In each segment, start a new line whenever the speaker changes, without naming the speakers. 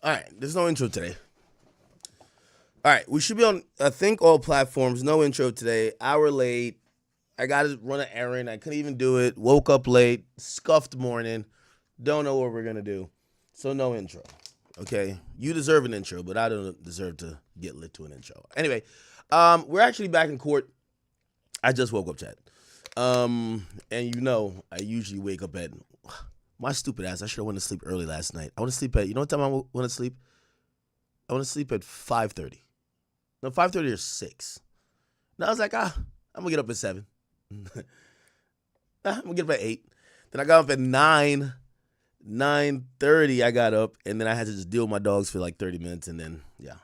All right, there's no intro today. All right, we should be on, I think, all platforms. No intro today. Hour late. I got to run an errand. I couldn't even do it. Woke up late. Scuffed morning. Don't know what we're going to do. So no intro. Okay? You deserve an intro, but I don't deserve to get lit to an intro. Anyway, we're actually back in court. I just woke up, Chad. And you know, I usually wake up at... My stupid ass, I should have went to sleep early last night. I want to sleep at... You know what time I want to sleep? I want to sleep at 5:30. No, 5:30 or 6. And I was like, I'm going to get up at 7. I'm going to get up at 8. Then I got up at 9:30 I got up, and then I had to just deal with my dogs for like 30 minutes, and then, yeah.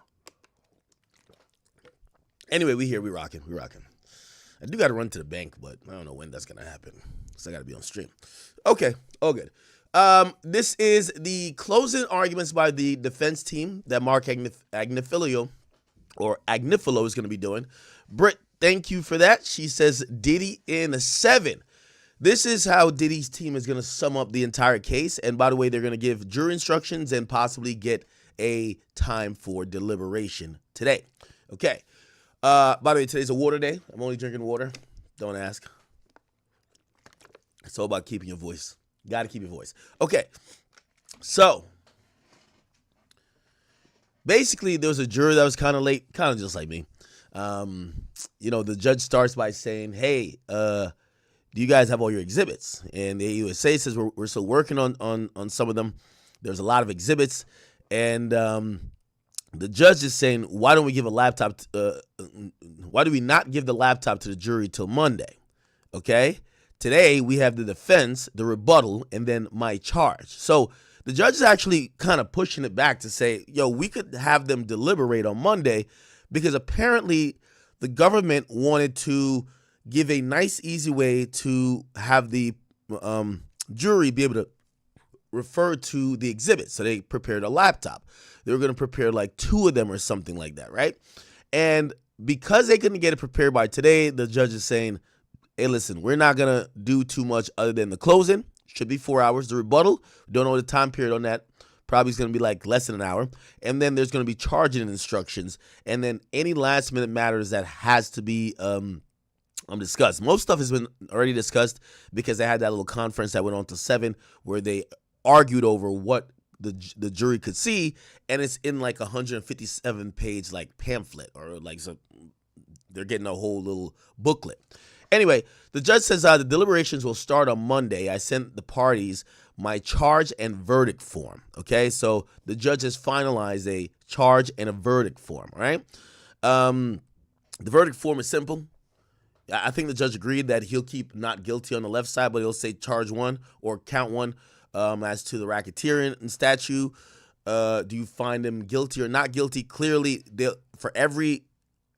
Anyway, we rocking. I do got to run to the bank, but I don't know when that's going to happen, because I got to be on stream. Okay, all good. This is the closing arguments by the defense team that Mark Agnifilo is going to be doing. Britt, thank you for that. She says Diddy in 7. This is how Diddy's team is going to sum up the entire case. And by the way, they're going to give jury instructions and possibly get a time for deliberation today. Okay. By the way, today's a water day. I'm only drinking water. Don't ask. It's all about keeping your voice. Got to keep your voice. Okay. So, basically, there was a juror that was kind of late, kind of just like me. The judge starts by saying, hey, do you guys have all your exhibits? And the USA says we're still working on some of them. There's a lot of exhibits. And the judge is saying, why don't we give a laptop? Why do we not give the laptop to the jury till Monday? Okay. Today, we have the defense, the rebuttal, and then my charge. So the judge is actually kind of pushing it back to say, we could have them deliberate on Monday, because apparently the government wanted to give a nice, easy way to have the jury be able to refer to the exhibit. So they prepared a laptop. They were going to prepare like 2 of them or something like that, right? And because they couldn't get it prepared by today, the judge is saying, hey, listen, we're not going to do too much other than the closing. Should be 4 hours. The rebuttal, don't know the time period on that. Probably is going to be like less than an hour. And then there's going to be charging instructions. And then any last minute matters that has to be discussed. Most stuff has been already discussed because they had that little conference that went on to 7 where they argued over what the jury could see. And it's in like 157 page like pamphlet, or like so they're getting a whole little booklet. Anyway, the judge says the deliberations will start on Monday. I sent the parties my charge and verdict form. Okay, so the judge has finalized a charge and a verdict form, all right? The verdict form is simple. I think the judge agreed that he'll keep not guilty on the left side, but he'll say charge 1 or count 1 as to the racketeering statute. Do you find him guilty or not guilty? Clearly, for every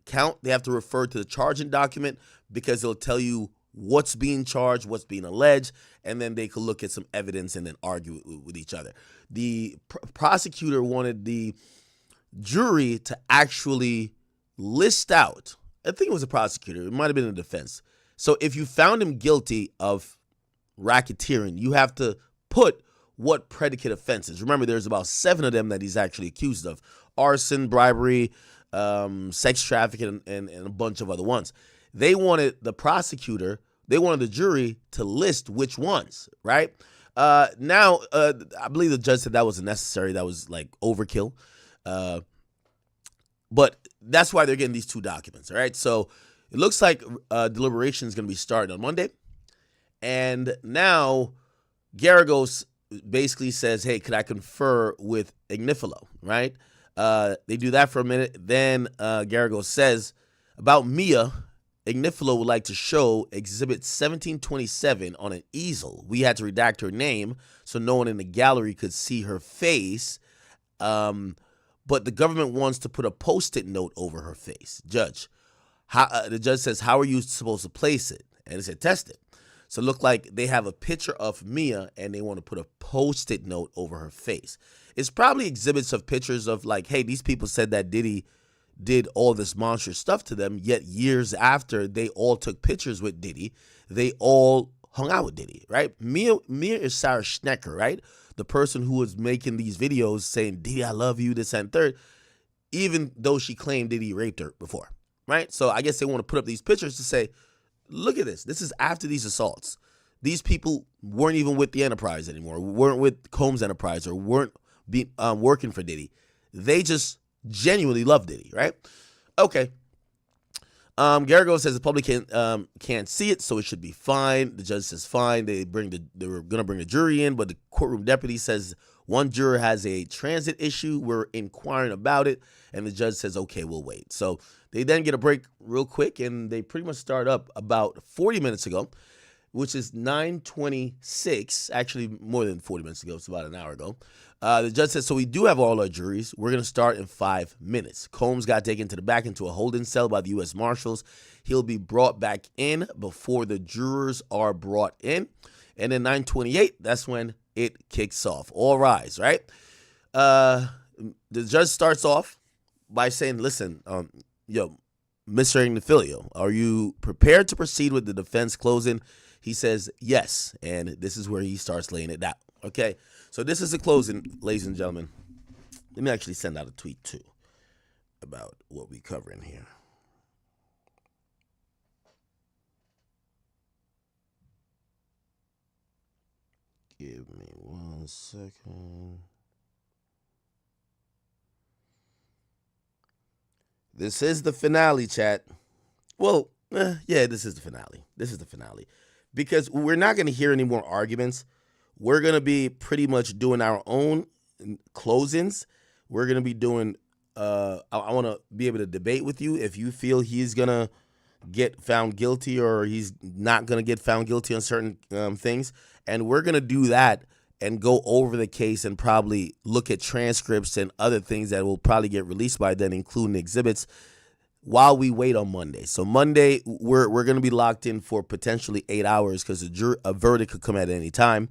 count, they have to refer to the charging document, because they'll tell you what's being charged, what's being alleged, and then they could look at some evidence and then argue with each other. The prosecutor wanted the jury to actually list out, I think it was a prosecutor, it might have been a defense. So if you found him guilty of racketeering, you have to put what predicate offenses. Remember, there's about 7 of them that he's actually accused of: arson, bribery, sex trafficking, and a bunch of other ones. They wanted the jury to list which ones, right? Now, I believe the judge said that wasn't necessary. That was like overkill. But that's why they're getting these 2 documents, all right? So it looks like deliberation is going to be starting on Monday. And now Garagos basically says, hey, could I confer with Agnifilo, right? They do that for a minute. Then Garagos says, about Mia, Agnifilo would like to show Exhibit 1727 on an easel. We had to redact her name so no one in the gallery could see her face. But the government wants to put a Post-it note over her face. The judge says, how are you supposed to place it? And it said, test it. So it looked like they have a picture of Mia and they want to put a Post-it note over her face. It's probably exhibits of pictures of like, hey, these people said that Diddy did all this monstrous stuff to them, yet years after they all took pictures with Diddy, they all hung out with Diddy, right? Mia is Sarah Schnecker, right? The person who was making these videos saying, Diddy, I love you, this and third, even though she claimed Diddy raped her before, right? So I guess they want to put up these pictures to say, look at this. This is after these assaults. These people weren't even with the enterprise anymore, weren't with Combs Enterprise, or weren't working for Diddy. They just genuinely love Diddy, right? Okay. Garrigo says the public can't see it, so it should be fine. The judge says fine. They were gonna bring the jury in, but the courtroom deputy says one juror has a transit issue. We're inquiring about it, and the judge says okay, we'll wait. So they then get a break real quick, and they pretty much start up about 40 minutes ago, which is 9:26. Actually, more than 40 minutes ago. It's about an hour ago. The judge says, so we do have all our juries. We're going to start in 5 minutes. Combs got taken to the back into a holding cell by the U.S. Marshals. He'll be brought back in before the jurors are brought in. And then 9:28, that's when it kicks off. All rise, right? The judge starts off by saying, listen, Mr. Ignifilio, are you prepared to proceed with the defense closing? He says, yes. And this is where he starts laying it down. Okay, so this is the closing, ladies and gentlemen. Let me actually send out a tweet, too, about what we cover in here. Give me 1 second. This is the finale, chat. Well, yeah, this is the finale. This is the finale. Because we're not going to hear any more arguments. We're going to be pretty much doing our own closings. We're going to be doing, I want to be able to debate with you if you feel he's going to get found guilty or he's not going to get found guilty on certain things. And we're going to do that and go over the case and probably look at transcripts and other things that will probably get released by then, including exhibits, while we wait on Monday. So Monday, we're going to be locked in for potentially 8 hours because a verdict could come at any time.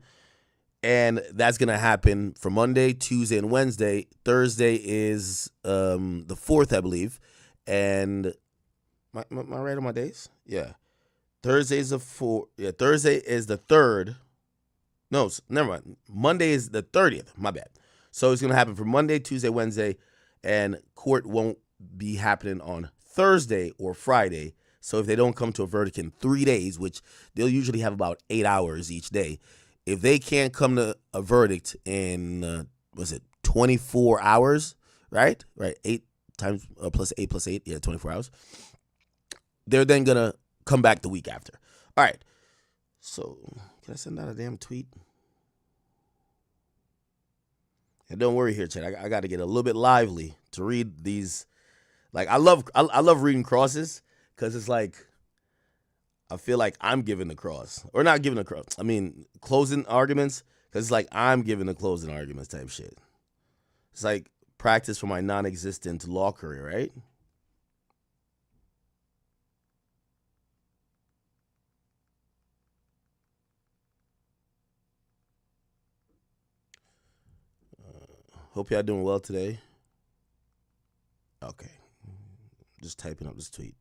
And that's going to happen for Monday, Tuesday, and Wednesday. Thursday is the 4th, I believe. And am I right on my days? Yeah. Thursday is the 4th. Yeah, Thursday is the 3rd. No, never mind. Monday is the 30th. My bad. So it's going to happen for Monday, Tuesday, Wednesday. And court won't be happening on Thursday or Friday. So if they don't come to a verdict in 3 days, which they'll usually have about 8 hours each day, if they can't come to a verdict in, 24 hours, right? Right, 8 times plus 8 plus 8, yeah, 24 hours. They're then going to come back the week after. All right, so can I send out a damn tweet? And don't worry here, Chad. I got to get a little bit lively to read these. Like, I love reading crosses because it's like, I feel like I'm giving the cross. Or not giving the cross. I mean, closing arguments. Because it's like I'm giving the closing arguments type shit. It's like practice for my non-existent law career, right? Hope y'all doing well today. Okay. Just typing up this tweet.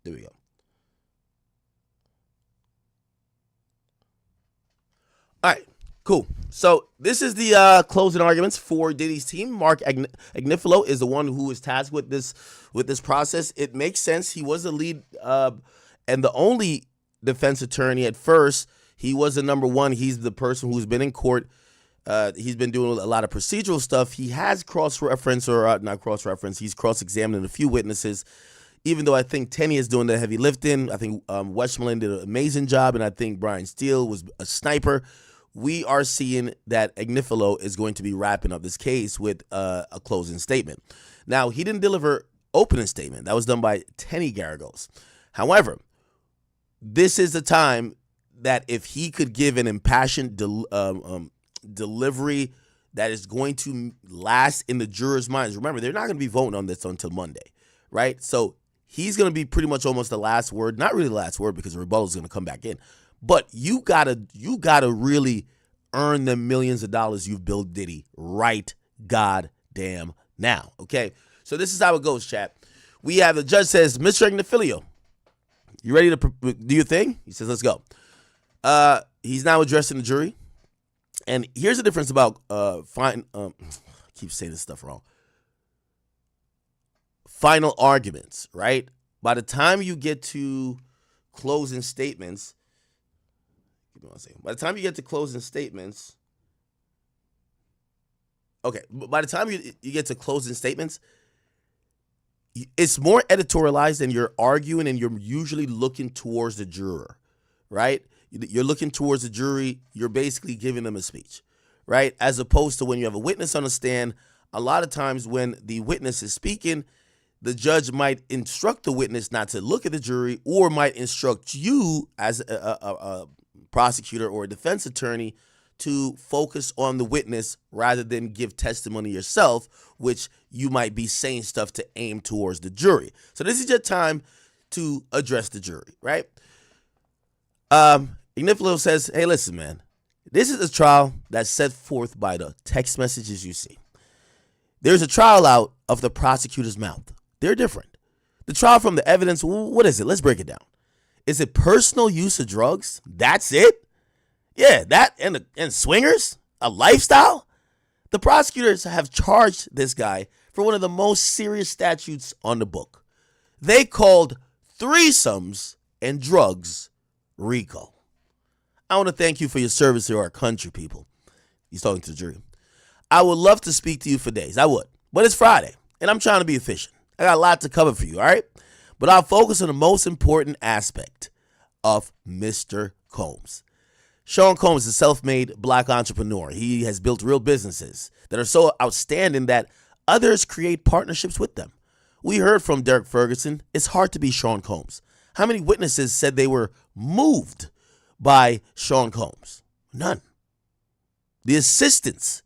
There we go. All right, cool. So this is the closing arguments for Diddy's team. Mark Agnifilo is the one who is tasked with this process. It makes sense. He was the lead and the only defense attorney at first. He was the number one. He's the person who's been in court. He's been doing a lot of procedural stuff. He has cross-reference, or not cross-reference. He's cross-examining a few witnesses. Even though I think Tenney is doing the heavy lifting, I think Westmoreland did an amazing job, and I think Brian Steele was a sniper. We are seeing that Agnifilo is going to be wrapping up this case with a closing statement. Now, he didn't deliver opening statement. That was done by Tenney Garagos. However, this is the time that if he could give an impassioned delivery that is going to last in the jurors' minds. Remember, they're not going to be voting on this until Monday, right? So he's going to be pretty much almost the last word. Not really the last word because the rebuttal is going to come back in. But you gotta really earn the millions of dollars you've built Diddy right goddamn now, okay? So this is how it goes, chat. We have the judge says, Mr. Agnifilo, You ready to do your thing? He says, let's go. He's now addressing the jury. And here's the difference about I keep saying this stuff wrong. Final arguments, right? By the time you get to closing statements, by the time you get to closing statements, okay, by the time you get to closing statements, it's more editorialized and you're arguing and you're usually looking towards the juror, right? You're looking towards the jury. You're basically giving them a speech, right? As opposed to when you have a witness on the stand, a lot of times when the witness is speaking, the judge might instruct the witness not to look at the jury or might instruct you as a prosecutor or a defense attorney to focus on the witness rather than give testimony yourself, which you might be saying stuff to aim towards the jury. So this is your time to address the jury, right? Ignifilo says, hey, listen, man, this is a trial that's set forth by the text messages you see. There's a trial out of the prosecutor's mouth. They're different. The trial from the evidence, what is it? Let's break it down. Is it personal use of drugs? That's it? Yeah, that and swingers? A lifestyle? The prosecutors have charged this guy for one of the most serious statutes on the book. They called threesomes and drugs RICO. I want to thank you for your service to our country, people. He's talking to the jury. I would love to speak to you for days. I would. But it's Friday, and I'm trying to be efficient. I got a lot to cover for you, all right? But I'll focus on the most important aspect of Mr. Combs. Sean Combs is a self-made black entrepreneur. He has built real businesses that are so outstanding that others create partnerships with them. We heard from Derek Ferguson. It's hard to be Sean Combs. How many witnesses said they were moved by Sean Combs? None. The assistants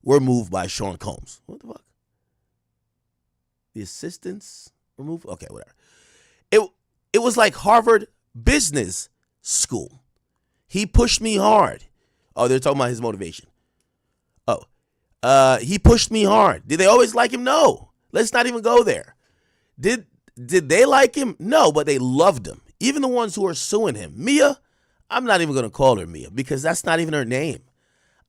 were moved by Sean Combs. What the fuck? The assistants were moved? Okay, whatever. It was like Harvard Business School. He pushed me hard. Oh, they're talking about his motivation. He pushed me hard. Did they always like him? No. Let's not even go there. Did they like him? No, but they loved him. Even the ones who are suing him. Mia, I'm not even going to call her Mia because that's not even her name.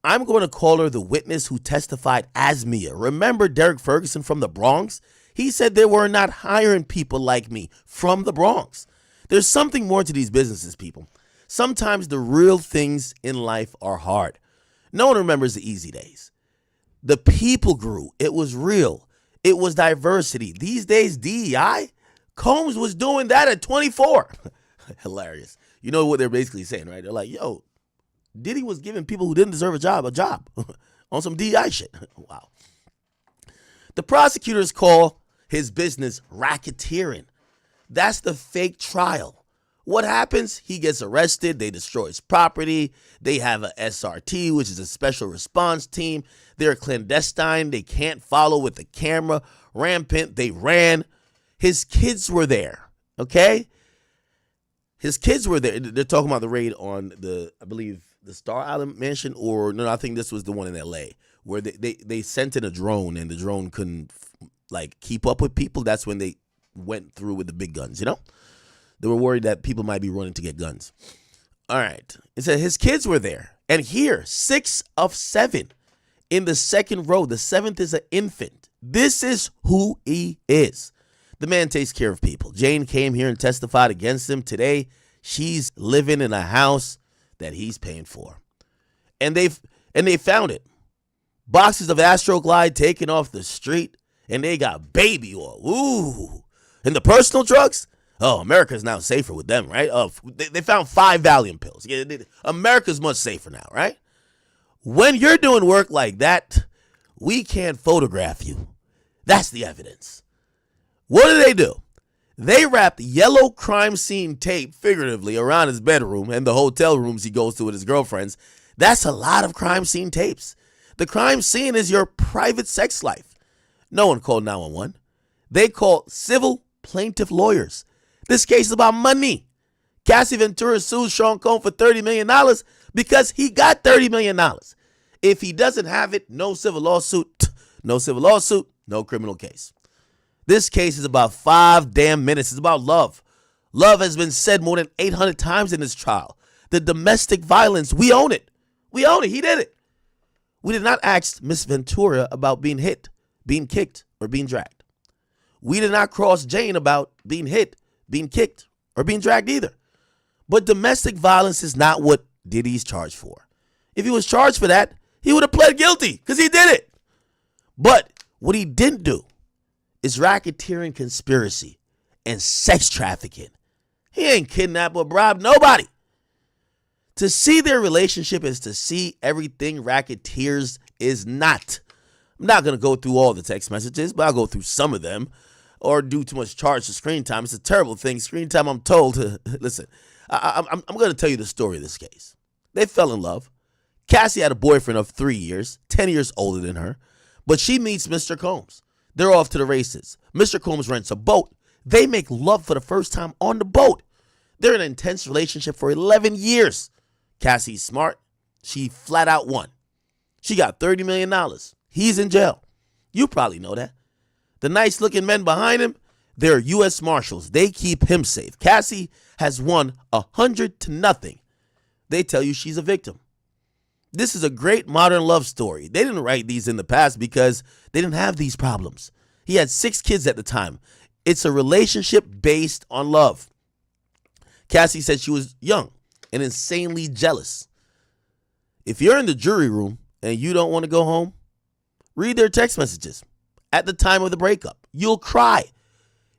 I'm going to call her the witness who testified as Mia. Remember Derek Ferguson from the Bronx? He said they were not hiring people like me from the Bronx. There's something more to these businesses, people. Sometimes the real things in life are hard. No one remembers the easy days. The people grew. It was real. It was diversity. These days, DEI? Combs was doing that at 24. Hilarious. You know what they're basically saying, right? They're like, yo, Diddy was giving people who didn't deserve a job on some DEI shit. Wow. The prosecutors call his business racketeering. That's the fake trial. What happens? He gets arrested. They destroy his property. They have a SRT, which is a special response team. They're clandestine. They can't follow with the camera. Rampant. They ran. His kids were there. Okay? His kids were there. They're talking about the raid on I believe, the Star Island mansion, or no, I think this was the one in LA, where they sent in a drone and the drone couldn't keep up with people. That's when they went through with the big guns, you know? They were worried that people might be running to get guns. All right. It said his kids were there. And here, 6 of 7 in the second row. The 7th is an infant. This is who he is. The man takes care of people. Jane came here and testified against him. Today, she's living in a house that he's paying for. And they found it. Boxes of Astroglide taken off the street. And they got baby oil. Ooh. And the personal drugs? Oh, America's now safer with them, right? They found 5 Valium pills. Yeah, America's much safer now, right? When you're doing work like that, we can't photograph you. That's the evidence. What do? They wrapped yellow crime scene tape, figuratively, around his bedroom and the hotel rooms he goes to with his girlfriends. That's a lot of crime scene tapes. The crime scene is your private sex life. No one called 911. They called civil plaintiff lawyers. This case is about money. Cassie Ventura sues Sean Combs for $30 million because he got $30 million. If he doesn't have it, no civil lawsuit. No civil lawsuit, no criminal case. This case is about 5 damn minutes. It's about love. Love has been said more than 800 times in this trial. The domestic violence, we own it. We own it. He did it. We did not ask Miss Ventura about being hit, being kicked, or being dragged. We did not cross Jane about being hit, being kicked, or being dragged either. But domestic violence is not what Diddy's charged for. If he was charged for that, he would have pled guilty because he did it. But what he didn't do is racketeering, conspiracy, and sex trafficking. He ain't kidnapped or bribed nobody. To see their relationship is to see everything racketeers is not. I'm not going to go through all the text messages, but I'll go through some of them or do too much charge to screen time. It's a terrible thing. Screen time, I'm told. Listen, I'm going to tell you the story of this case. They fell in love. Cassie had a boyfriend of 3 years, 10 years older than her, but she meets Mr. Combs. They're off to the races. Mr. Combs rents a boat. They make love for the first time on the boat. They're in an intense relationship for 11 years. Cassie's smart. She flat out won. She got $30 million. He's in jail. You probably know that. The nice looking men behind him, they're U.S. Marshals. They keep him safe. Cassie has won 100-0. They tell you she's a victim. This is a great modern love story. They didn't write these in the past because they didn't have these problems. He had 6 kids at the time. It's a relationship based on love. Cassie said she was young and insanely jealous. If you're in the jury room and you don't want to go home, read their text messages at the time of the breakup. You'll cry.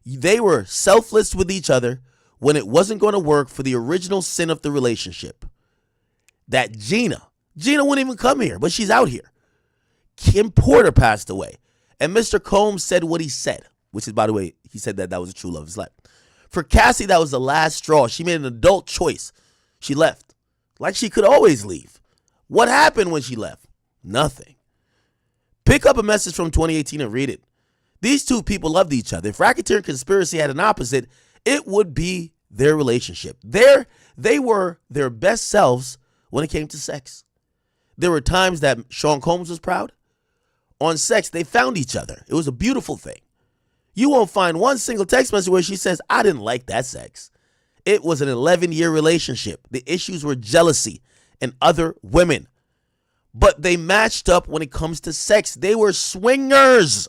They were selfless with each other when it wasn't going to work for the original sin of the relationship. That Gina wouldn't even come here, but she's out here. Kim Porter passed away, and Mr. Combs said what he said, which is, by the way, he said that was a true love of his life. For Cassie, that was the last straw. She made an adult choice. She left, like she could always leave. What happened when she left? Nothing. Pick up a message from 2018 and read it. These two people loved each other. If racketeer and conspiracy had an opposite, it would be their relationship. They were their best selves when it came to sex. There were times that Sean Combs was proud. On sex, they found each other. It was a beautiful thing. You won't find one single text message where she says, I didn't like that sex. It was an 11-year relationship. The issues were jealousy and other women. But they matched up when it comes to sex. They were swingers.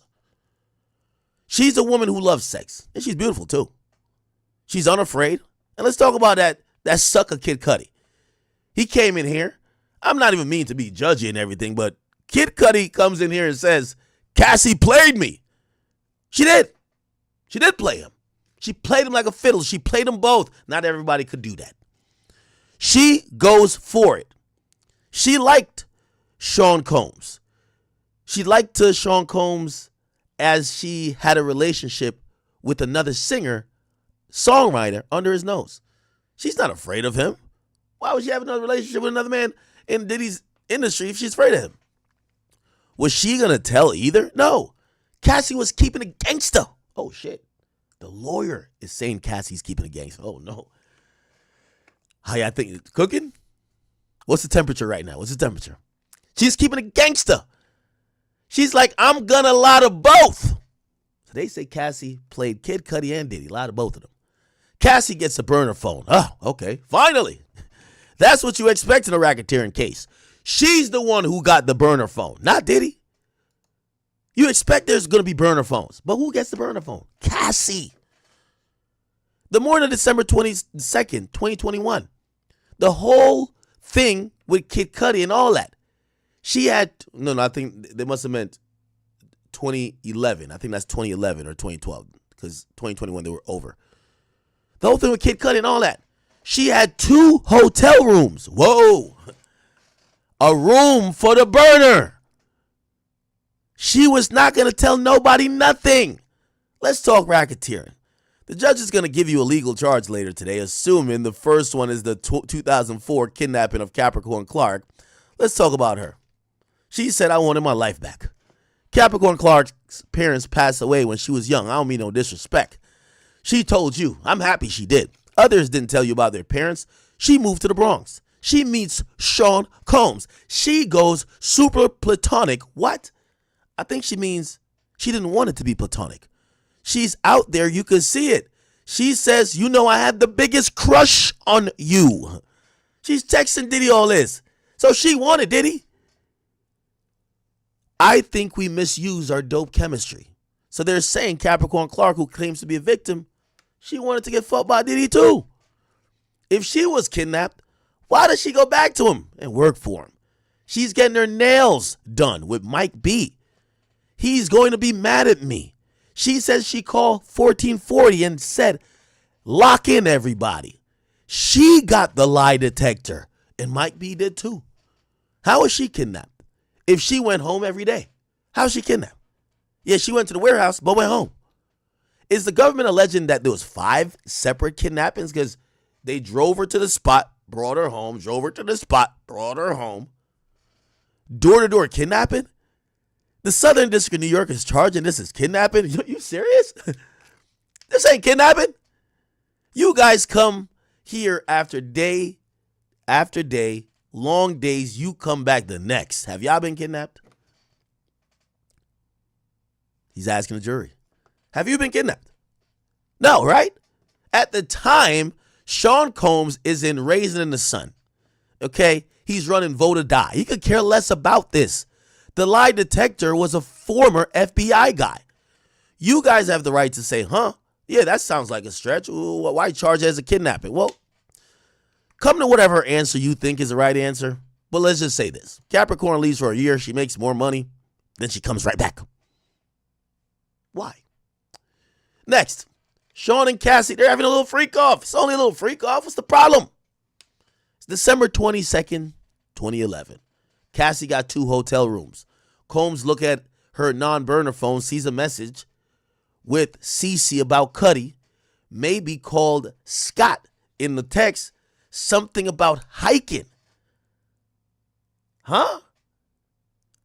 She's a woman who loves sex. And she's beautiful too. She's unafraid. And let's talk about that sucker Kid Cudi. He came in here. I'm not even mean to be judgy and everything, but Kid Cudi comes in here and says, Cassie played me. She did. She did play him. She played him like a fiddle. She played them both. Not everybody could do that. She goes for it. She liked Sean Combs. She liked Sean Combs as she had a relationship with another singer, songwriter under his nose. She's not afraid of him. Why would she have another relationship with another man in Diddy's industry if she's afraid of him? Was she going to tell either? No. Cassie was keeping it gangster. Oh, shit. The lawyer is saying Cassie's keeping it gangster. Oh, no. I think cooking? What's the temperature right now? What's the temperature? She's keeping it gangster. She's like, I'm going to lie to both. So they say Cassie played Kid Cudi and Diddy. Lie to both of them. Cassie gets a burner phone. Oh, okay. Finally. That's what you expect in a racketeering case. She's the one who got the burner phone, not Diddy. You expect there's going to be burner phones. But who gets the burner phone? Cassie. The morning of December 22nd, 2021. The whole thing with Kid Cudi and all that. She had, I think they must have meant 2011. I think that's 2011 or 2012 because 2021 they were over. The whole thing with Kid Cudi and all that. She had 2 hotel rooms. Whoa. A room for the burner. She was not going to tell nobody nothing. Let's talk racketeering. The judge is going to give you a legal charge later today, assuming the first one is the 2004 kidnapping of Capricorn Clark. Let's talk about her. She said, I wanted my life back. Capricorn Clark's parents passed away when she was young. I don't mean no disrespect. She told you. I'm happy she did. Others didn't tell you about their parents. She moved to the Bronx. She meets Sean Combs. She goes super platonic. What? I think she means she didn't want it to be platonic. She's out there. You can see it. She says, you know, I had the biggest crush on you. She's texting Diddy all this. So she wanted Diddy. I think we misuse our dope chemistry. So they're saying Capricorn Clark, who claims to be a victim, she wanted to get fucked by Diddy too. If she was kidnapped, why does she go back to him and work for him? She's getting her nails done with Mike B. He's going to be mad at me. She says she called 1440 and said, lock in everybody. She got the lie detector, and Mike B did too. How was she kidnapped? If she went home every day, how was she kidnapped? Yeah, she went to the warehouse, but went home. Is the government alleging that there was 5 separate kidnappings? Because they drove her to the spot, brought her home, drove her to the spot, brought her home. Door-to-door kidnapping? The Southern District of New York is charging this as kidnapping? You serious? This ain't kidnapping. You guys come here after day, long days, you come back the next. Have y'all been kidnapped? He's asking the jury. Have you been kidnapped? No, right? At the time, Sean Combs is in Raisin in the Sun. Okay? He's running vote or die. He could care less about this. The lie detector was a former FBI guy. You guys have the right to say, huh? Yeah, that sounds like a stretch. Ooh, why charge it as a kidnapping? Well, come to whatever answer you think is the right answer. But let's just say this. Capricorn leaves for a year. She makes more money. Then she comes right back. Why? Next, Sean and Cassie, they're having a little freak off. It's only a little freak off. What's the problem? It's December 22nd, 2011. Cassie got 2 hotel rooms. Combs look at her non-burner phone, sees a message with Cece about Cudi, maybe called Scott in the text, something about hiking. Huh?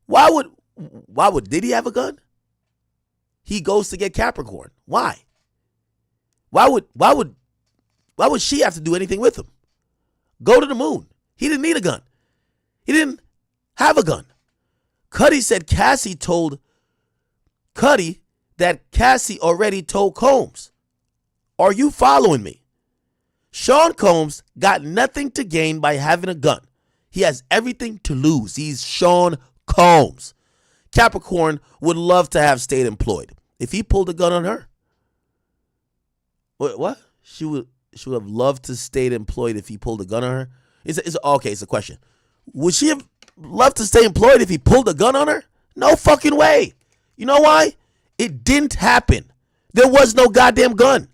Why would Diddy have a gun? He goes to get Capricorn. Why? Why would she have to do anything with him? Go to the moon. He didn't need a gun. He didn't have a gun. Cudi said Cassie told Cudi that Cassie already told Combs. Are you following me? Sean Combs got nothing to gain by having a gun. He has everything to lose. He's Sean Combs. Capricorn would love to have stayed employed if he pulled a gun on her. What? She would have loved to stayed employed if he pulled a gun on her? It's a question. Would she have loved to stay employed if he pulled a gun on her? No fucking way. You know why? It didn't happen. There was no goddamn gun.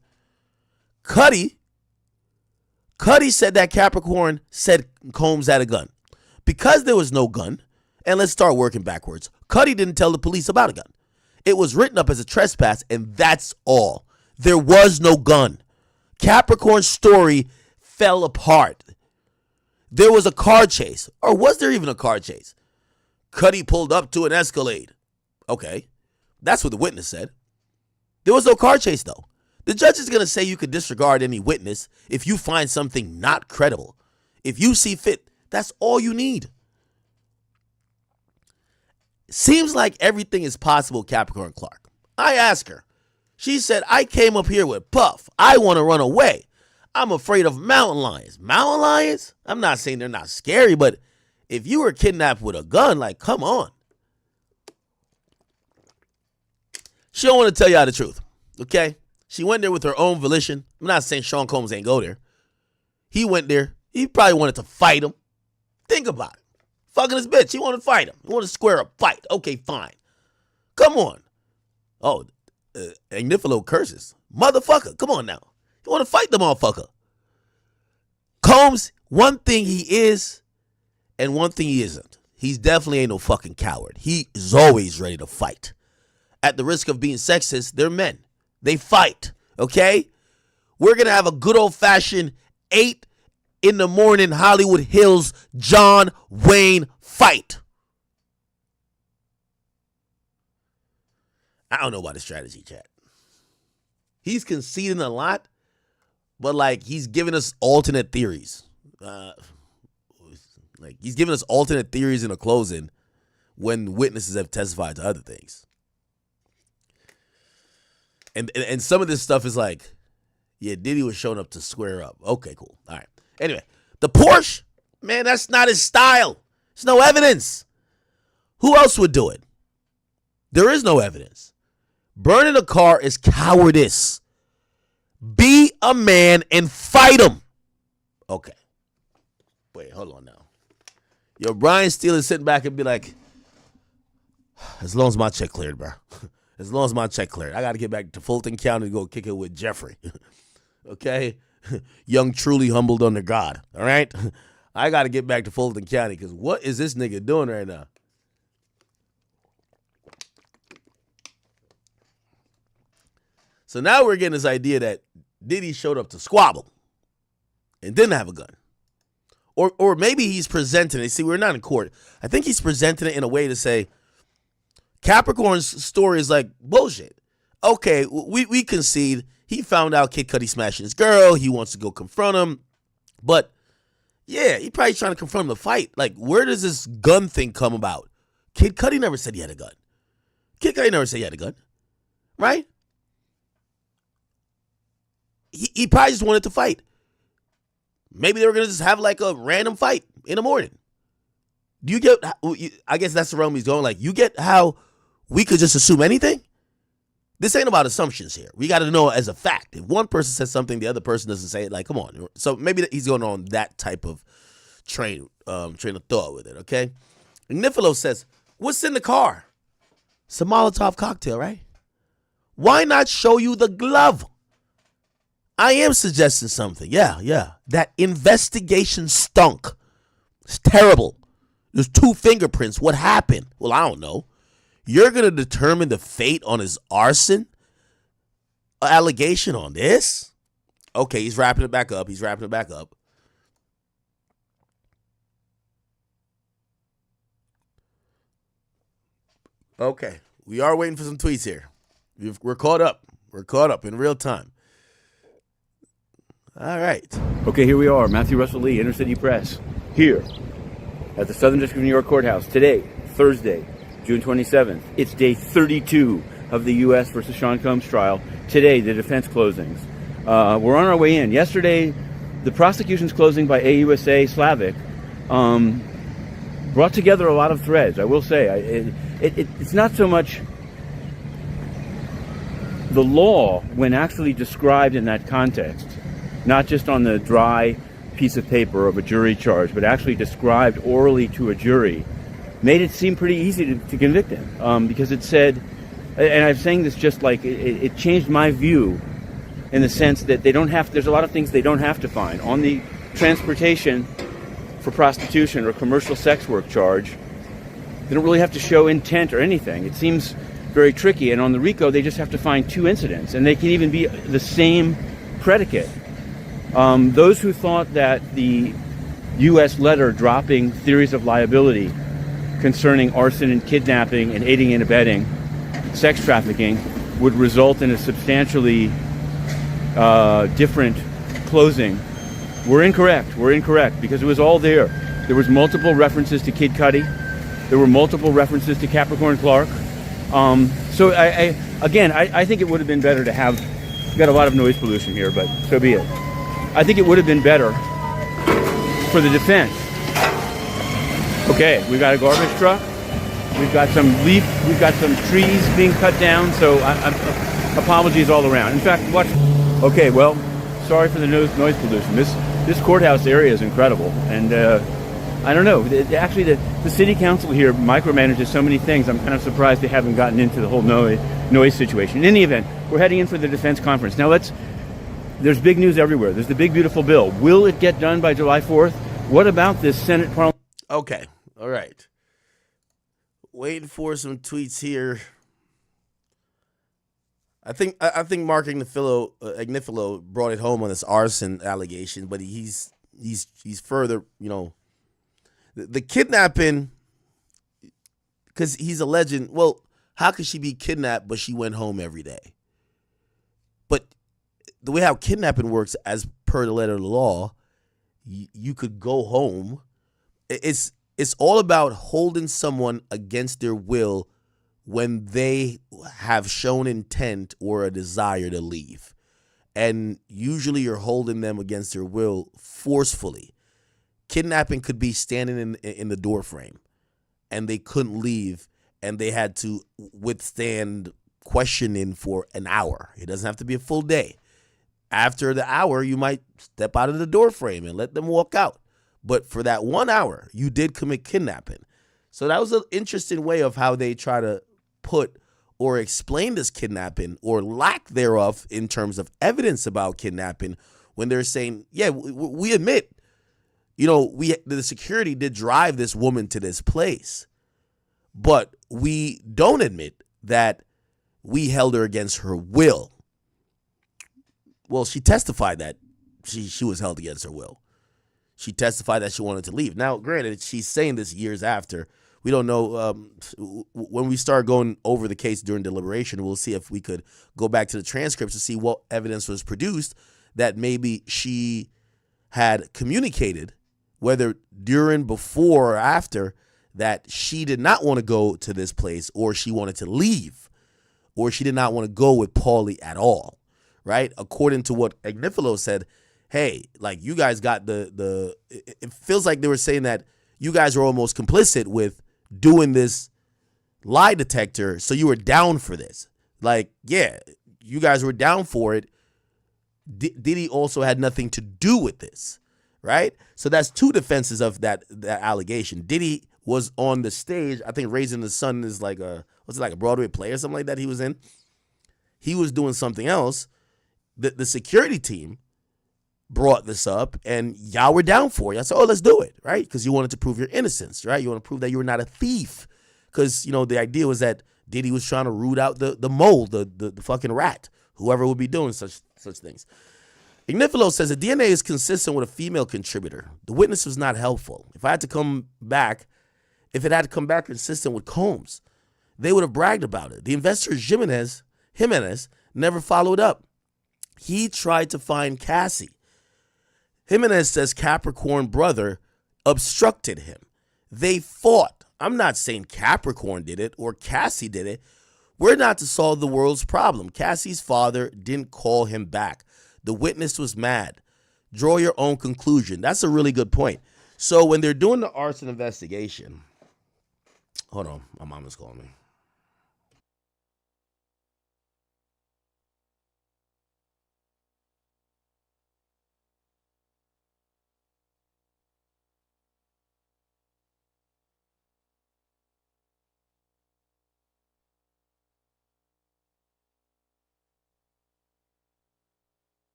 Cudi said that Capricorn said Combs had a gun. Because there was no gun, and let's start working backwards, Cudi didn't tell the police about a gun. It was written up as a trespass, and that's all. There was no gun. Capricorn's story fell apart. There was a car chase. Or was there even a car chase? Cudi pulled up to an Escalade. Okay. That's what the witness said. There was no car chase, though. The judge is going to say you could disregard any witness if you find something not credible. If you see fit, that's all you need. Seems like everything is possible, Capricorn Clark. I asked her. She said, I came up here with Puff. I want to run away. I'm afraid of mountain lions. Mountain lions? I'm not saying they're not scary, but if you were kidnapped with a gun, like, come on. She don't want to tell y'all the truth, okay? She went there with her own volition. I'm not saying Sean Combs ain't go there. He went there. He probably wanted to fight him. Think about it. Fucking his bitch. He wanted to fight him. He wanted to square a fight. Okay, fine. Come on. Oh, Agnifilo curses. Motherfucker, come on now. You want to fight the motherfucker. Combs, one thing he is and one thing he isn't. He's definitely ain't no fucking coward. He is always ready to fight. At the risk of being sexist, they're men. They fight, okay? We're going to have a good old-fashioned 8 in the morning Hollywood Hills John Wayne fight. I don't know about his strategy, chat. He's conceding a lot, but like he's giving us alternate theories. Like he's giving us alternate theories in a closing when witnesses have testified to other things. And some of this stuff is like, Yeah, Diddy was showing up to square up. Okay, cool. All right. Anyway, the Porsche, man, that's not his style. There's no evidence. Who else would do it? There is no evidence. Burning a car is cowardice. Be a man and fight him. Okay. Wait, hold on now. Yo, Brian Steele is sitting back and be like, as long as my check cleared, bro. As long as my check cleared. I got to get back to Fulton County to go kick it with Jeffrey. Okay? Young, truly humbled under God. All right? I got to get back to Fulton County because what is this nigga doing right now? So now we're getting this idea that Diddy showed up to squabble and didn't have a gun. Or maybe he's presenting it. See, we're not in court. I think he's presenting it in a way to say, Capricorn's story is like bullshit. Okay, we concede. He found out Kid Cudi smashing his girl. He wants to go confront him. But, yeah, he probably trying to confront him to fight. Like, where does this gun thing come about? Kid Cudi never said he had a gun. Kid Cudi never said he had a gun. Right? He probably just wanted to fight. Maybe they were going to just have like a random fight in the morning. Do you get, I guess that's the realm he's going, like, you get how we could just assume anything? This ain't about assumptions here. We got to know as a fact. If one person says something, the other person doesn't say it, like, come on. So maybe he's going on that type of train of thought with it, okay? Nifilo says, what's in the car? It's a Molotov cocktail, right? Why not show you the glove? I am suggesting something. Yeah. That investigation stunk. It's terrible. There's 2 fingerprints. What happened? Well, I don't know. You're going to determine the fate on his arson allegation on this? Okay, he's wrapping it back up. Okay, we are waiting for some tweets here. We're caught up. We're caught up in real time. All right.
Okay, here we are. Matthew Russell Lee, Inner City Press, here at the Southern District of New York Courthouse. Today, Thursday, June 27th. It's day 32 of the U.S. versus Sean Combs trial. Today, the defense closings. We're on our way in. Yesterday, the prosecution's closing by AUSA Slavic brought together a lot of threads, I will say. It's not so much the law when actually described in that context, not just on the dry piece of paper of a jury charge, but actually described orally to a jury, made it seem pretty easy to convict him. Because it said, and I'm saying this just like, it changed my view in the sense that there's a lot of things they don't have to find. On the transportation for prostitution or commercial sex work charge, they don't really have to show intent or anything. It seems very tricky. And on the RICO, they just have to find 2 incidents, and they can even be the same predicate. Those who thought that the U.S. letter dropping theories of liability concerning arson and kidnapping and aiding and abetting sex trafficking would result in a substantially different closing were incorrect. We're incorrect because it was all there. There was multiple references to Kid Cudi. There were multiple references to Capricorn Clark. So I think it would have been better to have, we've got a lot of noise pollution here, but so be it. I think it would have been better for the defense. Okay, we've got a garbage truck. We've got some trees being cut down, so apologies all around. In fact, watch. Okay, well, sorry for the noise pollution. This courthouse area is incredible, and I don't know. Actually, the city council here micromanages so many things. I'm kind of surprised they haven't gotten into the whole noise situation. In any event, we're heading in for the defense conference. Now there's big news everywhere. There's the big, beautiful bill. Will it get done by July 4th? What about this Senate Parliament?
Okay. All right. Waiting for some tweets here. I think Mark Agnifilo brought it home on this arson allegation, but he's further, the kidnapping, because he's alleging, well, how could she be kidnapped but she went home every day? But the way how kidnapping works, as per the letter of the law, you could go home. It's all about holding someone against their will when they have shown intent or a desire to leave. and usually you're holding them against their will forcefully. Kidnapping could be standing in the door frame, and they couldn't leave, and they had to withstand questioning for an hour. It doesn't have to be a full day. After the hour, you might step out of the door frame and let them walk out. But for that 1 hour, you did commit kidnapping. So that was an interesting way of how they try to put or explain this kidnapping or lack thereof in terms of evidence about kidnapping, when they're saying, yeah, we admit, the security did drive this woman to this place, but we don't admit that we held her against her will. Well, she testified that she was held against her will. She testified that she wanted to leave. Now, granted, she's saying this years after. We don't know. When we start going over the case during deliberation, we'll see if we could go back to the transcripts to see what evidence was produced that maybe she had communicated, whether during, before, or after, that she did not want to go to this place, or she wanted to leave, or she did not want to go with Paulie at all, right? According to what Agnifilo said, hey, like, you guys got it feels like they were saying that you guys were almost complicit with doing this lie detector, so you were down for this. Like, yeah, you guys were down for it. Diddy also had nothing to do with this, right? So that's two defenses of that allegation. Diddy was on the stage. I think Raising the Sun is like a Broadway play or something like that he was in. He was doing something else. The security team brought this up, and y'all were down for it. I said, oh, let's do it, right? Because you wanted to prove your innocence, right? You want to prove that you were not a thief. Because, the idea was that Diddy was trying to root out the mole, the fucking rat, whoever would be doing such things. Ignifilo says the DNA is consistent with a female contributor. The witness was not helpful. If it had come back consistent with Combs, they would have bragged about it. The investor Jimenez never followed up. He tried to find Cassie. Jimenez says Capricorn brother obstructed him. They fought. I'm not saying Capricorn did it or Cassie did it. We're not to solve the world's problem. Cassie's father didn't call him back. The witness was mad. Draw your own conclusion. That's a really good point. So when they're doing the arson investigation, hold on, my mom is calling me.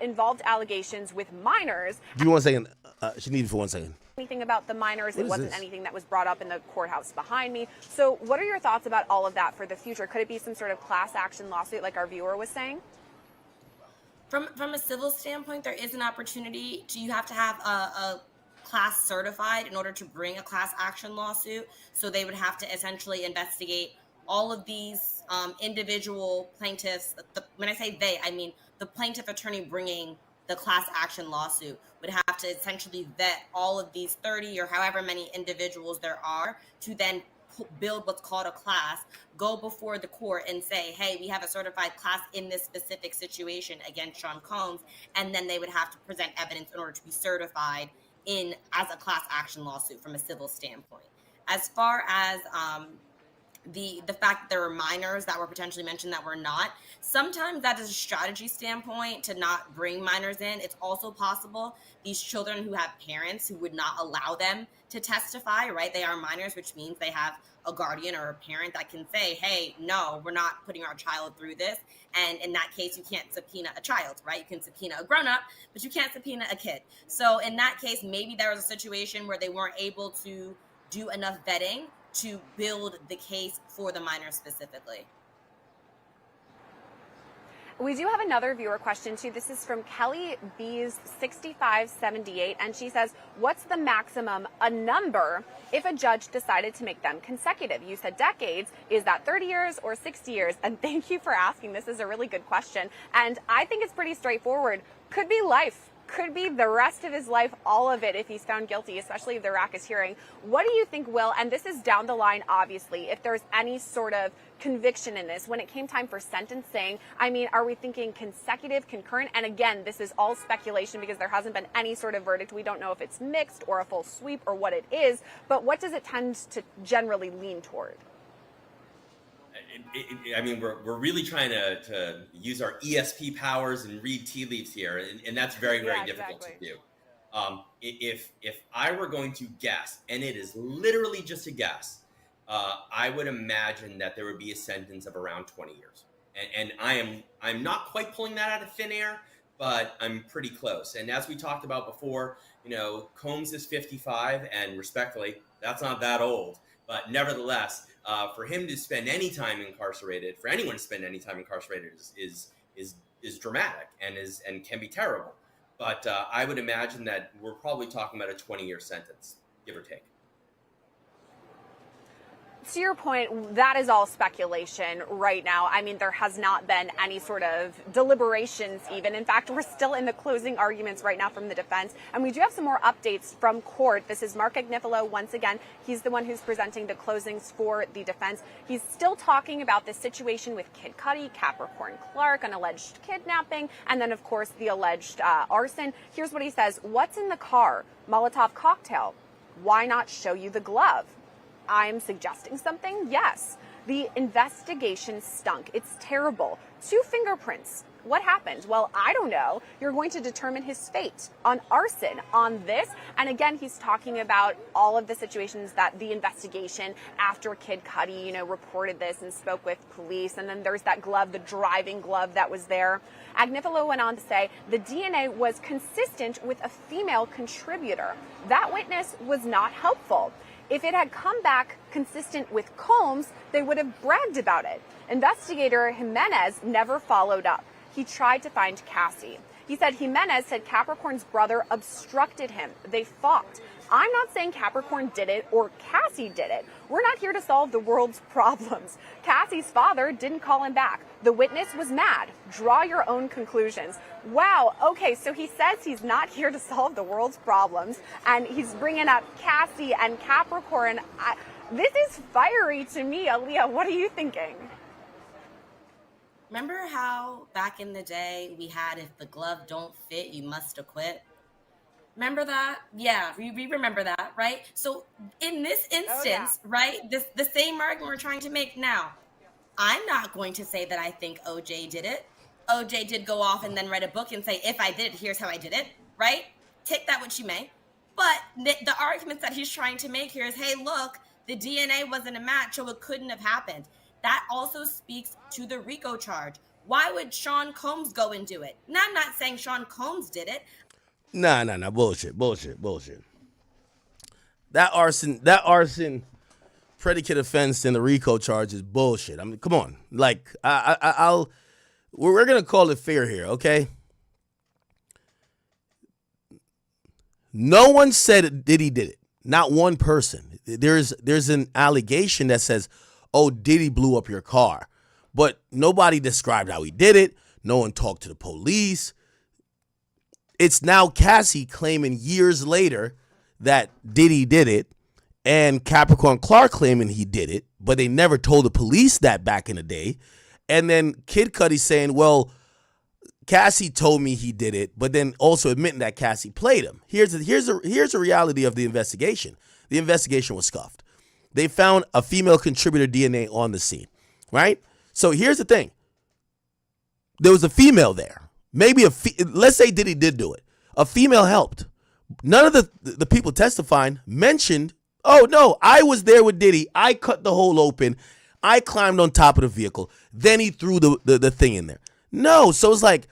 Involved allegations with minors.
Give me 1 second. She needs for 1 second.
Anything about the minors? It wasn't
this?
anything that was brought up in the courthouse behind me. So what are your thoughts about all of that for the future? Could it be some sort of class action lawsuit like our viewer was saying?
From a civil standpoint, there is an opportunity you have to have a class certified in order to bring a class action lawsuit. So they would have to essentially investigate all of these individual plaintiffs. When I say they, I mean the plaintiff attorney bringing the class action lawsuit would have to essentially vet all of these 30 or however many individuals there are to then build what's called a class, go before the court and say, hey, we have a certified class in this specific situation against Sean Combs, and then they would have to present evidence in order to be certified as a class action lawsuit from a civil standpoint. As far as the fact that there were minors that were potentially mentioned that were not, sometimes that is a strategy standpoint to not bring minors in. It's also possible these children who have parents who would not allow them to testify, right? They are minors, which means they have a guardian or a parent that can say, hey, no, we're not putting our child through this. And in that case, you can't subpoena a child, right? You can subpoena a grown-up, but you can't subpoena a kid. So in that case, maybe there was a situation where they weren't able to do enough vetting to build the case for the minors specifically.
We do have another viewer question too. This is from Kelly B's 6578, and she says, what's the maximum, a number, if a judge decided to make them consecutive? You said decades. Is that 30 years or 60 years? And thank you for asking. This is a really good question. And I think it's pretty straightforward. Could be life. could be the rest of his life, all of it, if he's found guilty, especially if the RAC is hearing. What do you think, Will, and this is down the line, obviously, if there's any sort of conviction in this, when it came time for sentencing, I mean, are we thinking consecutive, concurrent? And again, this is all speculation because there hasn't been any sort of verdict. We don't know if it's mixed or a full sweep or what it is, but what does it tend to generally lean toward?
I mean, we're really trying to use our ESP powers and read tea leaves here, and that's very, very difficult to do. If I were going to guess, and it is literally just a guess, I would imagine that there would be a sentence of around 20 years. And I'm not quite pulling that out of thin air, but I'm pretty close. And as we talked about before, Combs is 55, and respectfully, that's not that old. But nevertheless, for him to spend any time incarcerated, for anyone to spend any time incarcerated is dramatic and can be terrible. But I would imagine that we're probably talking about a 20-year sentence, give or take.
To your point, that is all speculation right now. I mean, there has not been any sort of deliberations even. In fact, we're still in the closing arguments right now from the defense. And we do have some more updates from court. This is Mark Agnifilo once again. He's the one who's presenting the closings for the defense. He's still talking about the situation with Kid Cudi, Capricorn Clark, an alleged kidnapping, and then, of course, the alleged arson. Here's what he says. What's in the car? Molotov cocktail. Why not show you the glove? I'm suggesting something? Yes. The investigation stunk. It's terrible. 2 fingerprints. What happened? Well, I don't know. You're going to determine his fate on arson, on this. And again, he's talking about all of the situations that the investigation after Kid Cudi, reported this and spoke with police. And then there's that glove, the driving glove that was there. Agnifilo went on to say the DNA was consistent with a female contributor. That witness was not helpful. If it had come back consistent with Combs, they would have bragged about it. Investigator Jimenez never followed up. He tried to find Cassie. He said Jimenez said Capricorn's brother obstructed him. They fought. I'm not saying Capricorn did it or Cassie did it. We're not here to solve the world's problems. Cassie's father didn't call him back. The witness was mad. Draw your own conclusions. Wow. Okay, so he says he's not here to solve the world's problems, and he's bringing up Cassie and Capricorn. This is fiery to me. Aaliyah, what are you thinking?
Remember how back in the day we had, if the glove don't fit, you must acquit? Remember that? Yeah, we remember that, right? So in this instance, right, the same argument we're trying to make now. I'm not going to say that I think OJ did it. OJ did go off and then write a book and say, if I did it, here's how I did it, right? Take that what you may. But the arguments that he's trying to make here is, hey, look, the DNA wasn't a match, so it couldn't have happened. That also speaks to the RICO charge. Why would Sean Combs go and do it? Now, I'm not saying Sean Combs did it.
Nah. Bullshit. That arson predicate offense in the RICO charge is bullshit. I mean, come on. Like, we're gonna call it fair here, okay? No one said Diddy did it. Not one person. There's an allegation that says, oh, Diddy blew up your car. But nobody described how he did it. No one talked to the police. It's now Cassie claiming years later that Diddy did it, and Capricorn Clark claiming he did it, but they never told the police that back in the day. And then Kid Cudi saying, well, Cassie told me he did it, but then also admitting that Cassie played him. Here's the reality of the investigation. The investigation was scuffed. They found a female contributor DNA on the scene, right? So here's the thing. There was a female there. Maybe let's say Diddy did do it. A female helped. None of the people testifying mentioned, oh, no, I was there with Diddy. I cut the hole open. I climbed on top of the vehicle. Then he threw the thing in there. No, so it's like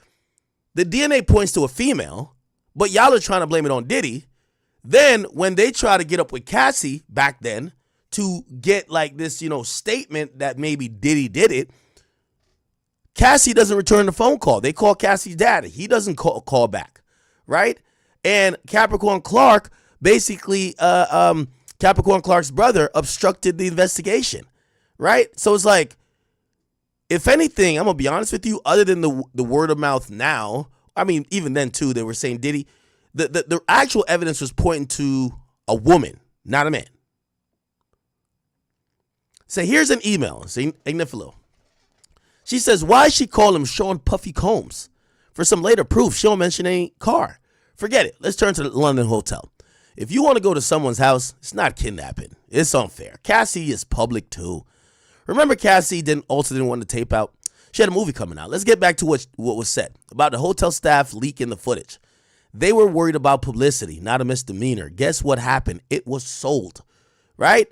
the DNA points to a female, but y'all are trying to blame it on Diddy. Then when they try to get up with Cassie back then to get like this, statement that maybe Diddy did it, Cassie doesn't return the phone call. They call Cassie's dad. He doesn't call back, right? And Capricorn Clark, basically, Capricorn Clark's brother obstructed the investigation, right? So it's like, if anything, I'm going to be honest with you, other than the word of mouth now, I mean, even then too, they were saying Diddy. The actual evidence was pointing to a woman, not a man. So here's an email. Say Ignifilo. She says, why she call him Sean Puffy Combs? For some later proof, she don't mention any car. Forget it. Let's turn to the London hotel. If you want to go to someone's house, it's not kidnapping. It's unfair. Cassie is public too. Remember Cassie also didn't want the tape out? She had a movie coming out. Let's get back to what was said about the hotel staff leaking the footage. They were worried about publicity, not a misdemeanor. Guess what happened? It was sold, right?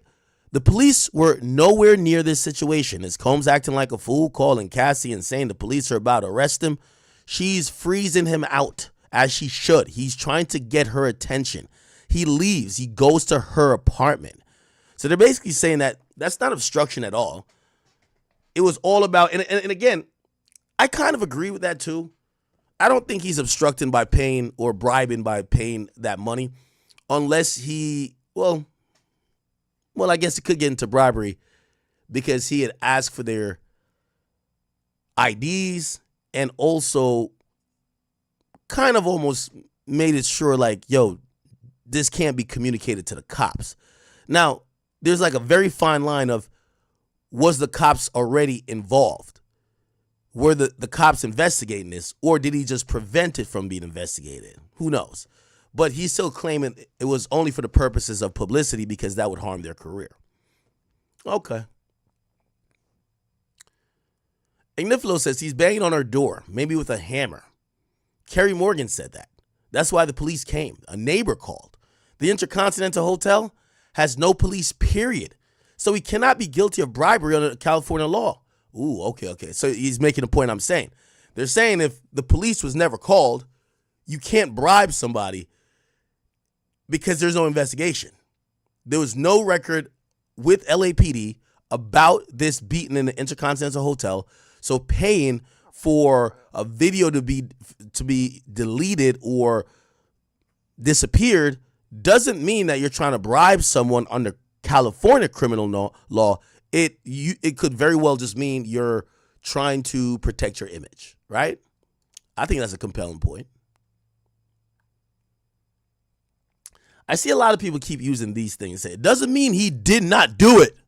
The police were nowhere near this situation. Is Combs acting like a fool, calling Cassie and saying the police are about to arrest him? She's freezing him out, as she should. He's trying to get her attention. He leaves. He goes to her apartment. So they're basically saying that that's not obstruction at all. It was all about, and again, I kind of agree with that too. I don't think he's obstructing by paying or bribing by paying that money unless he, well, I guess it could get into bribery because he had asked for their IDs and also kind of almost made it sure like, yo, this can't be communicated to the cops. Now, there's like a very fine line of, was the cops already involved? Were the cops investigating this, or did he just prevent it from being investigated? Who knows? But he's still claiming it was only for the purposes of publicity because that would harm their career. Okay. Ignifilo says he's banging on her door, maybe with a hammer. Kerry Morgan said that. That's why the police came. A neighbor called. The Intercontinental Hotel has no police, period. So he cannot be guilty of bribery under California law. Ooh, okay. So he's making a point I'm saying. They're saying if the police was never called, you can't bribe somebody because there's no investigation. There was no record with LAPD about this beating in the Intercontinental Hotel. So paying for a video to be deleted or disappeared doesn't mean that you're trying to bribe someone under California criminal law. It could very well just mean you're trying to protect your image, right? I think that's a compelling point. I see a lot of people keep using these things. Say it doesn't mean he did not do it.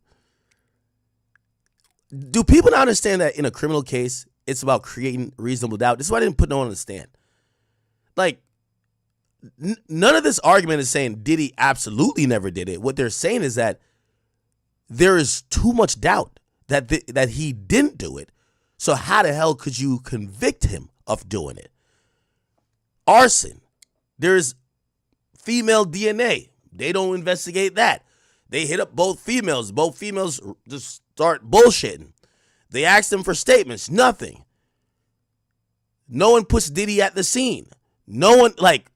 Do people not understand that in a criminal case, it's about creating reasonable doubt? This is why I didn't put no one on the stand. Like, none of this argument is saying Diddy absolutely never did it. What they're saying is that there is too much doubt that he didn't do it. So how the hell could you convict him of doing it? Arson. There's female DNA. They don't investigate that. They hit up both females. Both females just start bullshitting. They ask them for statements. Nothing. No one puts Diddy at the scene. No one, like,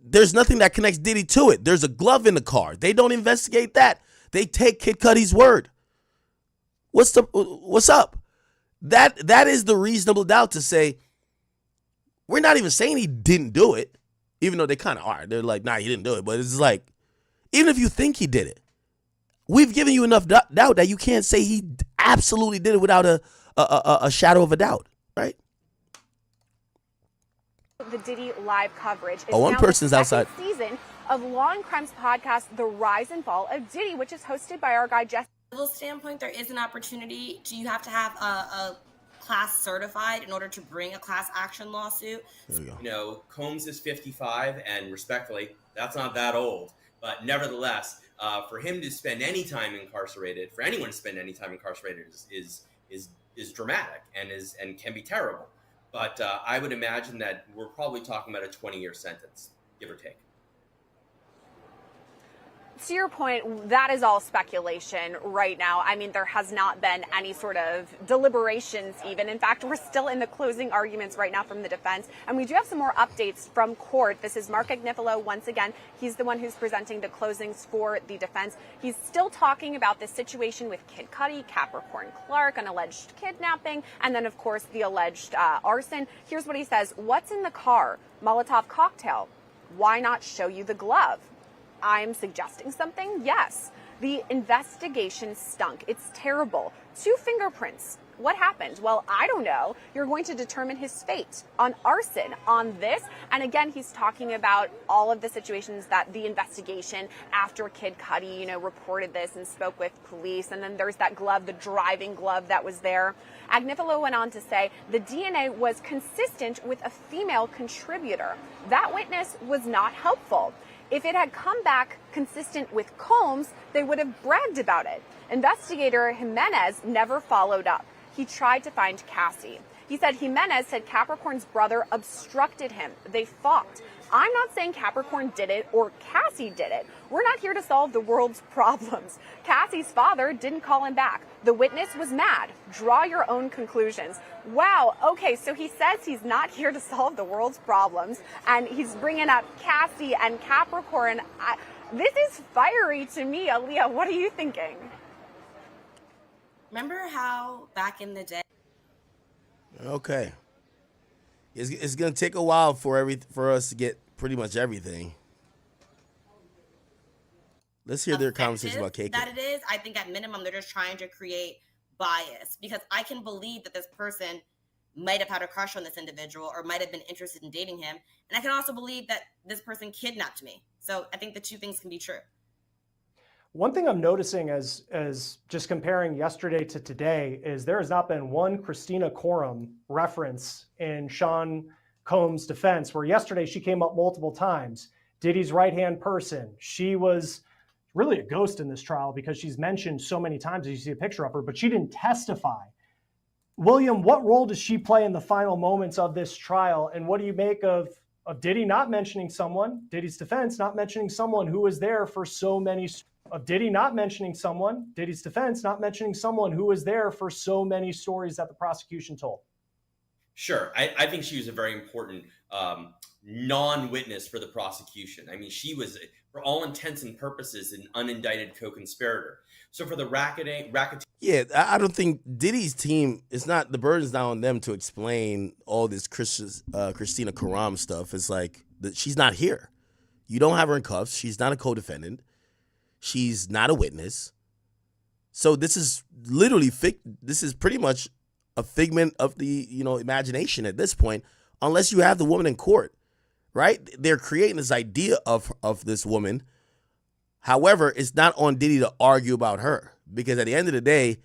there's nothing that connects Diddy to it. There's a glove in the car. They don't investigate that. They take Kid Cudi's word. What's up? That is the reasonable doubt to say, we're not even saying he didn't do it, even though they kind of are. They're like, nah, he didn't do it. But it's like, even if you think he did it, we've given you enough doubt that you can't say he absolutely did it without a shadow of a doubt, right?
The Diddy live coverage is
one
now
person's
the
outside.
Season of Law and Crime's podcast, The Rise and Fall of Diddy, which is hosted by our guy Jesse.
Civil standpoint, there is an opportunity. You have to have a class certified in order to bring a class action lawsuit.
There we go.
You know, Combs is 55, and respectfully, that's not that old. But nevertheless, for him to spend any time incarcerated, for anyone to spend any time incarcerated, is dramatic and can be terrible. But I would imagine that we're probably talking about a 20-year sentence, give or take.
To your point, that is all speculation right now. I mean, there has not been any sort of deliberations even. In fact, we're still in the closing arguments right now from the defense. And we do have some more updates from court. This is Mark Agnifilo once again. He's the one who's presenting the closings for the defense. He's still talking about the situation with Kid Cudi, Capricorn Clark, an alleged kidnapping, and then, of course, the alleged arson. Here's what he says. What's in the car? Molotov cocktail. Why not show you the glove? I'm suggesting something? Yes. The investigation stunk. It's terrible. 2 fingerprints What happened? Well, I don't know. You're going to determine his fate on arson, on this. And again, he's talking about all of the situations that the investigation after Kid Cudi, reported this and spoke with police. And then there's that glove, the driving glove that was there. Agnifilo went on to say the DNA was consistent with a female contributor. That witness was not helpful. If it had come back consistent with Combs, they would have bragged about it. Investigator Jimenez never followed up. He tried to find Cassie. He said Jimenez said Capricorn's brother obstructed him. They fought. I'm not saying Capricorn did it or Cassie did it. We're not here to solve the world's problems. Cassie's father didn't call him back. The witness was mad. Draw your own conclusions. Wow. Okay, so he says he's not here to solve the world's problems, and he's bringing up Cassie and Capricorn. This is fiery to me. Aaliyah, what are you thinking?
Remember how back in the day?
Okay. It's gonna take a while for us to get pretty much everything. Let's hear their conversation about KK.
That it is. I think at minimum they're just trying to create bias, because I can believe that this person might have had a crush on this individual or might have been interested in dating him, and I can also believe that this person kidnapped me. So I think the two things can be true.
One thing I'm noticing as just comparing yesterday to today is there has not been one Christina Coram reference in Sean Combs' defense, where yesterday she came up multiple times. Diddy's right-hand person. She was really a ghost in this trial because she's mentioned so many times as you see a picture of her, but she didn't testify. William, what role does she play in the final moments of this trial? And what do you make of Diddy not mentioning someone, Diddy's defense not mentioning someone who was there for so many Diddy not mentioning someone, Diddy's defense not mentioning someone who was there for so many stories that the prosecution told?
Sure. I think she was a very important non-witness for the prosecution. I mean, she was, for all intents and purposes, an unindicted co-conspirator. So for the racketeering...
Yeah, I don't think Diddy's team, the burden's not on them to explain all this Christina Coram stuff. It's like, she's not here. You don't have her in cuffs. She's not a co-defendant. She's not a witness. So this is literally this is pretty much a figment of the, imagination at this point, unless you have the woman in court, right? They're creating this idea of this woman. However, it's not on Diddy to argue about her, because at the end of the day,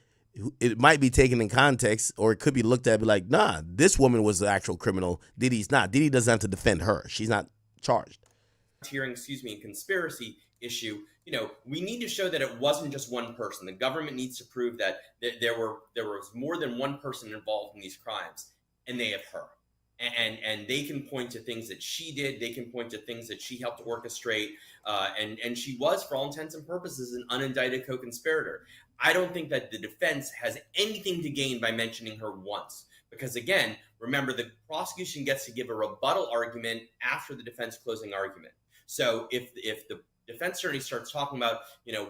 it might be taken in context, or it could be looked at and be like, nah, this woman was the actual criminal. Diddy's not. Diddy doesn't have to defend her. She's not charged.
Conspiracy issue, we need to show that it wasn't just one person. The government needs to prove that there was more than one person involved in these crimes, and they have her. And they can point to things that she did. They can point to things that she helped orchestrate. And she was, for all intents and purposes, an unindicted co-conspirator. I don't think that the defense has anything to gain by mentioning her once. Because again, remember, the prosecution gets to give a rebuttal argument after the defense closing argument. So if the defense attorney starts talking about,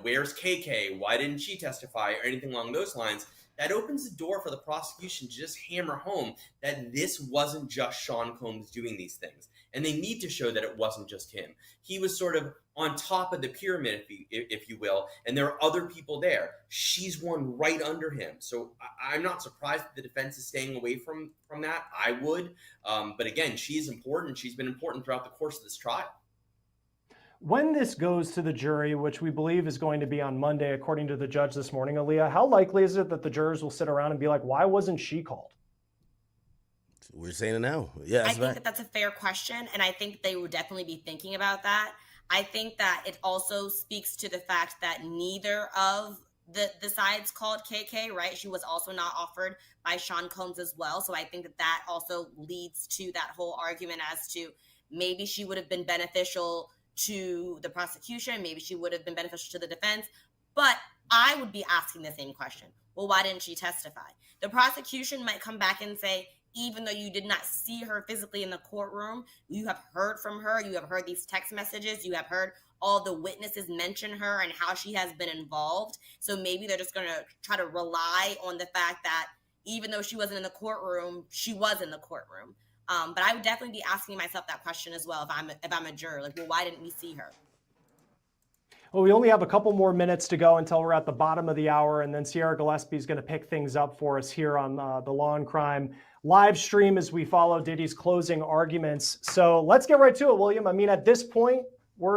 where's KK? Why didn't she testify? Or anything along those lines, that opens the door for the prosecution to just hammer home that this wasn't just Sean Combs doing these things. And they need to show that it wasn't just him. He was sort of on top of the pyramid, if you will, and there are other people there. She's one right under him. So I'm not surprised that the defense is staying away from that. I would. But again, she's important. She's been important throughout the course of this trial.
When this goes to the jury, which we believe is going to be on Monday, according to the judge this morning, Aaliyah, how likely is it that the jurors will sit around and be like, why wasn't she called?
We're saying it now. Yeah,
I think that's a fair question, and I think they would definitely be thinking about that. I think that it also speaks to the fact that neither of the sides called KK, right? She was also not offered by Sean Combs as well. So I think that also leads to that whole argument as to maybe she would have been beneficial to the prosecution, maybe she would have been beneficial to the defense. But I would be asking the same question. Well, why didn't she testify? The prosecution might come back and say, even though you did not see her physically in the courtroom, you have heard from her, you have heard these text messages, you have heard all the witnesses mention her and how she has been involved. So maybe they're just going to try to rely on the fact that even though she wasn't in the courtroom, she was in the courtroom. But I would definitely be asking myself that question as well if I'm a juror. Like, well, why didn't we see her?
Well, we only have a couple more minutes to go until we're at the bottom of the hour, and then Sierra Gillespie is going to pick things up for us here on the Law and Crime live stream as we follow Diddy's closing arguments. So let's get right to it, William. I mean, at this point,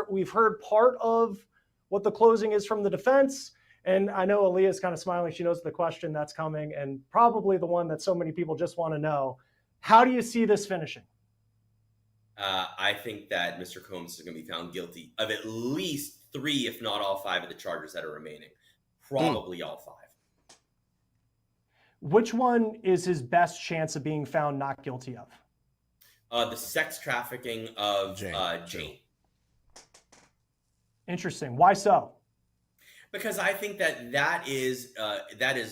we've heard part of what the closing is from the defense, and I know Aaliyah's kind of smiling. She knows the question that's coming, and probably the one that so many people just want to know. How do you see this finishing?
I think that Mr. Combs is going to be found guilty of at least 3, if not all 5 of the charges that are remaining. Probably all 5.
Which one is his best chance of being found not guilty of?
The sex trafficking of Jane.
Interesting. Why so?
Because I think that is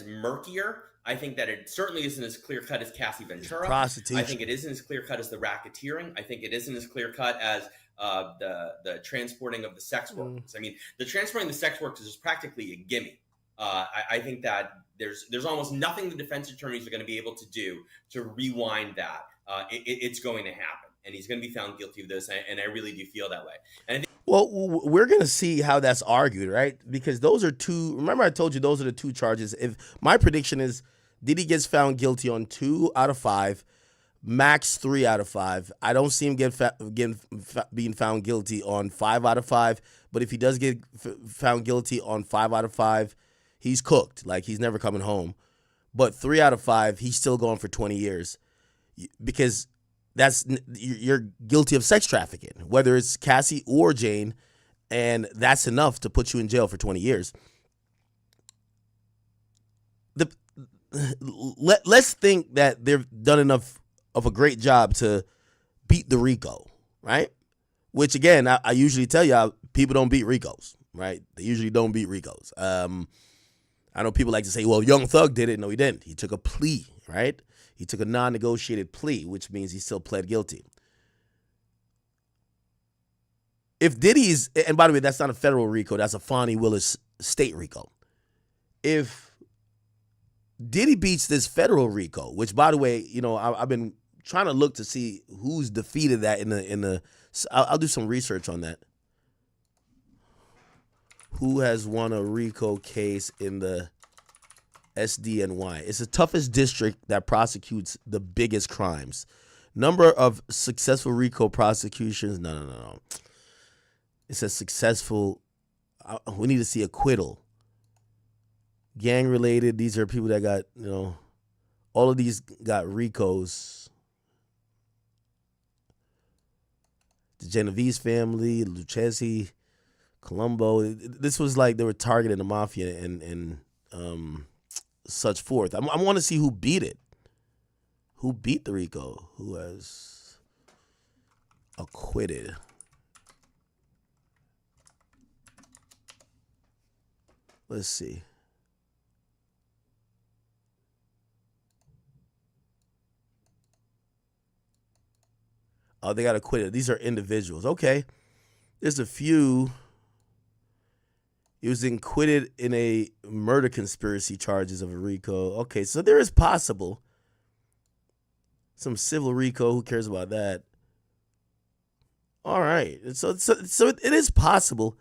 murkier. I think that it certainly isn't as clear cut as Cassie Ventura.
Prostitution.
I think it isn't as clear cut as the racketeering. I think it isn't as clear cut as the transporting of the sex workers. I mean, the transporting of the sex workers is practically a gimme. I think that there's almost nothing the defense attorneys are going to be able to do to rewind that. It's going to happen, and he's going to be found guilty of this, and I really do feel that way. And I think
well, we're going to see how that's argued, right? Because those are 2. Remember, I told you those are the 2 charges. If my prediction is Diddy gets found guilty on 2 out of 5, max 3 out of 5. I don't see him being found guilty on 5 out of 5. But if he does get found guilty on 5 out of 5, he's cooked. Like, he's never coming home. But 3 out of 5, he's still going for 20 years because you're guilty of sex trafficking, whether it's Cassie or Jane, and that's enough to put you in jail for 20 years. Let's think that they've done enough of a great job to beat the RICO, right? Which, again, I usually tell you, people don't beat RICOs, right? They usually don't beat RICOs. I know people like to say, well, Young Thug did it. No, he didn't. He took a plea, right? He took a non-negotiated plea, which means he still pled guilty. If Diddy's, and by the way, that's not a federal RICO, that's a Fonnie Willis state RICO. If Diddy beats this federal RICO, which, by the way, you know, I've been trying to look to see who's defeated that in the. I'll do some research on that. Who has won a RICO case in the SDNY? It's the toughest district that prosecutes the biggest crimes. Number of successful RICO prosecutions. No. It says successful. We need to see acquittal. Gang related. These are people that got, you know, all of these got RICOs. The Genovese family, Lucchesi, Colombo. This was like they were targeting the mafia and such forth. I want to see who beat it. Who beat the RICO? Who has acquitted? Let's see. Oh, they got acquitted. These are individuals. Okay. There's a few. He was acquitted in a murder conspiracy charges of a RICO. Okay, so there is possible. Some civil RICO. Who cares about that? All right. So it is possible.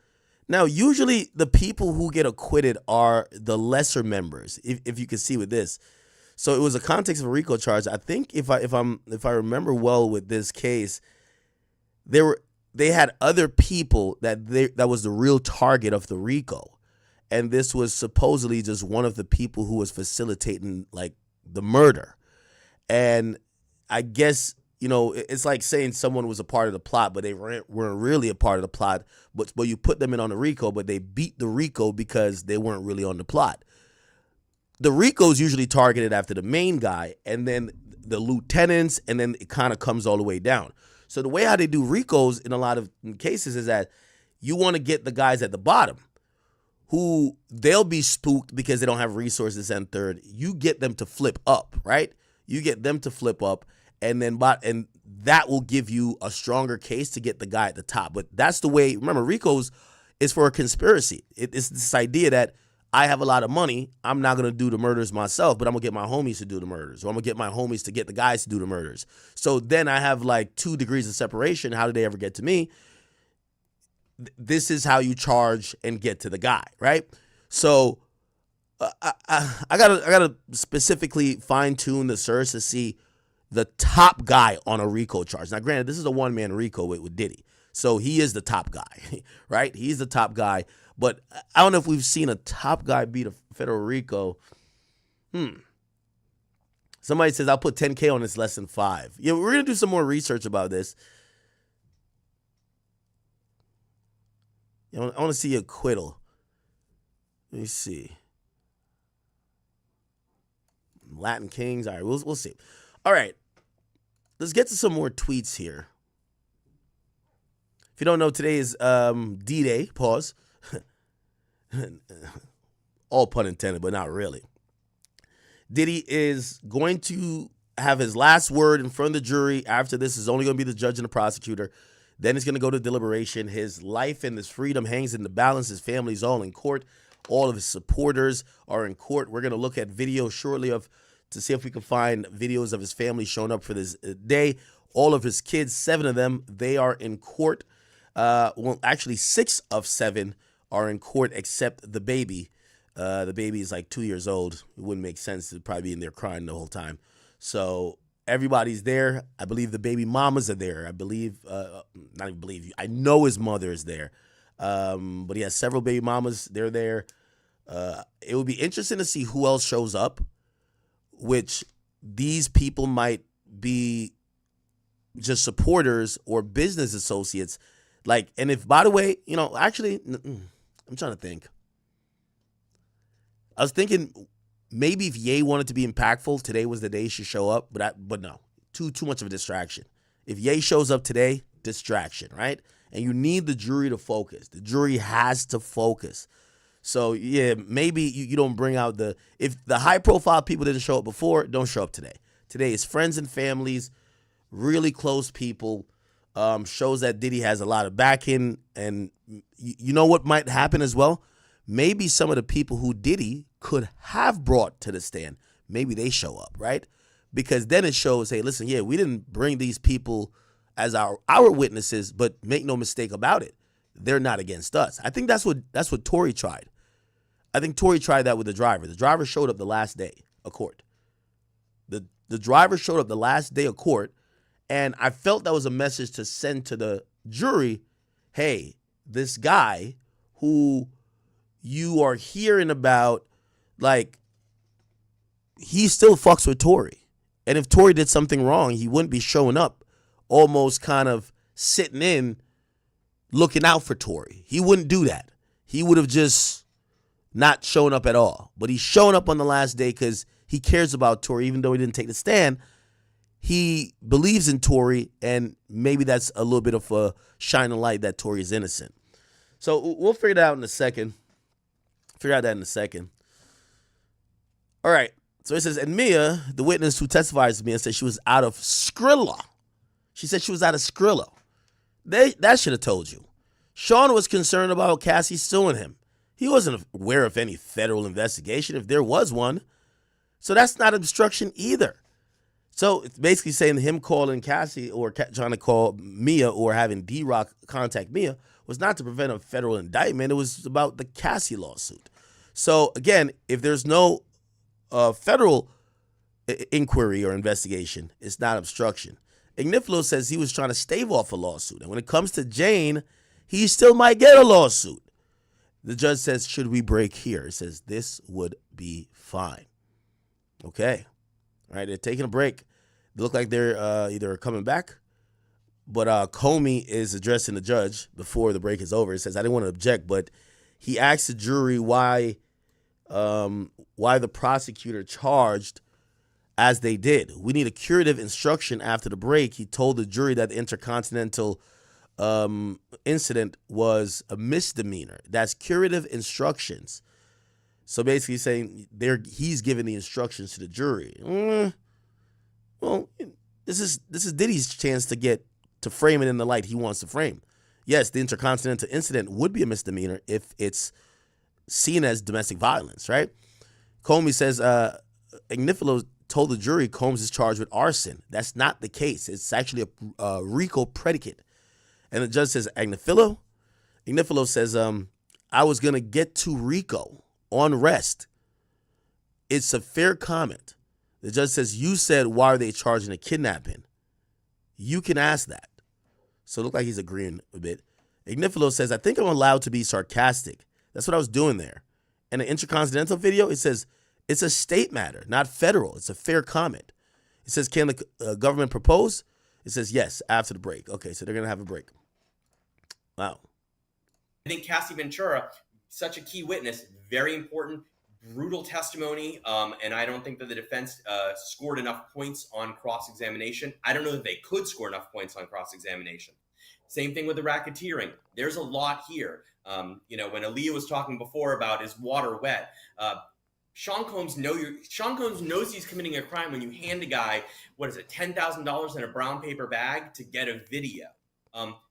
Now, usually the people who get acquitted are the lesser members, if you can see with this. So it was a context of a RICO charge. I think if I remember well with this case, they had other people that was the real target of the RICO, and this was supposedly just one of the people who was facilitating like the murder. And I guess, you know, it's like saying someone was a part of the plot, but they weren't really a part of the plot. But you put them in on the RICO, but they beat the RICO because they weren't really on the plot. The RICO is usually targeted after the main guy, and then the lieutenants, and then it kind of comes all the way down. So the way how they do RICOs in a lot of cases is that you want to get the guys at the bottom who they'll be spooked because they don't have resources and third. You get them to flip up, right? You get them to flip up, and that will give you a stronger case to get the guy at the top. But that's the way, remember, RICOs is for a conspiracy. It's this idea that I have a lot of money. I'm not going to do the murders myself, but I'm going to get my homies to do the murders. Or I'm going to get my homies to get the guys to do the murders. So then I have like 2 degrees of separation. How did they ever get to me? this is how you charge and get to the guy, right? So I gotta specifically fine tune the search to see the top guy on a RICO charge. Now, granted, this is a one-man RICO with Diddy, so he is the top guy, right? He's the top guy, but I don't know if we've seen a top guy beat a federal RICO. Somebody says, I'll put 10K on this, less than 5. Yeah, we're going to do some more research about this. I want to see acquittal. Let me see. Latin Kings. All right, we'll see. All right, let's get to some more tweets here. If you don't know, today is D-Day. Pause. All pun intended, but not really. Diddy is going to have his last word in front of the jury. After this, is only going to be the judge and the prosecutor. Then it's going to go to deliberation. His life and his freedom hangs in the balance. His family's all in court. All of his supporters are in court. We're going to look at videos shortly to see if we can find videos of his family showing up for this day. All of his kids, 7 of them, they are in court. Well, actually, 6 of 7 are in court except the baby. The baby is like 2 years old. It wouldn't make sense to probably be in there crying the whole time. So everybody's there. I believe the baby mamas are there. I know his mother is there. But he has several baby mamas. They're there. It would be interesting to see who else shows up, which these people might be just supporters or business associates. And if, by the way, actually, I'm trying to think. I was thinking maybe if Ye wanted to be impactful, today was the day he should show up, but no, too much of a distraction. If Ye shows up today, distraction, right? And you need the jury to focus. The jury has to focus. So, yeah, maybe you don't bring out if the high-profile people didn't show up before, don't show up today. Today is friends and families, really close people, shows that Diddy has a lot of backing. And you know what might happen as well? Maybe some of the people who Diddy could have brought to the stand, maybe they show up, right? Because then it shows, hey, listen, yeah, we didn't bring these people as our witnesses, but make no mistake about it, they're not against us. I think that's what Tory tried. I think Tory tried that with the driver. The driver showed up the last day of court. The driver showed up the last day of court, and I felt that was a message to send to the jury, hey, this guy who you are hearing about, he still fucks with Tory. And if Tory did something wrong, he wouldn't be showing up, almost kind of sitting in, looking out for Tory. He wouldn't do that. He would have just not shown up at all. But he's showing up on the last day because he cares about Tory, even though he didn't take the stand. He believes in Tory, and maybe that's a little bit of a shining light that Tory is innocent. So we'll figure that out in a second. All right. So it says, and Mia, the witness who testifies to Mia, said she was out of Skrilla. She said she was out of Skrilla. That should have told you. Sean was concerned about Cassie suing him. He wasn't aware of any federal investigation, if there was one. So that's not obstruction either. So it's basically saying him calling Cassie or trying to call Mia or having D-Rock contact Mia was not to prevent a federal indictment. It was about the Cassie lawsuit. So again, if there's no federal inquiry or investigation, it's not obstruction. Ignifilo says he was trying to stave off a lawsuit. And when it comes to Jane, he still might get a lawsuit. The judge says, should we break here? It says, this would be fine. Okay. All right, they're taking a break. They look like they're either coming back, but Comey is addressing the judge before the break is over. He says, I didn't want to object, but he asked the jury why the prosecutor charged as they did. We need a curative instruction after the break. He told the jury that the Intercontinental incident was a misdemeanor. That's curative instructions. So basically saying he's giving the instructions to the jury. Well, this is Diddy's chance to frame it in the light he wants to frame. Yes, the Intercontinental incident would be a misdemeanor if it's seen as domestic violence, right? Comey says Ignifilo told the jury Combs is charged with arson. That's not the case. It's actually a RICO predicate. And the judge says Ignifilo Ignifilo says, I was going to get to RICO on rest. It's a fair comment. The judge says, you said, why are they charging a kidnapping? You can ask that. So it looked like he's agreeing a bit. Ignifilo says, I think I'm allowed to be sarcastic. That's what I was doing there. And the Intercontinental video, it says, it's a state matter, not federal. It's a fair comment. It says, can the government propose? It says, yes, after the break. Okay, so they're going to have a break. Wow.
I think Cassie Ventura, such a key witness, very important, brutal testimony. And I don't think that the defense scored enough points on cross-examination. I don't know that they could score enough points on cross-examination. Same thing with the racketeering. There's a lot here. When Aaliyah was talking before about is water wet, Sean Combs knows he's committing a crime when you hand a guy, $10,000 in a brown paper bag to get a video.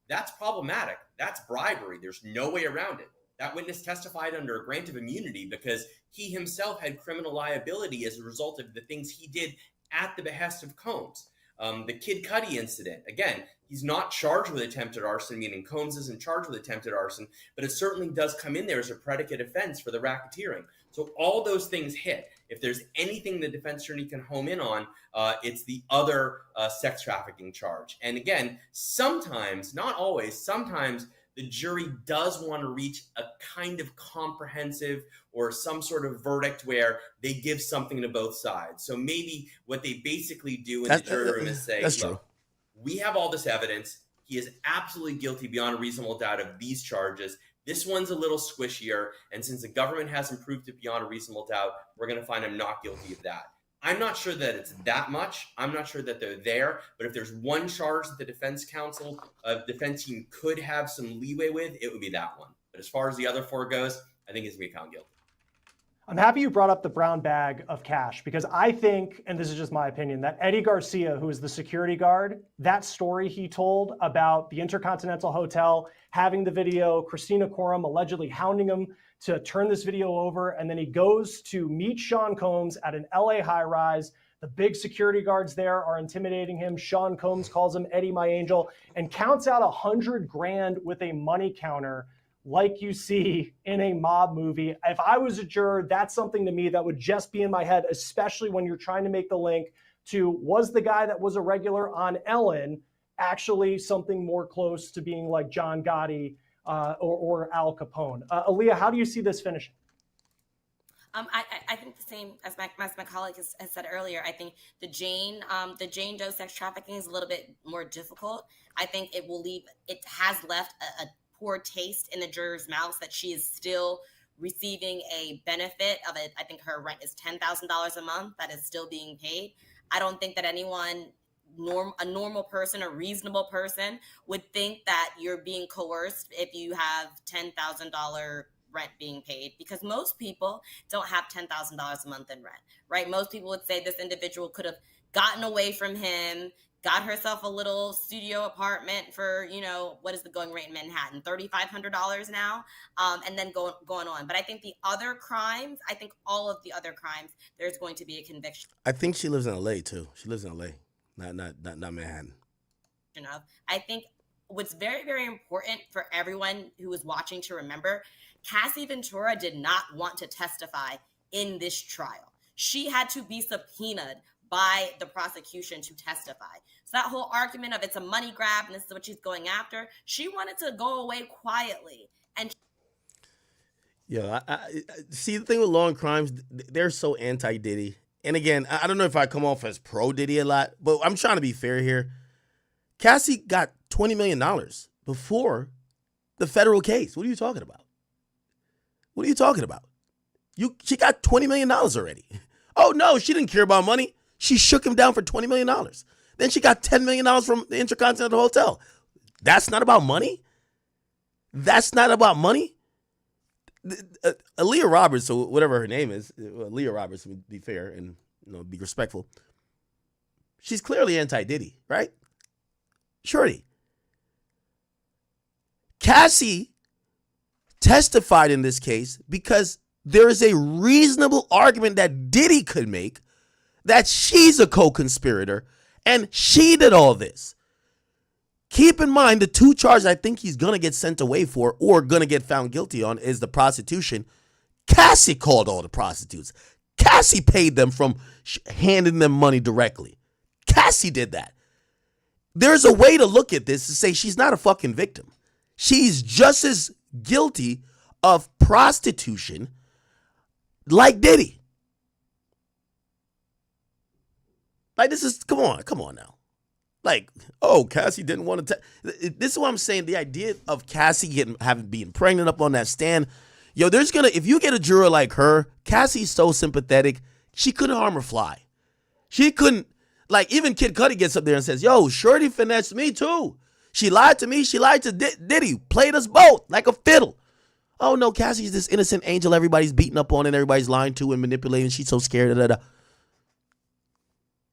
That's problematic. That's bribery. There's no way around it. That witness testified under a grant of immunity because he himself had criminal liability as a result of the things he did at the behest of Combs. The Kid Cudi incident, again, he's not charged with attempted arson, meaning Combs isn't charged with attempted arson, but it certainly does come in there as a predicate offense for the racketeering. So all those things hit. If there's anything the defense attorney can home in on, it's the other sex trafficking charge. And again, sometimes, not always, sometimes the jury does want to reach a kind of comprehensive or some sort of verdict where they give something to both sides. So maybe what they basically do in the jury room is say, look, we have all this evidence. He is absolutely guilty beyond a reasonable doubt of these charges. This one's a little squishier. And since the government hasn't proved it beyond a reasonable doubt, we're going to find him not guilty of that. I'm not sure that it's that much. I'm not sure that they're there. But if there's one charge that the defense team could have some leeway with, it would be that one. But as far as the other four goes, I think he's going to be found guilty.
I'm happy you brought up the brown bag of cash because I think, and this is just my opinion, that Eddie Garcia, who is the security guard, that story he told about the Intercontinental Hotel, having the video, Christina Coram allegedly hounding him to turn this video over, and then he goes to meet Sean Combs at an LA high-rise. The big security guards there are intimidating him. Sean Combs calls him Eddie, my angel, and counts out $100,000 with a money counter like you see in a mob movie. If I was a juror, that's something to me that would just be in my head, especially when you're trying to make the link to, was the guy that was a regular on Ellen actually something more close to being like John Gotti or Al Capone? Aaliyah, how do you see this finishing?
I think the same as my colleague has said earlier. I think the Jane Doe sex trafficking is a little bit more difficult. I think it has left a poor taste in the jurors' mouths that she is still receiving a benefit of it. I think her rent is $10,000 a month that is still being paid. I don't think that anyone, a normal person, a reasonable person, would think that you're being coerced if you have $10,000 rent being paid, because most people don't have $10,000 a month in rent, right? Most people would say this individual could have gotten away from him, got herself a little studio apartment for, what is the going rate in Manhattan? $3,500 now, and then going on. But I think all of the other crimes, there's going to be a conviction.
I think she lives in LA too. She lives in LA, not Manhattan.
I think what's very, very important for everyone who is watching to remember, Cassie Ventura did not want to testify in this trial. She had to be subpoenaed by the prosecution to testify. So that whole argument of it's a money grab and this is what she's going after, she wanted to go away quietly. And
I see the thing with Law and Crimes, they're so anti-Diddy. And again, I don't know if I come off as pro-Diddy a lot, but I'm trying to be fair here. Cassie got $20 million before the federal case. What are you talking about? What are you talking about? She got $20 million already. Oh, no, she didn't care about money. She shook him down for $20 million. Then she got $10 million from the Intercontinental Hotel. That's not about money? That's not about money? Aaliyah Roberts, or whatever her name is, Aaliyah Roberts, to be fair and be respectful, she's clearly anti-Diddy, right? Surely. Cassie testified in this case because there is a reasonable argument that Diddy could make that she's a co-conspirator and she did all this. Keep in mind the two charges I think he's going to get sent away for or going to get found guilty on is the prostitution. Cassie called all the prostitutes. Cassie paid them from handing them money directly. Cassie did that. There's a way to look at this to say she's not a fucking victim. She's just as guilty of prostitution like Diddy. Like, this is, come on now. Like, oh, Cassie didn't want to. This is what I'm saying. The idea of Cassie being pregnant up on that stand. Yo, if you get a juror like her, Cassie's so sympathetic, she couldn't harm her fly. She couldn't, like, even Kid Cudi gets up there and says, yo, Shorty finessed me too. She lied to me. She lied to Diddy. Played us both like a fiddle. Oh, no, Cassie's this innocent angel everybody's beating up on and everybody's lying to and manipulating. She's so scared. Da, da, da.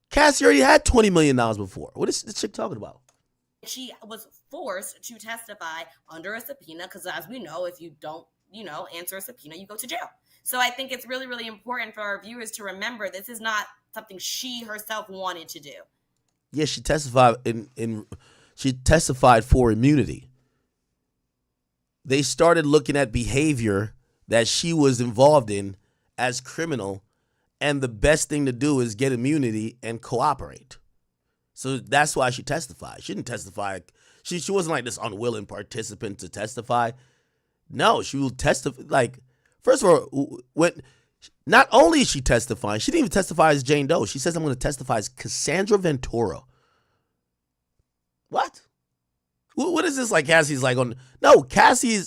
Cassie already had $20 million before. What is this chick talking about?
She was forced to testify under a subpoena because, as we know, if you don't, answer a subpoena, you go to jail. So I think it's really, really important for our viewers to remember this is not something she herself wanted to do.
Yeah, she testified she testified for immunity. They started looking at behavior that she was involved in as criminal, and the best thing to do is get immunity and cooperate. So that's why she testified. She didn't testify. She wasn't like this unwilling participant to testify. No, she will testify. Like, first of all, not only is she testifying, she didn't even testify as Jane Doe. She says, I'm going to testify as Cassandra Ventura. What? What is this like Cassie's like on? No, Cassie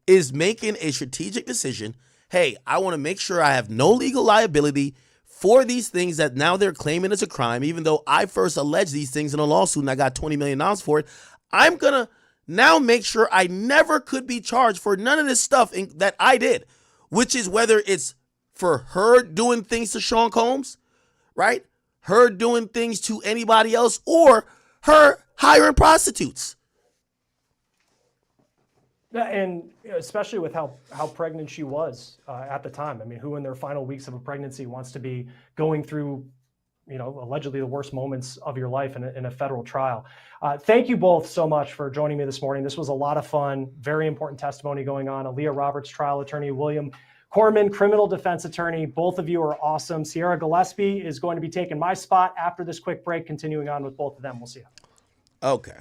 is making a strategic decision. Hey, I want to make sure I have no legal liability for these things that now they're claiming as a crime, even though I first alleged these things in a lawsuit and I got $20 million for it. I'm going to now make sure I never could be charged for none of this stuff that I did, which is whether it's for her doing things to Sean Combs, right? Her doing things to anybody else, or her hiring prostitutes.
And especially with how pregnant she was at the time. I mean, who in their final weeks of a pregnancy wants to be going through, allegedly the worst moments of your life in a federal trial? Thank you both so much for joining me this morning. This was a lot of fun. Very important testimony going on. Aaliyah Roberts, trial attorney, William Corman, criminal defense attorney. Both of you are awesome. Sierra Gillespie is going to be taking my spot after this quick break, continuing on with both of them. We'll see you.
Okay.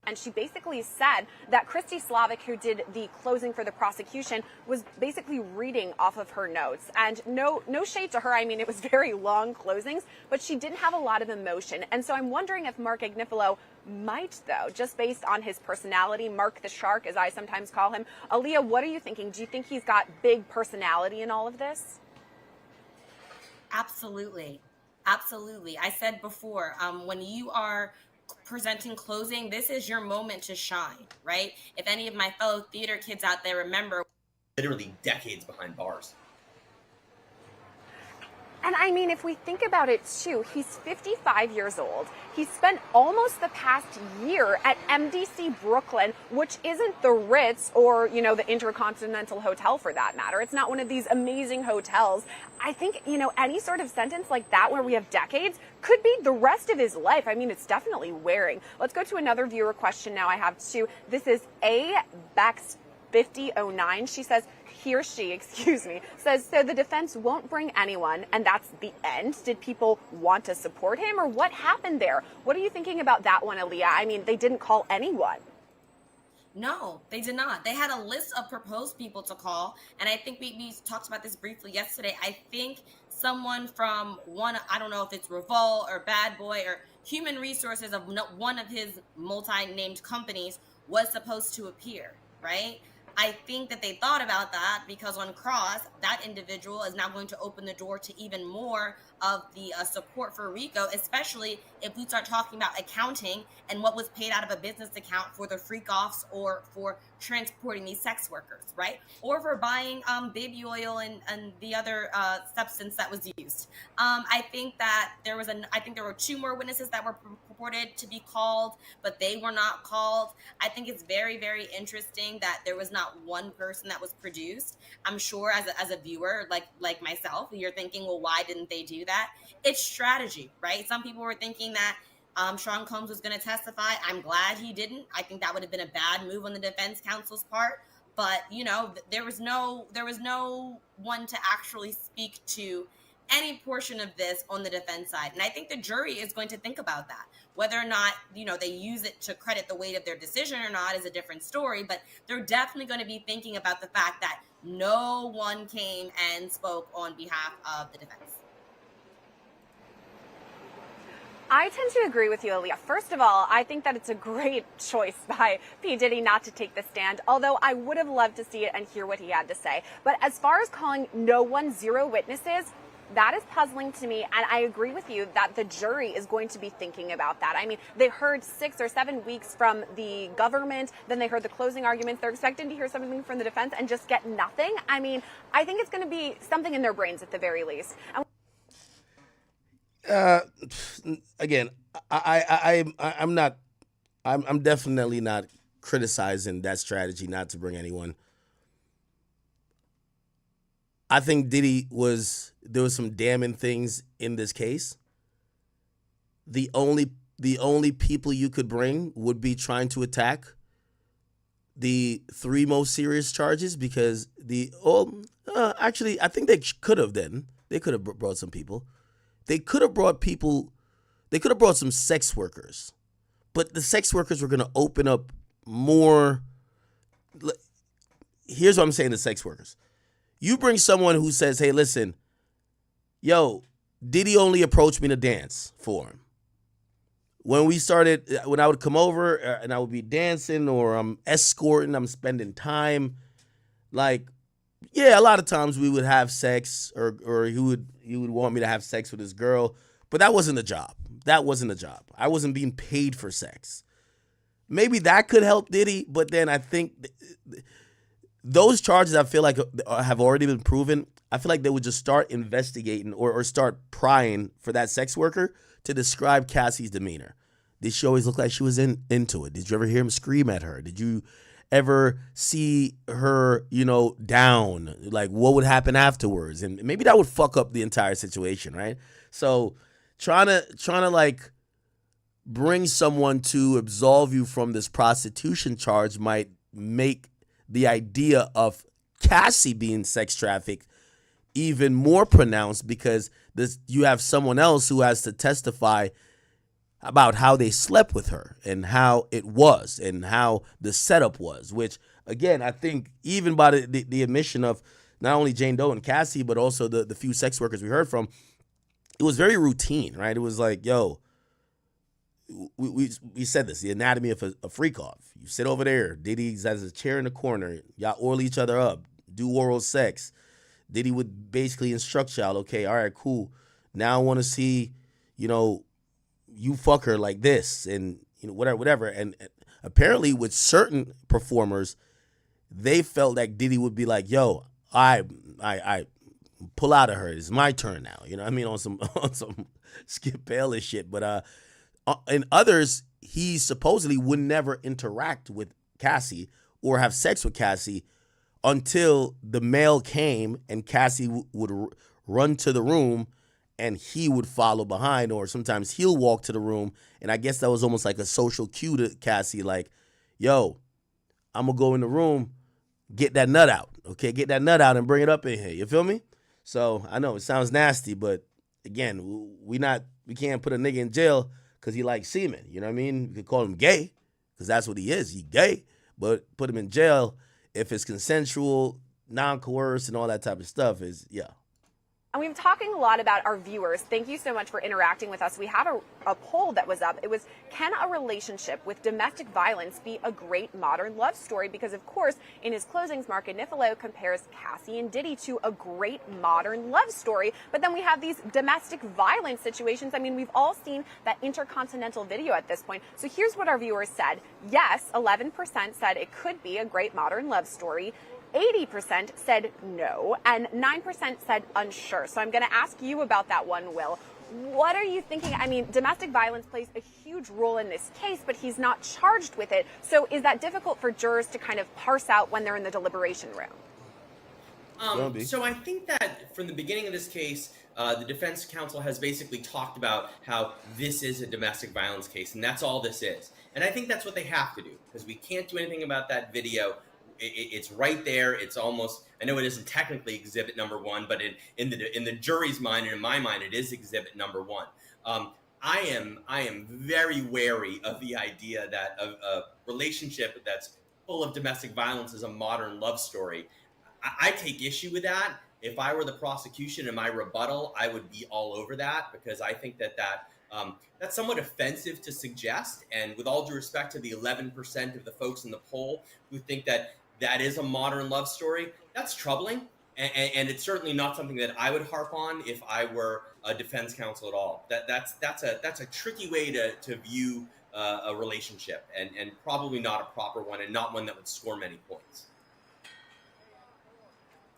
And she basically said that Christy Slavic, who did the closing for the prosecution, was basically reading off of her notes. And no shade to her. I mean, it was very long closings, but she didn't have a lot of emotion. And so I'm wondering if Mark Agnifilo might, though, just based on his personality, Mark the Shark, as I sometimes call him. Aaliyah, what are you thinking? Do you think he's got big personality in all of this?
Absolutely. Absolutely. I said before, when you are presenting closing, this is your moment to shine, right? If any of my fellow theater kids out there remember,
literally decades behind bars.
And I mean, if we think about it too, he's 55 years old. He spent almost the past year at MDC Brooklyn, which isn't the Ritz or, the Intercontinental Hotel for that matter. It's not one of these amazing hotels. I think, any sort of sentence like that where we have decades could be the rest of his life. I mean, it's definitely wearing. Let's go to another viewer question now. I have two. This is A. Bex 5009. She says, says, so the defense won't bring anyone, and that's the end. Did people want to support him, or what happened there? What are you thinking about that one, Aaliyah? I mean, they didn't call anyone.
No, they did not. They had a list of proposed people to call, and I think we talked about this briefly yesterday. I think someone from I don't know if it's Revolt or Bad Boy or Human Resources of one of his multi-named companies was supposed to appear, right? I think that they thought about that because on Cross, that individual is now going to open the door to even more of the support for RICO, especially if we start talking about accounting and what was paid out of a business account for the freak offs or for transporting these sex workers, right? Or for buying baby oil and the other substance that was used. I think that there were two more witnesses that were purported to be called, but they were not called. I think it's very, very interesting that there was not one person that was produced. I'm sure as a viewer, like myself, you're thinking, well, why didn't they do that? It's strategy, right? Some people were thinking that Sean Combs was going to testify. I'm glad he didn't. I think that would have been a bad move on the defense counsel's part. But, you know, there was no one to actually speak to any portion of this on the defense side. And I think the jury is going to think about that. Whether or not, you know, they use it to credit the weight of their decision or not is a different story. But they're definitely going to be thinking about the fact that no one came and spoke on behalf of the defense.
I tend to agree with you, Aaliyah. First of all, I think that it's a great choice by P. Diddy not to take the stand, although I would have loved to see it and hear what he had to say. But as far as calling no one, zero witnesses, that is puzzling to me, and I agree with you that the jury is going to be thinking about that. I mean, they heard 6 or 7 weeks from the government, then they heard the closing arguments. They're expecting to hear something from the defense and just get nothing. I mean, I think it's going to be something in their brains at the very least.
Again, I'm definitely not criticizing that strategy not to bring anyone. I think there was some damning things in this case. The only people you could bring would be trying to attack the 3 most serious charges, because actually I think they could have brought some people. They could have brought some sex workers, but the sex workers were going to open up more. Here's what I'm saying to sex workers. You bring someone who says, hey, listen, yo, Diddy only approached me to dance for him. When I would come over and I would be dancing, or I'm escorting, I'm spending time, like, yeah, a lot of times we would have sex, or he would want me to have sex with his girl, but that wasn't a job. I wasn't being paid for sex. Maybe that could help Diddy, but then I think those charges, I feel like, have already been proven. I feel like they would just start investigating or start prying for that sex worker to describe Cassie's demeanor. Did she always look like she was into it? Did you ever hear him scream at her? Did you ever see her, down? Like, what would happen afterwards? And maybe that would fuck up the entire situation, right? So trying to like bring someone to absolve you from this prostitution charge might make the idea of Cassie being sex trafficked even more pronounced, because you have someone else who has to testify about how they slept with her and how it was and how the setup was, which, again, I think even by the admission of not only Jane Doe and Cassie, but also the few sex workers we heard from, it was very routine, right? It was like, yo, we said this, the anatomy of a freak-off. You sit over there, Diddy has a chair in the corner, y'all oil each other up, do oral sex. Diddy would basically instruct y'all, okay, all right, cool. Now I want to see, you fuck her like this, and whatever. And apparently with certain performers, they felt like Diddy would be like, yo, I pull out of her. It's my turn now. You know what I mean? On some Skip Bayless shit. But in others, he supposedly would never interact with Cassie or have sex with Cassie until the mail came and Cassie would run to the room and he would follow behind, or sometimes he'll walk to the room. And I guess that was almost like a social cue to Cassie, like, yo, I'm going to go in the room, get that nut out, okay? Get that nut out and bring it up in here. You feel me? So I know it sounds nasty, but again, we can't put a nigga in jail because he likes semen. You know what I mean? We could call him gay because that's what he is. He gay. But put him in jail if it's consensual, non-coerced, and all that type of stuff yeah.
And we've been talking a lot about our viewers. Thank you so much for interacting with us. We have a poll that was up. It was, can a relationship with domestic violence be a great modern love story? Because, of course, in his closings, Mark Anifilo compares Cassie and Diddy to a great modern love story. But then we have these domestic violence situations. I mean, we've all seen that Intercontinental video at this point. So here's what our viewers said. Yes, 11% said it could be a great modern love story. 80% said no, and 9% said unsure. So I'm going to ask you about that one, Will. What are you thinking? I mean, domestic violence plays a huge role in this case, but he's not charged with it. So is that difficult for jurors to kind of parse out when they're in the deliberation room?
So I think that from the beginning of this case, the defense counsel has basically talked about how this is a domestic violence case, and that's all this is. And I think that's what they have to do, because we can't do anything about that video. It's right there. It's almost, I know it isn't technically exhibit number one, but in the jury's mind and in my mind, it is exhibit number one. I am very wary of the idea that a relationship that's full of domestic violence is a modern love story. I take issue with that. If I were the prosecution in my rebuttal, I would be all over that, because I think that's somewhat offensive to suggest. And with all due respect to the 11% of the folks in the poll who think that that is a modern love story, that's troubling. And it's certainly not something that I would harp on if I were a defense counsel at all. That's a tricky way to view a relationship, and probably not a proper one, and not one that would score many points.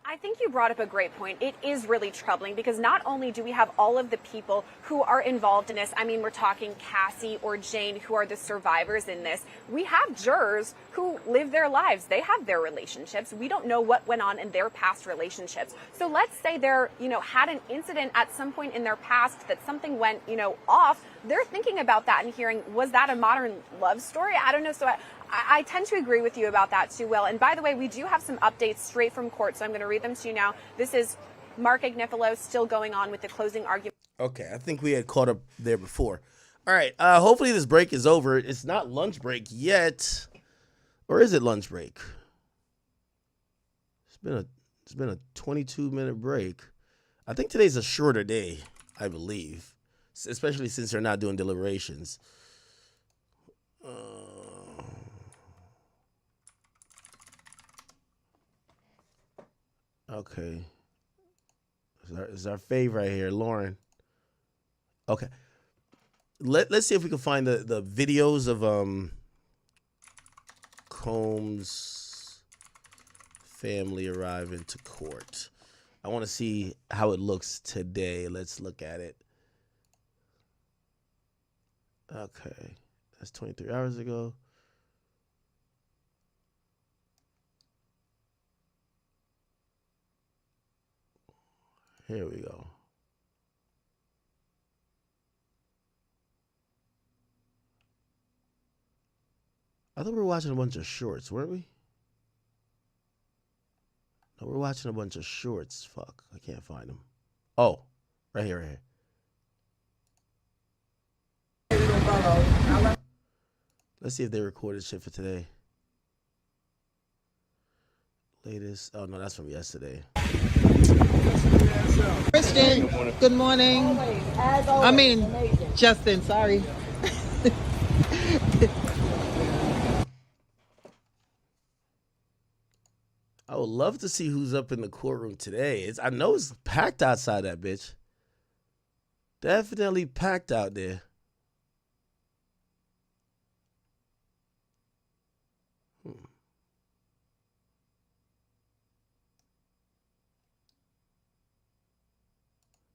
I think you brought up a great point. It is really troubling, because not only do we have all of the people who are involved in this, I mean, we're talking Cassie or Jane, who are the survivors in this. We have jurors who live their lives. They have their relationships. We don't know what went on in their past relationships. So let's say they're, had an incident at some point in their past that something went, off. They're thinking about that and hearing, was that a modern love story? I don't know. So I tend to agree with you about that too, Will. And by the way, we do have some updates straight from court, so I'm going to read them to you now. This is Mark Agnifilo still going on with the closing argument.
Okay, I think we had caught up there before. All right, hopefully this break is over. It's not lunch break yet, or is it lunch break? It's been a 22-minute break. I think today's a shorter day, I believe, especially since they're not doing deliberations. Okay. Is our fave right here, Lauren. Okay. Let's see if we can find the videos of Combs' family arriving to court. I want to see how it looks today. Let's look at it. Okay. That's 23 hours ago. Here we go. I thought we were watching a bunch of shorts, weren't we? No, we're watching a bunch of shorts. Fuck, I can't find them. Oh, right here, right here. Let's see if they recorded shit for today. Latest. Oh, no, that's from yesterday.
Kristen, good morning. I mean, Justin, sorry.
I would love to see who's up in the courtroom today. I know it's packed outside that bitch. Definitely packed out there.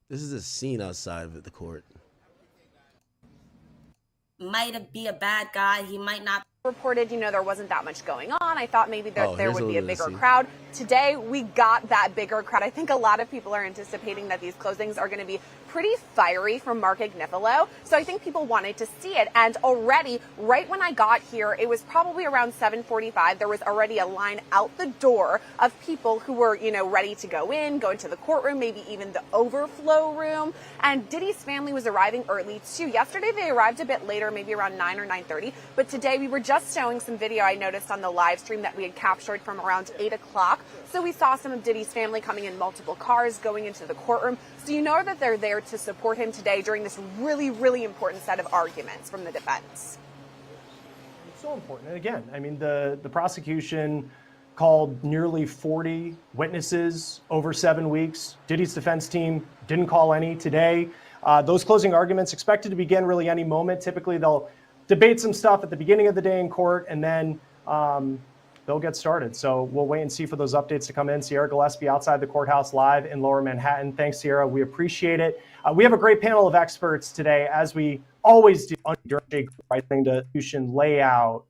This is a scene outside of the court.
Might be a bad guy. He might not.
Reported, there wasn't that much going on. I thought maybe there would be a bigger crowd. Today, we got that bigger crowd. I think a lot of people are anticipating that these closings are going to be pretty fiery from Mark Agnifilo. So I think people wanted to see it. And already, right when I got here, it was probably around 7:45. There was already a line out the door of people who were, ready to go into the courtroom, maybe even the overflow room. And Diddy's family was arriving early too. Yesterday, they arrived a bit later, maybe around 9 or 9:30. But today, we were just showing some video I noticed on the live stream that we had captured from around 8 o'clock. So we saw some of Diddy's family coming in multiple cars, going into the courtroom. So you know that they're there to support him today during this really, really important set of arguments from the defense.
It's so important. And again, I mean, the prosecution called nearly 40 witnesses over 7 weeks. Diddy's defense team didn't call any today. Those closing arguments expected to begin really any moment. Typically, they'll debate some stuff at the beginning of the day in court, and then they'll get started. So we'll wait and see for those updates to come in. Sierra Gillespie outside the courthouse live in Lower Manhattan. Thanks, Sierra. We appreciate it. We have a great panel of experts today, as we always do during Prosecution lay out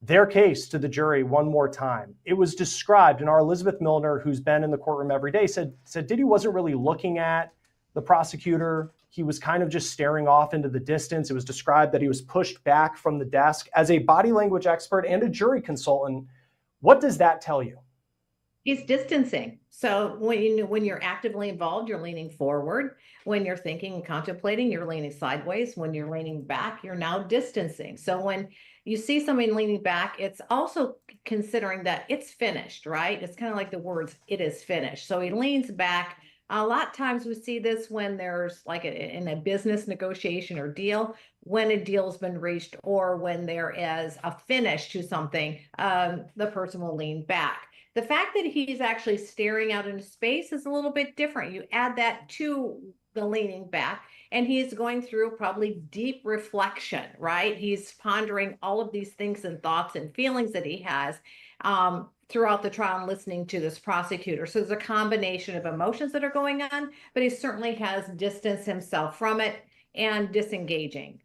their case to the jury one more time. It was described, and our Elizabeth Milner, who's been in the courtroom every day, said Diddy wasn't really looking at the prosecutor. He was kind of just staring off into the distance. It was described that he was pushed back from the desk. As a body language expert and a jury consultant, what does that tell you?
He's distancing. So when you're actively involved, you're leaning forward. When you're thinking and contemplating, you're leaning sideways. When you're leaning back, you're now distancing. So when you see somebody leaning back, it's also considering that it's finished, right? It's kind of like the words, it is finished. So he leans back. A lot of times we see this when there's like in a business negotiation or deal, when a deal has been reached or when there is a finish to something, the person will lean back. The fact that he's actually staring out into space is a little bit different. You add that to the leaning back, and he's going through probably deep reflection, right? He's pondering all of these things and thoughts and feelings that he has throughout the trial and listening to this prosecutor. So there's a combination of emotions that are going on, but he certainly has distanced himself from it and disengaging.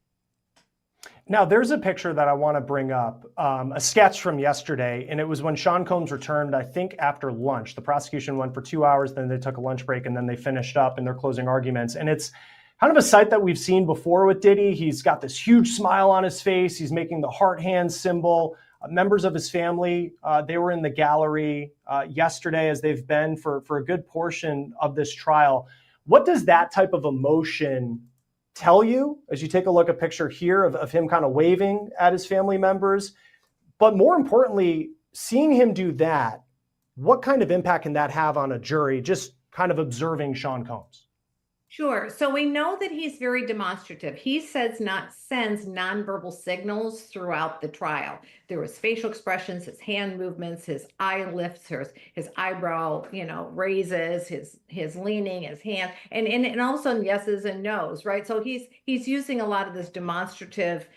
Now, there's a picture that I want to bring up, a sketch from yesterday, and it was when Sean Combs returned, I think, after lunch. The prosecution went for 2 hours, then they took a lunch break, and then they finished up in their closing arguments. And it's kind of a sight that we've seen before with Diddy. He's got this huge smile on his face. He's making the heart hand symbol. Members of his family, they were in the gallery yesterday, as they've been for a good portion of this trial. What does that type of emotion tell you as you take a look at a picture here of him kind of waving at his family members? But more importantly, seeing him do that, what kind of impact can that have on a jury, just kind of observing Sean Combs?
Sure. So we know that he's very demonstrative. He sends nonverbal signals throughout the trial. There was facial expressions, his hand movements, his eye lifts, his eyebrow, raises, his leaning, his hand, and all of a sudden yeses and nos, right? So he's using a lot of this demonstrative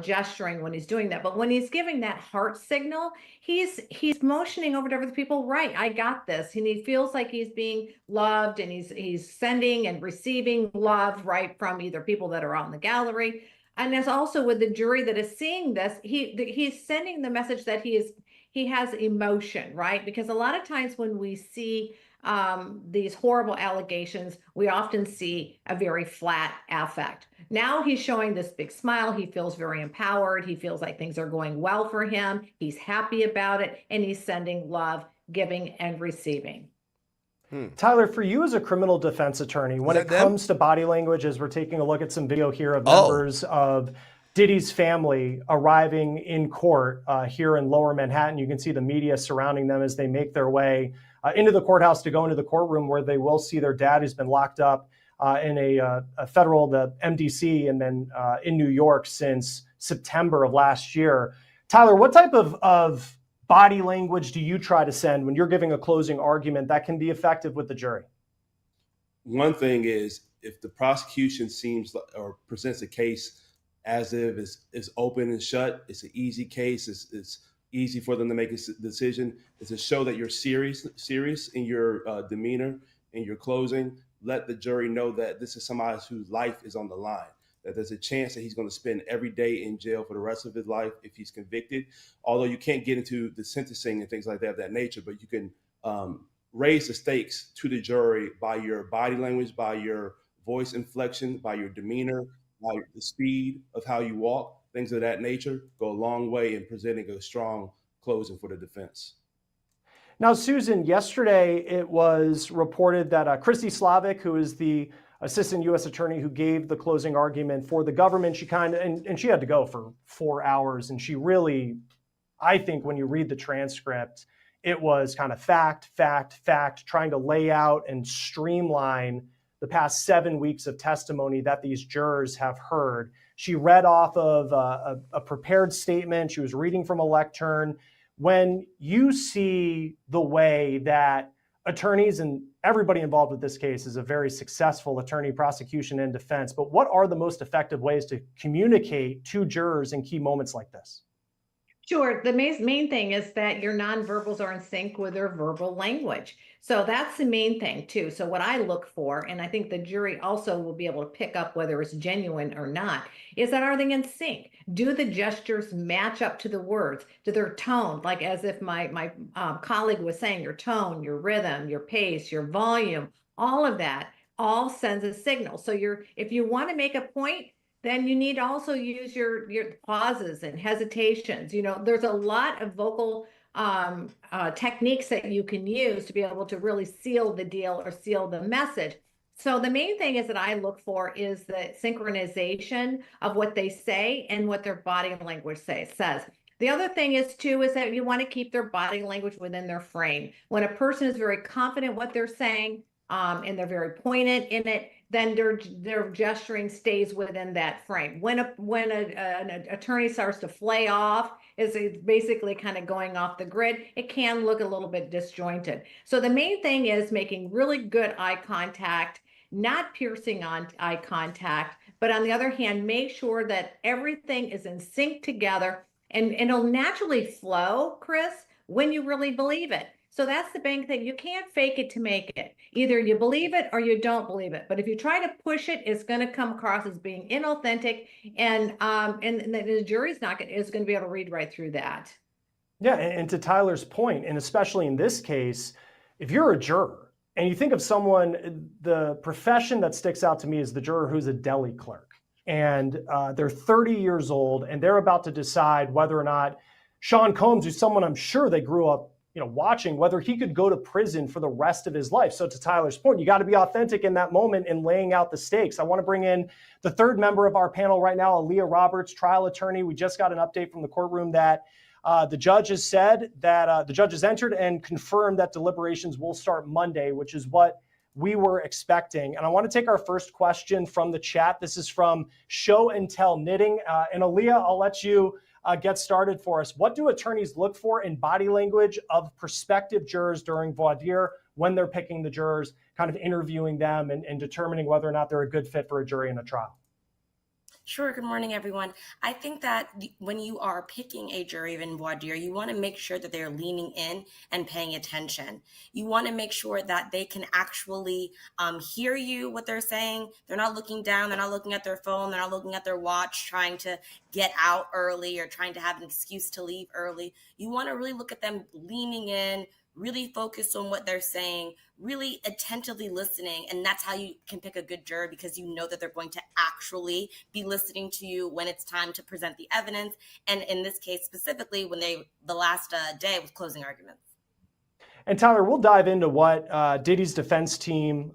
gesturing when he's doing that. But when he's giving that heart signal, he's motioning over to other people, right? I got this. And he feels like he's being loved, and he's sending and receiving love, right, from either people that are out in the gallery. And as also with the jury that is seeing this, he's sending the message that he has emotion, right? Because a lot of times when we see these horrible allegations, we often see a very flat affect. Now he's showing this big smile. He feels very empowered. He feels like things are going well for him. He's happy about it, and he's sending love, giving and receiving.
Tyler, for you as a criminal defense attorney, when it comes to body language, as we're taking a look at some video here of members of Diddy's family arriving in court here in Lower Manhattan, you can see the media surrounding them as they make their way into the courthouse to go into the courtroom, where they will see their dad, who's been locked up in the MDC, and then in New York since September of last year. Tyler, what type of body language do you try to send when you're giving a closing argument that can be effective with the jury?
One thing is, if the prosecution seems or presents a case as if it's open and shut, it's an easy case, it's easy for them to make a decision, it's to show that you're serious in your demeanor, in your closing. Let the jury know that this is somebody whose life is on the line, that there's a chance that he's going to spend every day in jail for the rest of his life if he's convicted. Although you can't get into the sentencing and things like that of that nature, but you can raise the stakes to the jury by your body language, by your voice inflection, by your demeanor, by the speed of how you walk, things of that nature go a long way in presenting a strong closing for the defense.
Now, Susan, yesterday it was reported that Christy Slavic, who is the assistant U.S. attorney who gave the closing argument for the government, she and she had to go for 4 hours. And she really, I think when you read the transcript, it was kind of fact, trying to lay out and streamline the past 7 weeks of testimony that these jurors have heard. She read off of a prepared statement. She was reading from a lectern. When you see the way that attorneys and everybody involved with this case is a very successful attorney, prosecution, and defense, but what are the most effective ways to communicate to jurors in key moments like this?
Sure. The main thing is that your nonverbals are in sync with their verbal language. So that's the main thing too. So what I look for, and I think the jury also will be able to pick up whether it's genuine or not, is that are they in sync? Do the gestures match up to the words, to their tone? Like as if my colleague was saying, your tone, your rhythm, your pace, your volume, all of that all sends a signal. So if you want to make a point, then you need to also use your pauses and hesitations. There's a lot of vocal techniques that you can use to be able to really seal the deal or seal the message. So the main thing is that I look for is the synchronization of what they say and what their body language says. The other thing is that you want to keep their body language within their frame. When a person is very confident what they're saying, and they're very poignant in it, then their gesturing stays within that frame. When an attorney starts to flay off, is basically kind of going off the grid, it can look a little bit disjointed. So the main thing is making really good eye contact, not piercing on eye contact, but on the other hand, make sure that everything is in sync together, and it'll naturally flow, Chris, when you really believe it. So that's the big thing. You can't fake it to make it. Either you believe it or you don't believe it. But if you try to push it, it's going to come across as being inauthentic, and the jury's is going to be able to read right through that.
Yeah, and to Tyler's point, and especially in this case, if you're a juror and you think of someone, the profession that sticks out to me is the juror who's a deli clerk, and they're 30 years old, and they're about to decide whether or not Sean Combs, who's someone I'm sure they grew up watching, whether he could go to prison for the rest of his life. So to Tyler's point, you got to be authentic in that moment in laying out the stakes. I want to bring in the third member of our panel right now, Aaliyah Roberts, trial attorney. We just got an update from the courtroom that the judge has said that the judge has entered and confirmed that deliberations will start Monday, which is what we were expecting. And I want to take our first question from the chat. This is from Show and Tell Knitting. And Aaliyah, I'll let you get started for us. What do attorneys look for in body language of prospective jurors during voir dire when they're picking the jurors, kind of interviewing them and determining whether or not they're a good fit for a jury in a trial?
Sure. Good morning, everyone. I think that when you are picking a jury in voir dire, you want to make sure that they're leaning in and paying attention. You want to make sure that they can actually hear you, what they're saying. They're not looking down. They're not looking at their phone. They're not looking at their watch, trying to get out early or trying to have an excuse to leave early. You want to really look at them leaning in, really focus on what they're saying, really attentively listening. And that's how you can pick a good juror, because you know that they're going to actually be listening to you when it's time to present the evidence. And in this case, specifically, when the last day was closing arguments.
And Tyler, we'll dive into what Diddy's defense team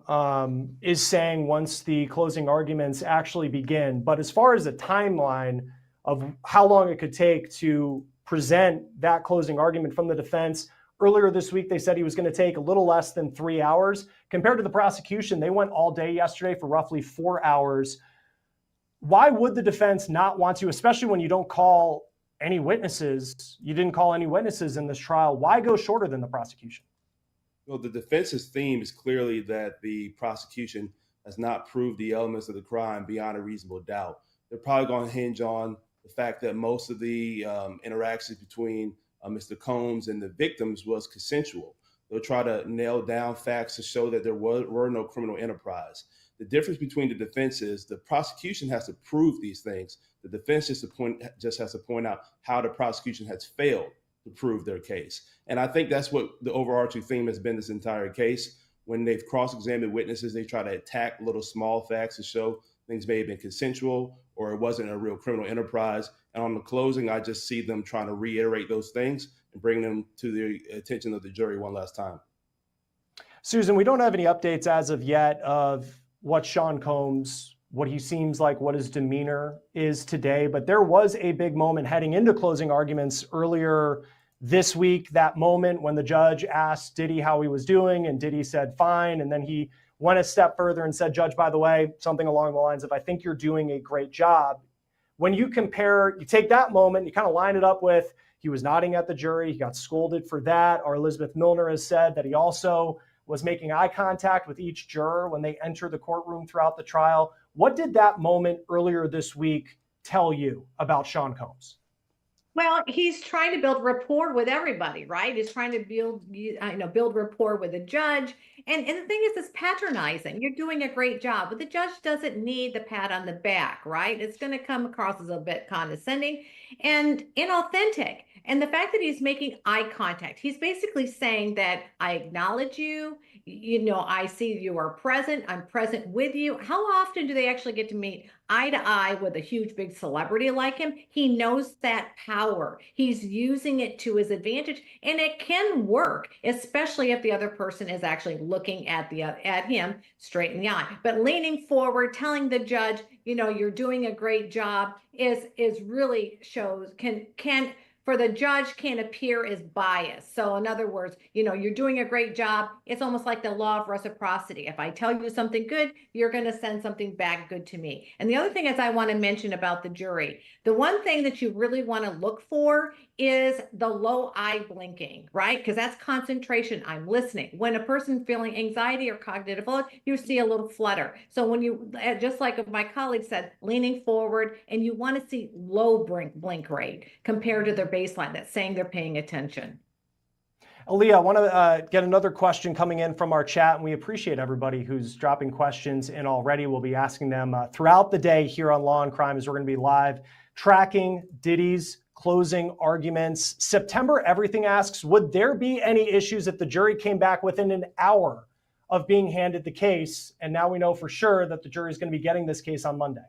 is saying once the closing arguments actually begin. But as far as a timeline of how long it could take to present that closing argument from the defense, earlier this week, they said he was going to take a little less than 3 hours. Compared to the prosecution, they went all day yesterday for roughly 4 hours. Why would the defense not want to, especially when you don't call any witnesses? You didn't call any witnesses in this trial. Why go shorter than the prosecution?
Well, the defense's theme is clearly that the prosecution has not proved the elements of the crime beyond a reasonable doubt. They're probably going to hinge on the fact that most of the interactions between Mr. Combs and the victims was consensual. They'll try to nail down facts to show that there were no criminal enterprise. The difference between the defense is the prosecution has to prove these things. The defense just has to point out how the prosecution has failed to prove their case. And I think that's what the overarching theme has been this entire case. When they've cross-examined witnesses, they try to attack little small facts to show things may have been consensual or it wasn't a real criminal enterprise. And on the closing, I just see them trying to reiterate those things and bring them to the attention of the jury one last time.
Susan, we don't have any updates as of yet of what Sean Combs, what he seems like, what his demeanor is today. But there was a big moment heading into closing arguments earlier this week, that moment when the judge asked Diddy how he was doing, and Diddy said fine. And then he went a step further and said, Judge, by the way, something along the lines of, I think you're doing a great job. When you compare, you take that moment, you kind of line it up with, he was nodding at the jury, he got scolded for that. Or Elizabeth Milner has said that he also was making eye contact with each juror when they enter the courtroom throughout the trial. What did that moment earlier this week tell you about Sean Combs?
Well, he's trying to build rapport with everybody, right? He's trying to build rapport with the judge. And the thing is, it's patronizing. You're doing a great job, but the judge doesn't need the pat on the back, right? It's going to come across as a bit condescending and inauthentic. And the fact that he's making eye contact, he's basically saying that I acknowledge you. I see you are present. I'm present with you. How often do they actually get to meet eye to eye with a huge big celebrity like him? He knows that power. He's using it to his advantage, and it can work, especially if the other person is actually looking at him straight in the eye. But leaning forward, telling the judge, you're doing a great job is really shows can for the judge can appear as biased. So in other words, you're doing a great job. It's almost like the law of reciprocity. If I tell you something good, you're going to send something back good to me. And the other thing is I want to mention about the jury. The one thing that you really want to look for is the low eye blinking, right? Because that's concentration. I'm listening. When a person feeling anxiety or cognitive load, you see a little flutter. So when you, just like my colleague said, leaning forward, and you want to see low blink rate compared to their baseline that's saying they're paying attention.
Aaliyah, I want to get another question coming in from our chat, and we appreciate everybody who's dropping questions in already. We'll be asking them throughout the day here on Law and Crime, as we're going to be live tracking Diddy's closing arguments. September Everything asks, would there be any issues if the jury came back within an hour of being handed the case? And now we know for sure that the jury is going to be getting this case on Monday.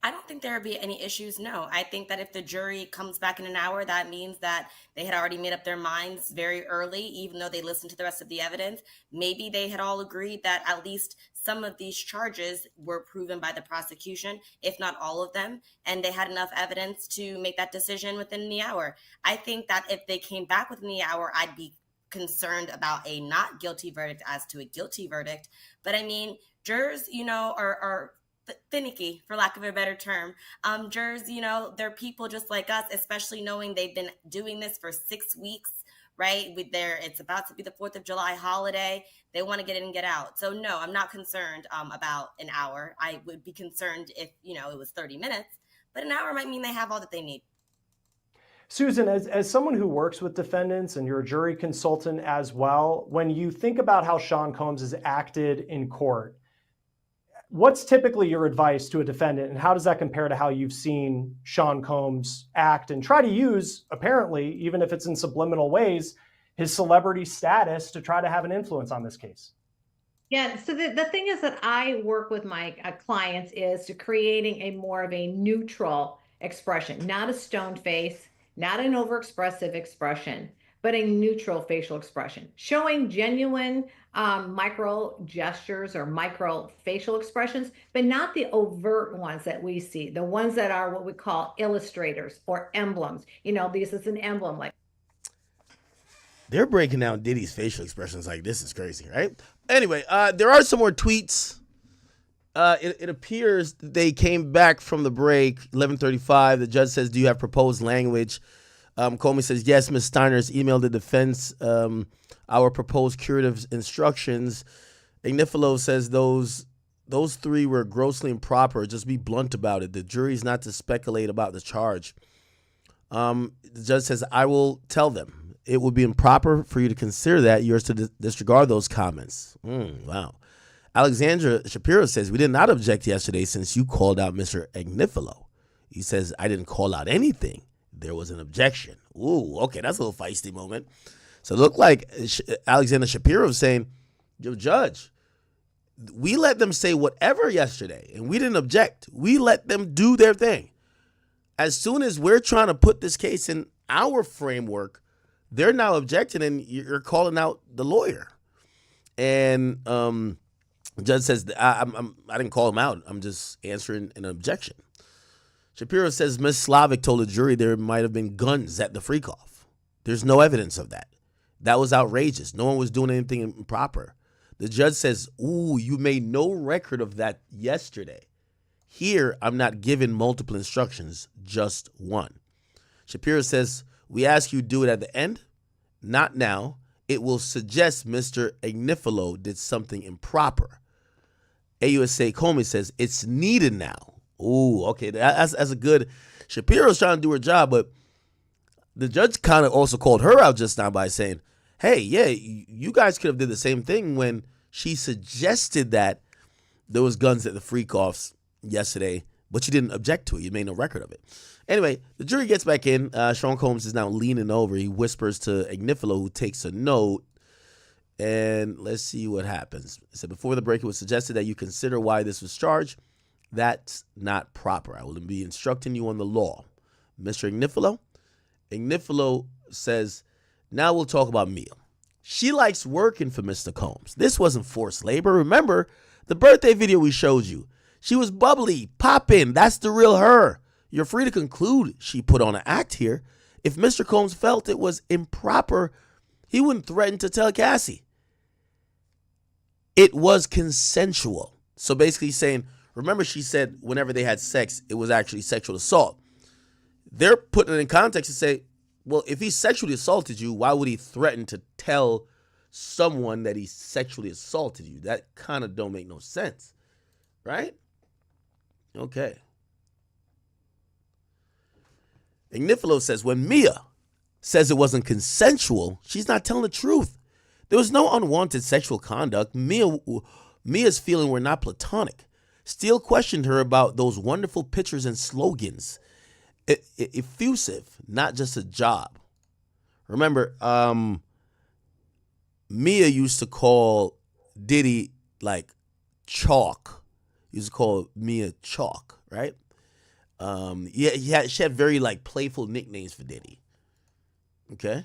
I don't think there would be any issues, no. I think that if the jury comes back in an hour, that means that they had already made up their minds very early, even though they listened to the rest of the evidence. Maybe they had all agreed that at least some of these charges were proven by the prosecution, if not all of them, and they had enough evidence to make that decision within the hour. I think that if they came back within the hour, I'd be concerned about a not guilty verdict as to a guilty verdict. But I mean, jurors, are finicky, for lack of a better term. Jurors, they're people just like us, especially knowing they've been doing this for 6 weeks, right? It's about to be the 4th of July holiday. They want to get in and get out. So no, I'm not concerned about an hour. I would be concerned if, it was 30 minutes, but an hour might mean they have all that they need.
Susan, as someone who works with defendants, and you're a jury consultant as well, when you think about how Sean Combs has acted in court, what's typically your advice to a defendant, and how does that compare to how you've seen Sean Combs act and try to use, apparently, even if it's in subliminal ways, his celebrity status to try to have an influence on this case?
Yeah, so the thing is that I work with my clients is to creating a more of a neutral expression, not a stone face, not an overexpressive expression, but a neutral facial expression, showing genuine micro gestures or micro facial expressions, but not the overt ones that we see, the ones that are what we call illustrators or emblems. This is an emblem. Like,
they're breaking down Diddy's facial expressions like this is crazy, right? Anyway, there are some more tweets. It appears they came back from the break, 11:35. The judge says, do you have proposed language? Comey says, yes, Ms. Steiner's emailed the defense our proposed curative instructions. Ignifilo says those three were grossly improper. Just be blunt about it. The jury's not to speculate about the charge. The judge says, I will tell them. It would be improper for you to consider that. Yours to disregard those comments. Wow. Alexandra Shapiro says, we did not object yesterday since you called out Mr. Ignifilo. He says, I didn't call out anything. There was an objection. Ooh, okay, that's a little feisty moment. So it looked like Alexander Shapiro was saying, yo, Judge, we let them say whatever yesterday, and we didn't object. We let them do their thing. As soon as we're trying to put this case in our framework, they're now objecting, and you're calling out the lawyer. And the judge says, I didn't call him out. I'm just answering an objection. Shapiro says Ms. Slavic told the jury there might have been guns at the freak-off. There's no evidence of that. That was outrageous. No one was doing anything improper. The judge says, ooh, you made no record of that yesterday. Here, I'm not giving multiple instructions, just one. Shapiro says, we ask you to do it at the end, not now. It will suggest Mr. Ignifilo did something improper. AUSA Comey says, it's needed now. Ooh, okay. That's a good. Shapiro's trying to do her job, but the judge kind of also called her out just now by saying, hey, yeah, you guys could have did the same thing when she suggested that there was guns at the freak-offs yesterday, but you didn't object to it. You made no record of it. Anyway, the jury gets back in. Sean Combs is now leaning over. He whispers to Agnifilo, who takes a note. And let's see what happens. It said, before the break, it was suggested that you consider why this was charged. That's not proper. I will be instructing you on the law. Mr. Agnifilo says, now we'll talk about Mia. She likes working for Mr. Combs. This wasn't forced labor. Remember the birthday video we showed you? She was bubbly, popping. That's the real her. You're free to conclude she put on an act here. If Mr. Combs felt it was improper, he wouldn't threaten to tell Cassie. It was consensual. So basically saying, remember she said whenever they had sex, it was actually sexual assault. They're putting it in context and say, well, if he sexually assaulted you, why would he threaten to tell someone that he sexually assaulted you? That kind of don't make no sense, right? Okay. Agnifilo says, when Mia says it wasn't consensual, she's not telling the truth. There was no unwanted sexual conduct. Mia's feelings were not platonic. Steele questioned her about those wonderful pictures and slogans. Effusive, not just a job. Remember, Mia used to call Diddy like chalk. Used to call Mia chalk, right? She had very like playful nicknames for Diddy. Okay.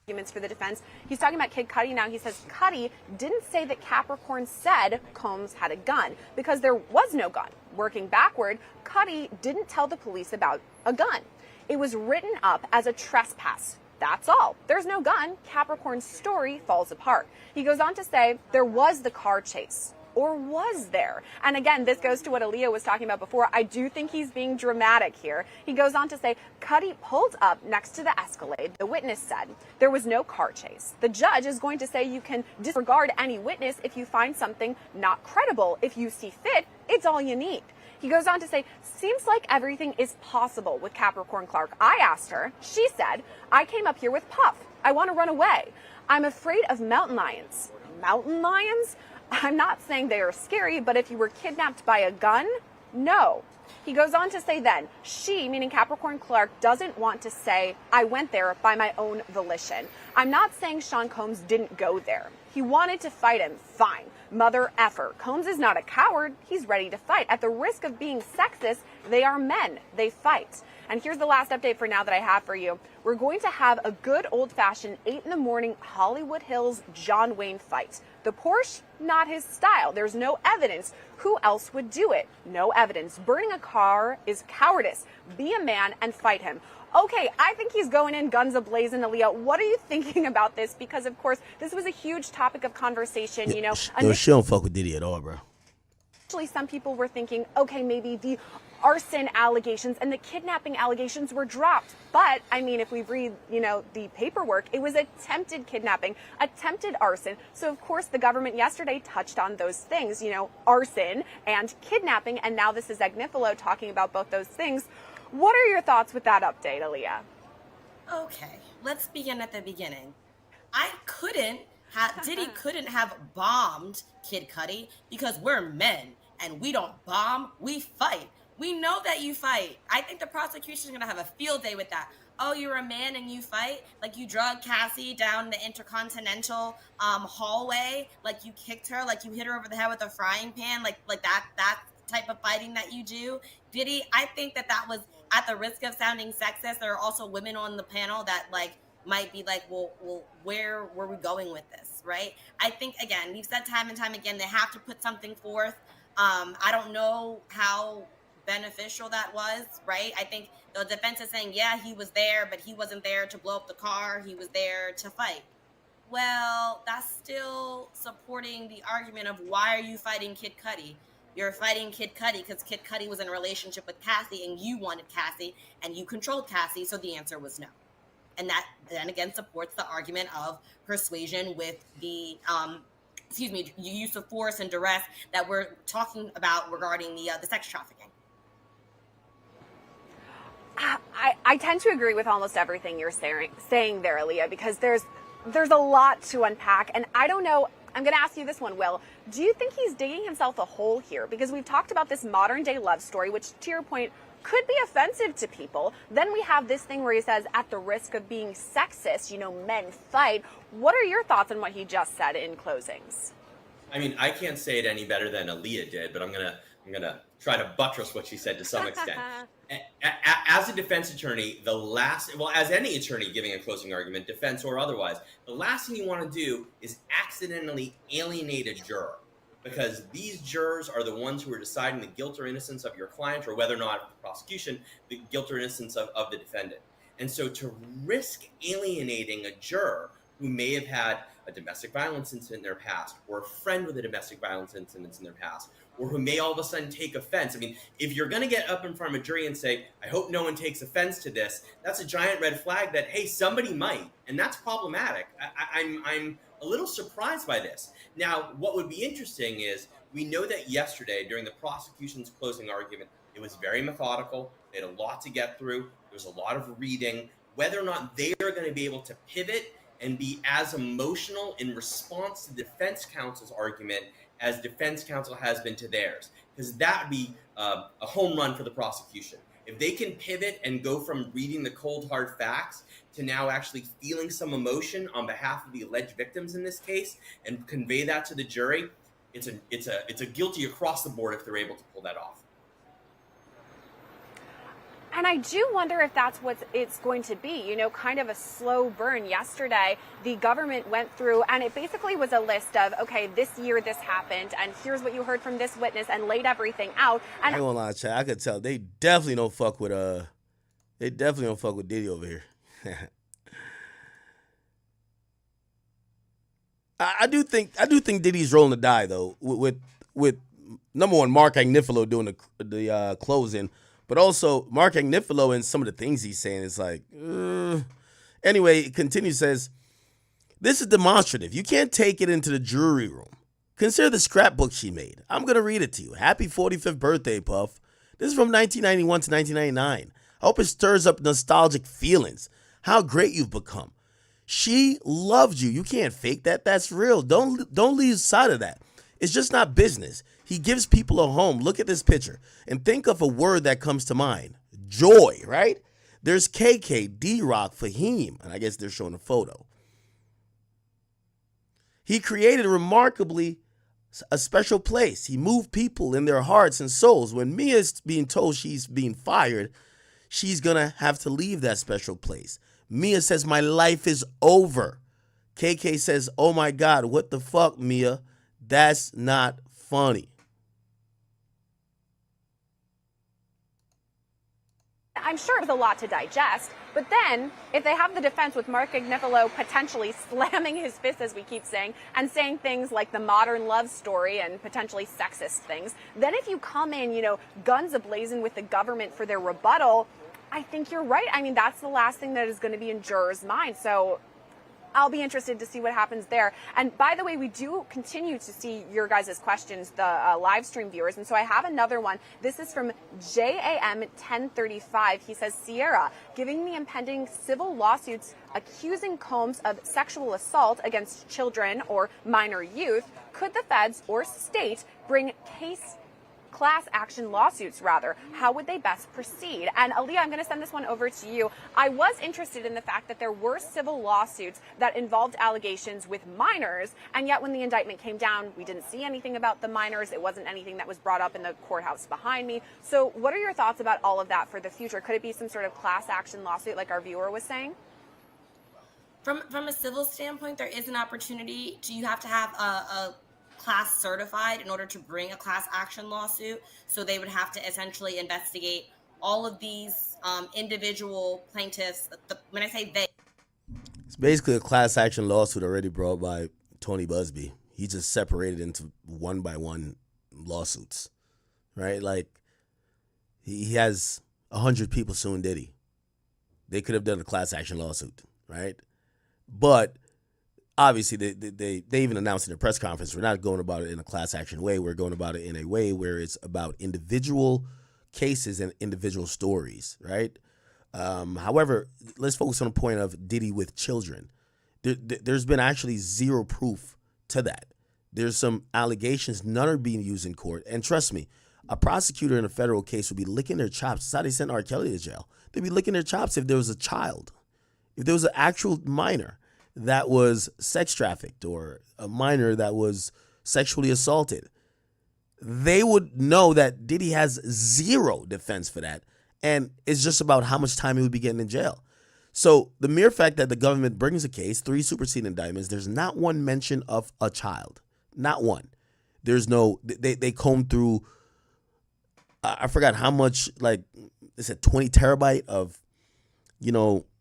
Arguments for the defense. He's talking about Kid Cudi now. He says Cudi didn't say that Capricorn said Combs had a gun because there was no gun. Working backward, Cudi didn't tell the police about a gun. It was written up as a trespass. That's all. There's no gun. Capricorn's story falls apart. He goes on to say there was the car chase. Or was there? And again, this goes to what Aaliyah was talking about before. I do think he's being dramatic here. He goes on to say, Cudi pulled up next to the Escalade. The witness said there was no car chase. The judge is going to say you can disregard any witness if you find something not credible. If you see fit, it's all you need. He goes on to say, seems like everything is possible with Capricorn Clark. I asked her. She said, I came up here with Puff. I want to run away. I'm afraid of mountain lions. Mountain lions? I'm not saying they are scary, but if you were kidnapped by a gun, no. He goes on to say then, she, meaning Capricorn Clark, doesn't want to say, I went there by my own volition. I'm not saying Sean Combs didn't go there. He wanted to fight him, fine. Mother effer. Combs is not a coward. He's ready to fight. At the risk of being sexist, they are men. They fight. And here's the last update for now that I have for you. We're going to have a good old-fashioned 8 a.m. Hollywood Hills John Wayne fight. The Porsche, not his style. There's no evidence. Who else would do it? No evidence. Burning a car is cowardice. Be a man and fight him. Okay, I think he's going in guns a-blazing, Aaliyah. What are you thinking about this? Because, of course, this was a huge topic of conversation, you know.
She don't fuck with Diddy at all, bro.
Actually, some people were thinking, okay, maybe the arson allegations and the kidnapping allegations were dropped. But, I mean, if we read, you know, the paperwork, it was attempted kidnapping, attempted arson. So, of course, the government yesterday touched on those things, you know, arson and kidnapping. And now this is Agnifilo talking about both those things. What are your thoughts with that update, Aaliyah?
Okay, let's begin at the beginning. Diddy couldn't have bombed Kid Cudi because we're men and we don't bomb, we fight. We know that you fight. I think the prosecution is going to have a field day with that. Oh, you're a man and you fight? Like you drug Cassie down the intercontinental hallway? Like you kicked her? Like you hit her over the head with a frying pan? Like that type of fighting that you do? Diddy, I think that was, at the risk of sounding sexist, there are also women on the panel that like might be like, well, where were we going with this, right? I think, again, we've said time and time again, they have to put something forth. I don't know how beneficial that was, right? I think the defense is saying, yeah, he was there, but he wasn't there to blow up the car. He was there to fight. Well, that's still supporting the argument of why are you fighting Kid Cudi? You're fighting Kid Cudi because Kid Cudi was in a relationship with Cassie and you wanted Cassie and you controlled Cassie, so the answer was no. And that then again supports the argument of persuasion with the use of force and duress that we're talking about regarding the sex trafficking.
I tend to agree with almost everything you're saying there, Aaliyah, because there's a lot to unpack. And I don't know, I'm going to ask you this one, Will. Do you think he's digging himself a hole here? Because we've talked about this modern day love story, which to your point could be offensive to people. Then we have this thing where he says, at the risk of being sexist, men fight. What are your thoughts on what he just said in closings?
I mean, I can't say it any better than Aaliyah did, but I'm gonna try to buttress what she said to some extent. As a defense attorney, as any attorney giving a closing argument, defense or otherwise, the last thing you want to do is accidentally alienate a juror, because these jurors are the ones who are deciding the guilt or innocence of your client, or whether or not the prosecution, the guilt or innocence of the defendant. And so to risk alienating a juror who may have had a domestic violence incident in their past, or a friend with a domestic violence incident in their past, or who may all of a sudden take offense. I mean, if you're going to get up in front of a jury and say, I hope no one takes offense to this, that's a giant red flag that, hey, somebody might. And that's problematic. I'm a little surprised by this. Now, what would be interesting is we know that yesterday during the prosecution's closing argument, it was very methodical. They had a lot to get through. There was a lot of reading. Whether or not they are going to be able to pivot and be as emotional in response to defense counsel's argument as defense counsel has been to theirs, because that would be a home run for the prosecution. If they can pivot and go from reading the cold hard facts to now actually feeling some emotion on behalf of the alleged victims in this case and convey that to the jury, it's a guilty across the board if they're able to pull that off.
And I do wonder if that's what it's going to be, kind of a slow burn. Yesterday, the government went through, and it basically was a list of, okay, this year this happened, and here's what you heard from this witness, and laid everything out. And
I ain't gonna lie, Chad, I could tell they definitely don't fuck with Diddy over here. I do think Diddy's rolling the die though, with number one, Mark Agnifilo doing the closing. But also, Mark Agnifilo and some of the things he's saying is like, Anyway, it continues, says, this is demonstrative. You can't take it into the jury room. Consider the scrapbook she made. I'm going to read it to you. Happy 45th birthday, Puff. This is from 1991 to 1999. I hope it stirs up nostalgic feelings. How great you've become. She loved you. You can't fake that. That's real. Don't lose sight of that. It's just not business. He gives people a home. Look at this picture and think of a word that comes to mind. Joy, right? There's KK, D-Rock, Fahim, and I guess they're showing a photo. He created remarkably a special place. He moved people in their hearts and souls. When Mia's being told she's being fired, she's going to have to leave that special place. Mia says, my life is over. KK says, oh my God, what the fuck, Mia? That's not funny.
I'm sure it was a lot to digest, but then if they have the defense with Mark Agnifilo potentially slamming his fist, as we keep saying, and saying things like the modern love story and potentially sexist things, then if you come in, guns ablazing with the government for their rebuttal, I think you're right. I mean, that's the last thing that is going to be in jurors' minds. So I'll be interested to see what happens there. And by the way, we do continue to see your guys' questions, the live stream viewers. And so I have another one. This is from JAM 1035. He says, Sierra, giving the impending civil lawsuits accusing Combs of sexual assault against children or minor youth, could the feds or state bring class action lawsuits rather? How would they best proceed? And Aaliyah, I'm going to send this one over to you. I was interested in the fact that there were civil lawsuits that involved allegations with minors, and yet when the indictment came down, we didn't see anything about the minors. It wasn't anything that was brought up in the courthouse behind me. So what are your thoughts about all of that for the future? Could it be some sort of class action lawsuit like our viewer was saying?
From a civil standpoint, there is an opportunity you have to have a class certified in order to bring a class action lawsuit. So they would have to essentially investigate all of these individual plaintiffs. When I say they,
it's basically a class action lawsuit already brought by Tony Busby. He just separated into one by one lawsuits, right? Like he has 100 people suing Diddy. They could have done a class action lawsuit, right? But obviously, they even announced in their press conference, we're not going about it in a class action way. We're going about it in a way where it's about individual cases and individual stories, right? However, let's focus on the point of Diddy with children. There's been actually zero proof to that. There's some allegations, none are being used in court. And trust me, a prosecutor in a federal case would be licking their chops. That's how they sent R. Kelly to jail. They'd be licking their chops if there was a child, if there was an actual minor that was sex trafficked or a minor that was sexually assaulted. They would know that Diddy has zero defense for that. And it's just about how much time he would be getting in jail. So the mere fact that the government brings a case, 3 superseding indictments, there's not one mention of a child. Not one. There's no, they comb through, I forgot how much, like, they said 20 terabyte of,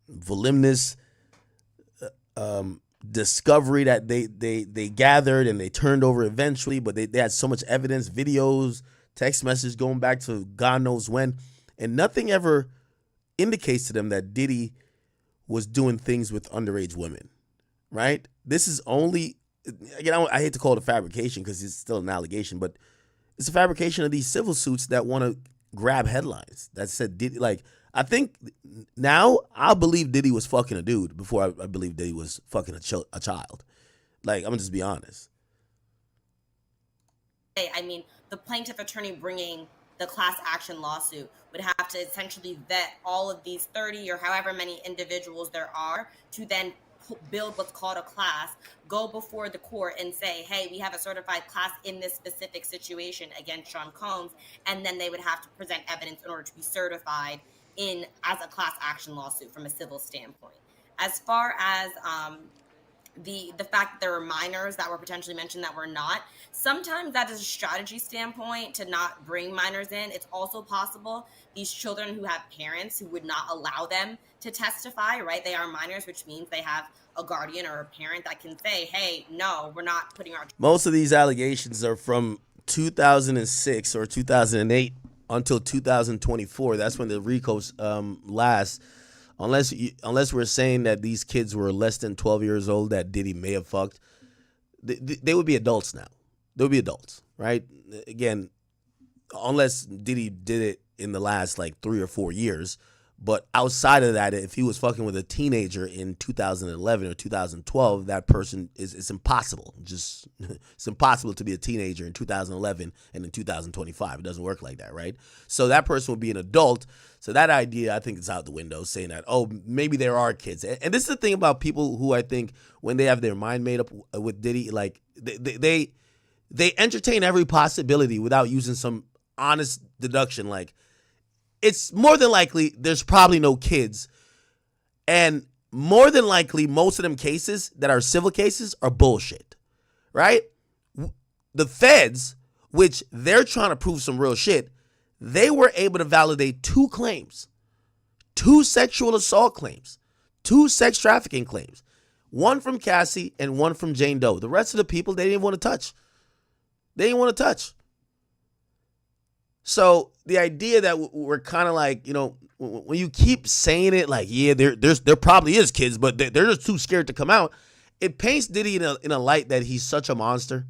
voluminous discovery that they gathered and they turned over eventually, but they had so much evidence, videos, text messages going back to God knows when, and nothing ever indicates to them that Diddy was doing things with underage women, right? This is only, again, I hate to call it a fabrication because it's still an allegation, but it's a fabrication of these civil suits that want to grab headlines that said Diddy, like, I think now I'll believe Diddy was fucking a dude before I believe Diddy was fucking a child. Like, I'm gonna just be honest.
I mean, the plaintiff attorney bringing the class action lawsuit would have to essentially vet all of these 30 or however many individuals there are to then build what's called a class, go before the court and say, hey, we have a certified class in this specific situation against Sean Combs, and then they would have to present evidence in order to be certified as a class action lawsuit from a civil standpoint. As far as the fact that there were minors that were potentially mentioned that were not, sometimes that is a strategy standpoint to not bring minors in. It's also possible these children who have parents who would not allow them to testify, right? They are minors, which means they have a guardian or a parent that can say, hey, no, we're not putting our...
Most of these allegations are from 2006 or 2008 until 2024. That's when the RICOs last. Unless we're saying that these kids were less than 12 years old that Diddy may have fucked, they would be adults now. They'll be adults, right? Again, unless Diddy did it in the last like 3 or 4 years. But outside of that, if he was fucking with a teenager in 2011 or 2012, that person it's impossible. It's impossible to be a teenager in 2011 and in 2025. It doesn't work like that, right? So that person would be an adult. So that idea, I think, is out the window, saying that, oh, maybe there are kids. And this is the thing about people who I think when they have their mind made up with Diddy, like they entertain every possibility without using some honest deduction, like, it's more than likely there's probably no kids. And more than likely, most of them cases that are civil cases are bullshit, right? The feds, which they're trying to prove some real shit, they were able to validate 2 claims, 2 sexual assault claims, 2 sex trafficking claims, 1 from Cassie and 1 from Jane Doe. The rest of the people, they didn't want to touch. They didn't want to touch. So the idea that we're kind of like, when you keep saying it, like, yeah, there probably is kids, but they're just too scared to come out. It paints Diddy in a light that he's such a monster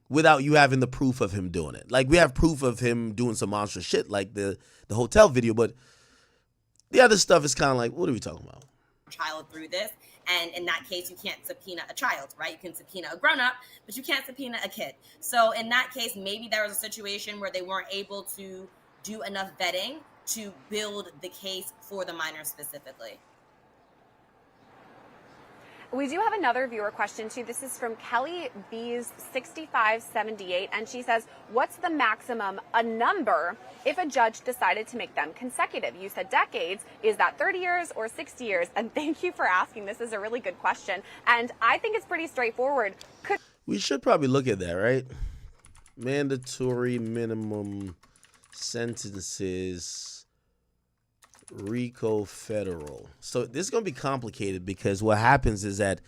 without you having the proof of him doing it. Like, we have proof of him doing some monstrous shit, like the hotel video, but the other stuff is kind of like, what are we talking about?
Child through this. And in that case, you can't subpoena a child, right? You can subpoena a grown-up, but you can't subpoena a kid. So in that case, maybe there was a situation where they weren't able to do enough vetting to build the case for the minor specifically.
We do have another viewer question too. This is from Kelly B's 6578, and she says, what's the maximum a number if a judge decided to make them consecutive? You said decades. Is that 30 years or 60 years? And thank you for asking. This is a really good question. And I think it's pretty straightforward.
We should probably look at that, right? Mandatory minimum sentences. RICO federal. So this is going to be complicated because what happens is that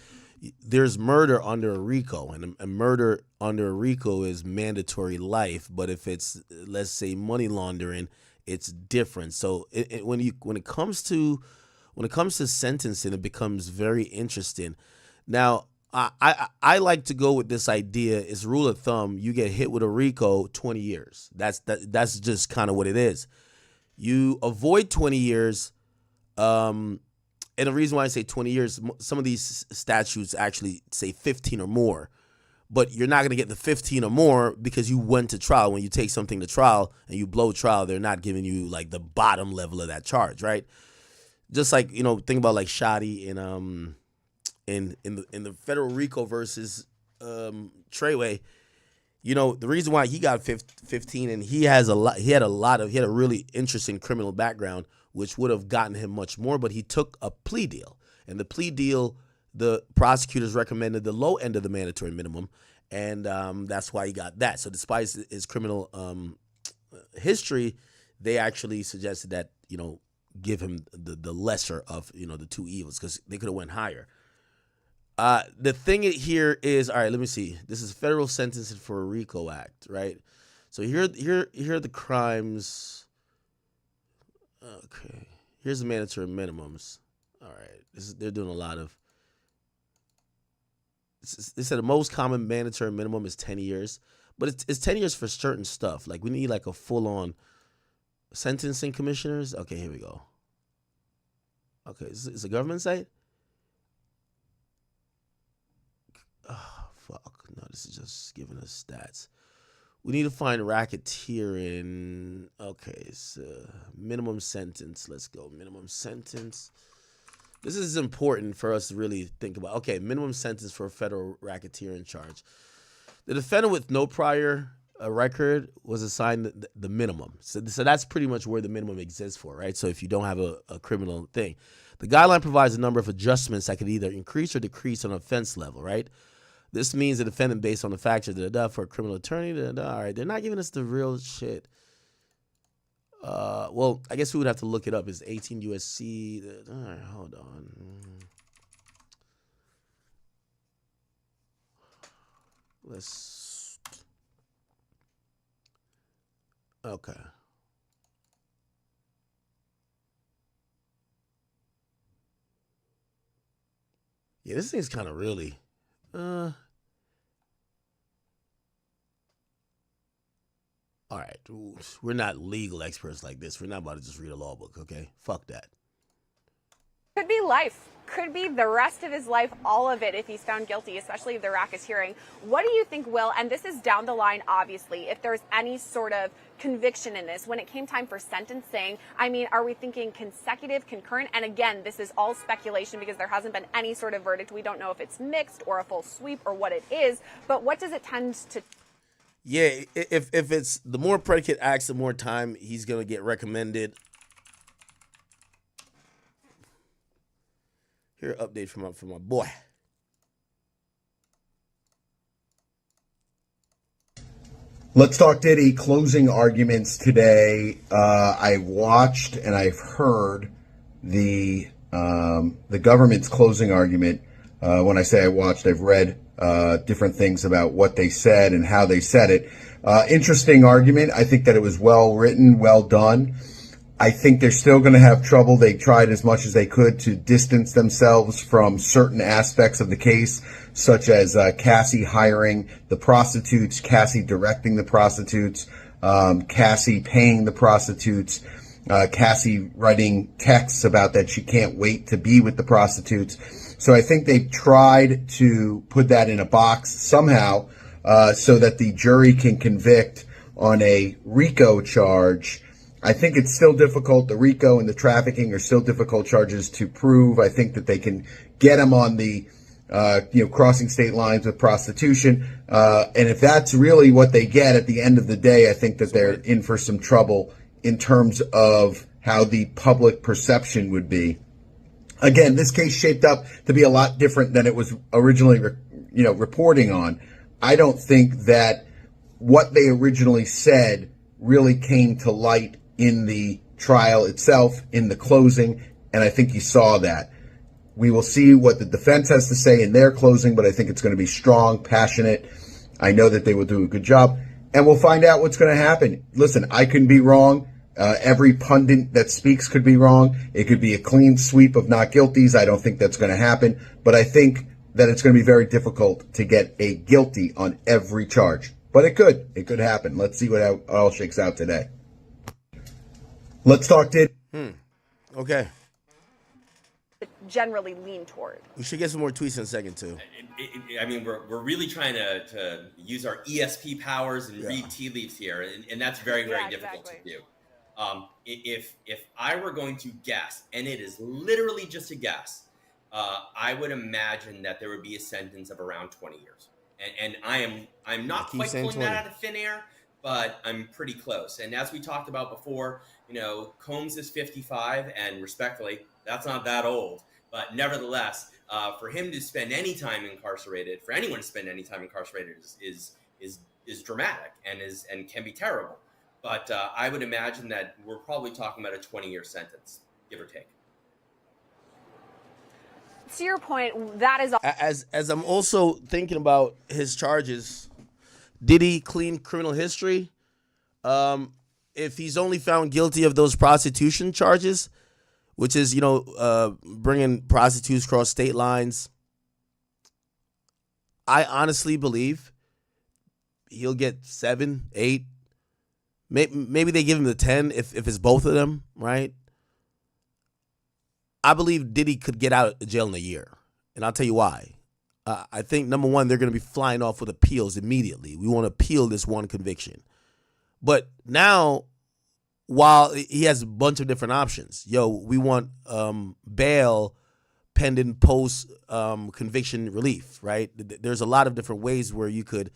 there's murder under a RICO, and a murder under a RICO is mandatory life. But if it's, let's say, money laundering, it's different. So when it comes to sentencing, it becomes very interesting. Now, I like to go with this idea. It's rule of thumb. You get hit with a RICO, 20 years. That's just kind of what it is. You avoid 20 years And the reason why I say 20 years, some of these statutes actually say 15 or more. But you're not going to get the 15 or more because you went to trial. When you take something to trial and you blow trial, they're not giving you like the bottom level of that charge, right? Just like, think about like Shoddy in the federal RICO versus Treyway. The reason why he got 15 and he had a really interesting criminal background, which would have gotten him much more, but he took a plea deal. And the plea deal, the prosecutors recommended the low end of the mandatory minimum, and that's why he got that. So despite his criminal history, they actually suggested that, give him the lesser of, the two evils, because they could have went higher. The thing here is, all right, let me see. This is federal sentencing for a RICO Act, right? So here are the crimes. Okay. Here's the mandatory minimums. All right. They're doing a lot of. They said the most common mandatory minimum is 10 years, but it's 10 years for certain stuff. Like we need like a full-on sentencing commissioners. Okay, here we go. Okay, is a government site? Oh, fuck. No, this is just giving us stats. We need to find racketeering. Okay, so minimum sentence. Let's go. Minimum sentence. This is important for us to really think about. Okay, minimum sentence for a federal racketeering charge. The defendant with no prior record was assigned the minimum. So that's pretty much where the minimum exists for, right? So if you don't have a criminal thing. The guideline provides a number of adjustments that could either increase or decrease on offense level, right? This means the defendant, based on the factors, for a criminal attorney, all right, they're not giving us the real shit. Well, I guess we would have to look it up. It's 18 USC. All right, hold on. Okay. Yeah, this thing's kind of really, all right, we're not legal experts like this. We're not about to just read a law book, okay? Fuck that.
Could be life. Could be the rest of his life, all of it, if he's found guilty, especially if the racketeering. What do you think, Will, and this is down the line, obviously, if there's any sort of conviction in this, when it came time for sentencing, I mean, are we thinking consecutive, concurrent? And again, this is all speculation because there hasn't been any sort of verdict. We don't know if it's mixed or a full sweep or what it is, but what does it tend to...
Yeah, if it's the more predicate acts, the more time he's going to get recommended. Here, update from my boy.
Let's talk Diddy closing arguments today. I watched and I've heard the government's closing argument. When I say I watched, I've read different things about what they said and how they said it. Interesting argument. I think that it was well written, well done. I think they're still going to have trouble. They tried as much as they could to distance themselves from certain aspects of the case, such as Cassie hiring the prostitutes, Cassie directing the prostitutes, Cassie paying the prostitutes, Cassie writing texts about that she can't wait to be with the prostitutes. So I think they tried to put that in a box somehow so that the jury can convict on a RICO charge. I think it's still difficult. The RICO and the trafficking are still difficult charges to prove. I think that they can get them on the, crossing state lines with prostitution. And if that's really what they get at the end of the day, I think that they're in for some trouble in terms of how the public perception would be. Again, this case shaped up to be a lot different than it was originally, reporting on. I don't think that what they originally said really came to light in the trial itself, in the closing, and I think you saw that. We will see what the defense has to say in their closing, but I think it's going to be strong, passionate. I know that they will do a good job, and we'll find out what's going to happen. Listen, I can be wrong. Every pundit that speaks could be wrong. It could be a clean sweep of not guilties. I don't think that's going to happen, but I think that it's going to be very difficult to get a guilty on every charge. But it could. It could happen. Let's see what it all shakes out today. Let's talk Diddy.
Okay.
generally lean toward.
We should get some more tweets in a second too.
I mean, we're really trying to use our ESP powers and read tea leaves here, and that's very difficult to do. If I were going to guess, and it is literally just a guess, I would imagine that there would be a sentence of around 20 years. And I'm not quite pulling that out of thin air, but I'm pretty close. And as we talked about before, you know, Combs is 55, and respectfully, that's not that old. But nevertheless, for him to spend any time incarcerated, for anyone to spend any time incarcerated is dramatic and can be terrible. But I would imagine that we're probably talking about a 20-year sentence, give or take.
To your point, that is
as I'm also thinking about his charges. Diddy clean criminal history. If he's only found guilty of those prostitution charges, which is, you know, bringing prostitutes across state lines, I honestly believe he'll get 7, 8. Maybe they give him the 10 if it's both of them, right? I believe Diddy could get out of jail in a year, and I'll tell you why. I think, number one, they're going to be flying off with appeals immediately. We want to appeal this one conviction. But now, while he has a bunch of different options, we want bail pending post-conviction relief, right? There's a lot of different ways where you could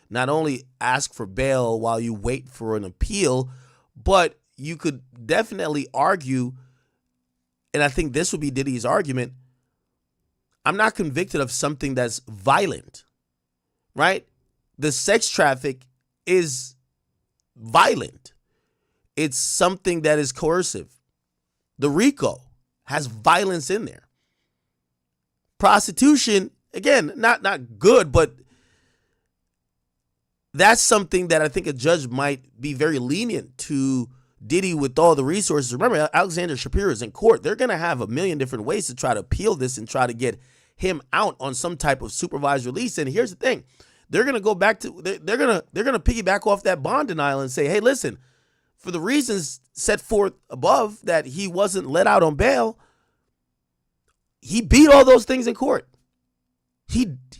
not only ask for bail while you wait for an appeal, but you could definitely argue, and I think this would be Diddy's argument, I'm not convicted of something that's violent, right? The sex traffic is violent. It's something that is coercive. The RICO has violence in there. Prostitution, again, not good, but that's something that I think a judge might be very lenient to Diddy with all the resources. Remember, Alexander Shapiro is in court. They're going to have a million different ways to try to appeal this and try to get him out on some type of supervised release. And here's the thing. They're going to go back to, they're going to piggyback off that bond denial and say, hey, listen, for the reasons set forth above that he wasn't let out on bail, he beat all those things in court.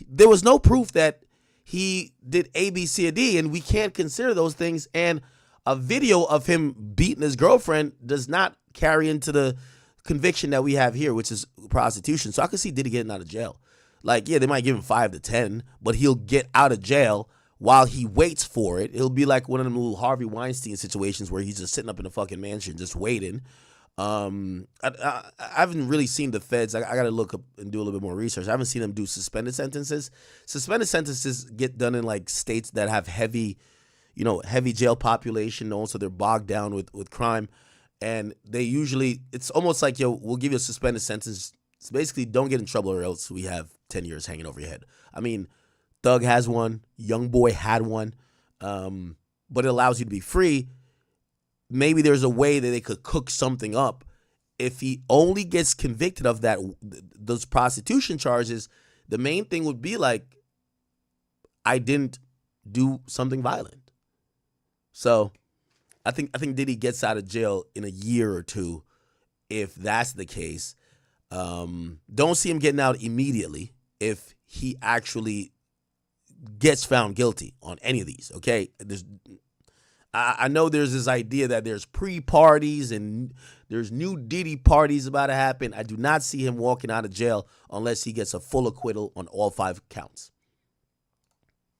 There was no proof that he did A, B, C, or D, and we can't consider those things. And a video of him beating his girlfriend does not carry into the conviction that we have here, which is prostitution. So I could see Diddy getting out of jail. Like, yeah, they might give him 5 to 10, but he'll get out of jail while he waits for it. It'll be like one of them little Harvey Weinstein situations where he's just sitting up in a fucking mansion just waiting. I haven't really seen the feds. I got to look up and do a little bit more research. I haven't seen them do suspended sentences. Suspended sentences get done in like states that have heavy jail population. Also, they're bogged down with crime. And they usually, it's almost like, we'll give you a suspended sentence. It's basically don't get in trouble or else we have 10 years hanging over your head. I mean, Thug has one. Young Boy had one. But it allows you to be free. Maybe there's a way that they could cook something up. If he only gets convicted of those prostitution charges, the main thing would be like, I didn't do something violent. So I think Diddy gets out of jail in a year or two. If that's the case, don't see him getting out immediately if he actually gets found guilty on any of these. Okay, I know there's this idea that there's pre-parties and there's new Diddy parties about to happen. I do not see him walking out of jail unless he gets a full acquittal on all 5 counts.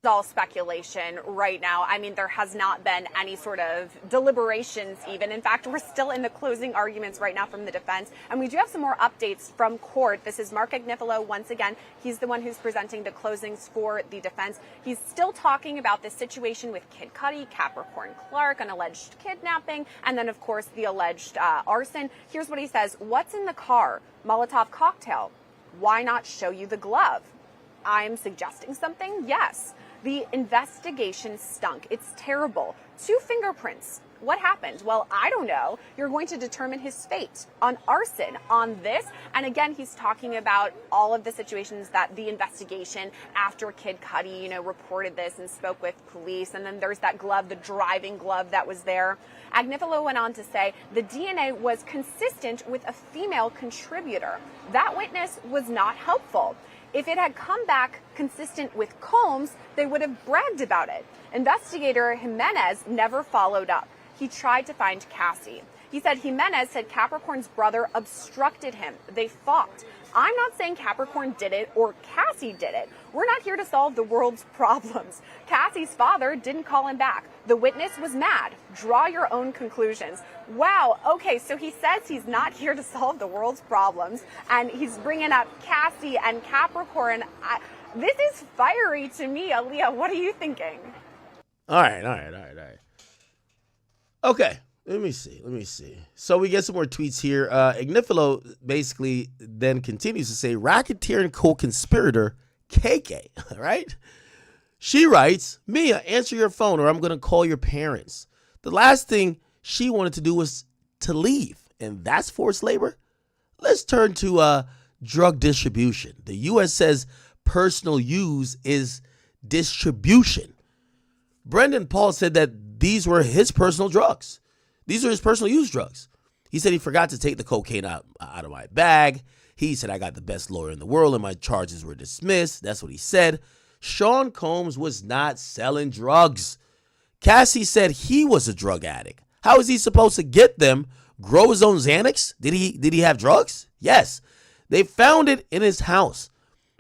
It's all speculation right now. I mean, there has not been any sort of deliberations even. In fact, we're still in the closing arguments right now from the defense. And we do have some more updates from court. This is Mark Agnifilo once again. He's the one who's presenting the closings for the defense. He's still talking about this situation with Kid Cudi, Capricorn Clark, an alleged kidnapping, and then, of course, the alleged arson. Here's what he says. What's in the car? Molotov cocktail. Why not show you the glove? I'm suggesting something? Yes. The investigation stunk. It's terrible. 2 fingerprints. What happened? Well, I don't know. You're going to determine his fate on arson, on this. And again, he's talking about all of the situations that the investigation after Kid Cudi, reported this and spoke with police. And then there's that glove, the driving glove that was there. Agnifilo went on to say the DNA was consistent with a female contributor. That witness was not helpful. If it had come back consistent with Combs, they would have bragged about it. Investigator Jimenez never followed up. He tried to find Cassie. He said Jimenez said Capricorn's brother obstructed him. They fought. I'm not saying Capricorn did it or Cassie did it. We're not here to solve the world's problems. Cassie's father didn't call him back. The witness was mad. Draw your own conclusions. Wow. Okay, so he says he's not here to solve the world's problems, and he's bringing up Cassie and Capricorn. This is fiery to me. Aaliyah, what are you thinking?
All right. Okay, let me see. So we get some more tweets here. Agnifilo basically then continues to say, racketeer and co-conspirator KK, right? She writes, Mia, answer your phone or I'm going to call your parents. The last thing she wanted to do was to leave, and that's forced labor? Let's turn to drug distribution. The U.S. says personal use is distribution. Brendan Paul said that these were his personal drugs. These are his personal use drugs. He said he forgot to take the cocaine out of my bag. He said I got the best lawyer in the world and my charges were dismissed. That's what he said. Sean Combs was not selling drugs. Cassie said he was a drug addict. How is he supposed to get them? Grow his own Xanax? Did he have drugs? Yes. They found it in his house.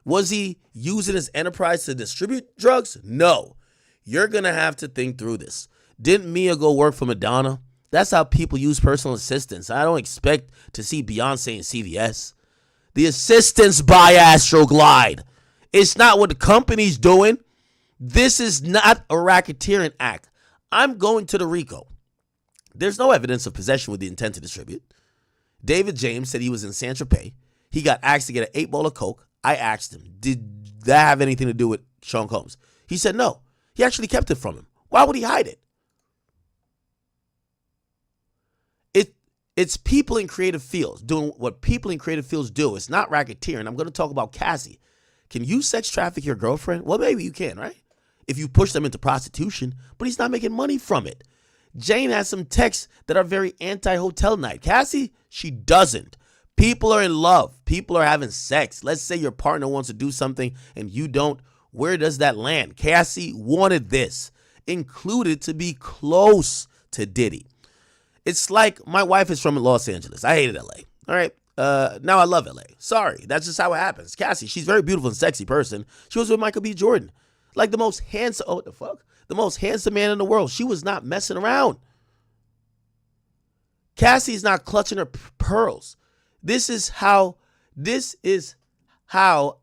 Was he using his enterprise to distribute drugs? No. You're going to have to think through this. Didn't Mia go work for Madonna? That's how people use personal assistants. I don't expect to see Beyonce in CVS. The assistants buy Astroglide. It's not what the company's doing. This is not a racketeering act. I'm going to the RICO. There's no evidence of possession with the intent to distribute. David James said he was in Saint-Tropez. He got asked to get an 8 bowl of Coke. I asked him, did that have anything to do with Sean Combs? He said no. He actually kept it from him. Why would he hide it? It's people in creative fields doing what people in creative fields do. It's not racketeering. I'm going to talk about Cassie. Can you sex traffic your girlfriend? Well, maybe you can, right? If you push them into prostitution, but he's not making money from it. Jane has some texts that are very anti-hotel night. Cassie, she doesn't. People are in love. People are having sex. Let's say your partner wants to do something and you don't. Where does that land? Cassie wanted this, included to be close to Diddy. It's like my wife is from Los Angeles. I hated LA. All right. Now I love LA. Sorry. That's just how it happens. Cassie, she's a very beautiful and sexy person. She was with Michael B. Jordan. Like the most handsome, oh, what the fuck? The most handsome man in the world. She was not messing around. Cassie's not clutching her pearls. This is how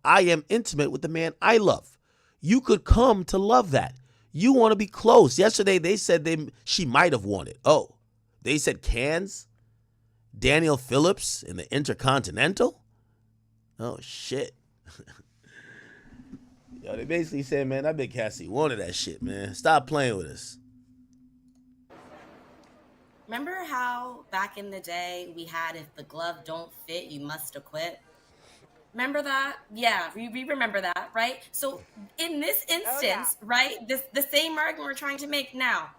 I am intimate with the man I love. You could come to love that. You want to be close. Yesterday they said she might have won it. Oh, they said Cans, Daniel Phillips in the Intercontinental. Oh shit. Yo, they basically said, man, I bet Cassie wanted that shit, man. Stop playing with us.
Remember how back in the day we had, if the glove don't fit, you must acquit? Remember that? Yeah, we remember that, right? So in this instance, right, the same argument we're trying to make now.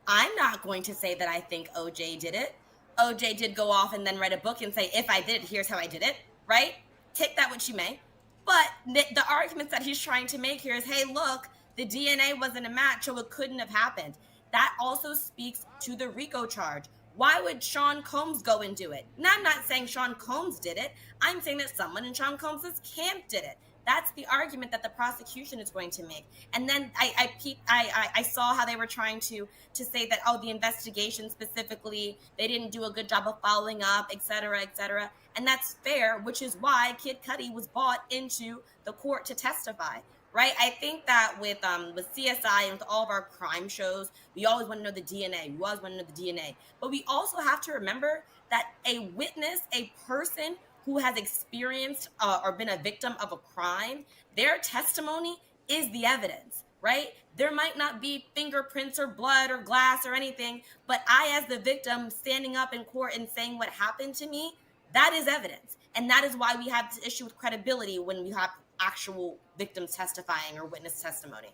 I'm not going to say that I think OJ did it. OJ did go off and then write a book and say, if I did it, here's how I did it, right? Take that what you may. But the arguments that he's trying to make here is, hey, look, the DNA wasn't a match, so it couldn't have happened. That also speaks to the RICO charge. Why would Sean Combs go and do it? Now, I'm not saying Sean Combs did it. I'm saying that someone in Sean Combs' camp did it. That's the argument that the prosecution is going to make. And then I saw how they were trying to say that, oh, the investigation specifically, they didn't do a good job of following up, et cetera, et cetera. And that's fair, which is why Kid Cudi was brought into the court to testify. Right? I think that with CSI and with all of our crime shows, we always want to know the DNA. We always want to know the DNA. But we also have to remember that a witness, a person who has experienced or been a victim of a crime, their testimony is the evidence. right? There might not be fingerprints or blood or glass or anything, but I, as the victim, standing up in court and saying what happened to me, that is evidence. And that is why we have this issue with credibility when we have actual victims testifying or witness testimony.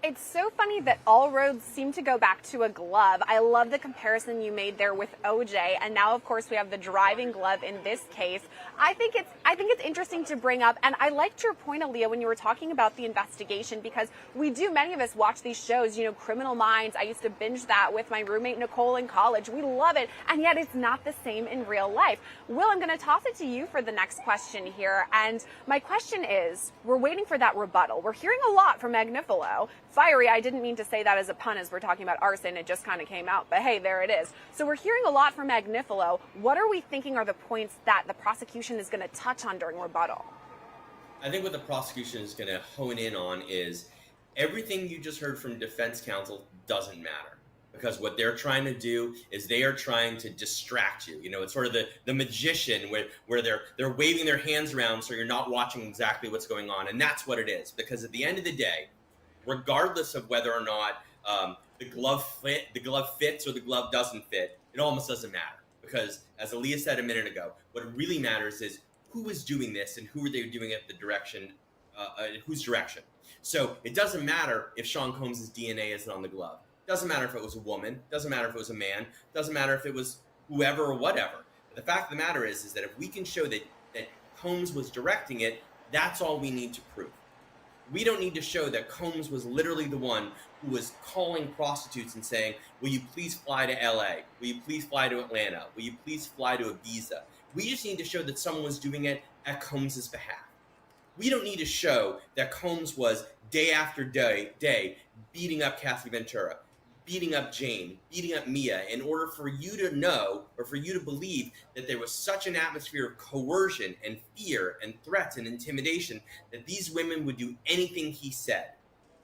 It's so funny that all roads seem to go back to a glove. I love the comparison you made there with OJ, and now of course we have the driving glove in this case. I think it's interesting to bring up, and I liked your point, Aaliyah, when you were talking about the investigation, because many of us watch these shows, Criminal Minds. I used to binge that with my roommate Nicole in college. We love it, and yet it's not the same in real life. Will, I'm going to toss it to you for the next question here, and my question is, we're waiting for that rebuttal. We're hearing a lot from Agnifilo. Fiery, I didn't mean to say that as a pun as we're talking about arson. It just kind of came out, but hey, there it is. So we're hearing a lot from Agnifilo. What are we thinking are the points that the prosecution is going to touch on during rebuttal?
I think what the prosecution is going to hone in on is everything you just heard from defense counsel doesn't matter, because what they're trying to do is they are trying to distract you. It's sort of the magician where they're waving their hands around so you're not watching exactly what's going on. And that's what it is, because at the end of the day, regardless of whether or not the glove fits or the glove doesn't fit, it almost doesn't matter. Because as Aaliyah said a minute ago, what really matters is who is doing this and who are they doing it in whose direction. So it doesn't matter if Sean Combs' DNA isn't on the glove. It doesn't matter if it was a woman. It doesn't matter if it was a man. It doesn't matter if it was whoever or whatever. But the fact of the matter is that if we can show that Combs was directing it, that's all we need to prove. We don't need to show that Combs was literally the one who was calling prostitutes and saying, will you please fly to LA? Will you please fly to Atlanta? Will you please fly to Ibiza? We just need to show that someone was doing it at Combs' behalf. We don't need to show that Combs was day after day beating up Cassie Ventura, beating up Jane, beating up Mia, in order for you to know or for you to believe that there was such an atmosphere of coercion and fear and threats and intimidation that these women would do anything he said.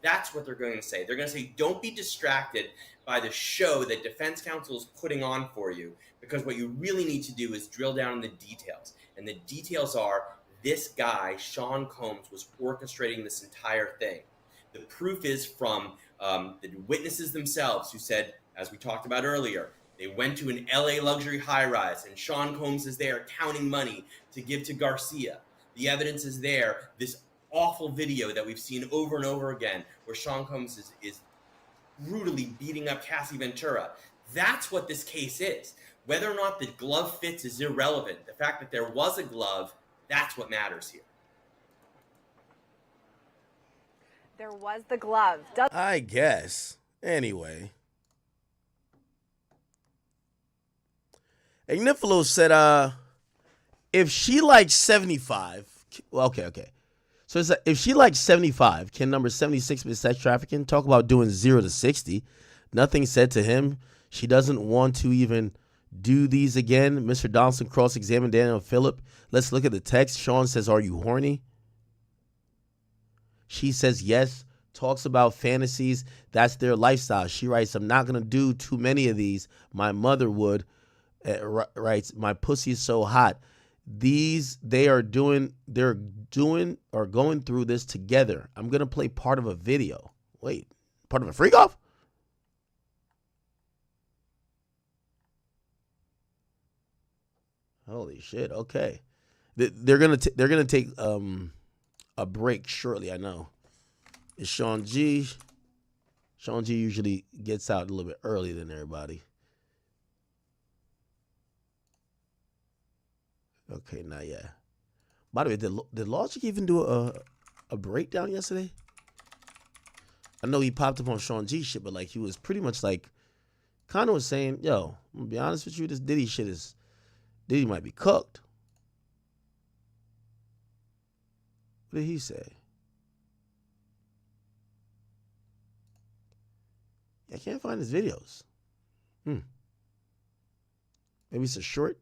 That's what they're going to say. They're going to say, don't be distracted by the show that defense counsel is putting on for you, because what you really need to do is drill down in the details. And the details are, this guy, Sean Combs, was orchestrating this entire thing. The proof is from the witnesses themselves, who said, as we talked about earlier, they went to an LA luxury high-rise and Sean Combs is there counting money to give to Garcia. The evidence is there. This awful video that we've seen over and over again where Sean Combs is brutally beating up Cassie Ventura. That's what this case is. Whether or not the glove fits is irrelevant. The fact that there was a glove, that's what matters here.
There was the glove.
I guess. Anyway. Agnifilo said, if she likes 75, well, okay. So it's if she likes 75, can number 76 be sex trafficking? Talk about doing 0 to 60. Nothing said to him. She doesn't want to even do these again. Mr. Donaldson cross-examined Daniel Phillip. Let's look at the text. Sean says, are you horny? She says yes, talks about fantasies. That's their lifestyle. She writes, I'm not going to do too many of these. My mother would. Writes, my pussy is so hot. They're going through this together. I'm going to play part of a video. Wait, part of a freak off? Holy shit. Okay. They're going to take a break shortly, I know. It's Sean G. Sean G usually gets out a little bit earlier than everybody. Okay, not yet. By the way, did Logic even do a breakdown yesterday? I know he popped up on Sean G shit, but like he was pretty much like kind of was saying, yo, I'm gonna be honest with you, this Diddy shit is Diddy might be cooked. What did he say? I can't find his videos. Maybe it's a short.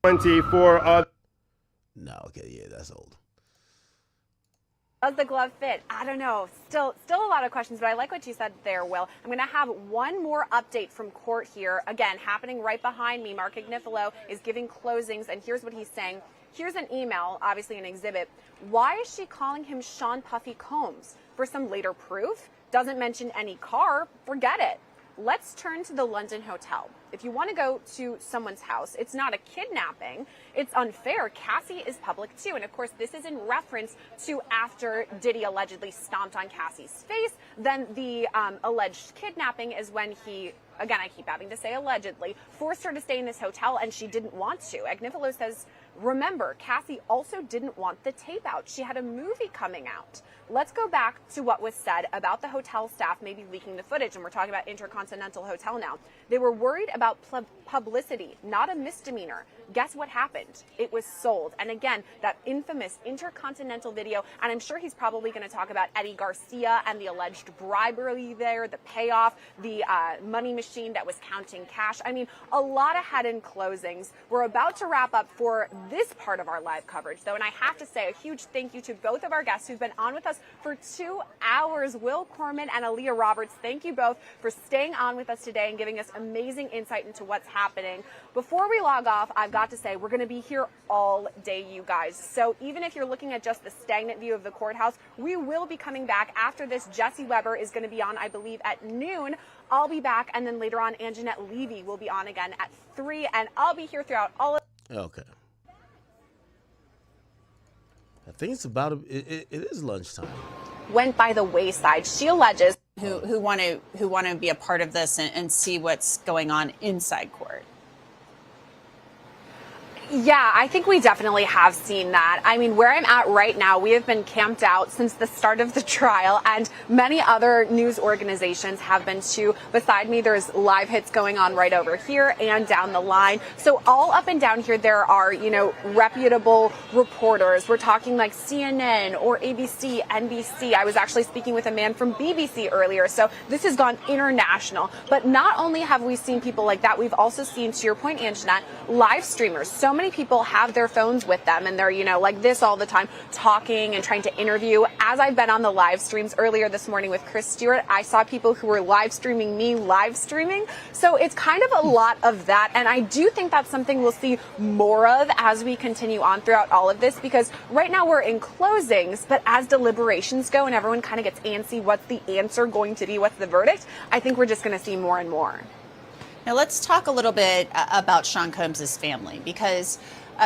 24
No, okay, yeah, that's old.
Does the glove fit? I don't know. Still a lot of questions, but I like what you said there, Will. I'm going to have one more update from court here. Again, happening right behind me. Mark Agnifilo is giving closings, and here's what he's saying. Here's an email, obviously an exhibit. Why is she calling him Sean Puffy Combs? For some later proof? Doesn't mention any car? Forget it. Let's turn to the London hotel. If you want to go to someone's house, it's not a kidnapping. It's unfair. Cassie is public too. And of course, this is in reference to after Diddy allegedly stomped on Cassie's face. Then the alleged kidnapping is when he, again, I keep having to say allegedly, forced her to stay in this hotel and she didn't want to. Agnifilo says, remember, Cassie also didn't want the tape out. She had a movie coming out. Let's go back to what was said about the hotel staff maybe leaking the footage, and we're talking about Intercontinental Hotel now. They were worried about publicity, not a misdemeanor. Guess what happened? It was sold. And again, that infamous Intercontinental video, and I'm sure he's probably going to talk about Eddie Garcia and the alleged bribery there, the payoff, the money machine that was counting cash. I mean, a lot of head-in closings. We're about to wrap up for this part of our live coverage, though, and I have to say a huge thank you to both of our guests who've been on with us for 2 hours. Will Corman and Aaliyah Roberts, thank you both for staying on with us today and giving us amazing insight into what's happening. Before we log off, I've got to say we're going to be here all day, you guys. So even if you're looking at just the stagnant view of the courthouse, we will be coming back after this. Jesse Weber is going to be on, I believe, at noon. I'll be back, and then later on, Anjanette Levy will be on again at 3, and I'll be here throughout all of...
Okay. I think it's about, it is lunchtime.
Went by the wayside. She alleges
who want to be a part of this and see what's going on inside court.
Yeah, I think we definitely have seen that. I mean, where I'm at right now, we have been camped out since the start of the trial, and many other news organizations have been too. Beside me, there's live hits going on right over here and down the line. So all up and down here, there are, you know, reputable reporters. We're talking like CNN or ABC, NBC. I was actually speaking with a man from BBC earlier. So this has gone international. But not only have we seen people like that, we've also seen, to your point, Anjanette, live streamers. So many people have their phones with them and they're, you know, like this all the time, talking and trying to interview. As I've been on the live streams earlier this morning with Chris Stewart, I saw people who were live streaming me live streaming. So it's kind of a lot of that. And I do think that's something we'll see more of as we continue on throughout all of this, because right now we're in closings, but as deliberations go and everyone kind of gets antsy, what's the answer going to be? What's the verdict? I think we're just going to see more and more.
Now let's talk a little bit about Sean Combs' family, because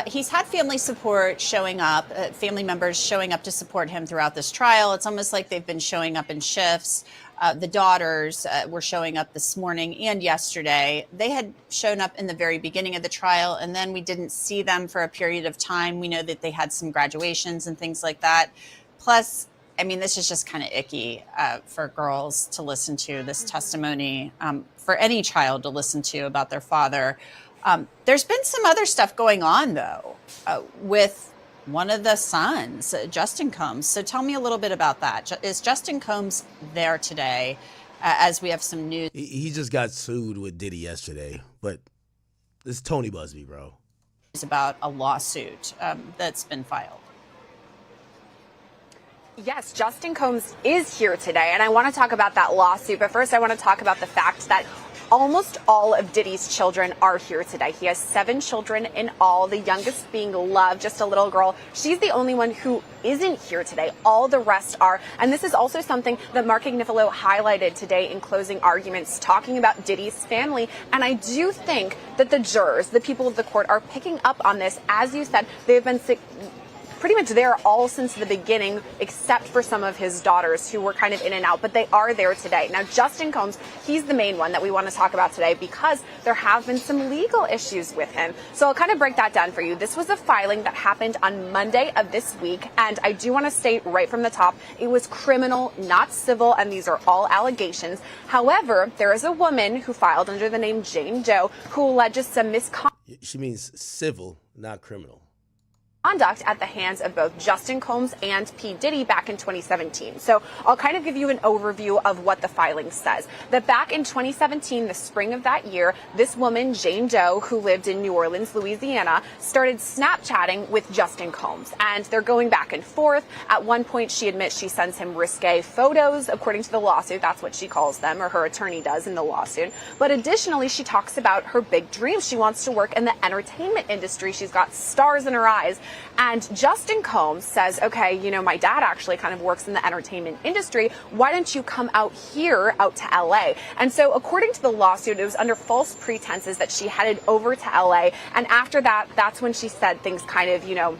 he's had family support showing up, family members showing up to support him throughout this trial. It's almost like they've been showing up in shifts. The daughters were showing up this morning and yesterday. They had shown up in the very beginning of the trial, and then we didn't see them for a period of time. We know that they had some graduations and things like that. Plus, I mean, this is just kind of icky for girls to listen to this testimony, for any child to listen to about their father. There's been some other stuff going on, though, with one of the sons, Justin Combs. So tell me a little bit about that. Is Justin Combs there today, as we have some news?
He just got sued with Diddy yesterday, but it's Tony Busby, bro.
It's about a lawsuit that's been filed.
Yes, Justin Combs is here today, and I want to talk about that lawsuit. But first, I want to talk about the fact that almost all of Diddy's children are here today. He has 7 children in all, the youngest being Love, just a little girl. She's the only one who isn't here today. All the rest are. And this is also something that Mark Agnifilo highlighted today in closing arguments, talking about Diddy's family. And I do think that the jurors, the people of the court, are picking up on this. As you said, they've been pretty much there all since the beginning, except for some of his daughters who were kind of in and out, but they are there today. Now, Justin Combs, he's the main one that we want to talk about today because there have been some legal issues with him. So I'll kind of break that down for you. This was a filing that happened on Monday of this week, and I do want to state right from the top, it was criminal, not civil, and these are all allegations. However, there is a woman who filed under the name Jane Doe who alleges some misconduct.
She means civil, not criminal.
At the hands of both Justin Combs and P. Diddy back in 2017. So I'll kind of give you an overview of what the filing says. That back in 2017, the spring of that year, this woman, Jane Doe, who lived in New Orleans, Louisiana, started Snapchatting with Justin Combs. And they're going back and forth. At one point, she admits she sends him risque photos, according to the lawsuit. That's what she calls them, or her attorney does in the lawsuit. But additionally, she talks about her big dreams. She wants to work in the entertainment industry. She's got stars in her eyes. And Justin Combs says, okay, you know, my dad actually kind of works in the entertainment industry. Why don't you come out here, out to LA? And so according to the lawsuit, it was under false pretenses that she headed over to LA. And after that, that's when she said things kind of, you know,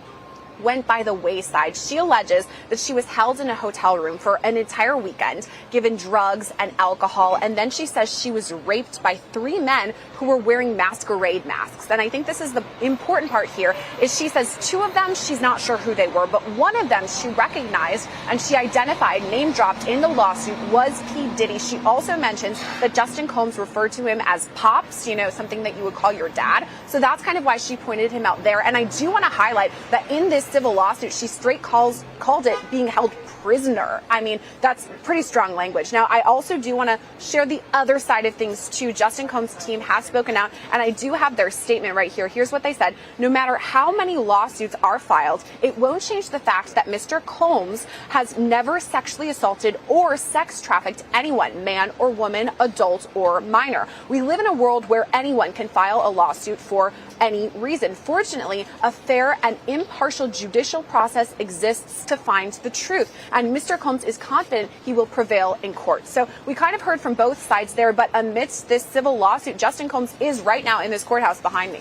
went by the wayside. She alleges that she was held in a hotel room for an entire weekend, given drugs and alcohol, and then she says she was raped by 3 men who were wearing masquerade masks. And I think this is the important part here, is she says 2 of them, she's not sure who they were, but 1 of them she recognized and she identified, name dropped in the lawsuit, was Kid Diddy. She also mentions that Justin Combs referred to him as Pops, you know, something that you would call your dad. So that's kind of why she pointed him out there. And I do want to highlight that in this civil lawsuit, she straight called it being held prisoner. I mean, that's pretty strong language. Now, I also do want to share the other side of things too. Justin Combs' team has spoken out, and I do have their statement right here. Here's what they said. No matter how many lawsuits are filed, it won't change the fact that Mr. Combs has never sexually assaulted or sex trafficked anyone, man or woman, adult or minor. We live in a world where anyone can file a lawsuit for any reason. Fortunately, a fair and impartial judicial process exists to find the truth. And Mr. Combs is confident he will prevail in court. So we kind of heard from both sides there, but amidst this civil lawsuit, Justin Combs is right now in this courthouse behind me.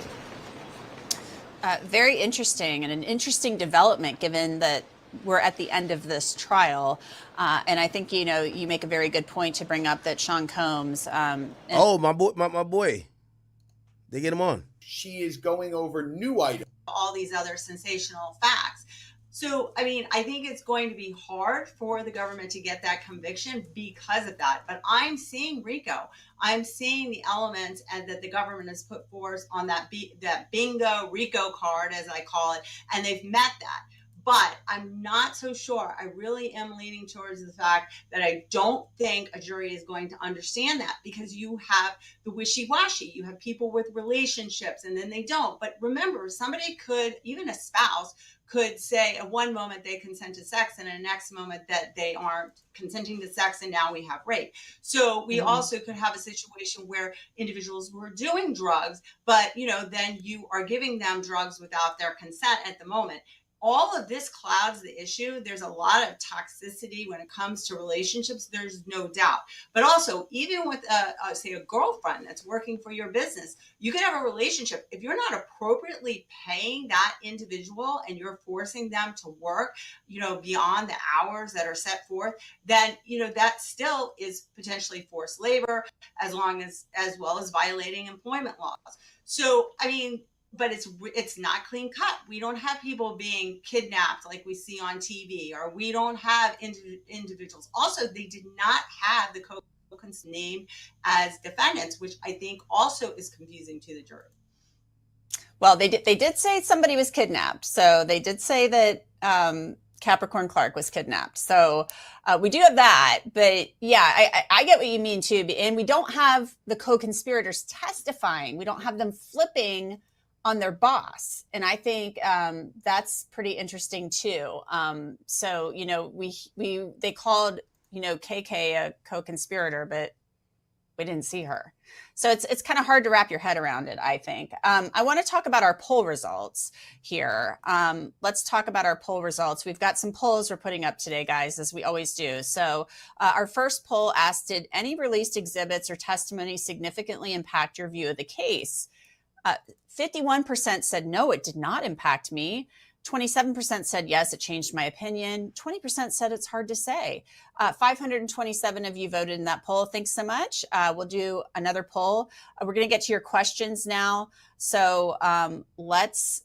Very interesting, and an interesting development given that we're at the end of this trial. And I think, you know, you make a very good point to bring up that Sean Combs.
Oh, my boy. They get him on.
She is going over new items.
All these other sensational facts. So, I mean, I think it's going to be hard for the government to get that conviction because of that. But I'm seeing RICO. I'm seeing the elements and that the government has put forth on that bingo RICO card, as I call it, and they've met that. But I'm not so sure. I really am leaning towards the fact that I don't think a jury is going to understand that, because you have the wishy-washy. You have people with relationships and then they don't. But remember, somebody could, even a spouse, could say at one moment they consent to sex and in the next moment that they aren't consenting to sex, and now we have rape. So we also could have a situation where individuals were doing drugs, but, you know, then you are giving them drugs without their consent at the moment. All of this clouds the issue. There's a lot of toxicity when it comes to relationships. There's no doubt. But also, even with, say, a girlfriend that's working for your business, you can have a relationship. If you're not appropriately paying that individual and you're forcing them to work, you know, beyond the hours that are set forth, then, you know, that still is potentially forced labor, as well as violating employment laws. So, I mean, but it's not clean cut. We don't have people being kidnapped like we see on TV, or we don't have individuals. Also, they did not have the co-conspirators named as defendants, which I think also is confusing to the jury.
Well, they did say somebody was kidnapped. So they did say that Capricorn Clark was kidnapped. So we do have that. But yeah, I get what you mean too. And we don't have the co-conspirators testifying. We don't have them flipping on their boss. And I think that's pretty interesting too. So, you know, they called, you know, KK a co-conspirator, but we didn't see her. So it's kind of hard to wrap your head around it, I think. I want to talk about our poll results here. Let's talk about our poll results. We've got some polls we're putting up today, guys, as we always do. So our first poll asked, did any released exhibits or testimony significantly impact your view of the case? 51% said, no, it did not impact me. 27% said, yes, it changed my opinion. 20% said it's hard to say. 527 of you voted in that poll. Thanks so much. We'll do another poll. We're going to get to your questions now. So let's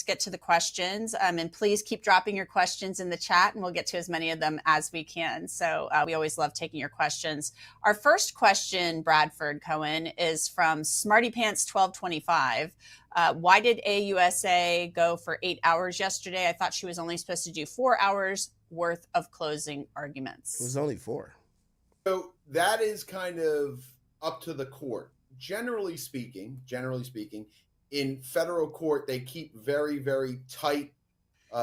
get to the questions. And please keep dropping your questions in the chat, and we'll get to as many of them as we can. So we always love taking your questions. Our first question, Bradford Cohen, is from Smarty Pants 1225. Why did AUSA go for 8 hours yesterday? I thought she was only supposed to do 4 hours worth of closing arguments.
It was only 4.
So that is kind of up to the court. Generally speaking, in federal court, they keep very, very tight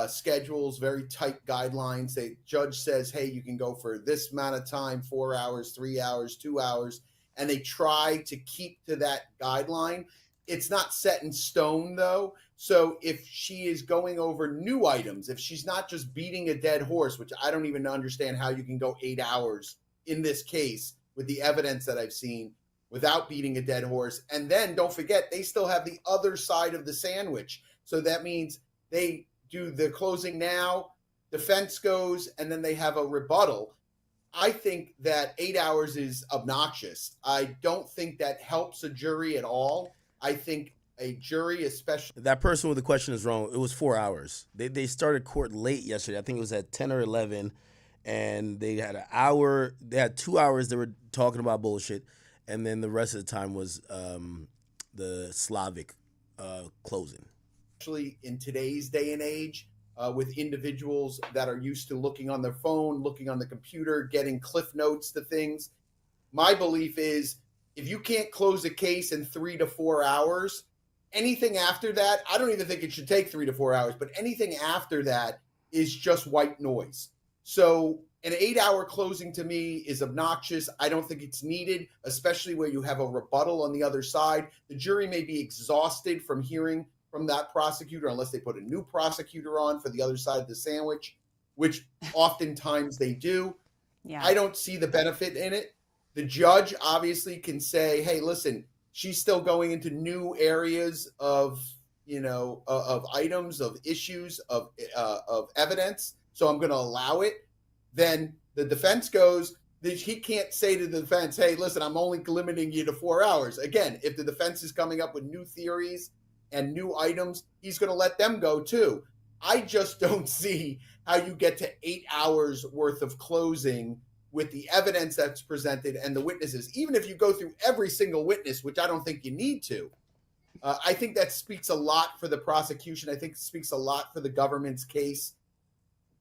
schedules, very tight guidelines. The judge says, hey, you can go for this amount of time, 4 hours, 3 hours, 2 hours, and they try to keep to that guideline. It's not set in stone, though. So if she is going over new items, if she's not just beating a dead horse, which I don't even understand how you can go 8 hours in this case with the evidence that I've seen without beating a dead horse. And then don't forget, they still have the other side of the sandwich. So that means they do the closing now, defense goes, and then they have a rebuttal. I think that 8 hours is obnoxious. I don't think that helps a jury at all. I think a jury, especially...
That person with the question is wrong. It was 4 hours. They started court late yesterday. I think it was at 10 or 11, and they had an hour. They had 2 hours. They were talking about bullshit, and then the rest of the time was the Slavic closing.
Especially in today's day and age, with individuals that are used to looking on their phone, looking on the computer, getting cliff notes to things. My belief is if you can't close a case in 3 to 4 hours, anything after that, I don't even think it should take 3 to 4 hours, but anything after that is just white noise. So an 8-hour closing to me is obnoxious. I don't think it's needed, especially where you have a rebuttal on the other side. The jury may be exhausted from hearing from that prosecutor unless they put a new prosecutor on for the other side of the sandwich, which oftentimes they do.
Yeah.
I don't see the benefit in it. The judge obviously can say, hey, listen, she's still going into new areas of, of items, of issues, of evidence. So I'm going to allow it. Then the defense goes, he can't say to the defense, hey, listen, I'm only limiting you to 4 hours. Again, if the defense is coming up with new theories and new items, he's going to let them go too. I just don't see how you get to 8 hours worth of closing with the evidence that's presented and the witnesses, even if you go through every single witness, which I don't think you need to. I think that speaks a lot for the prosecution. I think it speaks a lot for the government's case.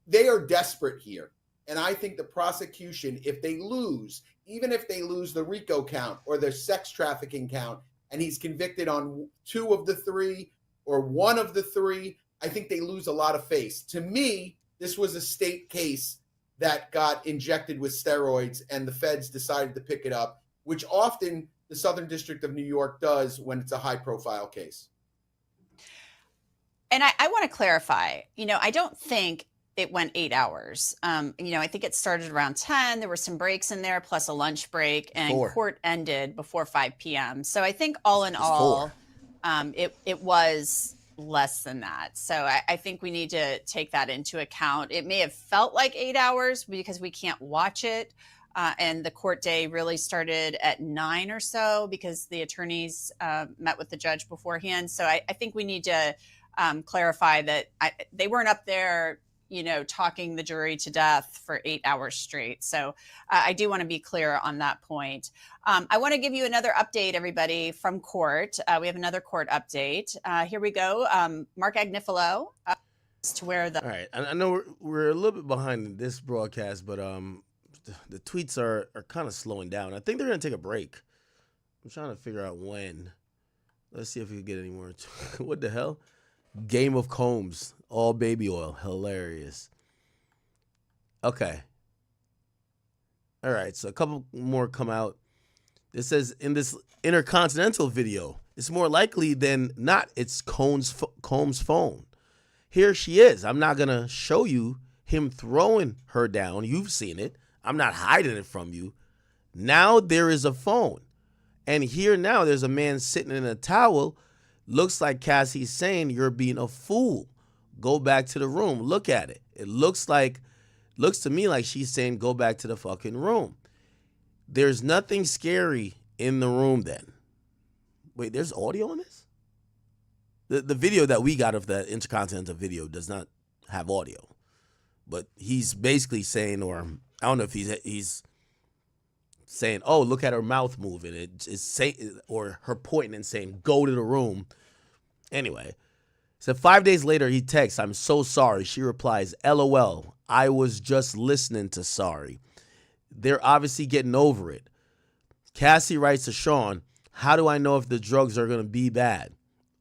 They are desperate here. And I think the prosecution, if they lose, even if they lose the RICO count or the sex trafficking count, and he's convicted on 2 of the 3 or 1 of the 3, I think they lose a lot of face. To me, this was a state case that got injected with steroids and the feds decided to pick it up, which often the Southern District of New York does when it's a high-profile case.
And I want to clarify, I don't think it went 8 hours. I think it started around 10. There were some breaks in there, plus a lunch break, and
4.
court ended before 5 p.m. So I think all in all, it was less than that. So I think we need to take that into account. It may have felt like 8 hours because we can't watch it. And the court day really started at 9 or so because the attorneys met with the judge beforehand. So I think we need to clarify that they weren't up there talking the jury to death for 8 hours straight. So I do want to be clear on that point. I want to give you another update, everybody, from court. We have another court update. Here we go. Mark Agnifilo, to where the...
All right. I know we're a little bit behind this broadcast, but the tweets are kind of slowing down. I think they're going to take a break. I'm trying to figure out when. Let's see if we can get any more. What the hell? Game of Combs. All baby oil. Hilarious. Okay. All right. So a couple more come out. It says in this Intercontinental video, it's more likely than not it's Combs' phone. Here she is. I'm not going to show you him throwing her down. You've seen it. I'm not hiding it from you. Now there is a phone. And here now there's a man sitting in a towel. Looks like Cassie's saying you're being a fool. Go back to the room. Look at it. It looks to me like she's saying go back to the fucking room. There's nothing scary in the room then. Wait, there's audio on this? The video that we got of the Intercontinental video does not have audio. But he's basically saying, or I don't know if he's saying, oh, look at her mouth moving. It's saying, or her pointing and saying, go to the room. Anyway, so 5 days later, he texts, I'm so sorry. She replies, LOL, I was just listening to sorry. They're obviously getting over it. Cassie writes to Sean, how do I know if the drugs are going to be bad?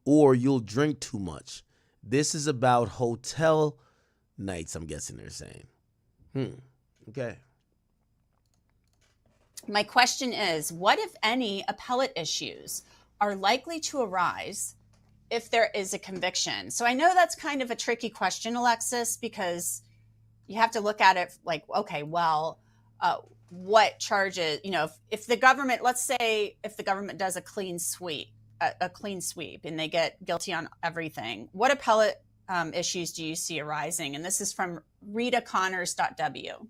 Or you'll drink too much. This is about hotel nights, I'm guessing they're saying. Okay.
My question is, what, if any, appellate issues are likely to arise if there is a conviction? So I know that's kind of a tricky question, Alexis, because you have to look at it like, okay, well, what charges, if the government, let's say if the government does a clean sweep and they get guilty on everything, what appellate issues do you see arising? And this is from ritaconnors.w.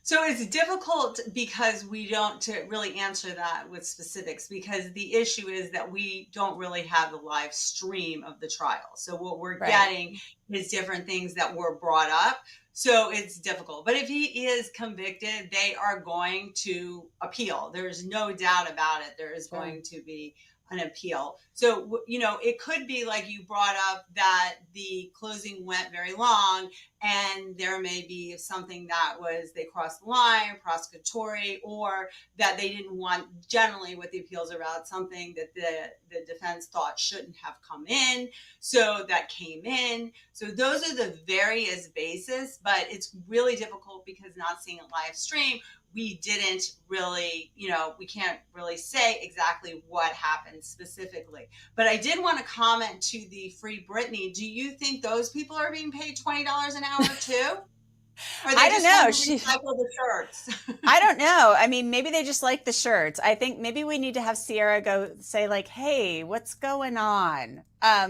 So it's difficult because we don't to really answer that with specifics, because the issue is that we don't really have the live stream of the trial. So what we're getting is different things that were brought up. So it's difficult. But if he is convicted, they are going to appeal. There's no doubt about it. There is going to be an appeal. So, it could be like you brought up that the closing went very long and there may be something that was, they crossed the line, prosecutory, or that they didn't want, generally what the appeals are about, something that the defense thought shouldn't have come in. So that came in. So those are the various bases, but it's really difficult because not seeing a live stream, we didn't really, we can't really say exactly what happened specifically. But I did want to comment to the Free Britney. Do you think those people are being paid $20 an hour too? Or they
I don't know.
Recycle the shirts.
I don't know. I mean, maybe they just like the shirts. I think maybe we need to have Sierra go say like, hey, what's going on?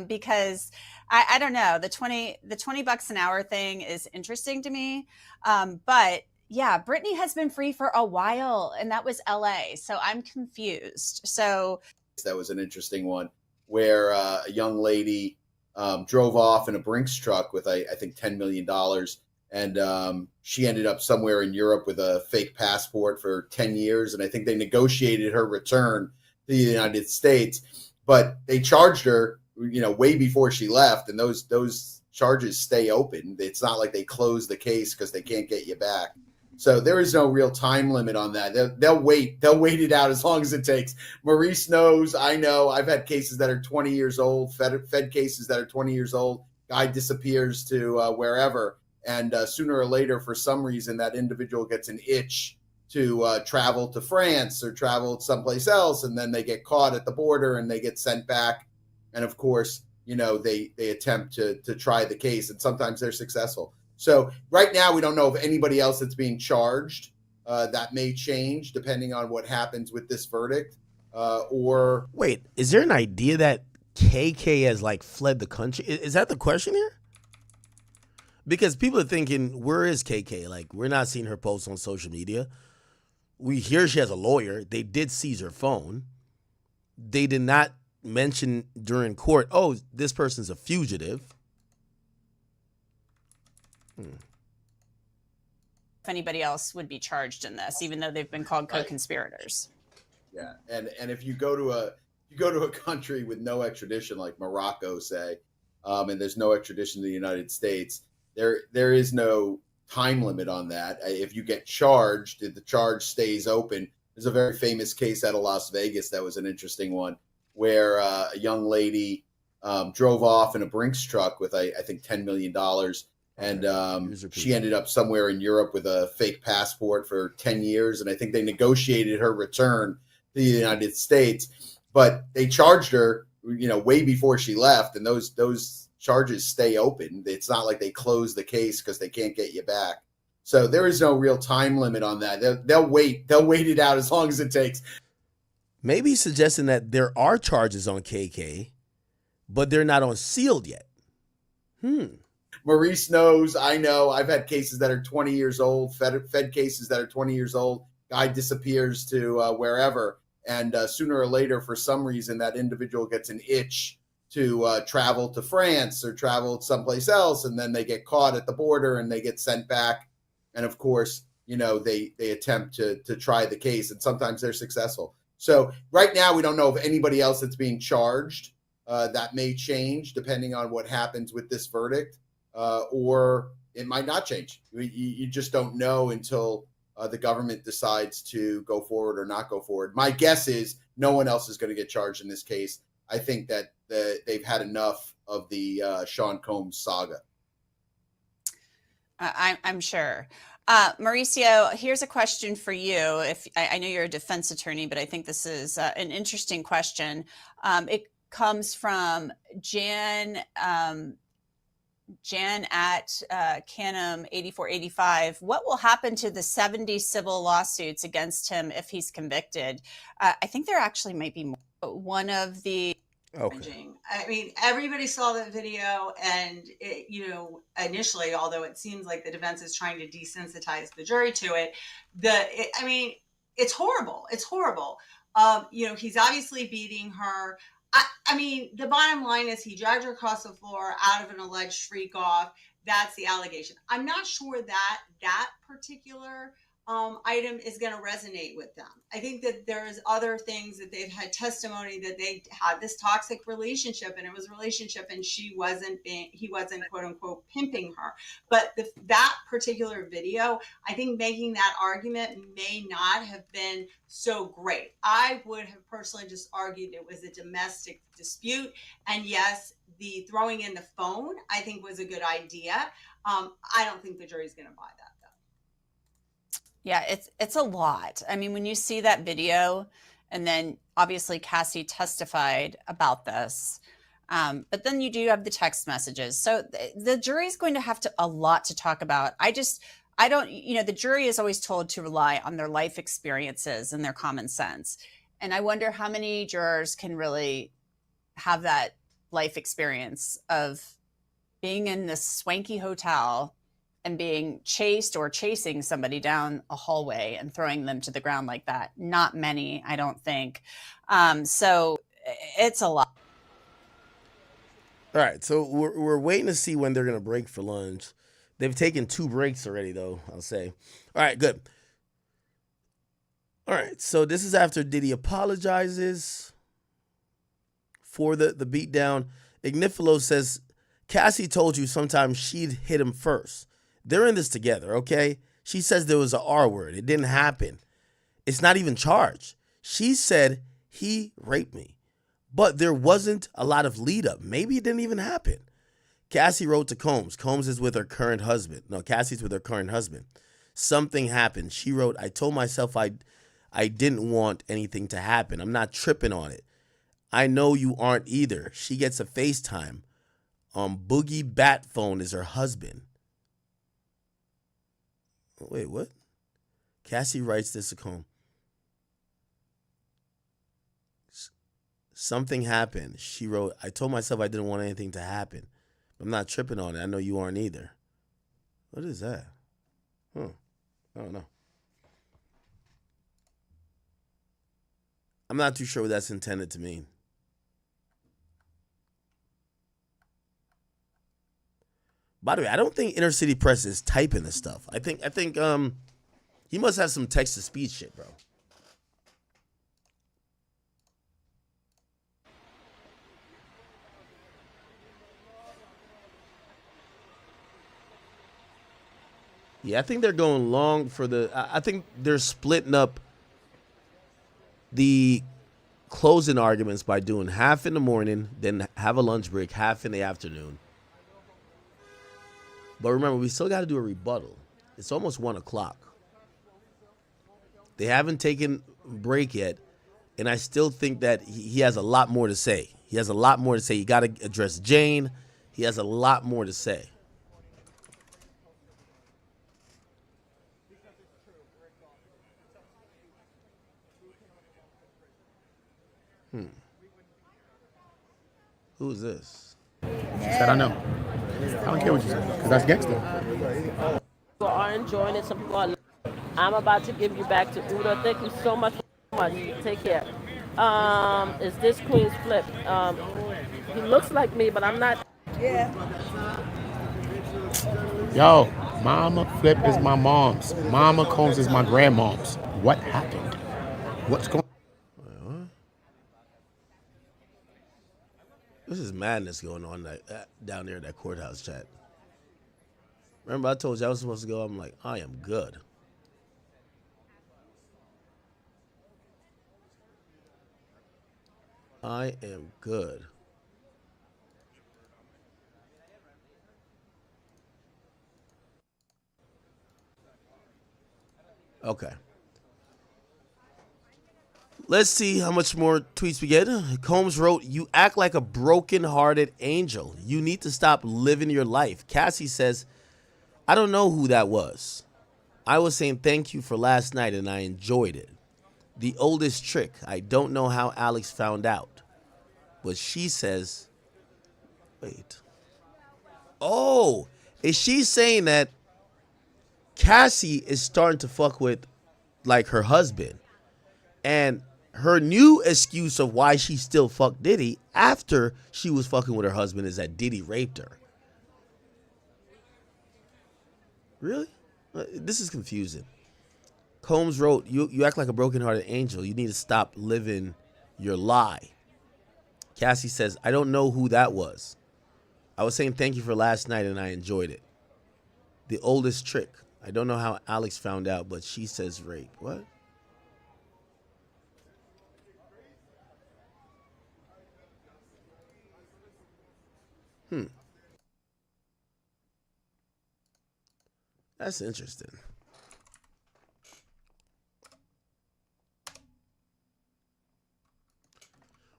Because I don't know. The $20 an hour thing is interesting to me. But yeah, Britney has been free for a while, and that was LA. So I'm confused. So
that was an interesting one where a young lady drove off in a Brinks truck with, I think, $10 million. And she ended up somewhere in Europe with a fake passport for 10 years. And I think they negotiated her return to the United States. But they charged her, way before she left. And those charges stay open. It's not like they close the case because they can't get you back. So there is no real time limit on that. They'll wait it out as long as it takes. Maurice knows, I know. I've had cases that are 20 years old, Fed cases that are 20 years old. Guy disappears to wherever. And sooner or later, for some reason, that individual gets an itch to travel to France or travel someplace else. And then they get caught at the border and they get sent back. And of course, they attempt to try the case. And sometimes they're successful. So right now, we don't know of anybody else that's being charged. That may change depending on what happens with this verdict. Or
wait, is there an idea that KK has fled the country? Is that the question here? Because people are thinking, where is KK? We're not seeing her posts on social media. We hear she has a lawyer. They did seize her phone. They did not mention during court, oh, this person's a fugitive.
if anybody else would be charged in this, even though they've been called co-conspirators.
Yeah, and if you go to a country with no extradition, like Morocco, say, and there's no extradition to the United States, there is no time limit on that. If you get charged, if the charge stays open, there's a very famous case out of Las Vegas that was an interesting one, where a young lady drove off in a Brinks truck with I think $10 million. And she ended up somewhere in Europe with a fake passport for 10 years. And I think they negotiated her return to the United States, but they charged her, way before she left. And those charges stay open. It's not like they close the case because they can't get you back. So there is no real time limit on that. They'll wait it out as long as it takes.
Maybe suggesting that there are charges on KK, but they're not on sealed yet.
Maurice knows, I know. I've had cases that are 20 years old, Fed cases that are 20 years old. Guy disappears to wherever. And sooner or later, for some reason, that individual gets an itch to travel to France or travel someplace else. And then they get caught at the border and they get sent back. And of course, they attempt to try the case, and sometimes they're successful. So right now, we don't know of anybody else that's being charged. That may change depending on what happens with this verdict. Or it might not change. You just don't know until the government decides to go forward or not go forward. My guess is no one else is going to get charged in this case. I think that they've had enough of the Sean Combs saga.
I'm sure. Mauricio, here's a question for you. If I know you're a defense attorney, but I think this is an interesting question. It comes from Jan at Canum 8485. What will happen to the 70 civil lawsuits against him if he's convicted? I think there actually might be more. One of the
I mean, everybody saw that video, and it, initially, although it seems like the defense is trying to desensitize the jury to it, I mean, it's horrible. It's horrible. He's obviously beating her. I mean, the bottom line is he dragged her across the floor out of an alleged freak off. That's the allegation. I'm not sure that particular item is going to resonate with them. I think that there's other things that they've had testimony that they had this toxic relationship, and it was a relationship, and he wasn't quote unquote pimping her. But that particular video, I think making that argument may not have been so great. I would have personally just argued it was a domestic dispute, and yes, the throwing in the phone I think was a good idea. I don't think the jury's going to buy that.
Yeah, it's a lot. I mean, when you see that video, and then obviously Cassie testified about this, but then you do have the text messages. So the jury's going to have a lot to talk about. I don't, the jury is always told to rely on their life experiences and their common sense. And I wonder how many jurors can really have that life experience of being in this swanky hotel and being chased or chasing somebody down a hallway and throwing them to the ground like that. Not many, I don't think. So it's a lot.
All right, so we're waiting to see when they're going to break for lunch. They've taken 2 breaks already, though, I'll say. All right, good. All right, so this is after Diddy apologizes for the beatdown. Ignifilo says, Cassie told you sometimes she'd hit him first. They're in this together, okay? She says there was an R word. It didn't happen. It's not even charged. She said he raped me. But there wasn't a lot of lead up. Maybe it didn't even happen. Cassie wrote to Combs. Combs is with her current husband. No, Cassie's with her current husband. Something happened. She wrote, I told myself I didn't want anything to happen. I'm not tripping on it. I know you aren't either. She gets a FaceTime. Boogie Bat phone is her husband. Wait, what? Cassie writes this to Combs. Something happened. She wrote, I told myself I didn't want anything to happen. I'm not tripping on it. I know you aren't either. What is that? I don't know. I'm not too sure what that's intended to mean. By the way, I don't think Inner City Press is typing this stuff. I think he must have some text-to-speech shit, bro. Yeah, I think they're going long for I think they're splitting up the closing arguments by doing half in the morning, then have a lunch break, half in the afternoon. But remember, we still got to do a rebuttal. It's almost 1 o'clock. They haven't taken a break yet, and I still think that he has a lot more to say. He has a lot more to say. You got to address Jane. He has a lot more to say. Who is this?
She said, I know. I don't care what you say, because that's gangster.
People are enjoying it. Some people are. I'm about to give you back to Uda. Thank you so much. Take care. Is this Queen's Flip? He looks like me, but I'm not. Yeah.
Yo, Mama Flip is my mom's. Mama Combs is my grandmom's. What happened? What's going on?
This is madness going on down there in that courthouse chat. Remember I told you I was supposed to go? I'm like, I am good. I am good. Okay. Let's see how much more tweets we get. Combs wrote, "You act like a broken-hearted angel. You need to stop living your life." Cassie says, "I don't know who that was. I was saying thank you for last night and I enjoyed it. The oldest trick. I don't know how Alex found out. But she says," wait. Oh, is she saying that Cassie is starting to fuck with like her husband? And her new excuse of why she still fucked Diddy after she was fucking with her husband is that Diddy raped her. Really? This is confusing. Combs wrote, you act like a broken-hearted angel. You need to stop living your lie. Cassie says, "I don't know who that was. I was saying thank you for last night and I enjoyed it. The oldest trick. I don't know how Alex found out, but she says rape." What? That's interesting.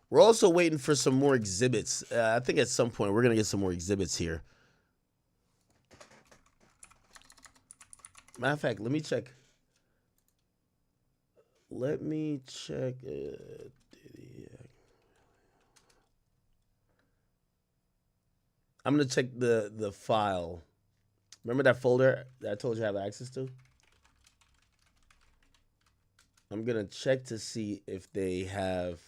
We're also waiting for some more exhibits. I think at some point we're going to get some more exhibits here. Matter of fact, let me check. I'm going to check the file. Remember that folder that I told you I have access to? I'm going to check to see if they have...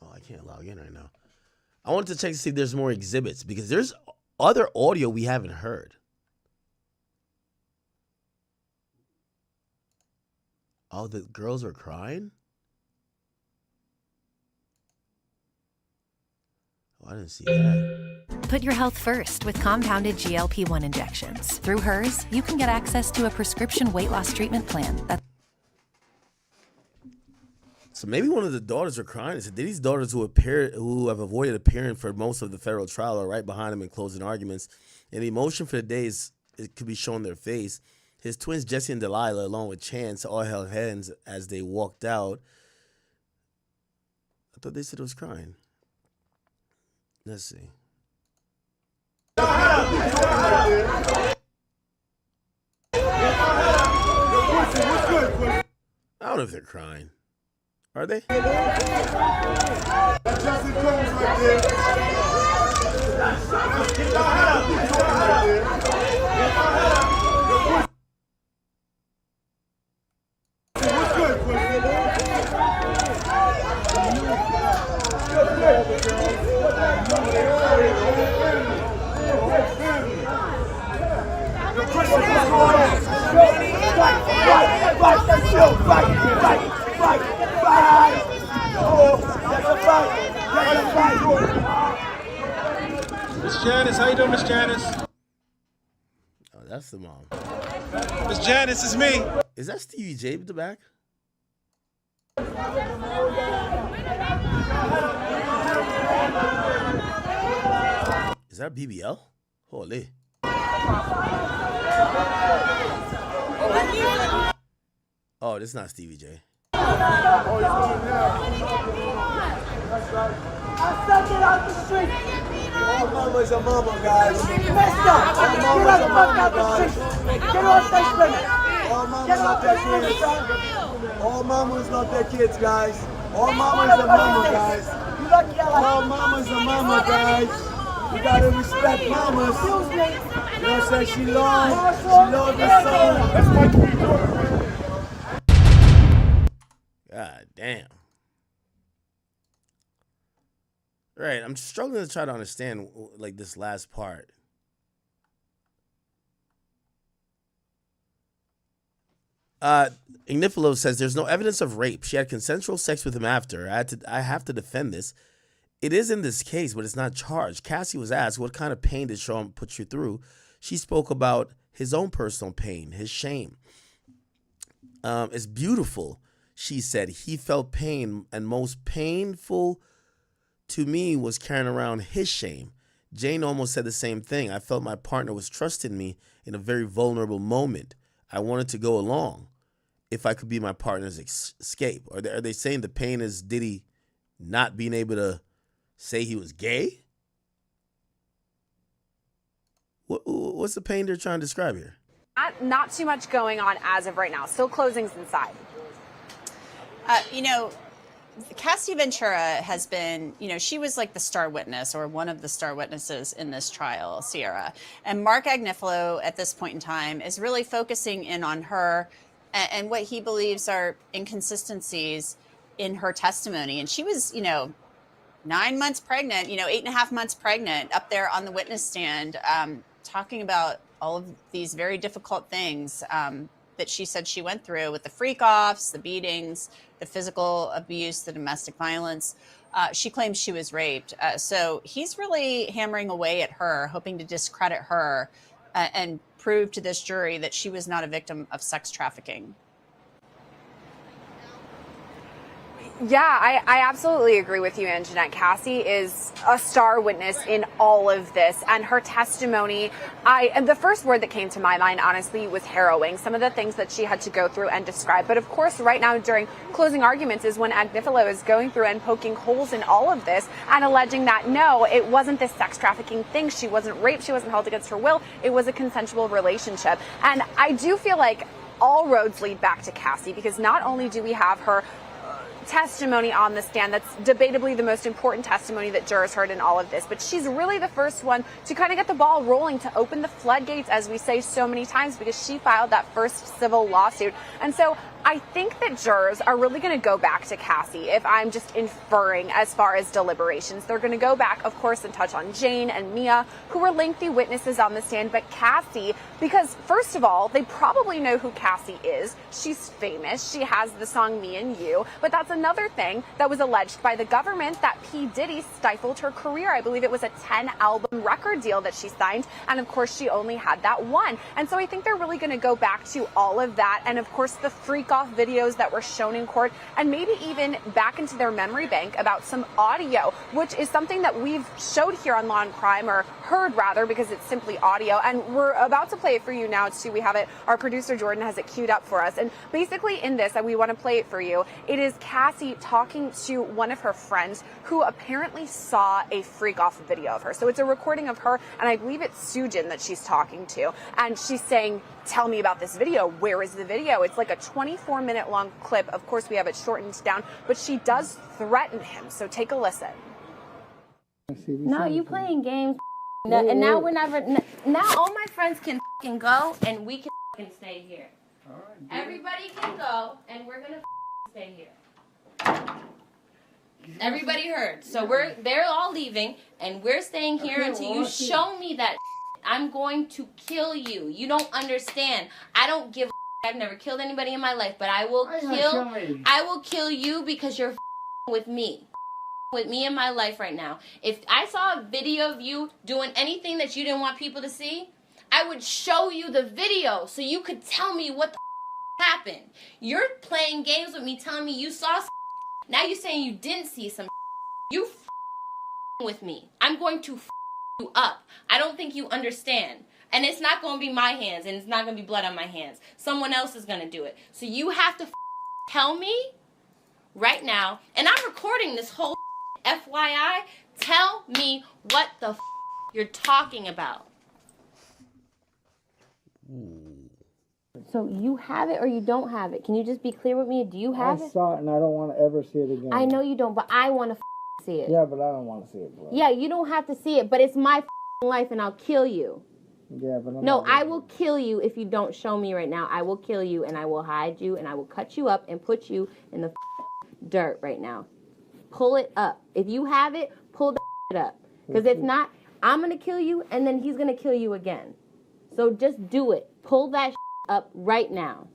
Oh, I can't log in right now. I wanted to check to see if there's more exhibits because there's other audio we haven't heard. Oh, the girls are crying? Oh, I didn't see that.
Put your health first with compounded GLP-1 injections. Through hers, you can get access to a prescription weight loss treatment plan.
So maybe one of the daughters are crying. It's Diddy's daughters who have avoided appearing for most of the federal trial are right behind him in closing arguments. And the emotion for the days, it could be shown their face. His twins, Jesse and Delilah, along with Chance, all held hands as they walked out. I thought they said it was crying. Let's see. I don't know if they're crying. Are they?
Miss Janice, how you doing, Miss Janice?
Oh, that's the mom.
Miss Janice, it's me.
Is that Stevie J at the back? Is that BBL? Holy. Oh, this is not Stevie J.
I suck it out the street. All mama's a mama, guys. Messed up. All mama's a mama, guys. Get off that street. All mamas love their kids. All mamas love their kids, guys. All mamas are mama, guys. All mamas are mama, guys. We gotta respect mamas. You know what I'm saying? She loves her son.
God damn. Right, I'm struggling to try to understand like this last part. Ignifilo says there's no evidence of rape. She had consensual sex with him after. I have to defend this. It is in this case, but it's not charged. Cassie was asked, what kind of pain did Sean put you through? She spoke about his own personal pain, his shame. It's beautiful. She said he felt pain, and most painful to me was carrying around his shame. Jane almost said the same thing. I felt my partner was trusting me in a very vulnerable moment. I wanted to go along if I could be my partner's escape. Are they saying the pain is Diddy not being able to say he was gay? What's the pain they're trying to describe here?
Not too much going on as of right now. Still closings inside.
Cassie Ventura has been, she was like the star witness or one of the star witnesses in this trial, Sierra. And Mark Agnifilo at this point in time is really focusing in on her and what he believes are inconsistencies in her testimony. And she was, 9 months pregnant, 8.5 months pregnant, up there on the witness stand, talking about all of these very difficult things that she said she went through with the freak-offs, the beatings, the physical abuse, the domestic violence. She claims she was raped. So he's really hammering away at her, hoping to discredit her and prove to this jury that she was not a victim of sex trafficking.
Yeah, I absolutely agree with you, Anjanette. Cassie is a star witness in all of this, and her testimony, and the first word that came to my mind, honestly, was harrowing. Some of the things that she had to go through and describe. But of course, right now during closing arguments is when Agnifilo is going through and poking holes in all of this and alleging that, no, it wasn't this sex trafficking thing. She wasn't raped. She wasn't held against her will. It was a consensual relationship. And I do feel like all roads lead back to Cassie, because not only do we have her testimony on the stand, that's debatably the most important testimony that jurors heard in all of this, but she's really the first one to kind of get the ball rolling, to open the floodgates, as we say so many times, because she filed that first civil lawsuit. And so I think that jurors are really going to go back to Cassie, if I'm just inferring as far as deliberations. They're going to go back, of course, and touch on Jane and Mia, who were lengthy witnesses on the stand, but Cassie, because first of all, they probably know who Cassie is. She's famous. She has the song Me and You, but that's another thing that was alleged by the government, that P. Diddy stifled her career. I believe it was a 10-album record deal that she signed, and of course, she only had that one. And so I think they're really going to go back to all of that, and of course, the freak-off videos that were shown in court, and maybe even back into their memory bank about some audio, which is something that we've showed here on Law and Crime, or heard rather, because it's simply audio, and we're about to play it for you now too. We have it, our producer Jordan has it queued up for us, and basically in this, and we want to play it for you, it is Cassie talking to one of her friends who apparently saw a freak-off video of her. So it's a recording of her, and I believe it's Sujin that she's talking to, and she's saying, tell me about this video. Where is the video? It's like a 24-minute long clip. Of course, we have it shortened down, but she does threaten him. So take a listen.
No, you playing games. No, and now we're never. Now all my friends can go, and we can stay here. All right, everybody can go, and we're gonna stay here. Everybody heard. So they're all leaving, and we're staying here until you show me that. I'm going to kill you. You don't understand. I don't give a I've never killed anybody in my life, but I will kill you because you're with me. With me in my life right now. If I saw a video of you doing anything that you didn't want people to see, I would show you the video so you could tell me what the happened. You're playing games with me, telling me you saw now you're saying you didn't see some you with me. I'm going to you up. I don't think you understand. And it's not going to be my hands, and it's not going to be blood on my hands. Someone else is going to do it. So you have to tell me right now, and I'm recording this whole FYI, tell me what the you're talking about. So you have it or you don't have it? Can you just be clear with me? Do you have it?
I saw it and I don't want to ever see it again.
I know you don't, but I want to see it.
Yeah, but I don't want to see it, bro.
Yeah, you don't have to see it, but it's my life and I'll kill you.
Yeah, but
no, I will kill you if you don't show me right now. I will kill you and I will hide you and I will cut you up and put you in the dirt right now. Pull it up. If you have it, pull the up. Because if not, I'm going to kill you and then he's going to kill you again. So just do it. Pull that up right now.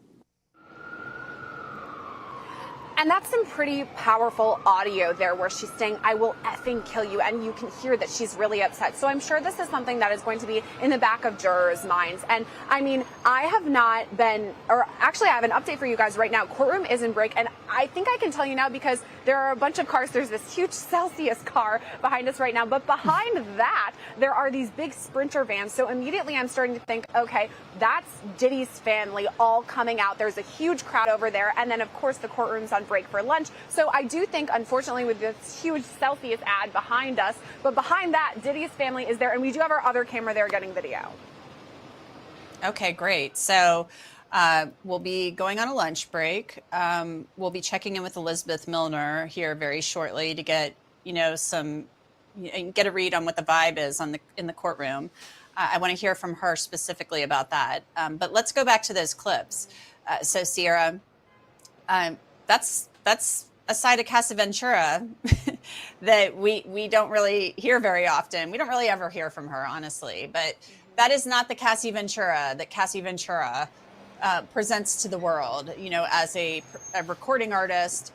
And that's some pretty powerful audio there where she's saying, I will effing kill you. And you can hear that she's really upset. So I'm sure this is something that is going to be in the back of jurors' minds. And I mean, I have not been, or actually I have an update for you guys right now. Courtroom is in break. And I think I can tell you now because there are a bunch of cars. There's this huge Celsius car behind us right now. But behind that, there are these big Sprinter vans. So immediately I'm starting to think, okay, that's Diddy's family all coming out. There's a huge crowd over there. And then, of course, the courtroom's on break for lunch. So I do think, unfortunately, with this huge Celsius ad behind us, but behind that, Diddy's family is there. And we do have our other camera there getting video.
Okay, great. So we'll be going on a lunch break. We'll be checking in with Elizabeth Milner here very shortly to get, get a read on what the vibe is in the courtroom. I want to hear from her specifically about that. But let's go back to those clips. So Sierra, that's a side of Cassie Ventura that we don't really hear very often. We don't really ever hear from her, honestly. But that is not the Cassie Ventura that Cassie Ventura presents to the world, as a recording artist.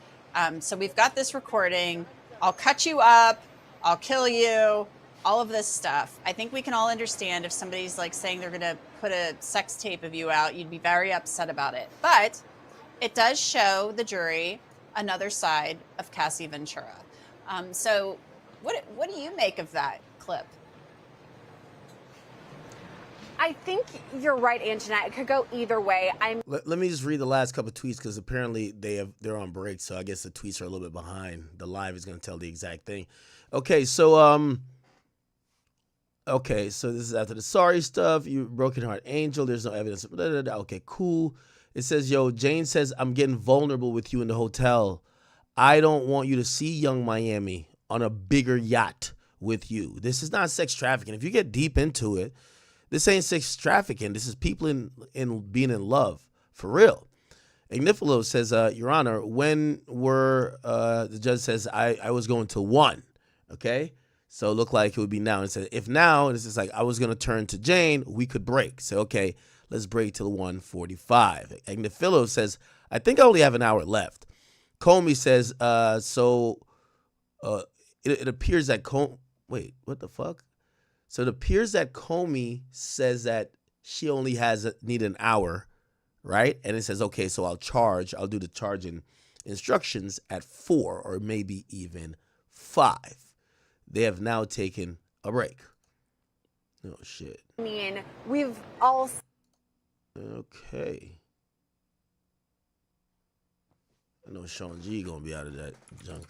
So we've got this recording. I'll cut you up. I'll kill you. All of this stuff. I think we can all understand if somebody's like saying they're going to put a sex tape of you out, you'd be very upset about it. But it does show the jury another side of Cassie Ventura. So what do you make of that clip?
I think you're right, Anjanette. It could go either way.
Let me just read the last couple of tweets because apparently they're on break, so I guess the tweets are a little bit behind. The live is going to tell the exact thing. Okay, so this is after the sorry stuff. You broken heart angel. There's no evidence. Okay, cool. It says, yo, Jane says, I'm getting vulnerable with you in the hotel. I don't want you to see Young Miami on a bigger yacht with you. This is not sex trafficking. If you get deep into it, this ain't sex trafficking. This is people in being in love, for real. Ignifilo says, Your Honor, when were, the judge says, I was going to 1, okay? So it looked like it would be now. And said, if now, and it's just like, I was going to turn to Jane, we could break. So, okay, let's break till 1:45. Ignifilo says, I think I only have an hour left. Comey says, it appears that wait, what the fuck? So it appears that Comey says that she only need an hour, right? And it says, okay, so I'll do the charging instructions at 4 or maybe even 5. They have now taken a break. Oh, shit.
I mean, we've all...
Okay. I know Sean G gonna be out of that junk.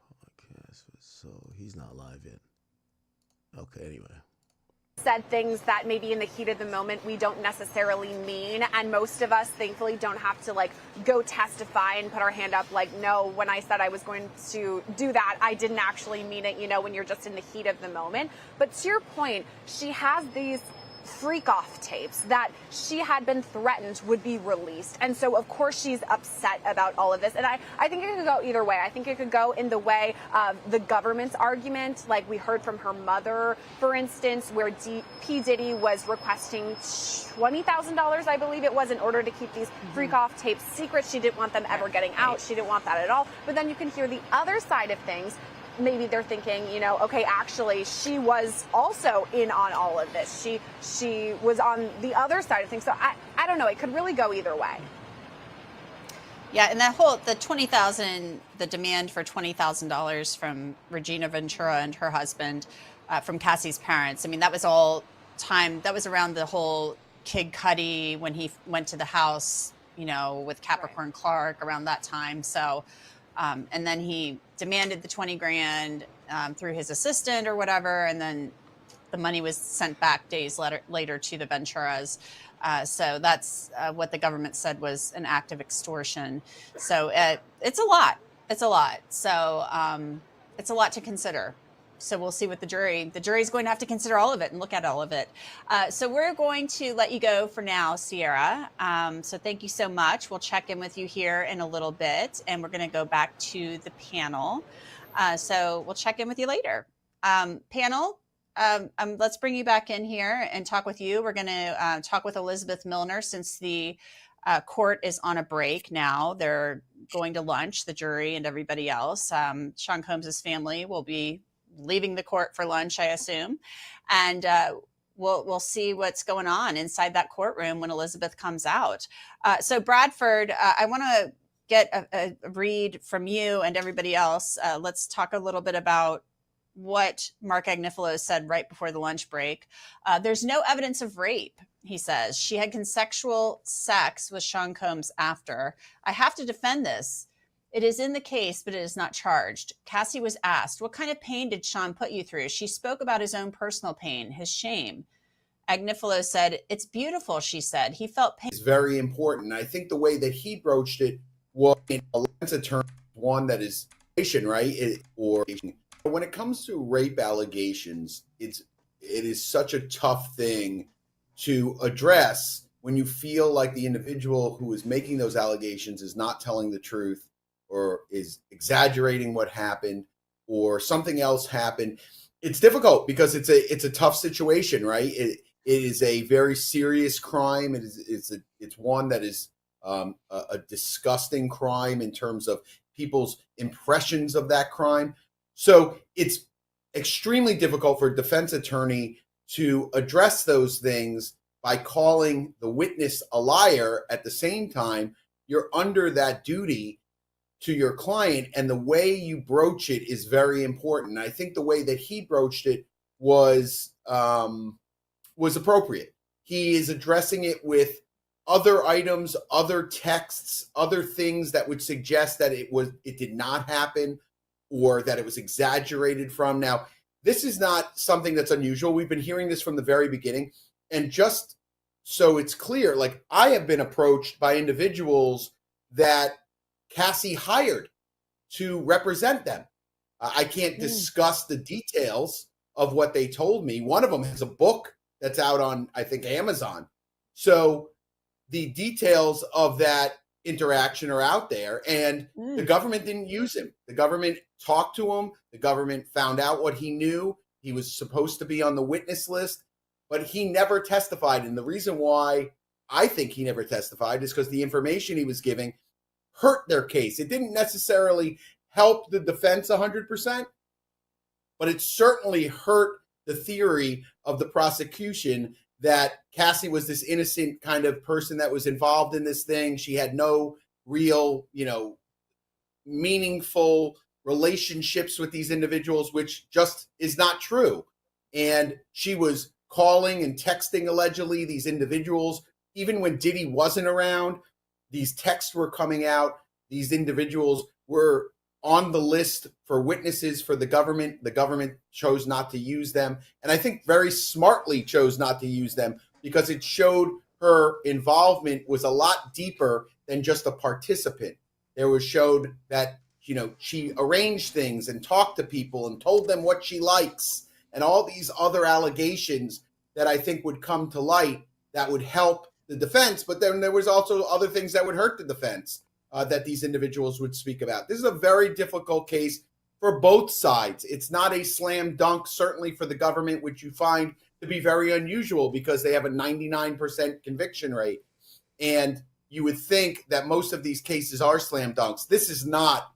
Podcast, so he's not live yet. Okay, anyway.
Said things that maybe in the heat of the moment we don't necessarily mean, and most of us thankfully don't have to like go testify and put our hand up like, no, when I said I was going to do that, I didn't actually mean it, when you're just in the heat of the moment. But to your point, she has these freak off tapes that she had been threatened would be released, and so of course she's upset about all of this. And I think it could go either way. I think it could go in the way of the government's argument, like we heard from her mother, for instance, where P. Diddy was requesting $20,000, I believe it was, in order to keep these freak off tapes secret. She didn't want them ever getting out. She didn't want that at all. But then you can hear the other side of things. Maybe they're thinking, okay, actually, she was also in on all of this. She was on the other side of things. So I don't know. It could really go either way.
Yeah, and the demand for $20,000 from Regina Ventura and her husband, from Cassie's parents. I mean, that was around the whole Kid Cudi when he went to the house, with Capricorn Clark around that time. So. And then he demanded the 20 grand through his assistant or whatever, and then the money was sent back days later to the Venturas. So that's what the government said was an act of extortion. So it's a lot. It's a lot. So it's a lot to consider. So we'll see what the jury's going to have to consider all of it and look at all of it. So we're going to let you go for now, Sierra. So thank you so much. We'll check in with you here in a little bit, and we're going to go back to the panel. So we'll check in with you later. Panel, let's bring you back in here and talk with you. We're going to talk with Elizabeth Milner since the court is on a break now. They're going to lunch, the jury and everybody else. Sean Combs's family will be leaving the court for lunch, I assume. And we'll see what's going on inside that courtroom when Elizabeth comes out. So Bradford, I want to get a read from you and everybody else. Let's talk a little bit about what Mark Agnifilo said right before the lunch break. There's no evidence of rape, he says. She had consensual sex with Sean Combs after. I have to defend this. It is in the case, but it is not charged. Cassie was asked, what kind of pain did Sean put you through? She spoke about his own personal pain, his shame. Agnifilo said, it's beautiful, she said. He felt pain.
It's very important. I think the way that he broached it was in a lens of terms, one that is, right? When it comes to rape allegations, it is such a tough thing to address when you feel like the individual who is making those allegations is not telling the truth or is exaggerating what happened or something else happened. It's difficult because it's a tough situation, right? It is a very serious crime. It's one that is a disgusting crime in terms of people's impressions of that crime. So it's extremely difficult for a defense attorney to address those things by calling the witness a liar. At the same time, you're under that duty to your client, and the way you broach it is very important. I think the way that he broached it was appropriate. He is addressing it with other items, other texts, other things that would suggest that it did not happen or that it was exaggerated from. Now, this is not something that's unusual. We've been hearing this from the very beginning. And just so it's clear, like, I have been approached by individuals that Cassie hired to represent them. I can't discuss the details of what they told me. One of them has a book that's out on, I think, Amazon. So the details of that interaction are out there, and the government didn't use him. The government talked to him. The government found out what he knew. He was supposed to be on the witness list, but he never testified. And the reason why I think he never testified is because the information he was giving hurt their case. It didn't necessarily help the defense 100%, but it certainly hurt the theory of the prosecution that Cassie was this innocent kind of person that was involved in this thing. She had no real, meaningful relationships with these individuals, which just is not true. And she was calling and texting allegedly these individuals. Even when Diddy wasn't around, these texts were coming out. These individuals were on the list for witnesses for the government. The government chose not to use them. And I think very smartly chose not to use them because it showed her involvement was a lot deeper than just a participant. There was showed that, she arranged things and talked to people and told them what she likes and all these other allegations that I think would come to light that would help the defense. But then there was also other things that would hurt the defense that these individuals would speak about. This is a very difficult case for both sides. It's not a slam dunk, certainly for the government, which you find to be very unusual because they have a 99% conviction rate. And you would think that most of these cases are slam dunks. This is not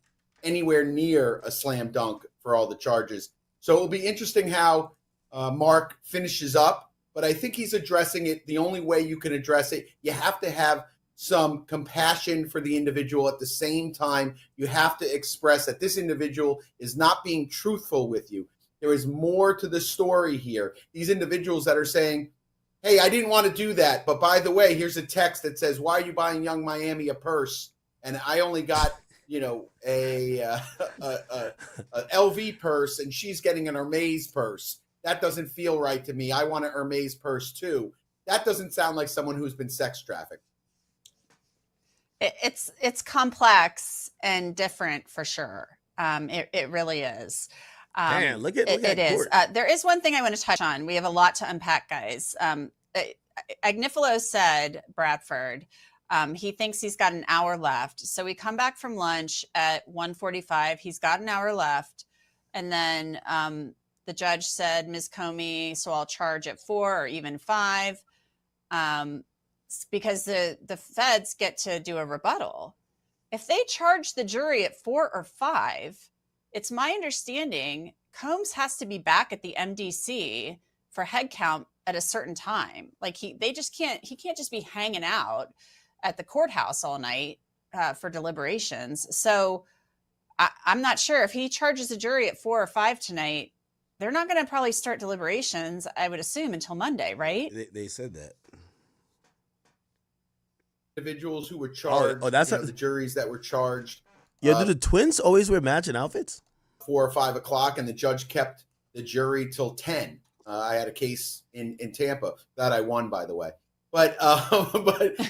anywhere near a slam dunk for all the charges. So it will be interesting how Mark finishes up, but I think he's addressing it. The only way you can address it, you have to have some compassion for the individual. At the same time, you have to express that this individual is not being truthful with you. There is more to the story here. These individuals that are saying, hey, I didn't want to do that, but by the way, here's a text that says, why are you buying Young Miami a purse? And I only got, a LV purse, and she's getting an Hermes purse. That doesn't feel right to me. I want an Hermes purse too. That doesn't sound like someone who's been sex trafficked.
It's complex and different for sure. It really is.
Man, look at
it is. There is one thing I want to touch on. We have a lot to unpack, guys. Agnifilo said, Bradford, he thinks he's got an hour left. So we come back from lunch at 1:45. He's got an hour left. And then The judge said, Ms. Comey, so I'll charge at 4 or even 5, because the feds get to do a rebuttal. If they charge the jury at 4 or 5, it's my understanding Combs has to be back at the MDC for head count at a certain time. Like he can't just be hanging out at the courthouse all night for deliberations. So I'm not sure if he charges a jury at 4 or 5 tonight, they're not going to probably start deliberations, I would assume, until Monday, right?
They said that.
Individuals who were charged,
that's
the juries that were charged.
Yeah, do the twins always wear matching outfits?
4 or 5 o'clock, and the judge kept the jury till 10. I had a case in Tampa that I won, by the way. But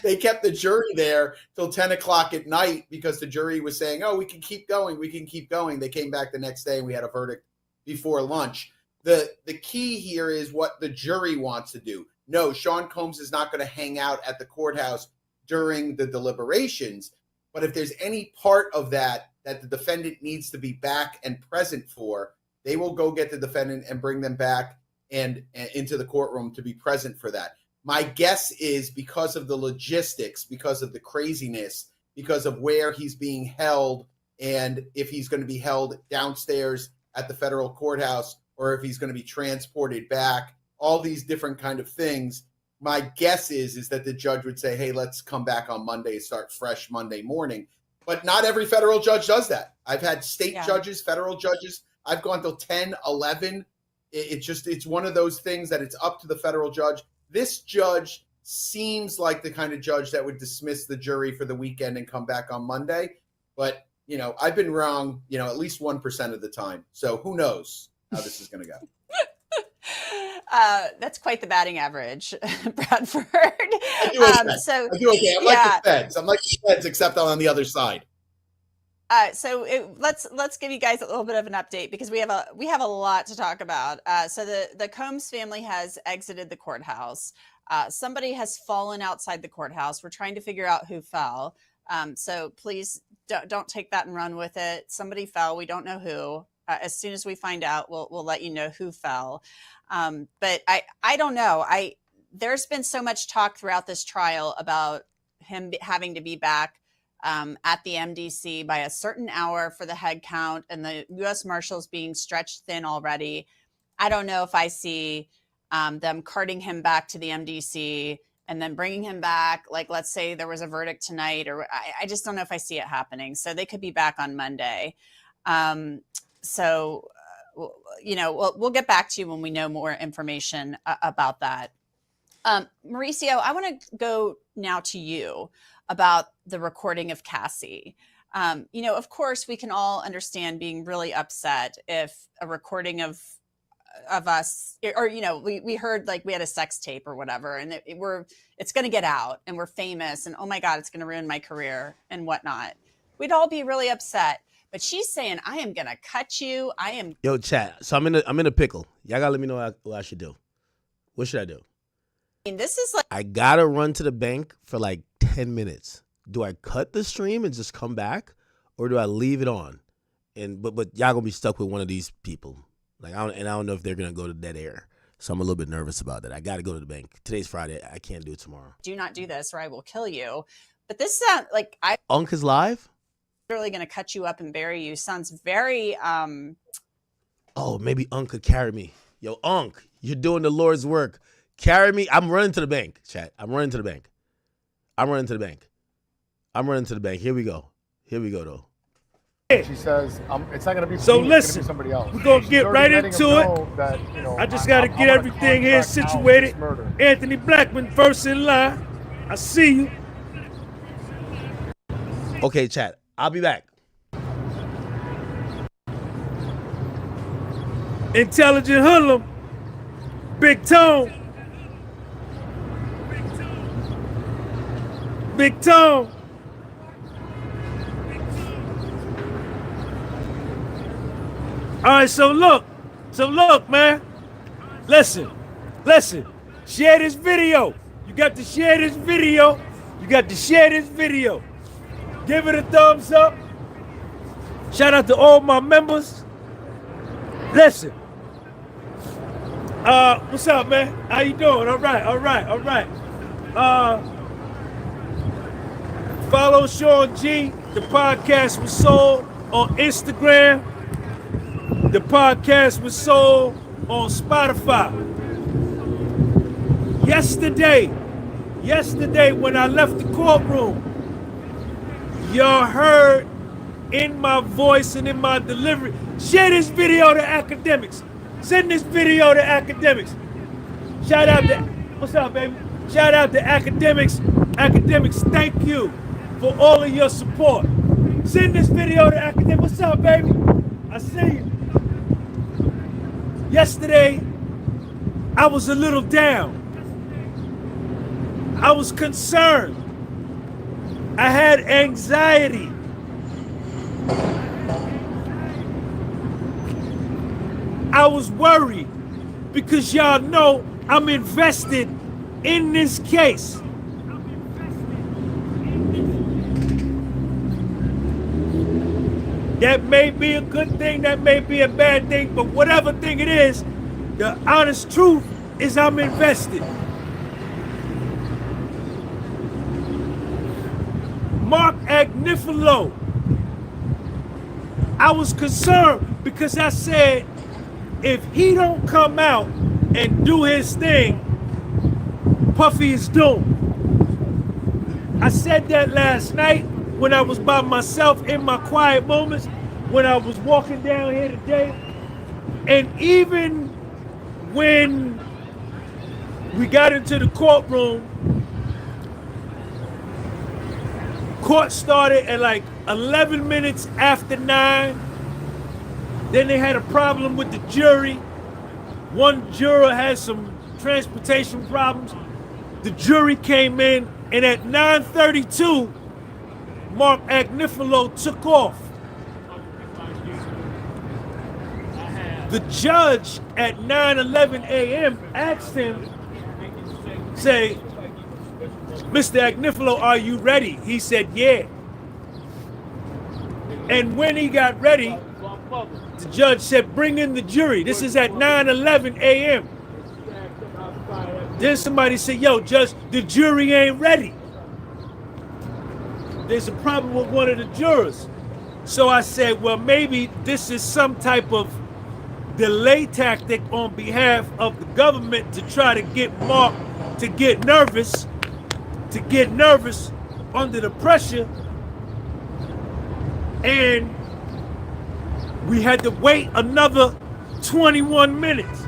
they kept the jury there till 10 o'clock at night because the jury was saying, oh, we can keep going. We can keep going. They came back the next day and we had a verdict before lunch. The key here is what the jury wants to do. No, Sean Combs is not going to hang out at the courthouse during the deliberations. But if there's any part of that the defendant needs to be back and present for, they will go get the defendant and bring them back and into the courtroom to be present for that. My guess is because of the logistics, because of the craziness, because of where he's being held, and if he's going to be held downstairs at the federal courthouse or if he's going to be transported back, all these different kind of things. My guess is that the judge would say, hey, let's come back on Monday and start fresh Monday morning. But not every federal judge does that. I've had state judges, federal judges. I've gone till 10, 11. It's one of those things that it's up to the federal judge. This judge seems like the kind of judge that would dismiss the jury for the weekend and come back on Monday. But, I've been wrong, at least 1% of the time. So who knows how this is going to go.
That's quite the batting average, Bradford.
I do okay. I do okay. I'm like the feds. I'm like the feds, except I'm on the other side.
Let's give you guys a little bit of an update because we have a lot to talk about. So the Combs family has exited the courthouse. Somebody has fallen outside the courthouse. We're trying to figure out who fell. So please don't take that and run with it. Somebody fell. We don't know who. As soon as we find out, we'll let you know who fell. But I don't know. There's been so much talk throughout this trial about him having to be back at the MDC by a certain hour for the head count and the U.S. Marshals being stretched thin already. I don't know if I see them carting him back to the MDC and then bringing him back. Like, let's say there was a verdict tonight, or I just don't know if I see it happening. So they could be back on Monday. We'll get back to you when we know more information about that. Mauricio, I want to go now to you about the recording of Cassie. Of course, we can all understand being really upset if a recording of us, or we heard like we had a sex tape or whatever, and it's going to get out, and we're famous, and oh my God, it's going to ruin my career and whatnot. We'd all be really upset. But she's saying, I am going to cut you.
Yo, chat. So I'm in a pickle. Y'all got to let me know what I should do. What should I do?
This is like,
I got to run to the bank for like 10 minutes. Do I cut the stream and just come back? Or do I leave it on? But y'all going to be stuck with one of these people. I don't know if they're going to go to dead air. So I'm a little bit nervous about that. I got to go to the bank. Today's Friday. I can't do it tomorrow.
Do not do this or I will kill you. But this sounds like
Unc is live?
Literally going to cut you up and bury you. Sounds very
Oh, maybe Unc could carry me. Yo, Unc, you're doing the Lord's work. Carry me. I'm running to the bank, chat. I'm running to the bank. Here we go, though.
She says, it's not going to be
so
me,
listen,
it's gonna be somebody else.
We're going to get right into it.
That,
I just got to get everything here situated. Anthony Blackman first in line. I see you.
Okay, chat. I'll be back.
Intelligent hoodlum. Big Tone. Big Tone. All right, so look, man. Listen. Share this video. You got to share this video. Give it a thumbs up. Shout out to all my members. Listen, What's up, man? How you doing? All right. Follow Sean G. The podcast was sold on Instagram. The podcast was sold on Spotify. Yesterday when I left the courtroom, y'all heard in my voice and in my delivery, share this video to academics. Send this video to academics. Shout out to, what's up, baby? Shout out to academics. Academics, thank you for all of your support. Send this video to academics. What's up, baby? I see you. Yesterday, I was a little down. I was concerned. I had anxiety. I was worried because y'all know I'm invested in this case. That may be a good thing, that may be a bad thing, but whatever thing it is, the honest truth is I'm invested. Mark Agnifilo, I was concerned because I said, if he don't come out and do his thing, Puffy is doomed. I said that last night when I was by myself in my quiet moments, when I was walking down here today, and even when we got into the courtroom, court started at like 11 minutes after 9. Then they had a problem with the jury. One juror had some transportation problems. The jury came in, and at 9:32, Mark Agnifilo took off. The judge at 9:11 a.m. asked him, say, Mr. Agnifilo, are you ready? He said, yeah. And when he got ready, the judge said, bring in the jury. This is at 9:11 a.m. Then somebody said, yo, Judge, the jury ain't ready. There's a problem with one of the jurors. So I said, well, maybe this is some type of delay tactic on behalf of the government to try to get Mark to get nervous under the pressure. And we had to wait another 21 minutes.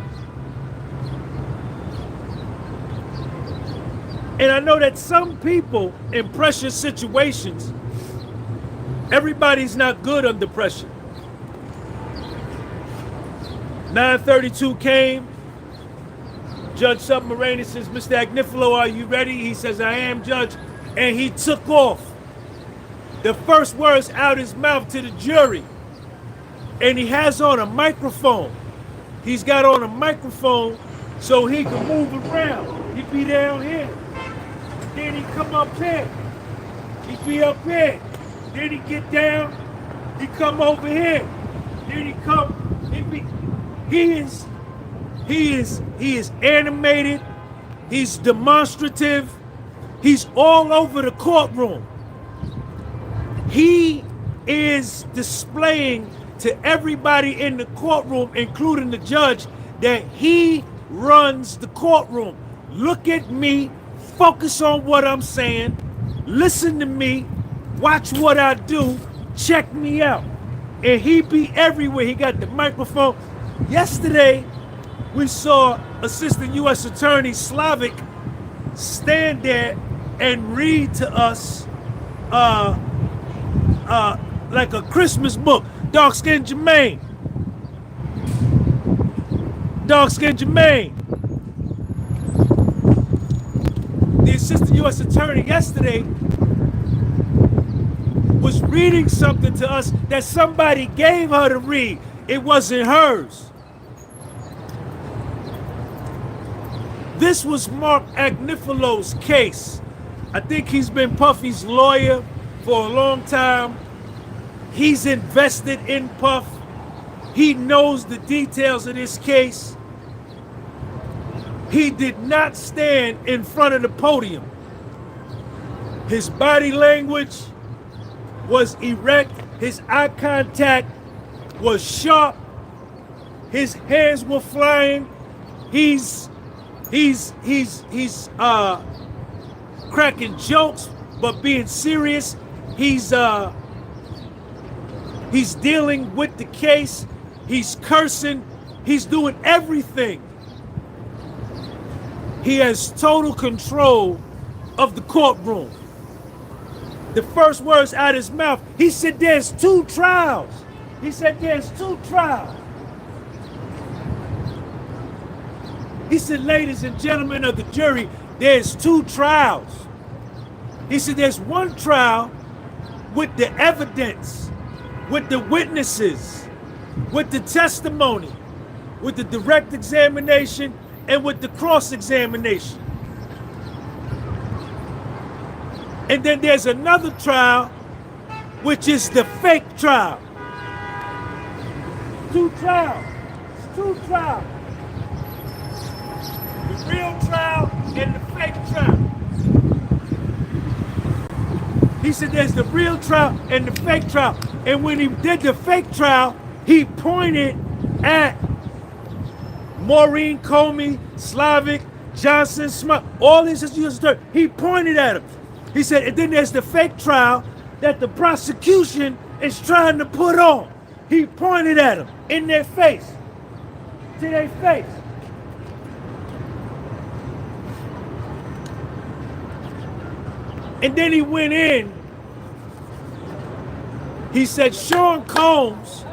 And I know that some people in pressure situations, everybody's not good under pressure. 9:32 came. Judge Submarine says, Mr. Agnifilo, are you ready? He says, I am, Judge. And he took off. The first words out his mouth to the jury. And he has on a microphone. He's got on a microphone so he can move around. He'd be down here. Then he come up here. He'd be up here. Then he get down. He come over here. Then he come. He is animated. He's demonstrative. He's all over the courtroom. He is displaying to everybody in the courtroom, including the judge, that he runs the courtroom. Look at me. Focus on what I'm saying. Listen to me. Watch what I do. Check me out. And he be everywhere. He got the microphone. Yesterday, we saw Assistant U.S. Attorney Slavic stand there and read to us like a Christmas book. Dark-skinned Jermaine. Dark-skinned Jermaine. The Assistant U.S. Attorney yesterday was reading something to us that somebody gave her to read. It wasn't hers. This was Mark Agnifilo's case. I think he's been Puffy's lawyer for a long time. He's invested in Puff. He knows the details of this case. He did not stand in front of the podium. His body language was erect. His eye contact was sharp. His hands were flying. He's cracking jokes, but being serious. He's dealing with the case. He's cursing. He's doing everything. He has total control of the courtroom. The first words out of his mouth, he said, there's 2 trials. He said, there's 2 trials. He said, ladies and gentlemen of the jury, there's 2 trials. He said, there's 1 trial with the evidence, with the witnesses, with the testimony, with the direct examination, and with the cross-examination. And then there's another trial, which is the fake trial. 2 trials. It's 2 trials. The real trial and the fake trial. He said there's the real trial and the fake trial. And when he did the fake trial, he pointed at Maureen Comey, Slavic, Johnson, Smith, all these issues. He pointed at him. He said, and then there's the fake trial that the prosecution is trying to put on. He pointed at them in their face, to their face. And then he went in. He said, Sean Combs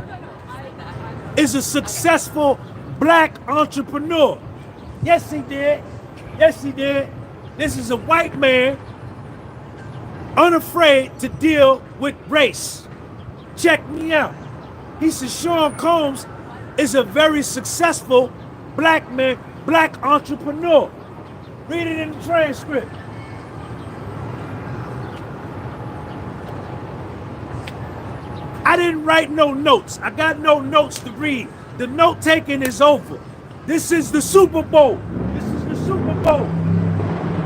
is a successful black entrepreneur. Yes, he did. Yes, he did. This is a white man unafraid to deal with race. Check me out. He said Sean Combs is a very successful black man, black entrepreneur. Read it in the transcript. I didn't write no notes. I got no notes to read. The note taking is over. This is the Super Bowl. This is the Super Bowl.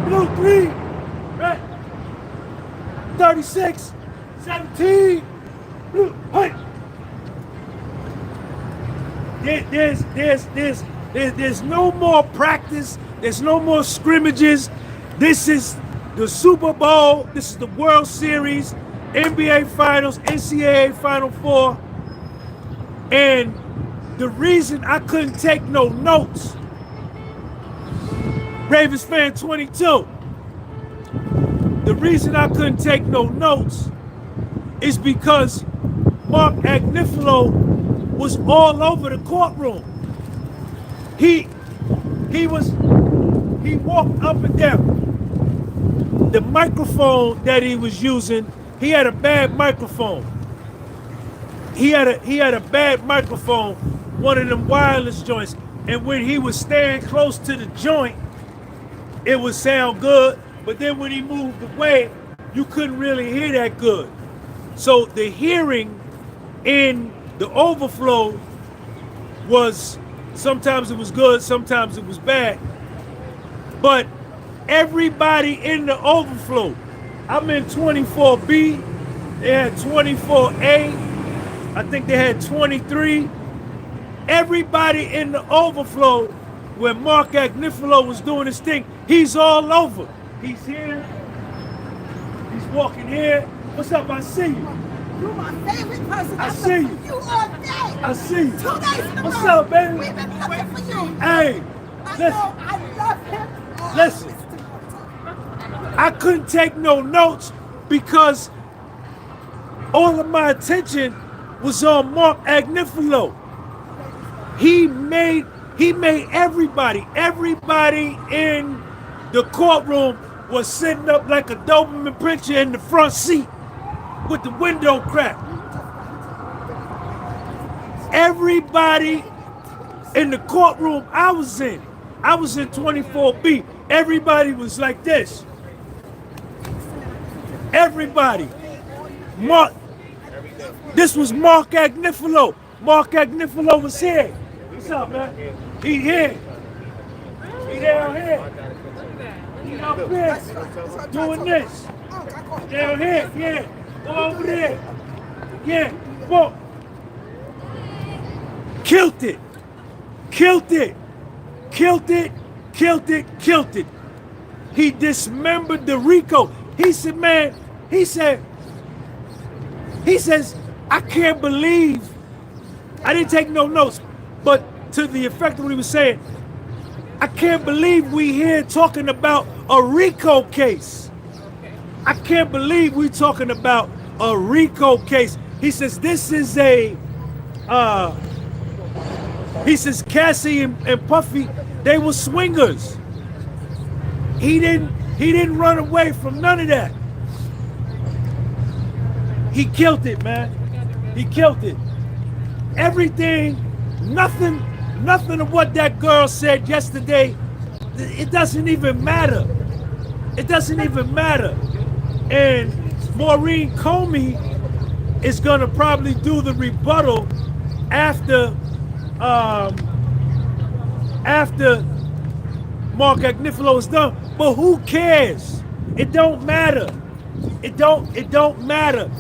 Blue 3, right? 36, 17, blue, hey. There's no more practice. There's no more scrimmages. This is the Super Bowl. This is the World Series, NBA Finals, NCAA Final Four. And the reason I couldn't take no notes, Ravens fan 22, the reason I couldn't take no notes is because Mark Agnifilo was all over the courtroom. He walked up and down. The microphone that he was using, he had a bad microphone. He had a bad microphone, one of them wireless joints. And when he was staying close to the joint, it would sound good. But then when he moved away, you couldn't really hear that good. So the hearing in the overflow was, sometimes it was good, sometimes it was bad. But everybody in the overflow, I'm in 24B, they had 24A, I think they had 23. Everybody in the overflow, where Mark Agnifilo was doing his thing, he's all over. He's here, he's walking here. What's up, I see you.
You're my favorite person.
I see you.
You all day.
I see you.
2 days in a
What's
row.
up, baby?
We've been looking for you.
Hey, listen.
I love him.
Listen. I couldn't take no notes because all of my attention was on Mark Agnifilo. He made everybody in the courtroom was sitting up like a Doberman Pinscher in the front seat with the window cracked. Everybody in the courtroom I was in 24B, everybody was like this. Everybody. This was Mark Agnifilo. Mark Agnifilo was here. What's up, man? He here. He down here. He up here. Doing this. Down here, yeah. Go over there. Yeah. Whoa. Killed it. Killed it. Killed it. Killed it. Killed it. He dismembered the RICO. He said, man, he says, I can't believe, I didn't take no notes, but to the effect of what he was saying, I can't believe we here talking about a RICO case. I can't believe we talking about a RICO case. He says, this is a, he says Cassie and Puffy, they were swingers. He didn't run away from none of that. He killed it, man. He killed it. Everything, nothing of what that girl said yesterday, it doesn't even matter. It doesn't even matter. And Maureen Comey is gonna probably do the rebuttal after Mark Agnifilo is done. But who cares? It don't matter. It don't matter.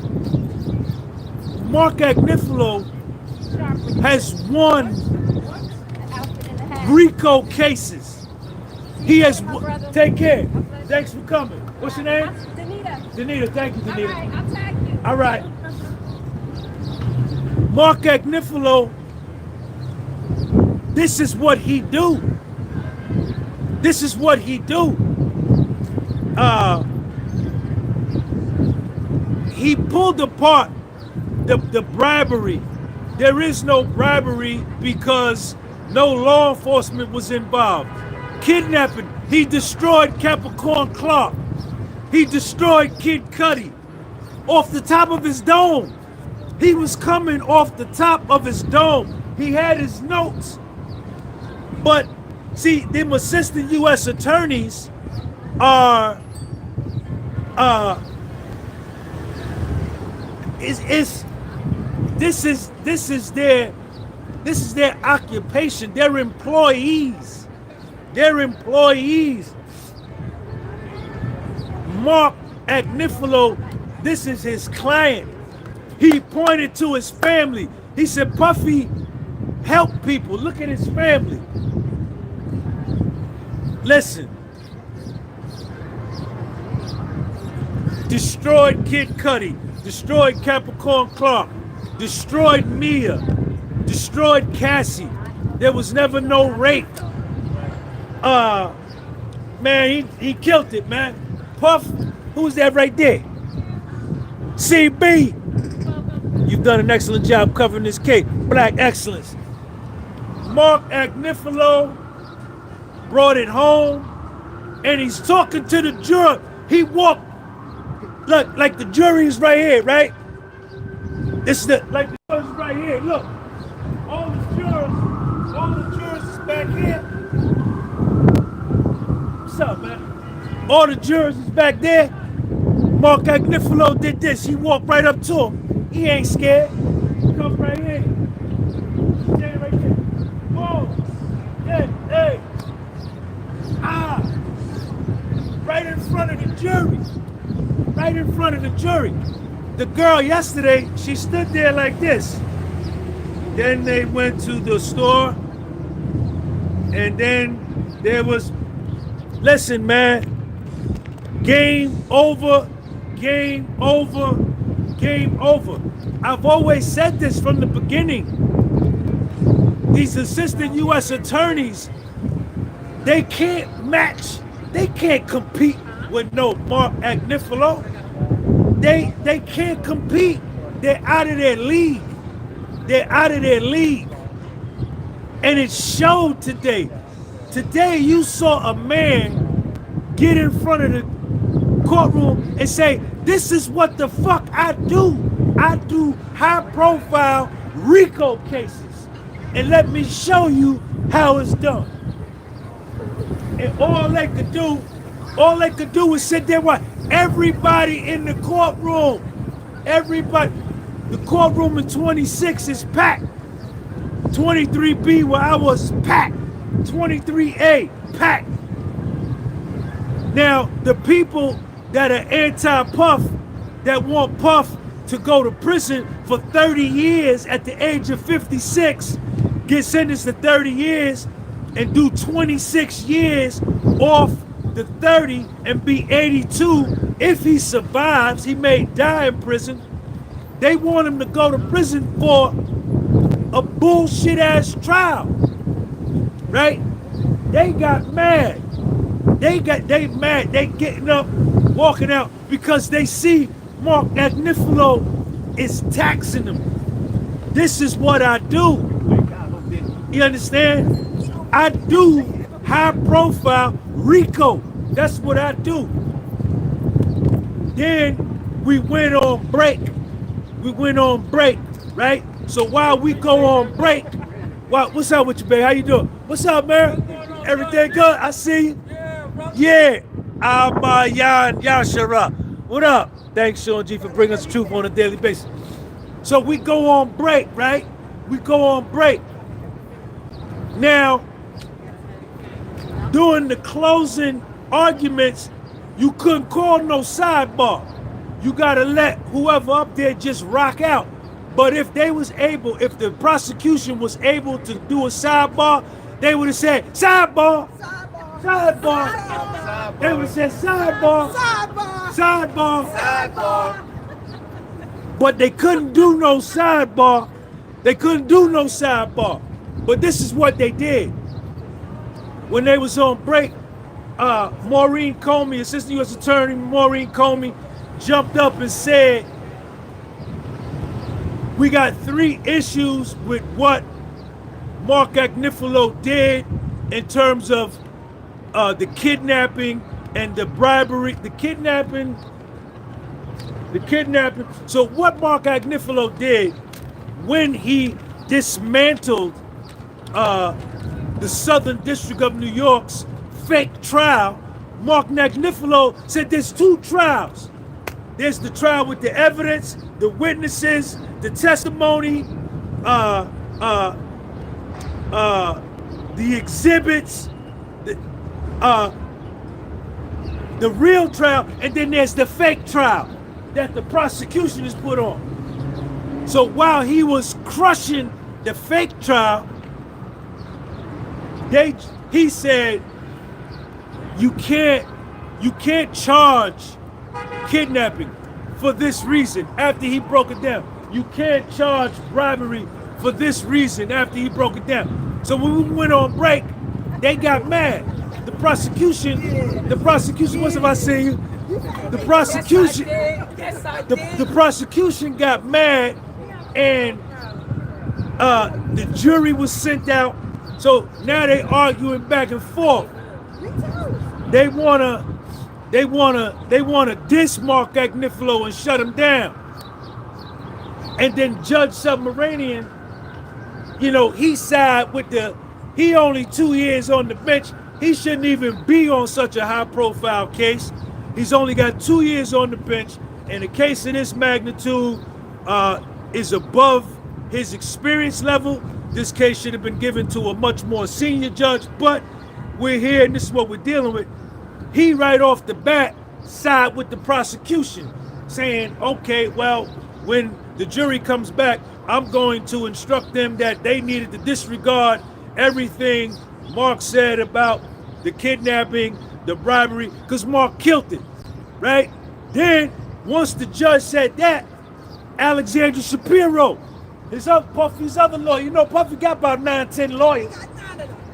Mark Agnifilo has won RICO cases. He has take care. Thanks for coming. What's your name? Danita. Danita, thank you, Danita. All right, I'll tag you. All right. Mark Agnifilo, this is what he do. This is what he do. He pulled apart the bribery. There is no bribery because no law enforcement was involved. Kidnapping, he destroyed Capricorn Clark. He destroyed Kid Cudi off the top of his dome. He was coming off the top of his dome. He had his notes. But see, them assistant U.S. attorneys are this is their occupation. They're employees. They're employees. Mark Agnifilo, this is his client. He pointed to his family. He said, Puffy, help people. Look at his family. Listen. Destroyed Kid Cudi. Destroyed Capricorn Clark. Destroyed Mia. Destroyed Cassie. There was never no rape. Man, he killed it, man. Puff, who's that right there? CB. You've done an excellent job covering this case. Black excellence. Mark Agnifilo brought it home, and he's talking to the juror. He walked, look, like the jury is right here, right? This is like the jury's right here. Look, all the jurors is back here. What's up, man? All the jurors is back there. Mark Agnifilo did this. He walked right up to him. He ain't scared. He come right here. Stand right here. Oh, hey. Right in front of the jury. Right in front of the jury. The girl yesterday, she stood there like this. Then they went to the store. And then there was, listen, man. Game over. Game over. Game over. I've always said this from the beginning. These assistant U.S. attorneys, they can't match, they can't compete with no Mark Agnifilo. They can't compete. They're out of their league. They're out of their league. And it showed today. Today you saw a man get in front of the courtroom and say, this is what the fuck I do. I do high profile RICO cases. And let me show you how it's done. And all they could do was sit there watch. Everybody in the courtroom, everybody, the courtroom in 26 is packed. 23B where I was packed. 23A, packed. Now, the people that are anti-Puff, that want Puff to go to prison for 30 years at the age of 56, get sentenced to 30 years and do 26 years off the 30 and be 82. If he survives, he may die in prison. They want him to go to prison for a bullshit ass trial, right? They got mad. They mad. They getting up, walking out because they see Mark Agnifilo is taxing them. This is what I do. You understand? I do high profile RICO. That's what I do. Then we went on break. Right? So while we go on break, what's up with you, babe? How you doing? What's up, man? Everything good? I see you. Yeah. Yashara. What up? Thanks, Sean G, for bringing us the truth on a daily basis. So we go on break, right? We go on break. Now, during the closing arguments, you couldn't call no sidebar. You gotta let whoever up there just rock out. But if they was able, if the prosecution was able to do a sidebar, they would have said, sidebar, sidebar. They would have said, sidebar, sidebar. But they couldn't do no sidebar. But this is what they did. When they was on break, Maureen Comey, Assistant U.S. Attorney Maureen Comey, jumped up and said, we got 3 issues with what Mark Agnifilo did in terms of the kidnapping and the bribery, the kidnapping. So what Mark Agnifilo did when he dismantled the Southern District of New York's fake trial, Mark Agnifilo said there's 2 trials. There's the trial with the evidence, the witnesses, the testimony, the exhibits, the real trial, and then there's the fake trial that the prosecution has put on. So while he was crushing the fake trial, he said, you can't charge kidnapping for this reason after he broke it down. You can't charge bribery for this reason after he broke it down. So when we went on break, they got mad. The prosecution, what's if I say you? The prosecution got mad, and the jury was sent out. So now they arguing back and forth. They wanna diss Mark Agnifilo and shut him down. And then Judge Submaranian, he only 2 years on the bench. He shouldn't even be on such a high profile case. He's only got 2 years on the bench, and a case of this magnitude is above his experience level. This case should have been given to a much more senior judge, but we're here and this is what we're dealing with. He right off the bat side with the prosecution, saying, okay, well, when the jury comes back, I'm going to instruct them that they needed to disregard everything Mark said about the kidnapping, the bribery, because Mark killed it, right? Then, once the judge said that, Alexander Shapiro, Puffy's other lawyer, Puffy got about 9-10 lawyers.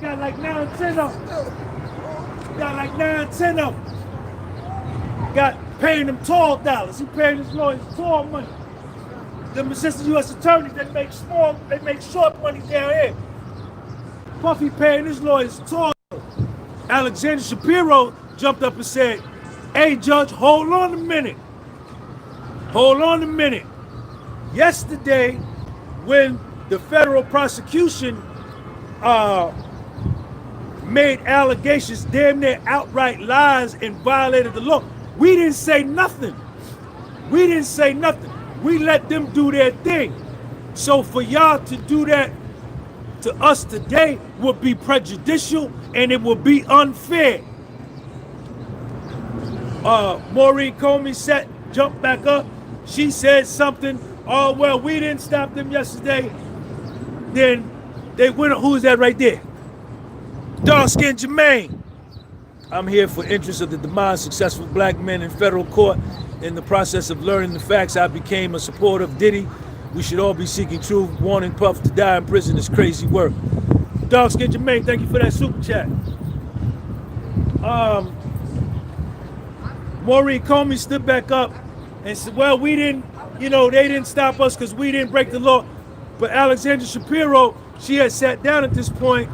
Got like 9-10 of them. Got paying them tall dollars. He paying his lawyers tall money. Them assistant U.S. attorneys that make short money down here. Puffy paying his lawyers tall. Alexander Shapiro jumped up and said, hey, Judge, hold on a minute. Yesterday, when the federal prosecution made allegations, damn near outright lies, and violated the law, we didn't say nothing. We let them do their thing. So for y'all to do that to us today would be prejudicial and it would be unfair. Maureen Comey jumped back up. She said something, oh, well, we didn't stop them yesterday. Then they went, who's that right there? Dark-skinned Jermaine. I'm here for interest of the demise of successful black men in federal court. In the process of learning the facts, I became a supporter of Diddy. We should all be seeking truth. Warning Puff to die in prison is crazy work. Dark-skinned Jermaine, thank you for that super chat. Maureen Comey stood back up and said, well, we didn't, they didn't stop us because we didn't break the law. But Alexandra Shapiro, she had sat down at this point.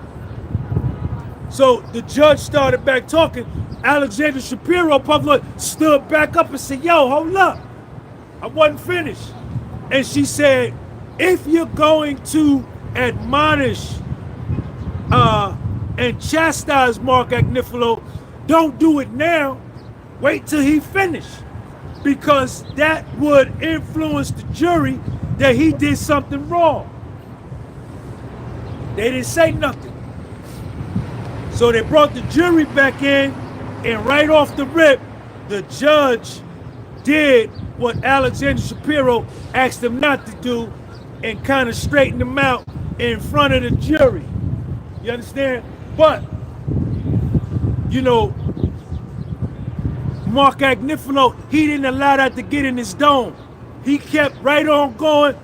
So the judge started back talking. Alexandra Shapiro, public, stood back up and said, yo, hold up. I wasn't finished. And she said, if you're going to admonish and chastise Mark Agnifilo, don't do it now. Wait till he finished. Because that would influence the jury that he did something wrong. They didn't say nothing. So they brought the jury back in, and right off the rip, the judge did what Alexander Shapiro asked him not to do and kind of straightened him out in front of the jury. You understand? But, Mark Agnifilo, he didn't allow that to get in his dome. He kept right on going,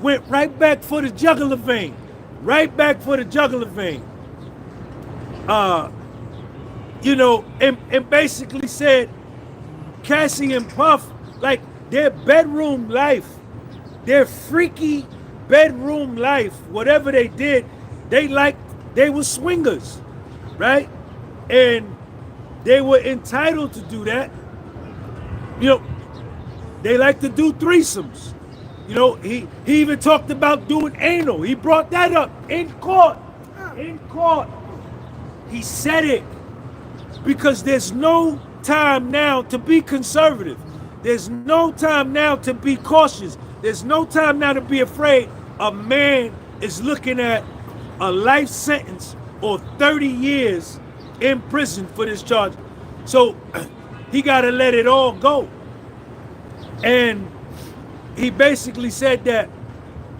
went right back for the jugular vein. Right back for the jugular vein. And basically said, Cassie and Puff, like their bedroom life, their freaky bedroom life, whatever they did, they were swingers, right? And they were entitled to do that. They like to do threesomes. He even talked about doing anal. He brought that up in court. In court. He said it because there's no time now to be conservative. There's no time now to be cautious. There's no time now to be afraid. A man is looking at a life sentence or 30 years in prison for this charge. So he got to let it all go. And he basically said that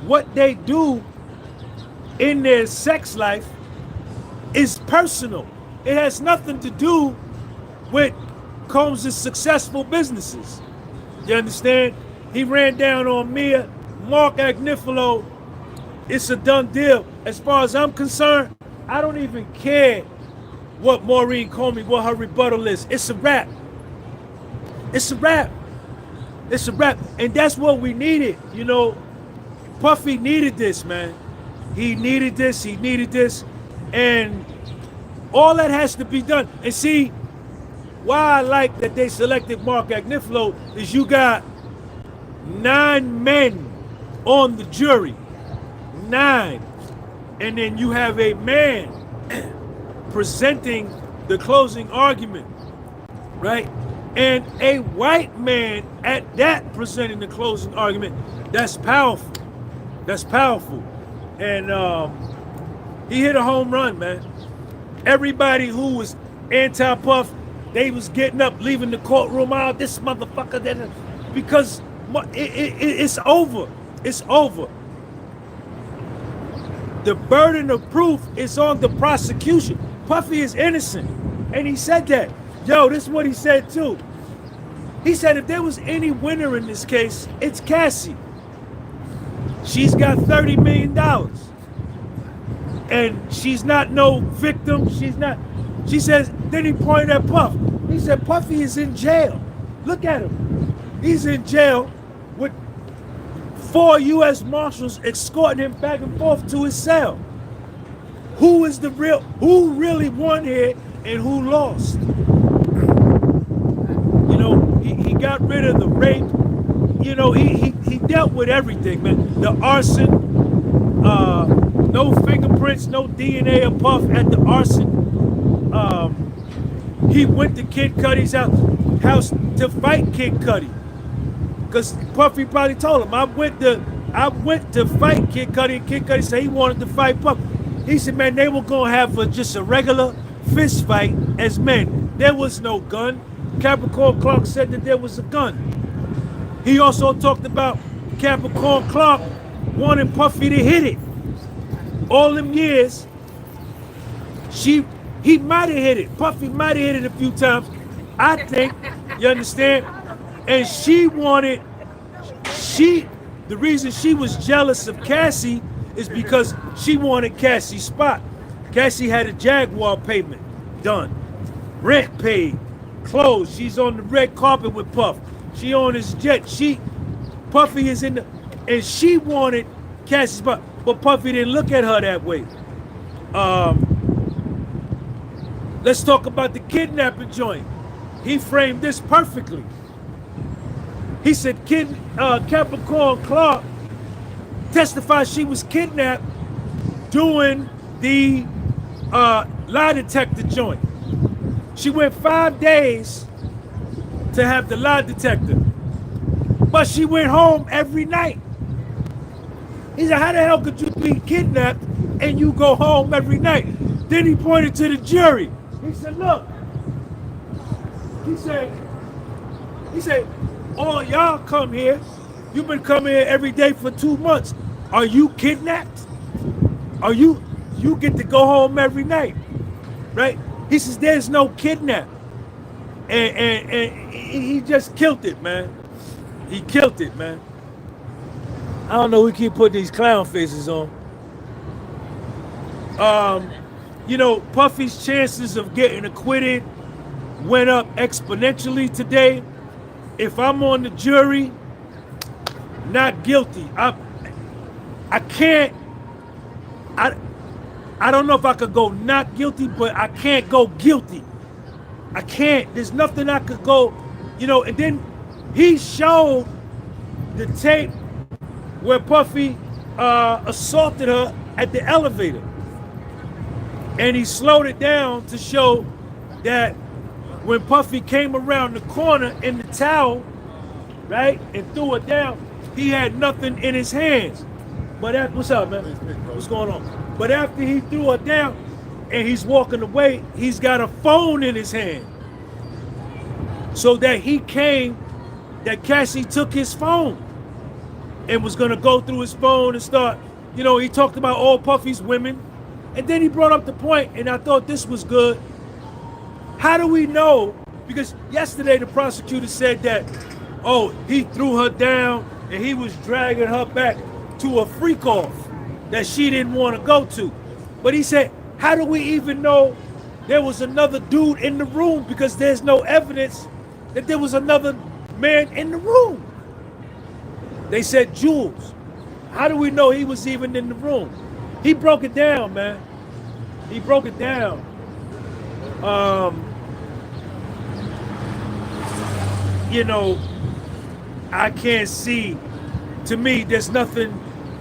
what they do in their sex life is personal. It has nothing to do with Combs' successful businesses. You understand? He ran down on Mia. Mark Agnifilo, it's a done deal. As far as I'm concerned, I don't even care what Maureen Comey, what her rebuttal is. It's a wrap. It's a wrap. It's a wrap. And that's what we needed. Puffy needed this, man. He needed this. He needed this. And all that has to be done. And see, why I like that they selected Mark Agnifilo is you got 9 men on the jury. 9. And then you have a man presenting the closing argument, right? And a white man at that presenting the closing argument. That's powerful. That's powerful. And he hit a home run, man. Everybody who was anti-Puff, they was getting up, leaving the courtroom out. This motherfucker, because it's over. It's over. The burden of proof is on the prosecution. Puffy is innocent. And he said that. Yo, this is what he said too. He said if there was any winner in this case, it's Cassie. She's got $30 million. And she's not no victim. She says, then he pointed at Puff. He said, Puffy is in jail. Look at him. He's in jail with 4 U.S. Marshals escorting him back and forth to his cell. Who really won here and who lost? He got rid of the rape. He dealt with everything, man. The arson, no fingerprints, no DNA of Puff at the arson. He went to Kid Cudi's house to fight Kid Cudi. Because Puffy probably told him, I went to fight Kid Cudi, and Kid Cudi said he wanted to fight Puff. He said, man, they were gonna have just a regular fist fight as men. There was no gun. Capricorn Clark said that there was a gun. He also talked about Capricorn Clark wanting Puffy to hit it. All them years, he might have hit it. Puffy might have hit it a few times. I think, you understand? And the reason she was jealous of Cassie is because she wanted Cassie's spot. Cassie had a Jaguar payment done, rent paid, clothes. She's on the red carpet with Puff. She on his jet. Puffy is in the, and she wanted Cassie's spot, but Puffy didn't look at her that way. Let's talk about the kidnapping joint. He framed this perfectly. He said Capricorn Clark testified she was kidnapped doing the lie detector joint. She went 5 days to have the lie detector, but she went home every night. He said, how the hell could you be kidnapped and you go home every night? Then he pointed to the jury. He said, look, he said, oh, y'all come here. You've been coming here every day for 2 months. Are you kidnapped? You get to go home every night, right? He says, there's no kidnap. And he just killed it, man. He killed it, man. I don't know who keep putting these clown faces on. You know, Puffy's chances of getting acquitted went up exponentially today. If I'm on the jury, not guilty. I don't know if I could go not guilty, but I can't go guilty. I can't. There's nothing I could go, you know. And then he showed the tape where Puffy assaulted her at the elevator. And he slowed it down to show that when Puffy came around the corner in the towel, right, and threw it down, he had nothing in his hands. But what's up, man? What's going on? But after he threw her down and he's walking away, he's got a phone in his hand. So that that Cassie took his phone and was gonna go through his phone and start, you know, he talked about all Puffy's women. And then he brought up the point, and I thought this was good. How do we know? Because yesterday the prosecutor said that, oh, he threw her down and he was dragging her back to a freak off that she didn't want to go to. But he said, how do we even know there was another dude in the room? Because there's no evidence that there was another man in the room. They said Jules. How do we know he was even in the room? He broke it down, man. He broke it down. You know, I can't see. To me, there's nothing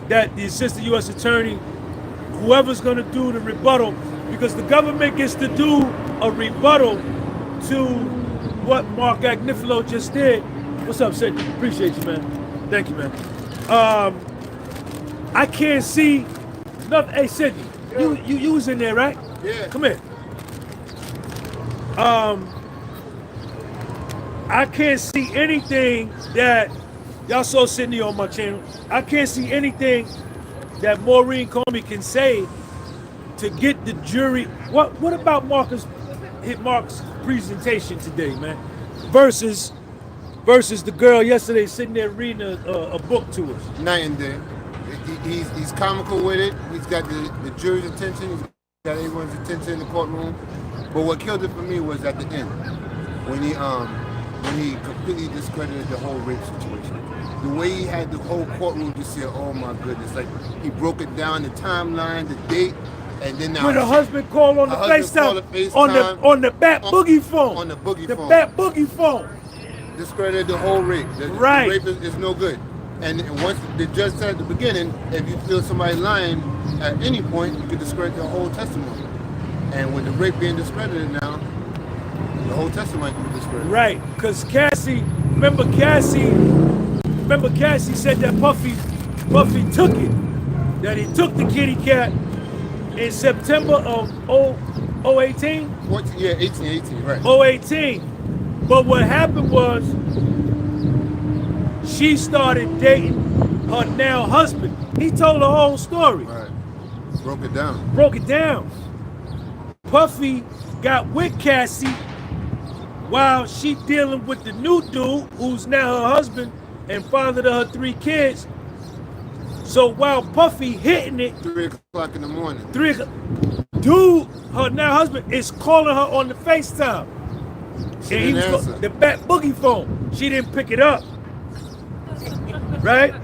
that the assistant U.S. attorney, whoever's going to do the rebuttal, because the government gets to do a rebuttal to what Mark Agnifilo just did. What's up, Sidney? Appreciate you, man. Thank you, man. I can't see nothing. Hey, Sidney, you was in there, right?
Yeah.
Come here. I can't see anything that y'all saw Sidney on my channel. I can't see anything that Maureen Comey can say to get the jury. What about Mark's presentation today, man? Versus the girl yesterday sitting there reading a book to us.
Night and day. He's comical with it. He's got the jury's attention. He's got everyone's attention in the courtroom. But what killed it for me was at the end when he completely discredited the whole rape situation. The way he had the whole courtroom just say, "Oh my goodness!" Like he broke it down, the timeline, the date, and then now.
When the husband called on the FaceTime on the back boogie phone.
On the boogie phone.
The back boogie phone.
Discredited the whole rape.
Right.
The rape is no good. And once the judge said at the beginning, if you feel somebody lying at any point, you can discredit the whole testimony. And with the rape being discredited now, the whole testimony can be discredited.
Right, because Cassie said that Puffy took it. That he took the kitty cat in September of 018?
14, yeah, 18, right.
018. But what happened was she started dating her now husband. He told the whole story.
Right. Broke it down.
Puffy got with Cassie while she dealing with the new dude who's now her husband and father to her 3 kids. So while Puffy hitting it,
3 o'clock in the morning.
Dude, her now husband, is calling her on the FaceTime.
She
and he
didn't
was
answer.
the back boogie phone. She didn't pick it up. Right?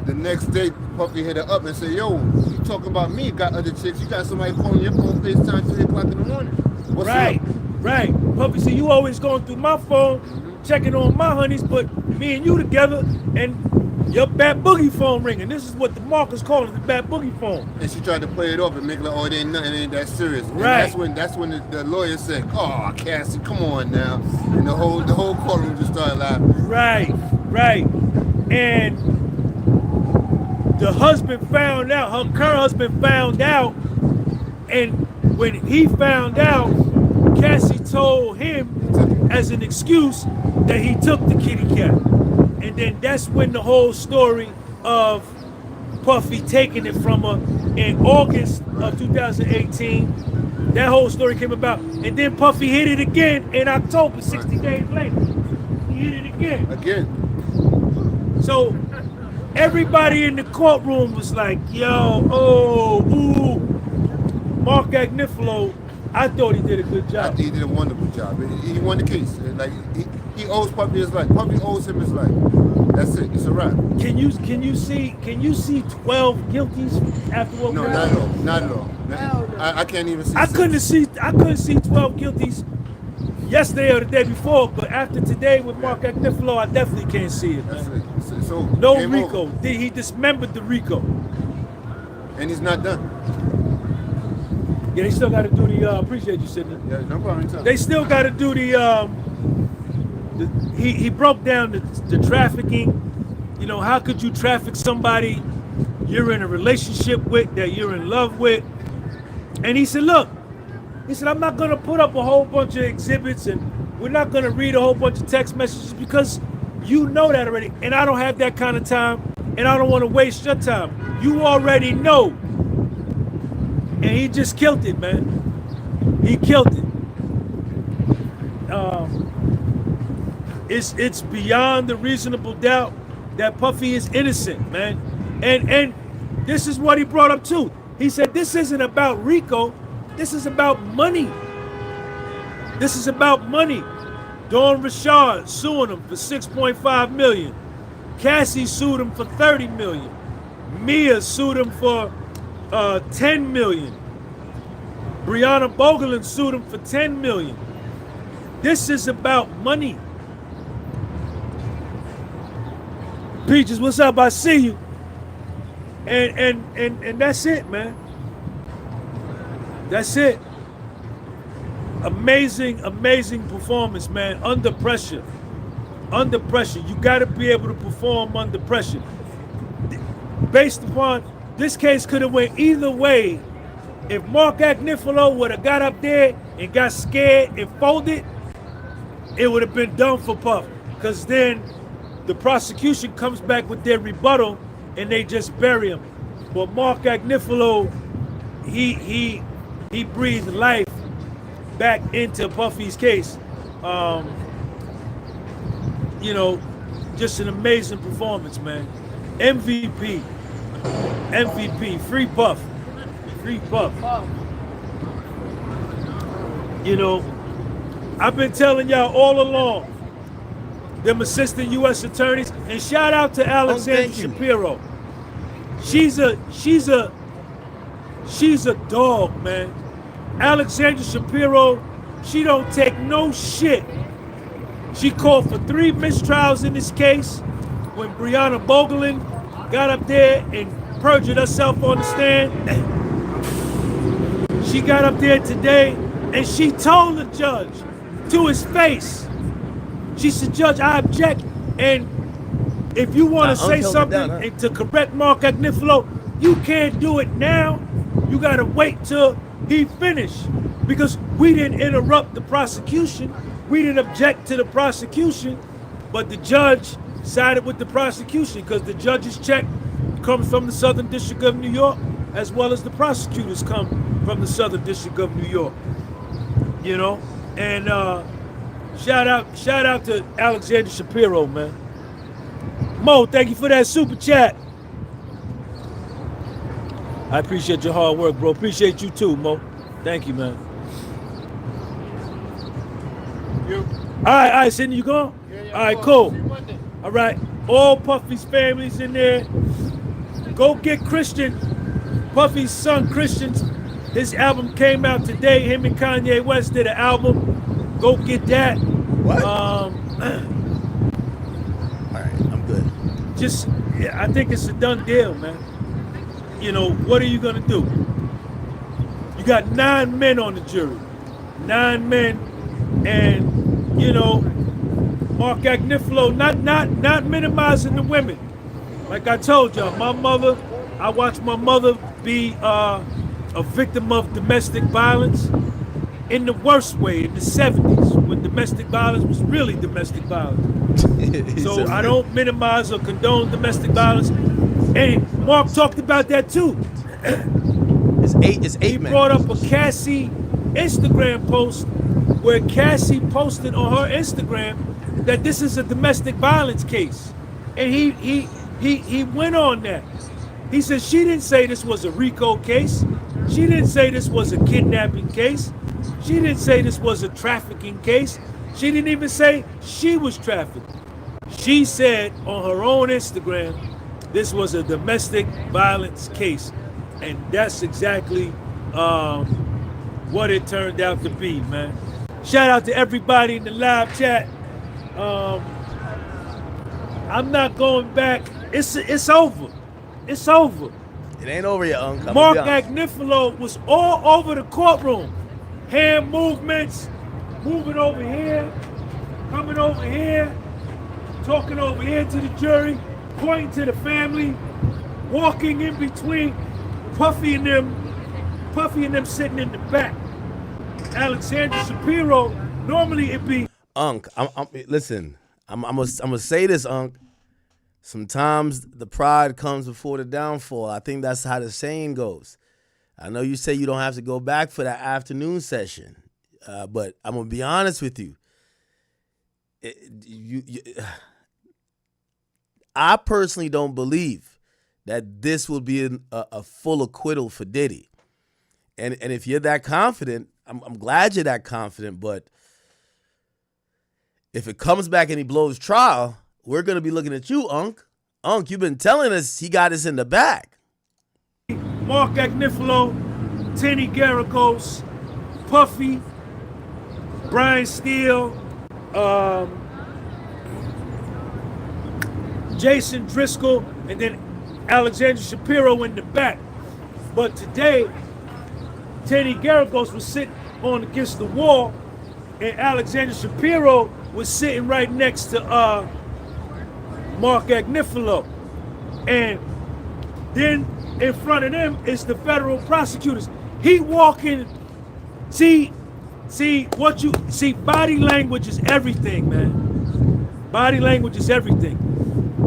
The next day, Puffy hit her up and said, yo, you talking about me, got other chicks, you got somebody calling your phone FaceTime 3 o'clock in the morning. What's
right,
up?
right. Puffy said, you always going through my phone, checking on my honeys, but me and you together, and your bad boogie phone ringing. This is what the markers call it, the bad boogie phone.
And she tried to play it off and make it like, oh, it ain't nothing, it ain't that serious. And
right.
That's when the lawyer said, oh, Cassie, come on now. And the whole courtroom just started laughing.
Right. And the husband found out, her current husband found out, and when he found out, Cassie told him as an excuse that he took the kitty cat. And then that's when the whole story of Puffy taking it from her in August of 2018, that whole story came about. And then Puffy hit it again in October, 60 days later. He hit it again. So everybody in the courtroom was like, yo, ooh, Mark Agnifilo, I thought he did a good job.
I think he did a wonderful job. He won the case. Like he owes Puffy his life. Puffy owes him his life. That's it. It's a wrap.
Can you see 12 guilties after what?
No, not at all. I can't even see.
I couldn't see 12 guilties yesterday or the day before, but after today with Mark Agnifilo, I definitely can't see it.
That's it. So
no RICO. He dismembered the RICO. And
he's not done.
Yeah, they still got to do the. Appreciate you, Sidney.
Yeah, no problem.
They still got to do the. He broke down the trafficking. You know, how could you traffic somebody you're in a relationship with, that you're in love with? And he said, look, I'm not going to put up a whole bunch of exhibits and we're not going to read a whole bunch of text messages because you know that already. And I don't have that kind of time and I don't want to waste your time. You already know. And he just killed it, man. He killed it. It's beyond the reasonable doubt that Puffy is innocent, man. And this is what he brought up too. He said this isn't about RICO. This is about money. This is about money. Dawn Richard suing him for $6.5 million. Cassie sued him for $30 million. Mia sued him for $10 million. Brianna Bogelin sued him for $10 million. This is about money. Peaches, what's up? I see you. And that's it, man. That's it. Amazing performance, man. Under pressure. Under pressure. You got to be able to perform under pressure. Based upon, this case could have went either way. If Mark Agnifilo would have got up there and got scared and folded, it would have been done for Puff. Because then the prosecution comes back with their rebuttal and they just bury him. But Mark Agnifilo, he breathed life back into Puffy's case. You know, just an amazing performance, man. MVP, free Puff. Free Puff. You know, I've been telling y'all all along, them assistant U.S. attorneys, and shout out to Alexandra Shapiro. She's a dog, man. Alexandra Shapiro, she don't take no shit. She called for 3 mistrials in this case when Brianna Bogelin got up there and perjured herself on the stand. She got up there today and she told the judge to his face, she said, Judge, I object. And if you want to say something and to correct Mark Agnifilo, you can't do it now. You gotta wait till he finished, because we didn't interrupt the prosecution. We didn't object to the prosecution, but the judge sided with the prosecution because the judge's check comes from the Southern District of New York, as well as the prosecutors come from the Southern District of New York. You know, and shout out to Alexander Shapiro, man. Mo, thank you for that super chat. I appreciate your hard work, bro. Appreciate you too, Mo. Thank you, man. All right, Sidney, you going? Yeah, all right, cool. All right, all Puffy's families in there. Go get Christian, Puffy's son Christian's. His album came out today. Him and Kanye West did an album. Go get that.
What? All right, I'm good.
Just, yeah, I think it's a done deal, man. You know, what are you gonna do? You got 9 men on the jury. 9 men, and you know, Mark Agnifilo, not minimizing the women. Like I told y'all, I watched my mother be a victim of domestic violence in the worst way in the 70s, when domestic violence was really domestic violence. So I don't minimize or condone domestic violence. And Mark talked about that too.
It's eight
he
men.
brought up a Cassie Instagram post where Cassie posted on her Instagram that this is a domestic violence case. And he went on that. He said she didn't say this was a RICO case. She didn't say this was a kidnapping case. She didn't say this was a trafficking case. She didn't even say she was trafficked. She said on her own Instagram, this was a domestic violence case. And that's exactly what it turned out to be, man. Shout out to everybody in the live chat. I'm not going back. It's over. It's over.
It ain't over yet, Uncle.
Mark Agnifilo was all over the courtroom. Hand movements, moving over here, coming over here, talking over here to the jury, pointing to the family, walking in between Puffy and them sitting in the back. Alexander Shapiro, normally it'd be
listen, I'm gonna say this, Unc. Sometimes the pride comes before the downfall. I think that's how the saying goes. I know you say you don't have to go back for that afternoon session, but I'm gonna be honest with you. I personally don't believe that this will be a full acquittal for Diddy. And if you're that confident, I'm glad you're that confident, but if it comes back and he blows trial, we're going to be looking at you, Unc. Unc, you've been telling us he got us in the back.
Mark Agnifilo, Tenny Garagos, Puffy, Brian Steele, Jason Driscoll, and then Alexander Shapiro in the back. But today, Tenny Garagos was sitting on against the wall, and Alexander Shapiro was sitting right next to Mark Agnifilo. And then in front of them is the federal prosecutors. He walking, see, body language is everything, man. Body language is everything.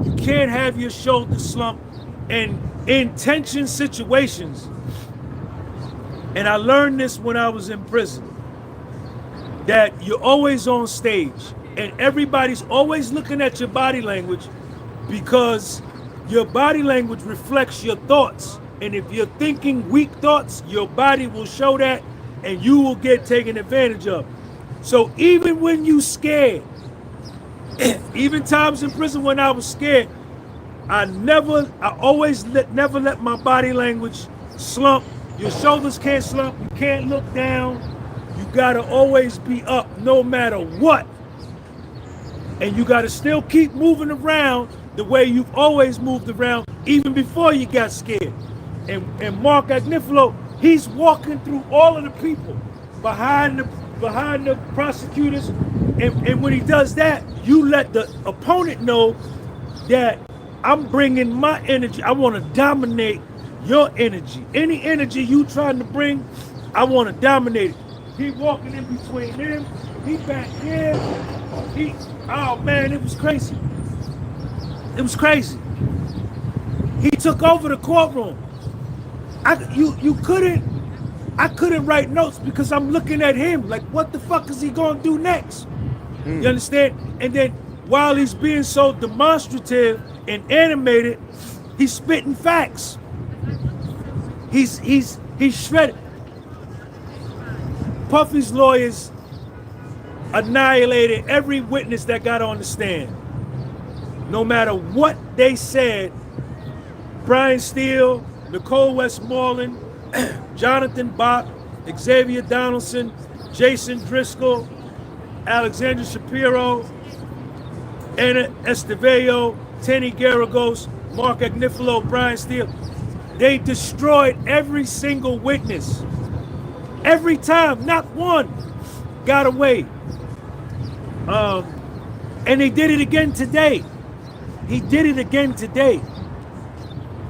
You can't have your shoulders slump, and in tension situations, and I learned this when I was in prison, that you're always on stage and everybody's always looking at your body language, because your body language reflects your thoughts. And if you're thinking weak thoughts, your body will show that and you will get taken advantage of. So even when you scared, even times in prison when I was scared, I always never let my body language slump. Your shoulders can't slump, you can't look down. You gotta always be up no matter what. And you gotta still keep moving around the way you've always moved around, even before you got scared. And Mark Agnifilo, he's walking through all of the people behind the prosecutors. And when he does that, you let the opponent know that I'm bringing my energy. I want to dominate your energy. Any energy you trying to bring, I want to dominate it. He walking in between them. He back here. Oh man, it was crazy. It was crazy. He took over the courtroom. I couldn't write notes because I'm looking at him like, what the fuck is he gonna do next? You understand? And then while he's being so demonstrative and animated, he's spitting facts. He's shredded. Puffy's lawyers annihilated every witness that got on the stand. No matter what they said, Brian Steele, Nicole Westmoreland, Jonathan Bach, Xavier Donaldson, Jason Driscoll, Alexander Shapiro, Anna Estevello, Tenny Garagos, Mark Agnifilo, Brian Steele. They destroyed every single witness. Every time, not one got away. And they did it again today. He did it again today.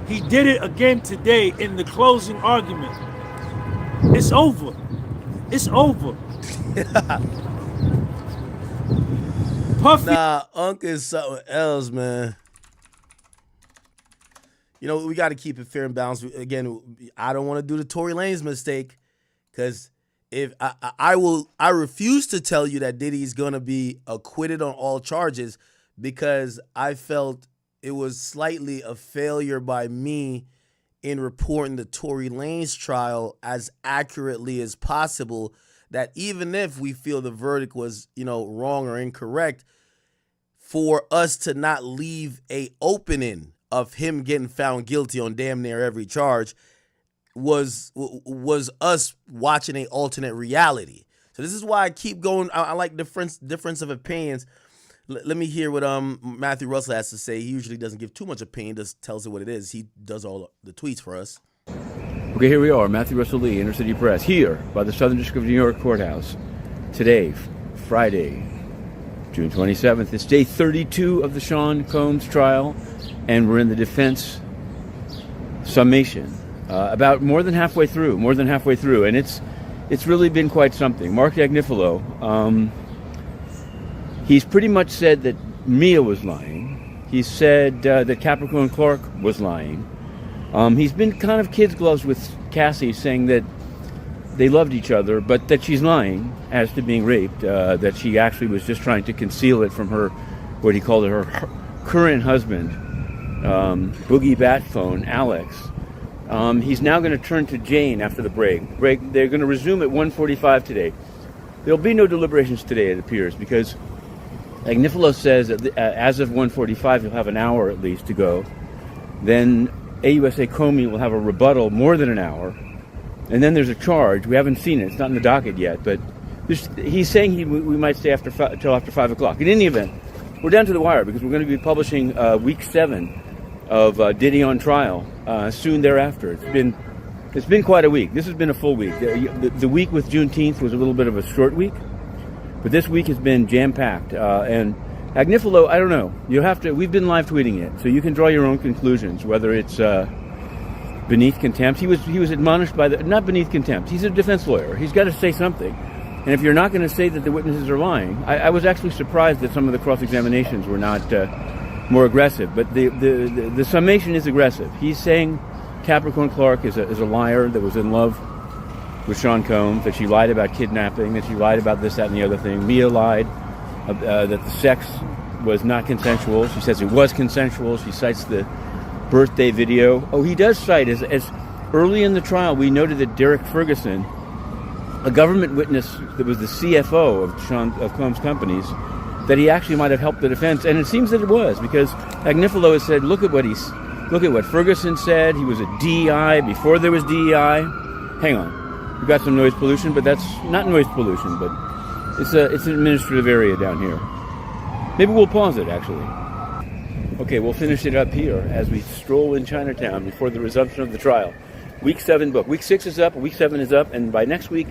He did it again today in the closing argument. It's over. It's over. Puffy.
Nah, Unc is something else, man. You know, we got to keep it fair and balanced. Again, I don't want to do the Tory Lanez mistake, because if I refuse to tell you that Diddy's going to be acquitted on all charges, because I felt it was slightly a failure by me in reporting the Tory Lanez trial as accurately as possible, that even if we feel the verdict was, wrong or incorrect, for us to not leave a opening of him getting found guilty on damn near every charge was us watching an alternate reality. So this is why I keep going. I like difference of opinions. Let me hear what Matthew Russell has to say. He usually doesn't give too much opinion, just tells it what it is. He does all the tweets for us.
Okay, here we are, Matthew Russell Lee, Inner City Press, here by the Southern District of New York Courthouse. Today, Friday, June 27th, it's day 32 of the Sean Combs trial, and we're in the defense summation. About more than halfway through, and it's really been quite something. Mark Agnifilo, he's pretty much said that Mia was lying. He said that Capricorn Clark was lying. He's been kind of kid's gloves with Cassie, saying that they loved each other, but that she's lying as to being raped, that she actually was just trying to conceal it from her, what he called her current husband, Boogie Bat Phone, Alex. He's now going to turn to Jane after the break. They're going to resume at 1:45 today. There'll be no deliberations today, it appears, because Agnifilo says that as of 1:45, you'll have an hour at least to go. Then AUSA Comey will have a rebuttal more than an hour. And then there's a charge. We haven't seen it. It's not in the docket yet. But he's saying we might stay till after 5 o'clock. In any event, we're down to the wire because we're going to be publishing week 7 of Diddy on trial soon thereafter. It's been quite a week. This has been a full week. The week with Juneteenth was a little bit of a short week. But this week has been jam-packed. And Agnifilo, I don't know. We've been live tweeting it, so you can draw your own conclusions, whether it's beneath contempt. He was admonished by not beneath contempt. He's a defense lawyer. He's got to say something. And if you're not going to say that the witnesses are lying, I was actually surprised that some of the cross-examinations were not more aggressive. But the summation is aggressive. He's saying Capricorn Clark is a liar that was in love with Sean Combs, that she lied about kidnapping, that she lied about this, that, and the other thing. Mia lied that the sex was not consensual. She says it was consensual. She cites the birthday video. Oh, he does cite, as early in the trial, we noted that Derek Ferguson, a government witness that was the CFO of Combs Companies, that he actually might have helped the defense, and it seems that it was, because Agnifilo has said, look at what Ferguson said. He was a DEI before there was DEI. Hang on. We've got some noise pollution, but that's not noise pollution, but it's an administrative area down here. Maybe we'll pause it, actually. Okay, we'll finish it up here as we stroll in Chinatown before the resumption of the trial. Week 7 book. Week 6 is up, Week 7 is up, and by next week,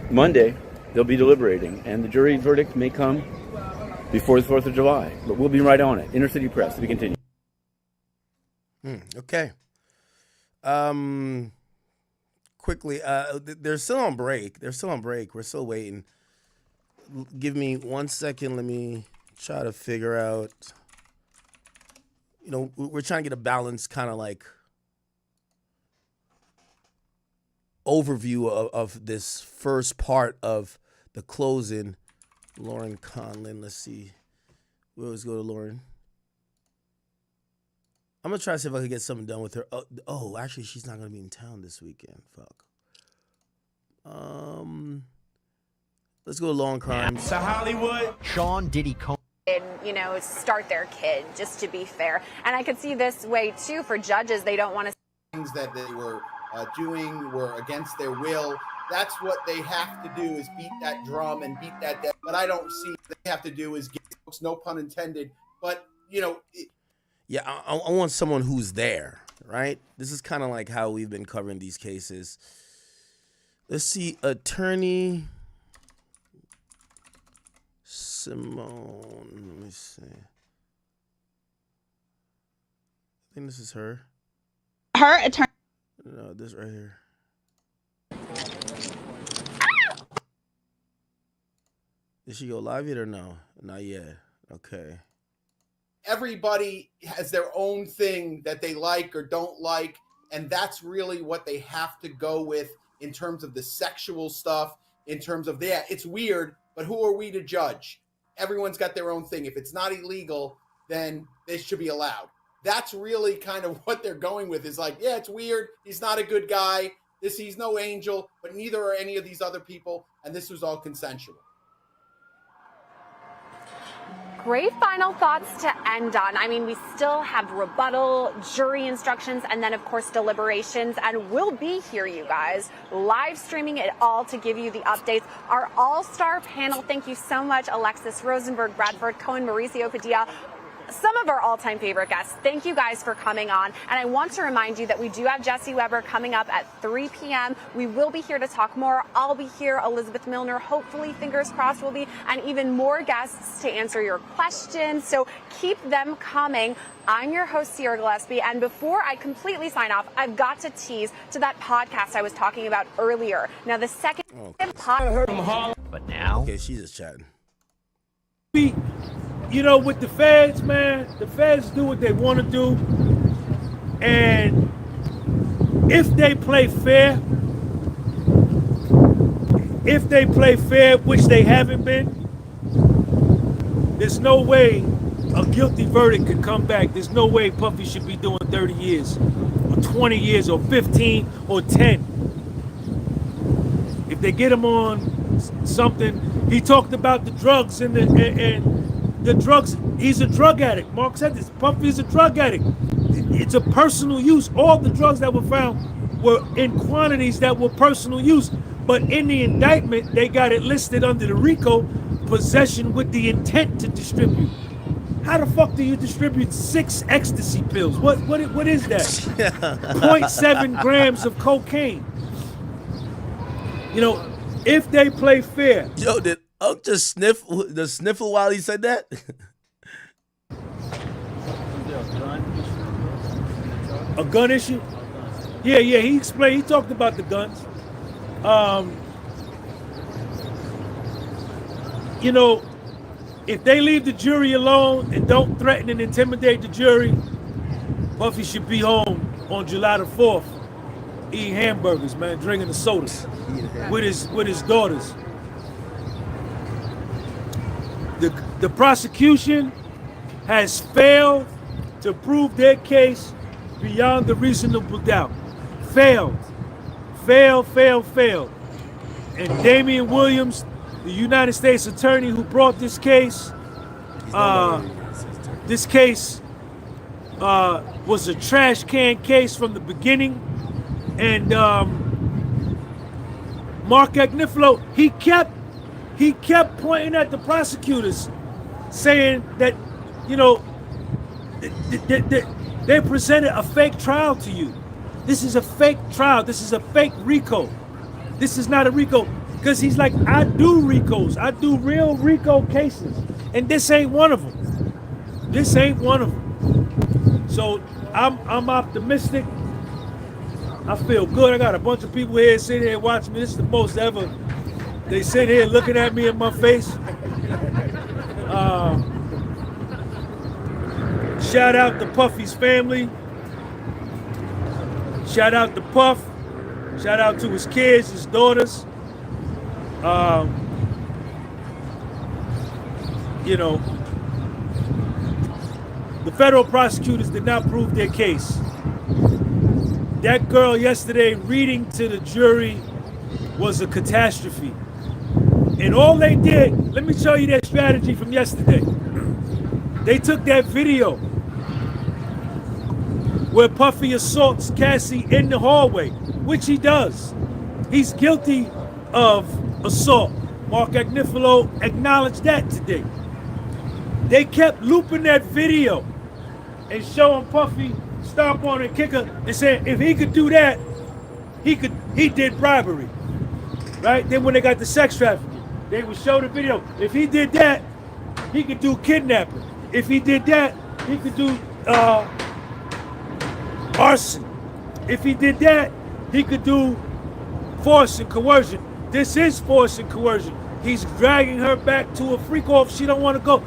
Monday, they'll be deliberating, and the jury verdict may come before the 4th of July, but we'll be right on it. Inner City Press, to be continued.
Okay. Quickly, they're still on break. We're still waiting. Give me 1 second. Let me try to figure out. We're trying to get a balanced kind of like overview of this first part of the closing. Lauren Conlin. Let's see. We always go to Lauren. I'm going to try to see if I can get something done with her. Oh, actually, she's not going to be in town this weekend. Fuck. Let's go to Law and Crimes.
To Hollywood. Sean Diddy
And, start their kid, just to be fair. And I could see this way, too, for judges. They don't want to...
Things that they were doing were against their will. That's what they have to do, is beat that drum and beat that dead. But I don't see what they have to do is get folks, no pun intended. But,
Yeah, I want someone who's there, right? This is kind of like how we've been covering these cases. Let's see, Attorney Simone. Let me see. I think this is her.
Her attorney.
No, this right here. Did she go live yet or no? Not yet. Okay.
Everybody has their own thing that they like or don't like, and that's really what they have to go with in terms of the sexual stuff, in terms of it's weird, but who are we to judge? Everyone's got their own thing. If it's not illegal, then they should be allowed. That's really kind of what they're going with, is like, yeah, it's weird. He's not a good guy. He's no angel, but neither are any of these other people, and this was all consensual.
Great final thoughts to end on. I mean, we still have rebuttal, jury instructions, and then, of course, deliberations. And we'll be here, you guys, live streaming it all to give you the updates. Our all-star panel, thank you so much, Alexis Rosenberg, Bradford Cohen, Mauricio Padilla. Some of our all-time favorite guests. Thank you guys for coming on. And I want to remind you that we do have Jesse Weber coming up at 3 p.m. We will be here to talk more. I'll be here. Elizabeth Milner, hopefully, fingers crossed, will be, and even more guests to answer your questions. So keep them coming. I'm your host, Sierra Gillespie, and before I completely sign off, I've got to tease to that podcast I was talking about earlier. Now, the second podcast...
But now...
Okay, she's just chatting.
With the feds, man, the feds do what they want to do. And if they play fair, which they haven't been, there's no way a guilty verdict could come back. There's no way Puffy should be doing 30 years or 20 years or 15 or 10. If they get him on something, he talked about the drugs and the drugs. He's a drug addict. Mark said this. Puffy's a drug addict. It's a personal use. All the drugs that were found were in quantities that were personal use. But in the indictment, they got it listed under the RICO, possession with the intent to distribute. How the fuck do you distribute 6 ecstasy pills? What is that? 0.7 grams of cocaine. If they play fair.
Yo, did Unk just sniffle while he said that?
A gun issue? Yeah, he explained. He talked about the guns. If they leave the jury alone and don't threaten and intimidate the jury, Puffy should be home on July the 4th, eating hamburgers, man, drinking the sodas with his daughters. The prosecution has failed to prove their case beyond the reasonable doubt. Failed. And Damian Williams, the United States attorney who brought this case, was a trash can case from the beginning. And Mark Agnifilo, he kept pointing at the prosecutors, saying that, they presented a fake trial to you. This is a fake trial. This is a fake RICO. This is not a RICO. Because he's like, I do RICOs. I do real RICO cases. And this ain't one of them. So I'm optimistic I feel good. I got a bunch of people here sitting here watching me. This is the most ever. They sit here looking at me in my face. Shout out to Puffy's family. Shout out to Puff. Shout out to his kids, his daughters. You know, the federal prosecutors did not prove their case. That girl yesterday reading to the jury was a catastrophe. And all they did, let me show you their strategy from yesterday. They took that video where Puffy assaults Cassie in the hallway, which he does. He's guilty of assault. Mark Agnifilo acknowledged that today. They kept looping that video and showing Puffy stomp on and kick her and saying if he could do that, he did bribery. Right? Then when they got the sex trafficking, they would show the video. If he did that, he could do kidnapping. If he did that, he could do arson. If he did that, he could do force and coercion. This is force and coercion. He's dragging her back to a freak off she don't want to go.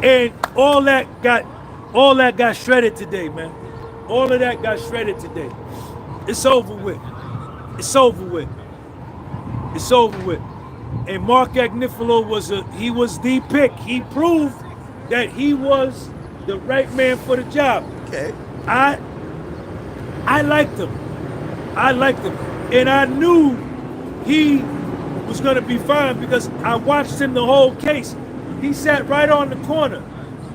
And all that got shredded today, man. All of that got shredded today. It's over with. It's over with. It's over with. And Mark Agnifilo was the pick. He proved that he was the right man for the job.
Okay.
I liked him. I liked him. And I knew he was gonna be fine because I watched him the whole case. He sat right on the corner.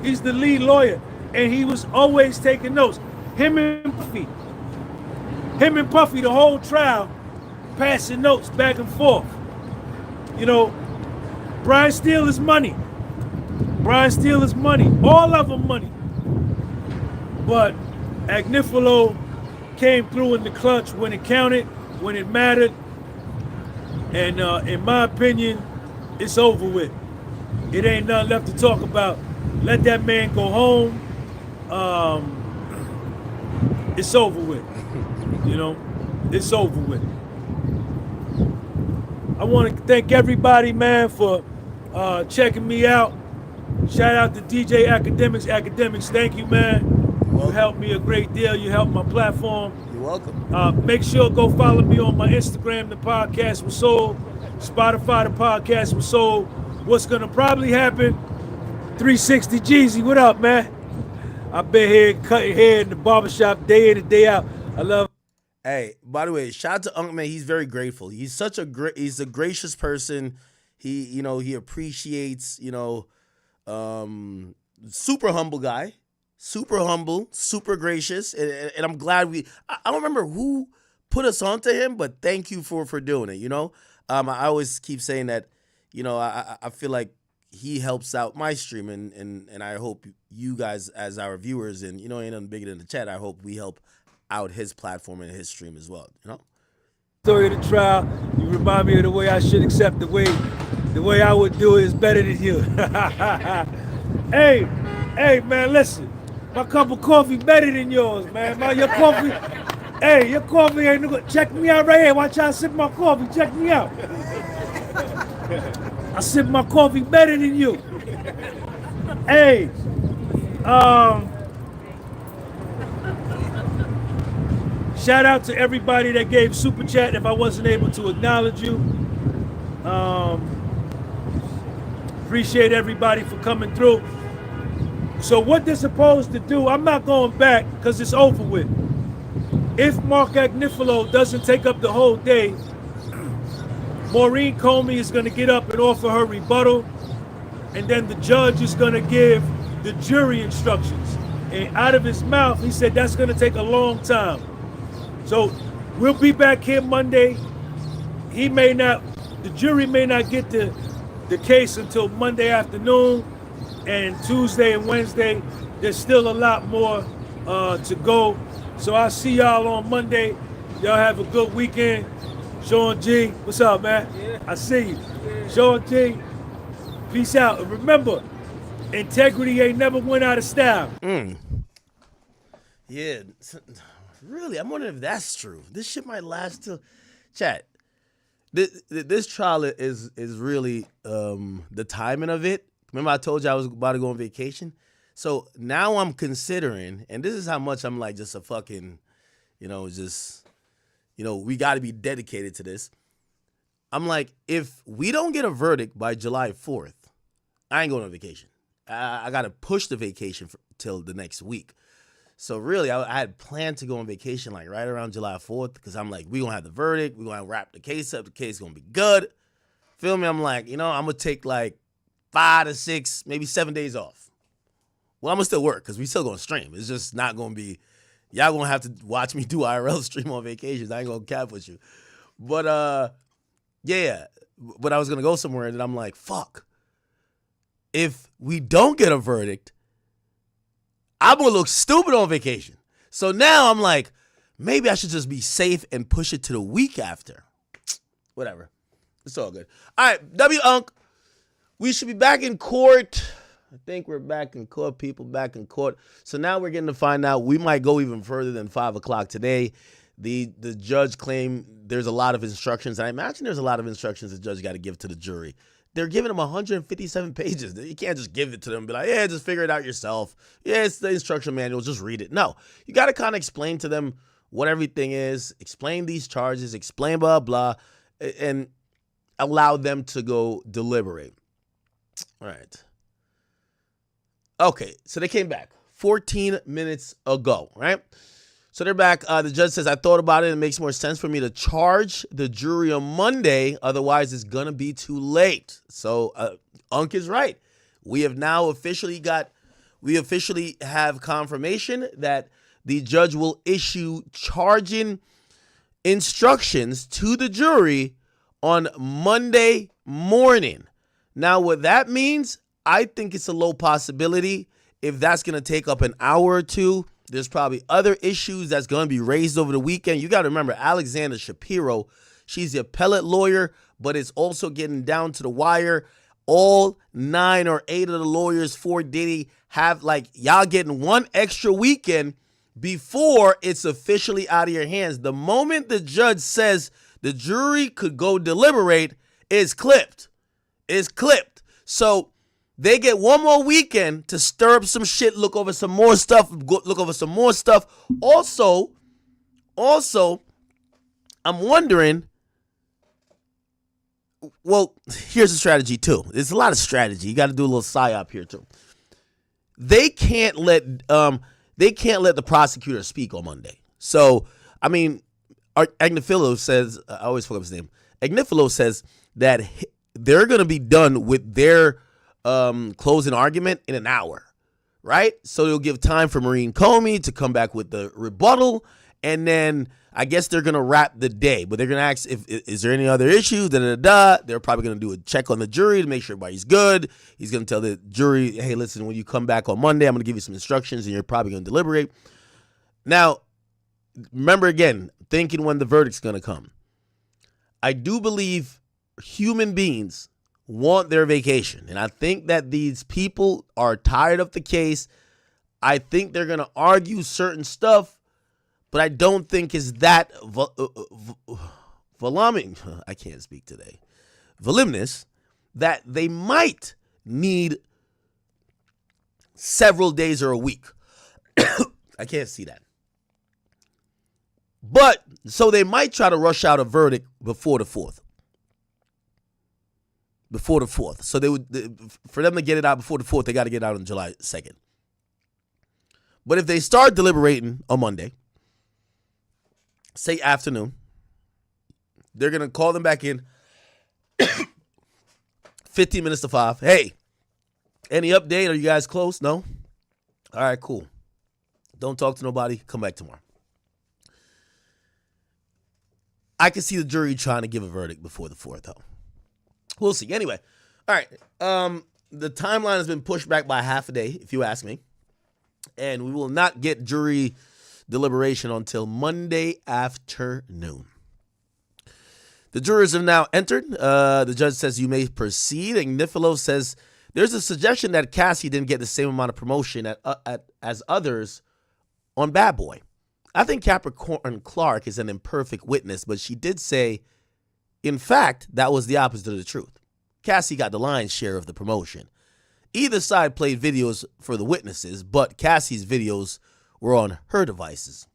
He's the lead lawyer. And he was always taking notes. Him and Puffy the whole trial, passing notes back and forth. You know, Brian Steele is money. Brian Steele is money. All of them money. But Agnifilo came through in the clutch when it counted, when it mattered. And in my opinion, it's over with. It ain't nothing left to talk about. Let that man go home. It's over with. You know, it's over with. I want to thank everybody, man, for checking me out. Shout out to DJ Academics. Academics, thank you, man. You helped me a great deal. You helped my platform.
You're welcome.
Make sure go follow me on my Instagram, The Podcast Was Sold. Spotify, The Podcast Was Sold. What's going to probably happen? 360 Jeezy, what up, man? I've been here cutting hair in the barbershop day in and day out. I love.
Hey, by the way, shout out to Unc Man. He's very grateful. He's such a he's a gracious person. He appreciates, super humble guy, super humble, super gracious, and I'm glad I don't remember who put us onto him, but thank you for doing it. I always keep saying that, I feel like he helps out my stream, and I hope you guys as our viewers, and ain't nothing bigger than the chat. I hope we help out his platform and his stream as well.
Story of the trial. You remind me of the way I should accept the way I would do it is better than you. Hey, man, listen. My cup of coffee better than yours, man. Your coffee ain't no good. Check me out right here. Watch how I sip my coffee. Check me out. I sip my coffee better than you. Hey, shout out to everybody that gave Super Chat if I wasn't able to acknowledge you. Appreciate everybody for coming through. So what they're supposed to do, I'm not going back because it's over with. If Mark Agnifilo doesn't take up the whole day, Maureen Comey is going to get up and offer her rebuttal, and then the judge is going to give the jury instructions. And out of his mouth, he said that's going to take a long time. So we'll be back here Monday. The jury may not get the case until Monday afternoon, and Tuesday and Wednesday, there's still a lot more to go. So I'll see y'all on Monday. Y'all have a good weekend. Sean G, what's up, man? Yeah. I see you. Yeah. Sean G, peace out. And remember, integrity ain't never went out of style.
Yeah. Really, I'm wondering if that's true. This shit might last till chat. This trial is really the timing of it. Remember I told you I was about to go on vacation? So now I'm considering, and this is how much I'm like just a fucking, we got to be dedicated to this. I'm like, if we don't get a verdict by July 4th, I ain't going on vacation. I got to push the vacation till the next week. So really, I had planned to go on vacation like right around July 4th because I'm like, we going to have the verdict. We're going to wrap the case up. The case is going to be good. Feel me? I'm like, I'm going to take like 5 to 6, maybe 7 days off. Well, I'm going to still work because we still going to stream. It's just not going to be, y'all going to have to watch me do IRL stream on vacations. I ain't going to cap with you. But, yeah. But I was going to go somewhere and then I'm like, fuck. If we don't get a verdict, I'm going to look stupid on vacation. So now I'm like, maybe I should just be safe and push it to the week after. Whatever. It's all good. All right, W-Unk. We should be back in court. I think we're back in court, people back in court. So now we're getting to find out. We might go even further than 5 o'clock today. The judge claimed there's a lot of instructions. I imagine there's a lot of instructions the judge got to give to the jury. They're giving them 157 pages. You can't just give it to them and be like, yeah, just figure it out yourself. Yeah, it's the instruction manual. Just read it. No, you got to kind of explain to them what everything is, explain these charges, explain blah, blah, and allow them to go deliberate. All right. Okay, so they came back 14 minutes ago, right? So they're back. The judge says, I thought about it. It makes more sense for me to charge the jury on Monday. Otherwise, it's going to be too late. So Unk is right. We have now officially have confirmation that the judge will issue charging instructions to the jury on Monday morning. Now, what that means, I think it's a low possibility. If that's going to take up an hour or two, there's probably other issues that's going to be raised over the weekend. You got to remember, Alexandra Shapiro, she's the appellate lawyer, but it's also getting down to the wire. All 9 or 8 of the lawyers for Diddy have, y'all getting one extra weekend before it's officially out of your hands. The moment the judge says the jury could go deliberate, it's clipped. It's clipped. So they get one more weekend to stir up some shit, look over some more stuff. Also, I'm wondering, well, here's a strategy too. There's a lot of strategy. You got to do a little psyop here too. They can't let the prosecutor speak on Monday. So, I mean, Agnifilo says, I always forget his name. Agnifilo says that they're going to be done with their closing argument in an hour, right? So they'll give time for Maureen Comey to come back with the rebuttal, and then I guess they're gonna wrap the day. But they're gonna ask is there any other issues? They're probably gonna do a check on the jury to make sure everybody's good. He's gonna tell the jury, hey, listen, when you come back on Monday, I'm gonna give you some instructions, and you're probably gonna deliberate. Now, remember again, thinking when the verdict's gonna come. I do believe human beings want their vacation. And I think that these people are tired of the case. I think they're going to argue certain stuff, but I don't think it's that voluminous that they might need several days or a week. I can't see that. But, so they might try to rush out a verdict before the 4th. So they would, for them to get it out before the 4th, they got to get it out on July 2nd. But if they start deliberating on Monday, say afternoon, they're going to call them back in 15 minutes to 5. Hey, any update? Are you guys close? No? All right, cool. Don't talk to nobody. Come back tomorrow. I can see the jury trying to give a verdict before the 4th, though. We'll see. Anyway, all right. The timeline has been pushed back by half a day, if you ask me. And we will not get jury deliberation until Monday afternoon. The jurors have now entered. The judge says you may proceed. And Nifilo says there's a suggestion that Cassie didn't get the same amount of promotion as others on Bad Boy. I think Capricorn Clark is an imperfect witness, but she did say, in fact, that was the opposite of the truth. Cassie got the lion's share of the promotion. Either side played videos for the witnesses, but Cassie's videos were on her devices.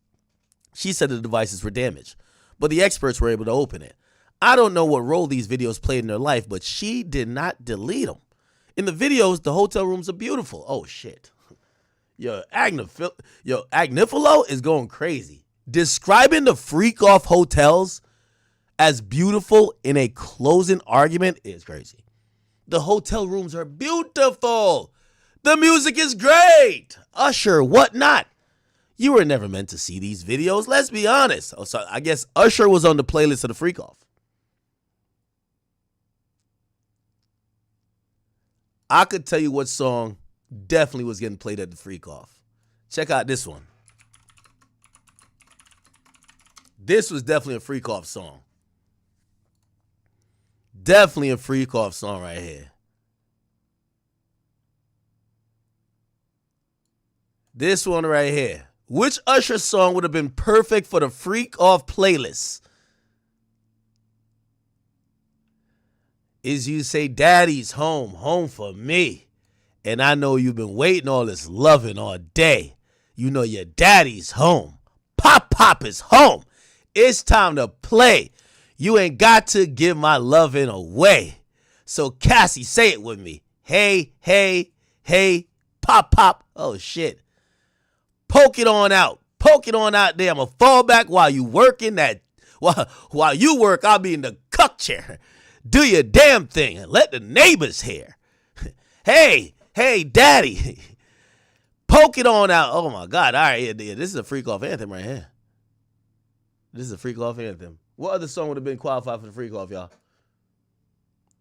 She said the devices were damaged, but the experts were able to open it. I don't know what role these videos played in her life, but she did not delete them. In the videos, the hotel rooms are beautiful. Oh, shit. Yo, Agnifilo is going crazy. Describing the freak-off hotels as beautiful in a closing argument is crazy. The hotel rooms are beautiful. The music is great. Usher, whatnot. You were never meant to see these videos. Let's be honest. Oh, so I guess Usher was on the playlist of the freak-off. I could tell you what song definitely was getting played at the freak-off. Check out this one. This was definitely a freak-off song. Definitely a freak-off song right here. This one right here. Which Usher song would have been perfect for the freak-off playlist? Is you say, Daddy's home, home for me. And I know you've been waiting all this loving all day. You know your daddy's home. Pop is home. It's time to play. You ain't got to give my loving away. So Cassie, say it with me. Hey, hey, hey, pop. Oh, shit. Poke it on out. Poke it on out there. I'm going to fall back while you working that. While you work, I'll be in the cuck chair. Do your damn thing and let the neighbors hear. Hey, daddy. Poke it on out. Oh, my God. All right, yeah, this is a freak-off anthem right here. This is a freak-off anthem. What other song would have been qualified for the freak-off, y'all?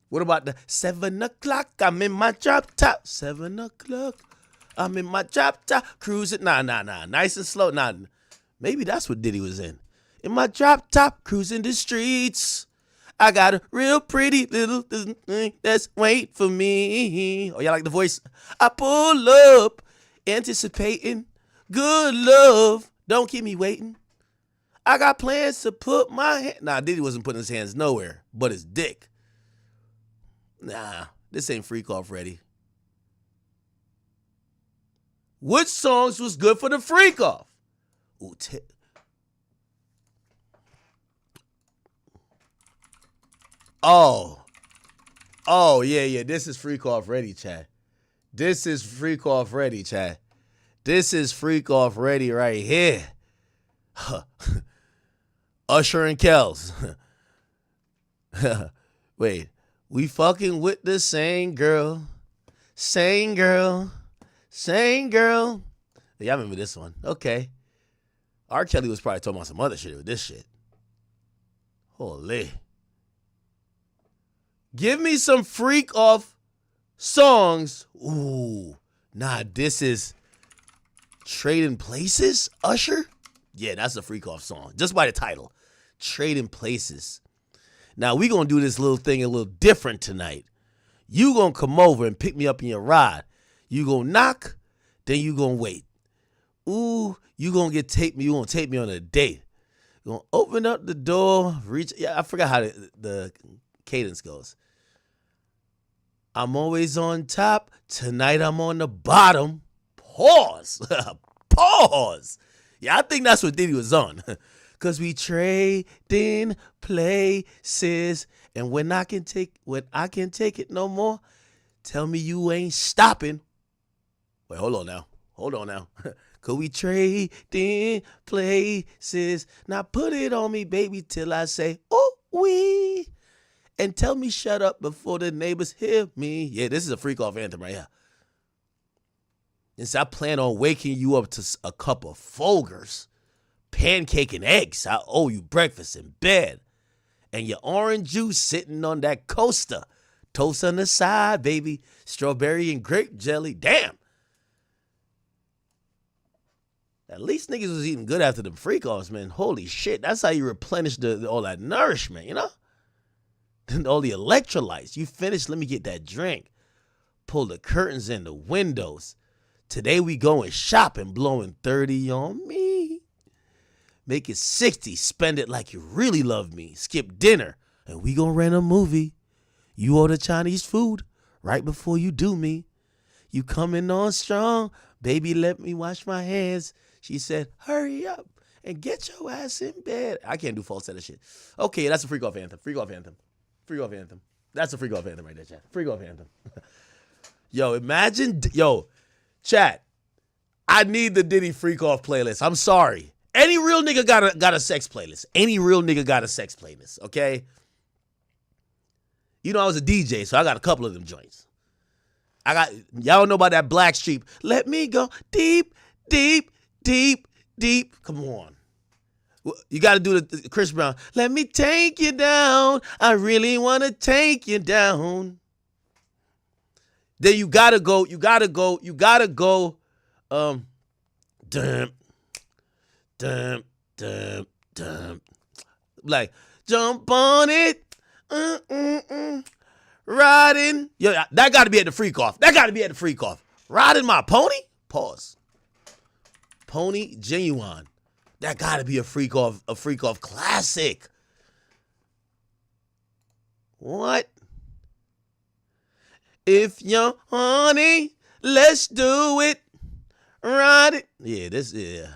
What about the 7 o'clock, I'm in my drop top. 7 o'clock, I'm in my drop top. Cruising. Nah. Nice and slow. Nah. Maybe that's what Diddy was in. In my drop top, cruising the streets. I got a real pretty little thing that's wait for me. Oh, y'all like the voice? I pull up, anticipating good love. Don't keep me waiting. I got plans to put my hand. Nah, Diddy wasn't putting his hands nowhere but his dick. Nah, this ain't freak off ready. Which songs was good for the freak off? Ooh, Oh, yeah. This is freak off ready, chat. This is freak off ready, chat. This is freak off ready right here. Usher and Kels. Wait, we fucking with the same girl. Same girl. Y'all remember this one. Okay. R. Kelly was probably talking about some other shit with this shit. Holy. Give me some freak off songs. Ooh. Nah, this is Trading Places, Usher? Yeah, that's a freak off song. Just by the title. Trading Places. Now, we going to do this little thing a little different tonight. You going to come over and pick me up in your ride. You going to knock, then you going to wait. Ooh, you going to take me on a date. You going to open up the door, reach. Yeah, I forgot how the cadence goes. I'm always on top. Tonight I'm on the bottom. Pause. Pause. Yeah, I think that's what Diddy was on. Cause we trading places, and when I can take it no more, tell me you ain't stopping. Wait, hold on now. Cause we trading places. Now put it on me, baby, till I say, oh, we. And tell me shut up before the neighbors hear me. Yeah, this is a freak off anthem right here. And so I plan on waking you up to a cup of Folgers, pancake and eggs. I owe you breakfast in bed. And your orange juice sitting on that coaster. Toast on the side, baby. Strawberry and grape jelly. Damn. At least niggas was eating good after the freak offs, man. Holy shit. That's how you replenish all that nourishment, you know? And all the electrolytes. You finished, let me get that drink. Pull the curtains in the windows. Today we going shopping, blowing 30 on me. Make it 60. Spend it like you really love me. Skip dinner. And we gonna rent a movie. You order Chinese food right before you do me. You coming on strong. Baby, let me wash my hands. She said, hurry up and get your ass in bed. I can't do falsetto shit. Okay, that's a freak off anthem. Freak off anthem. Freak off anthem. That's a freak off anthem right there, chat. Freak off anthem. Yo, imagine, chat. I need the Diddy freak off playlist. I'm sorry. Any real nigga got a sex playlist. Any real nigga got a sex playlist, okay? You know, I was a DJ, so I got a couple of them joints. Y'all know about that Black Sheep. Let me go deep, deep, deep, deep. Come on. You got to do the Chris Brown. Let me take you down. I really want to take you down. Then you got to go. Dum, dum, dum, dum. Like, jump on it. Riding. Yo, that got to be at the freak off. Riding my pony? Pause. Pony Genuine. That got to be a freak off classic. What? If you're horny, let's do it. Ride it. Yeah.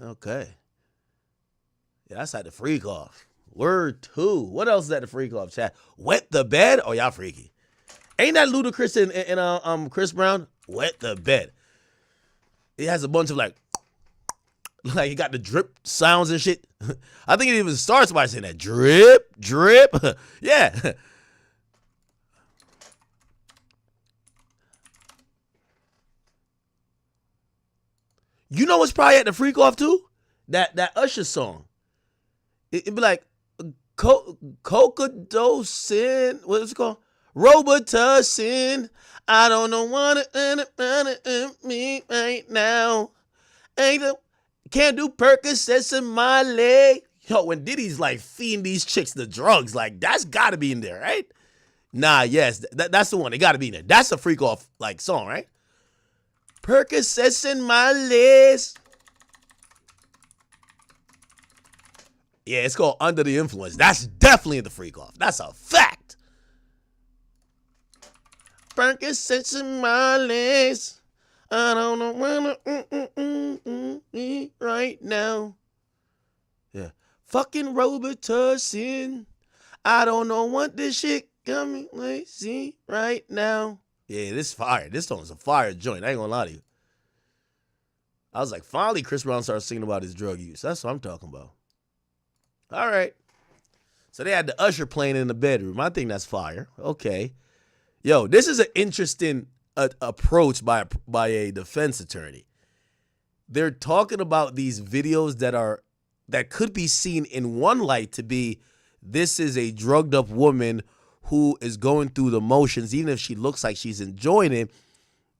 Okay. Yeah, that's at the freak off. Word 2. What else is at the freak off, chat? Wet the bed? Oh, y'all freaky. Ain't that Ludacris in Chris Brown? Wet the bed. It has a bunch of like you got the drip sounds and shit. I think it even starts by saying that. Drip, drip. Yeah. You know what's probably at the freak off too? That Usher song. It'd be like Cocodocin. What is it called? Robitussin. I don't know what to me right now. Can't do Percocets in my leg. Yo, when Diddy's like feeding these chicks the drugs, like that's got to be in there, right? Nah, yes, that's the one. They got to be in there. That's a freak off like song, right? Percocets in my legs. Yeah, it's called Under the Influence. That's definitely in the freak off. That's a fact. Percocets in my legs. I don't know when to right now. Yeah. Fucking Robitussin. I don't know what this shit coming see right now. Yeah, this fire. This song's a fire joint. I ain't gonna lie to you. I was like, finally Chris Brown started singing about his drug use. That's what I'm talking about. All right. So they had the Usher playing in the bedroom. I think that's fire. Okay. Yo, this is an interesting approach by a defense attorney. They're talking about these videos that could be seen in one light to be, this is a drugged up woman who is going through the motions, even if she looks like she's enjoying it.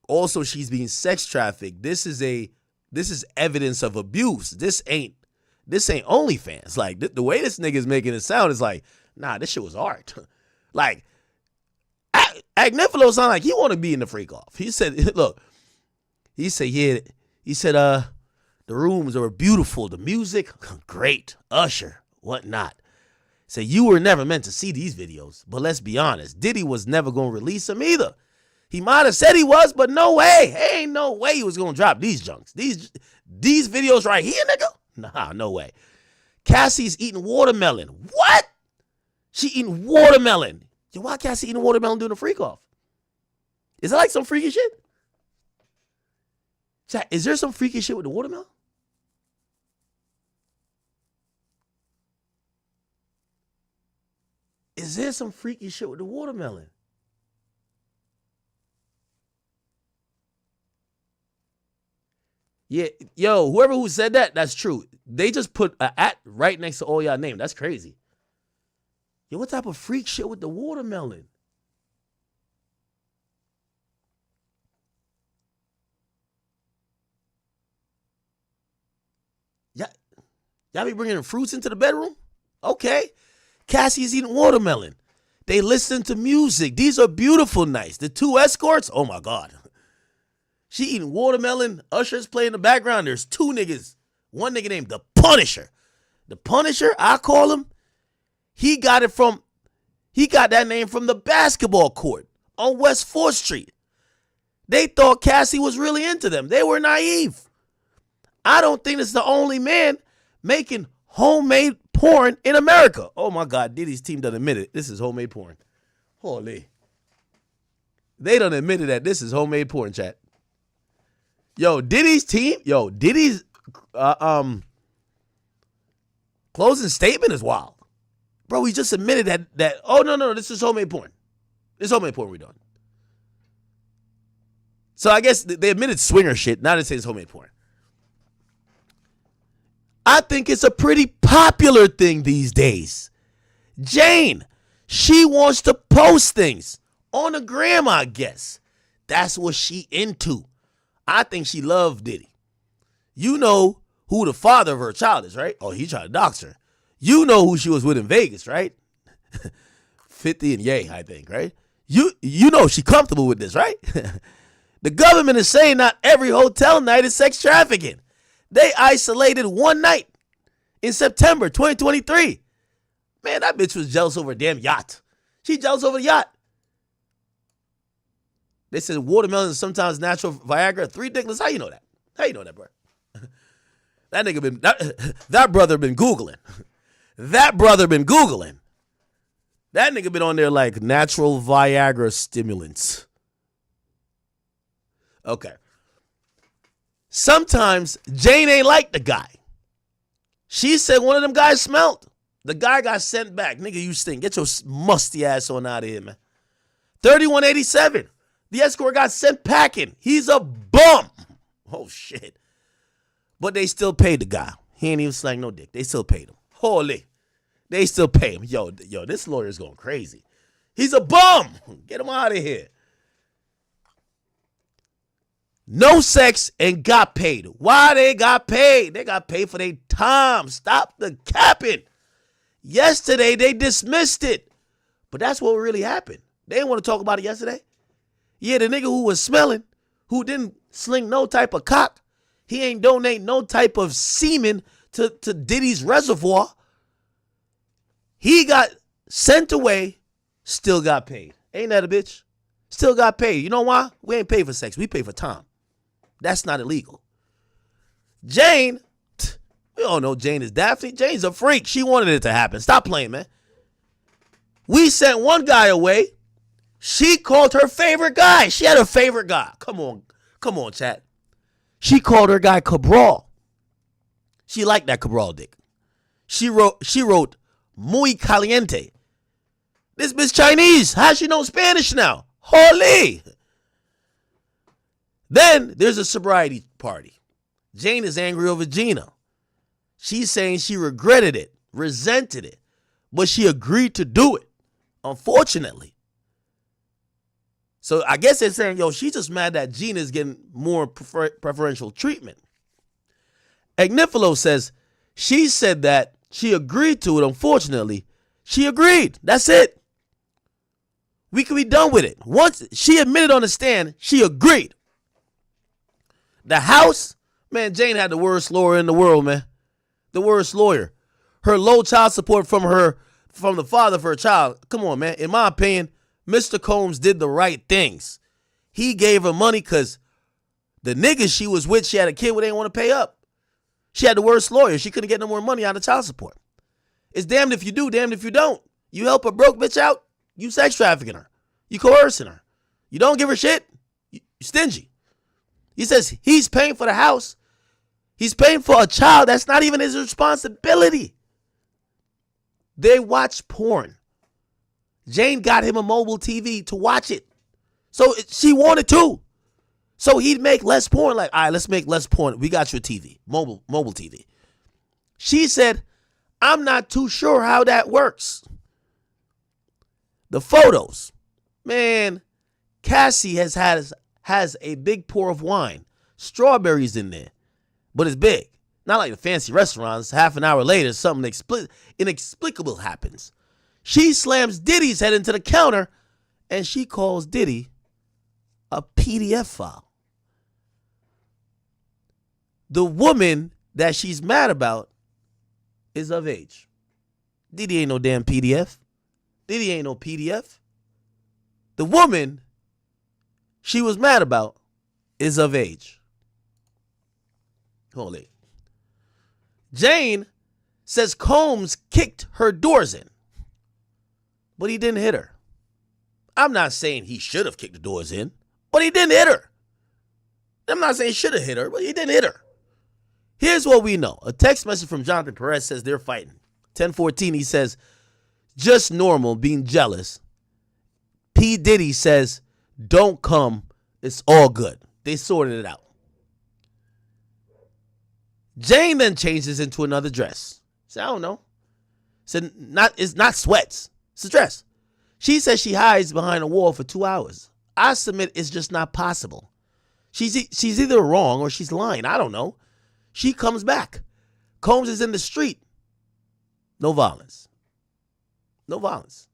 Also, she's being sex trafficked. This is evidence of abuse. This ain't OnlyFans. Like the way this nigga is making it sound is like, nah, this shit was art. Like Agnifilo sound like he want to be in the freak off. He said, look, the rooms were beautiful, the music great, Usher, whatnot. Say, you were never meant to see these videos, but let's be honest, Diddy was never going to release them either. He might have said he was, but no way. Ain't no way he was going to drop these junks. These videos right here, nigga? Nah, no way. Cassie's eating watermelon. What? She eating watermelon. Yo, why Cassie eating watermelon doing a freak off? Is that like some freaky shit? Chat, is there some freaky shit with the watermelon? Is there some freaky shit with the watermelon? Yeah, yo, whoever who said that, that's true. They just put an at right next to all y'all name. That's crazy. Yo, what type of freak shit with the watermelon? Y'all be bringing fruits into the bedroom? Okay. Cassie's eating watermelon. They listen to music. These are beautiful nights. The two escorts, oh my God. She eating watermelon. Usher's playing in the background. There's two niggas. One nigga named the Punisher. The Punisher, I call him, he got that name from the basketball court on West 4th Street. They thought Cassie was really into them. They were naive. I don't think it's the only man making homemade porn in America. Oh my God, Diddy's team done admitted this is homemade porn. Holy. They done admitted that this is homemade porn, chat. Yo, Diddy's closing statement is wild. Bro, he just admitted that oh no, this is homemade porn. This is homemade porn we done. So I guess they admitted swinger shit. Now they say it's homemade porn. I think it's a pretty popular thing these days. Jane, she wants to post things on the gram, I guess. That's what she into. I think she loved Diddy. You know who the father of her child is, right? Oh, he tried to dox her. You know who she was with in Vegas, right? 50 and Ye, I think, right? You know she comfortable with this, right? The government is saying not every hotel night is sex trafficking. They isolated one night in September 2023. Man, that bitch was jealous over a damn yacht. She jealous over the yacht. They said watermelon is sometimes natural Viagra. Ridiculous. How you know that? How you know that, bro? That nigga been, that brother been Googling. That brother been Googling. That nigga been on there like natural Viagra stimulants. Okay. Sometimes Jane ain't like the guy. She said one of them guys smelled. The guy got sent back. Nigga, you stink. Get your musty ass on out of here, man. 3187. The escort got sent packing. He's a bum. Oh, shit. But they still paid the guy. He ain't even slang no dick. They still paid him. Holy. They still pay him. Yo, this lawyer's going crazy. He's a bum. Get him out of here. No sex and got paid. Why they got paid? They got paid for their time. Stop the capping. Yesterday, they dismissed it. But that's what really happened. They didn't want to talk about it yesterday. Yeah, the nigga who was smelling, who didn't sling no type of cock, he ain't donate no type of semen to Diddy's reservoir. He got sent away, still got paid. Ain't that a bitch? Still got paid. You know why? We ain't paid for sex. We pay for time. That's not illegal. Jane, we all know Jane is Daphne. Jane's a freak. She wanted it to happen. Stop playing, man. We sent one guy away. She called her favorite guy. She had a favorite guy. Come on, chat. She called her guy Cabral. She liked that Cabral dick. She wrote muy caliente. This bitch Chinese. How she know Spanish now? Holy. Then there's a sobriety party. Jane is angry over Gina. She's saying she regretted it, resented it, but she agreed to do it, unfortunately. So I guess they're saying, yo, she's just mad that Gina's getting more preferential treatment. Agnifilo says she said that she agreed to it, unfortunately. She agreed. That's it. We can be done with it. Once she admitted on the stand, she agreed. The house, man, Jane had the worst lawyer in the world, man. The worst lawyer. Her low child support from the father of her child. Come on, man. In my opinion, Mr. Combs did the right things. He gave her money because the niggas she was with, she had a kid with, they didn't want to pay up. She had the worst lawyer. She couldn't get no more money out of child support. It's damned if you do, damned if you don't. You help a broke bitch out, you sex trafficking her. You coercing her. You don't give her shit, you stingy. He says he's paying for the house. He's paying for a child that's not even his responsibility. They watch porn. Jane got him a mobile TV to watch it. So she wanted to. So he'd make less porn. Like, all right, let's make less porn. We got your TV, mobile TV. She said, I'm not too sure how that works. The photos. Man, Cassie has a big pour of wine. Strawberries in there. But it's big. Not like the fancy restaurants. Half an hour later, something inexplicable happens. She slams Diddy's head into the counter, and she calls Diddy a PDF file. The woman that she's mad about is of age. Diddy ain't no damn PDF. Diddy ain't no PDF. The woman she was mad about is of age. Hold it. Jane says Combs kicked her doors in, but he didn't hit her. I'm not saying he should have kicked the doors in, but he didn't hit her. I'm not saying he should have hit her, but he didn't hit her. Here's what we know. A text message from Jonathan Perez says they're fighting. 10:14, he says, just normal, being jealous. P. Diddy says, don't come, it's all good. They sorted it out. Jane then changes into another dress. So I don't know. So it's not sweats. It's a dress. She says she hides behind a wall for 2 hours. I submit it's just not possible. She's either wrong or she's lying. I don't know. She comes back. Combs is in the street. No violence. No violence.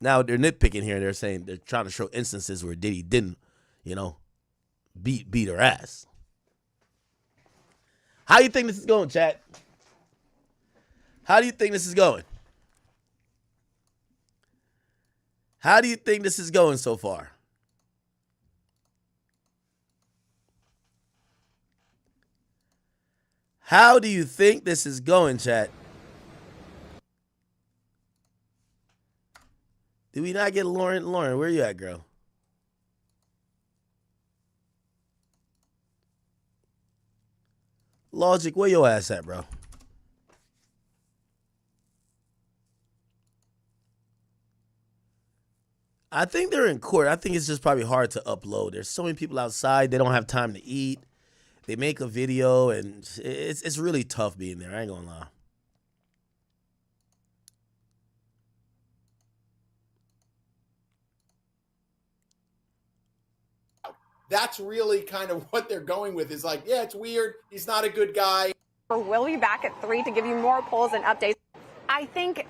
Now they're nitpicking here. They're saying they're trying to show instances where Diddy didn't, beat her ass. How do you think this is going, chat? How do you think this is going? How do you think this is going so far? How do you think this is going, chat? Did we not get Lauren? Lauren, where you at, girl? Logic, where your ass at, bro? I think they're in court. I think it's just probably hard to upload. There's so many people outside. They don't have time to eat. They make a video, and it's really tough being there. I ain't gonna lie.
That's really kind of what they're going with, is like, yeah, it's weird. He's not a good guy.
We'll be back at 3 to give you more polls and updates. I think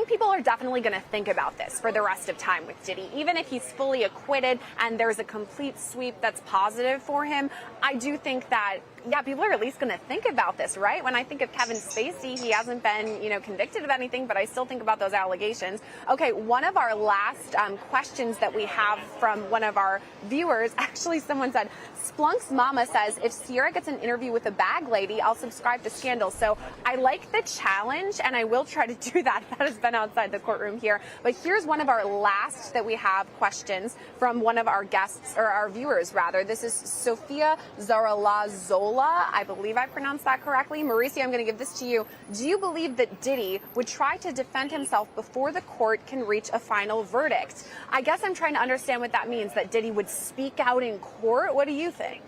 people are definitely going to think about this for the rest of time with Diddy. Even if he's fully acquitted and there's a complete sweep that's positive for him, I do think that, people are at least going to think about this, right? When I think of Kevin Spacey, he hasn't been, convicted of anything, but I still think about those allegations. Okay, one of our last questions that we have from one of our viewers, actually someone said, Splunk's mama says, if Sierra gets an interview with a bag lady, I'll subscribe to Scandal. So I like the challenge, and I will try to do that. That has been outside the courtroom here. But here's one of our last that we have questions from one of our guests, or our viewers, rather. This is Sophia Zaralazola. I believe I pronounced that correctly. Mauricio, I'm going to give this to you. Do you believe that Diddy would try to defend himself before the court can reach a final verdict? I guess I'm trying to understand what that means, that Diddy would speak out in court. What do you think?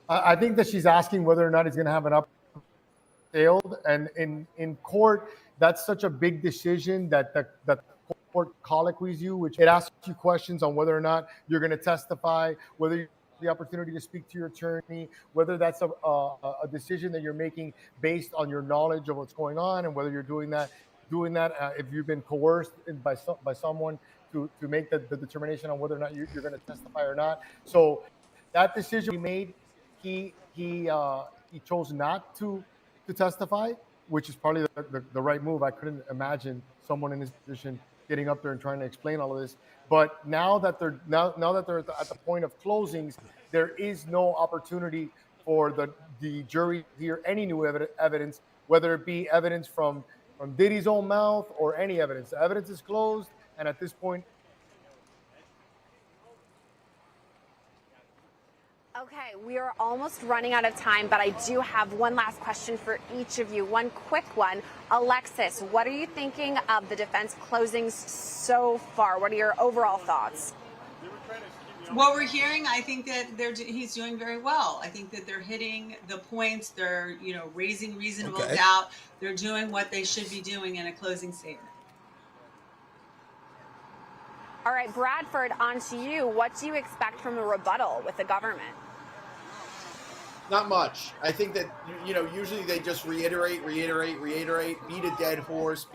I think that she's asking whether or not he's going to have an up failed, and in court, that's such a big decision that the court colloquies you, which it asks you questions on whether or not you're going to testify, whether you have the opportunity to speak to your attorney, whether that's a decision that you're making based on your knowledge of what's going on, and whether you're doing that if you've been coerced by someone to make the determination on whether or not you're going to testify or not. So that decision we made, he chose not to testify, which is probably the right move. I couldn't imagine someone in his position getting up there and trying to explain all of this. But now that they're at the point of closings, there is no opportunity for the jury to hear any new evidence, whether it be evidence from Diddy's own mouth or any evidence. The evidence is closed, and at this point.
Okay, we are almost running out of time, but I do have one last question for each of you. One quick one. Alexis, what are you thinking of the defense closings so far? What are your overall thoughts?
What we're hearing, I think that he's doing very well. I think that they're hitting the points. They're, raising reasonable doubt. They're doing what they should be doing in a closing statement.
All right, Bradford, on to you. What do you expect from a rebuttal with the government?
Not much. I think that, usually they just reiterate, beat a dead horse.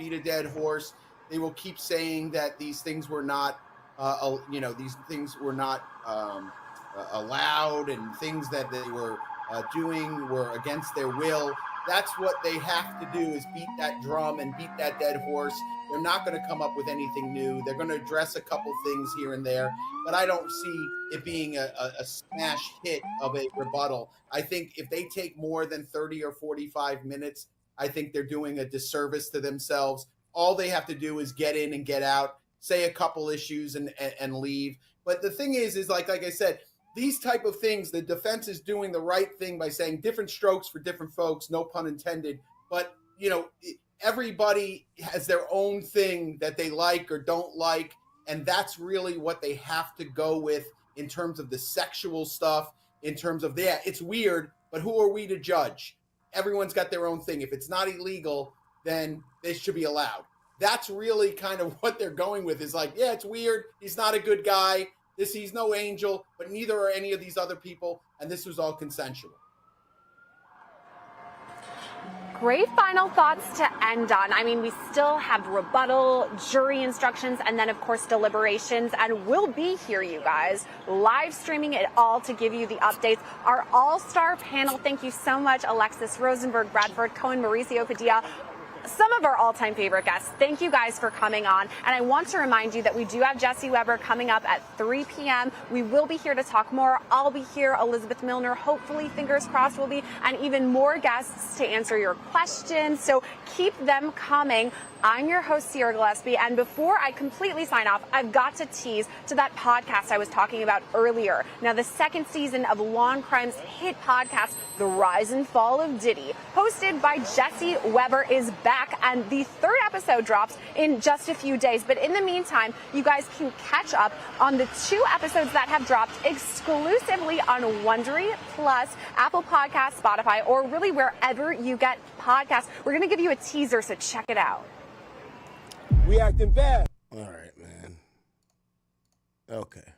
They will keep saying that these things were not, allowed, and things that they were doing were against their will. That's what they have to do, is beat that drum and beat that dead horse. They're not going to come up with anything new. They're going to address a couple things here and there, but I don't see it being a smash hit of a rebuttal. I think if they take more than 30 or 45 minutes, I think they're doing a disservice to themselves. All they have to do is get in and get out, say a couple issues and leave. But the thing is like I said, these type of things, the defense is doing the right thing by saying different strokes for different folks, no pun intended. But, you know, everybody has their own thing that they like or don't like. And that's really what they have to go with in terms of the sexual stuff, in terms of, yeah, it's weird, but who are we to judge? Everyone's got their own thing. If it's not illegal, then they should be allowed. That's really kind of what they're going with, is like, yeah, it's weird. He's not a good guy. He's no angel, but neither are any of these other people, and this was all consensual.
Great final thoughts to end on. I mean, we still have rebuttal, jury instructions, and then, of course, deliberations, and we'll be here, you guys, live streaming it all to give you the updates. Our all-star panel, thank you so much, Alexis Rosenberg, Bradford Cohen, Mauricio Padilla, some of our all-time favorite guests. Thank you guys for coming on. And I want to remind you that we do have Jesse Weber coming up at 3 p.m. We will be here to talk more. I'll be here. Elizabeth Milner, hopefully, fingers crossed, will be, and even more guests to answer your questions. So keep them coming. I'm your host, Sierra Gillespie, and before I completely sign off, I've got to tease to that podcast I was talking about earlier. Now, the second season of Law & Crime's hit podcast, The Rise and Fall of Diddy, hosted by Jesse Weber, is back, and the third episode drops in just a few days. But in the meantime, you guys can catch up on the 2 episodes that have dropped exclusively on Wondery, Plus, Apple Podcasts, Spotify, or really wherever you get podcasts. We're going to give you a teaser, so check it out.
We acting bad.
All right, man. Okay.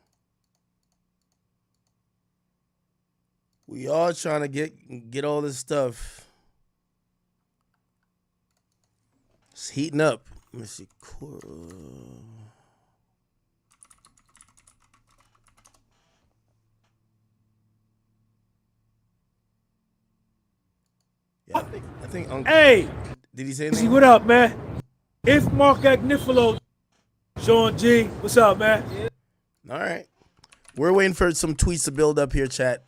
We all trying to get all this stuff. It's heating up. Let me see. Yeah, I think
Hey!
Did he say anything?
See, what up, man? If Mark Agnifilo, Sean G, what's up, man?
All right. We're waiting for some tweets to build up here, chat.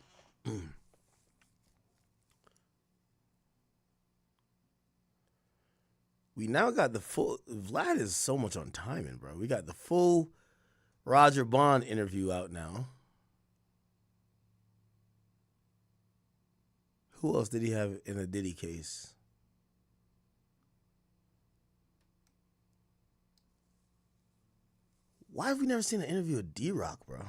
We now got the full... Vlad is so much on timing, bro. We got the full Roger Bond interview out now. Who else did he have in the Diddy case? Why have we never seen an interview with D-Rock, bro?